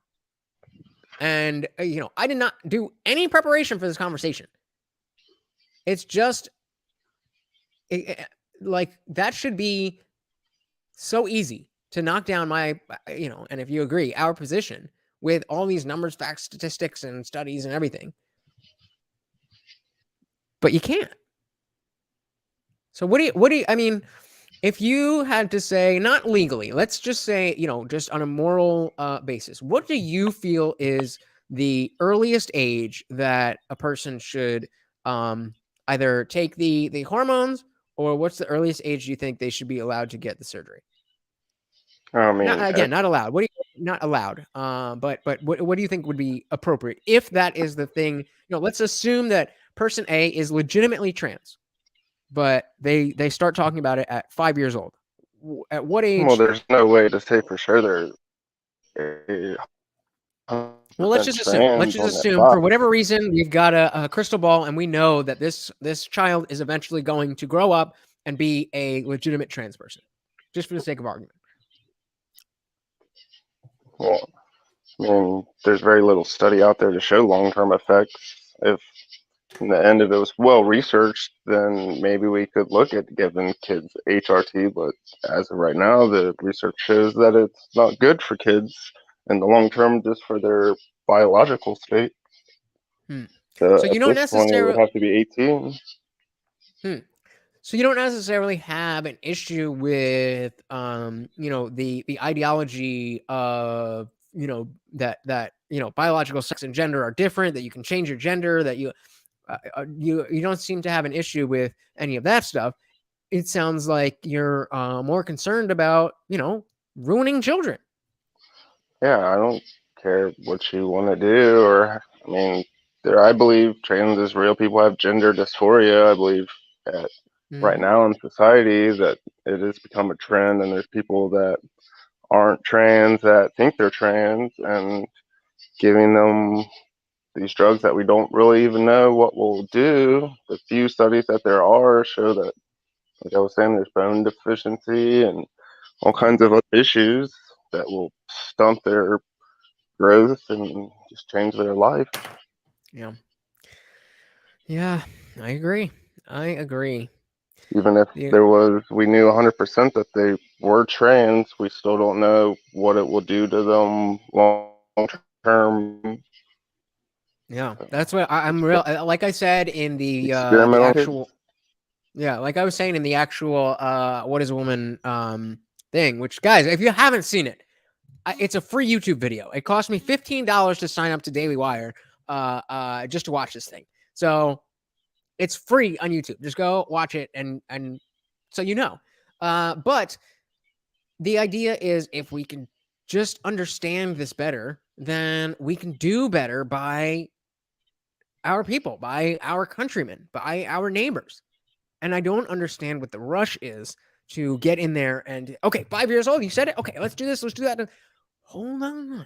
And you know, I did not do any preparation for this conversation. It's just like that should be so easy to knock down my, you know, and if you agree, our position with all these numbers, facts, statistics, and studies and everything. But you can't. So what do you, I mean, if you had to say, not legally, let's just say, you know, just on a moral basis, what do you feel is the earliest age that a person should either take the hormones, or what's the earliest age you think they should be allowed to get the surgery? I mean, Not allowed. What do you, not allowed? But what do you think would be appropriate if that is the thing? You know, let's assume that person A is legitimately trans, but they start talking about it at 5 years old. At what age? well, there's no way to say for sure they're. Well, let's just assume. Let's just assume for whatever reason we've got a crystal ball, and we know that this child is eventually going to grow up and be a legitimate trans person, just for the sake of argument. Well, I mean, there's very little study out there to show long-term effects. If in the end, if it was well researched, then maybe we could look at giving kids HRT. But as of right now, the research shows that it's not good for kids in the long term, just for their biological state. So you don't necessarily have to be 18. So you don't necessarily have an issue with, you know, the ideology of, you know, that you know, biological sex and gender are different, that you can change your gender, that you don't seem to have an issue with any of that stuff. It sounds like you're more concerned about, you know, ruining children. Yeah, I don't care what you want to do, or I mean, I believe trans is real. People have gender dysphoria. I believe that right now in society that it has become a trend, and there's people that aren't trans that think they're trans, and giving them these drugs that we don't really even know what will do. The few studies that there are show that, like I was saying, there's bone deficiency and all kinds of other issues that will stunt their growth and just change their life. Yeah, I agree. Even if we knew 100% that they were trans, we still don't know what it will do to them long term. Yeah, that's what I'm real. Like I said in the actual. Yeah, like I was saying in the actual "What is a Woman" thing, which guys, if you haven't seen it, it's a free YouTube video. It cost me $15 to sign up to Daily Wire, just to watch this thing. So it's free on YouTube. Just go watch it, and so you know. But the idea is, if we can just understand this better, then we can do better by our people, by our countrymen, by our neighbors. And I don't understand what the rush is to get in there and, okay, 5 years old, you said it? Okay, let's do this, let's do that. Hold on.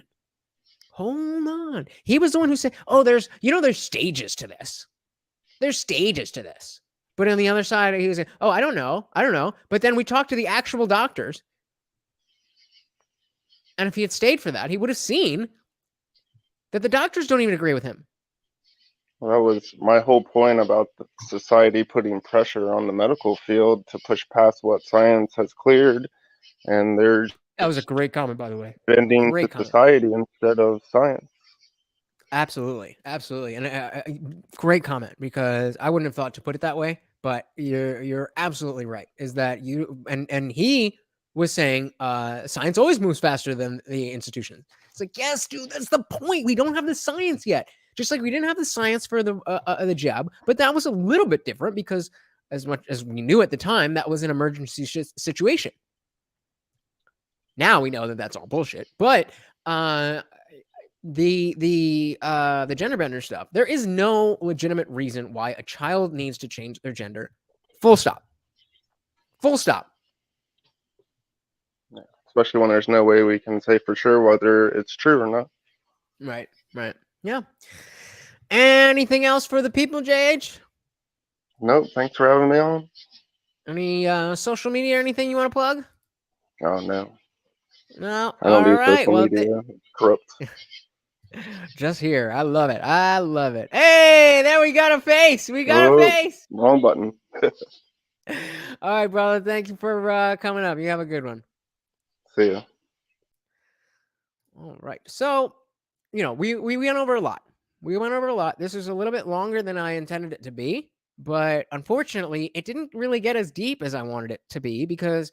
Hold on. He was the one who said, oh, there's stages to this. There's stages to this. But on the other side, he was saying, oh, I don't know. But then we talked to the actual doctors. And if he had stayed for that, he would have seen that the doctors don't even agree with him. Well, that was my whole point about the society putting pressure on the medical field to push past what science has cleared, and they're That was a great comment, by the way. bending Great to comment. society instead of science. Absolutely, and great comment, because I wouldn't have thought to put it that way, but you're absolutely right. Is that you and he was saying science always moves faster than the institution. It's like, yes, dude, that's the point. We don't have the science yet. Just like we didn't have the science for the jab, but that was a little bit different because, as much as we knew at the time, that was an emergency situation. Now we know that that's all bullshit. But the gender bender stuff, there is no legitimate reason why a child needs to change their gender. Full stop. Full stop. Yeah. Especially when there's no way we can say for sure whether it's true or not. Right. Yeah. Anything else for the people, JH? Nope. Thanks for having me on. Any social media or anything you want to plug? Oh, no. No. I don't All do right. social media. It's corrupt. Just here. I love it. Hey, there we got a face. We got a face. Wrong button. All right, brother. Thank you for coming up. You have a good one. See ya. All right. So, we went over a lot. This is a little bit longer than I intended it to be, but unfortunately, it didn't really get as deep as I wanted it to be, because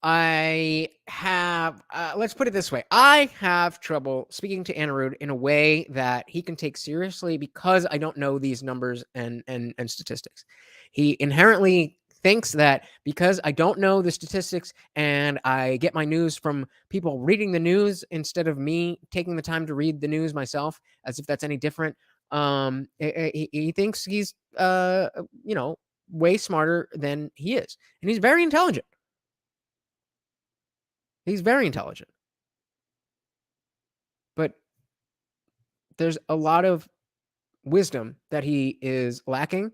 I have, let's put it this way. I have trouble speaking to Anirudh in a way that he can take seriously, because I don't know these numbers and statistics. He inherently thinks that because I don't know the statistics and I get my news from people reading the news instead of me taking the time to read the news myself, as if that's any different. He thinks he's, way smarter than he is. And he's very intelligent. But there's a lot of wisdom that he is lacking.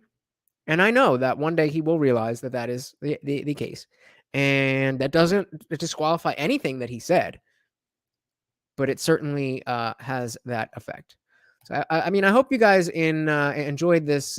And I know that one day he will realize that that is the case. And that doesn't disqualify anything that he said, but it certainly has that effect. So I hope you guys enjoyed this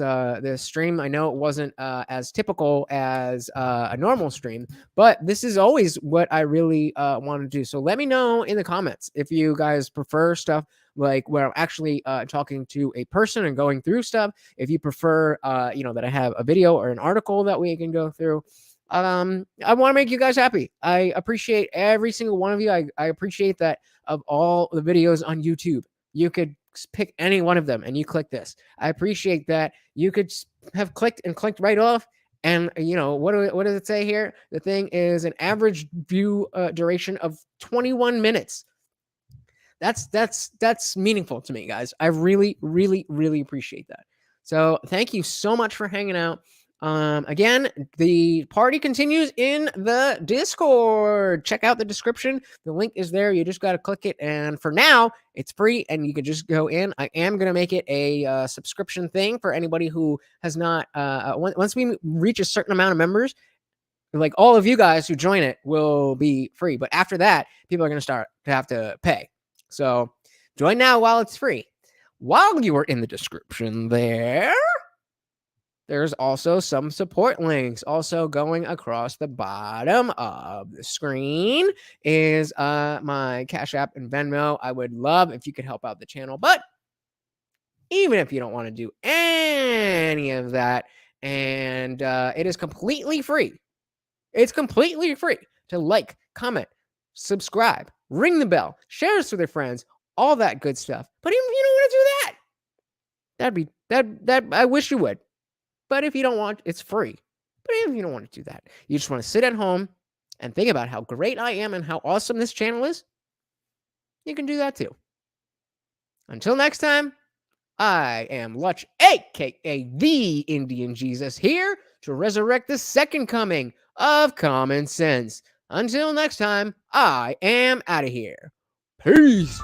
stream. I know it wasn't as typical as a normal stream, but this is always what I really want to do. So let me know in the comments if you guys prefer stuff like where I'm actually talking to a person and going through stuff. If you prefer, that I have a video or an article that we can go through. I want to make you guys happy. I appreciate every single one of you. I appreciate that of all the videos on YouTube, you could pick any one of them and you click this. I appreciate that you could have clicked right off. And what does it say here? The thing is an average view duration of 21 minutes. That's meaningful to me, guys. I really, really, really appreciate that. So thank you so much for hanging out. Again, the party continues in the Discord. Check out the description. The link is there. You just got to click it. And for now, it's free and you can just go in. I am going to make it a subscription thing for anybody who has not, once we reach a certain amount of members, like all of you guys who join it will be free. But after that, people are going to start to have to pay. So join now while it's free. While you are in the description there's also some support links. Also going across the bottom of the screen is my Cash App and Venmo. I would love if you could help out the channel, but even if you don't want to do any of that. And it is completely free. It's completely free to like, comment, subscribe, ring the bell, share us with your friends, all that good stuff. But even if you don't want to do that, I wish you would. But if you don't want, it's free. But even if you don't want to do that, you just want to sit at home and think about how great I am and how awesome this channel is, you can do that too. Until next time, I am Lutch, aka the Indian Jesus, here to resurrect the second coming of common sense. Until next time, I am out of here. Peace.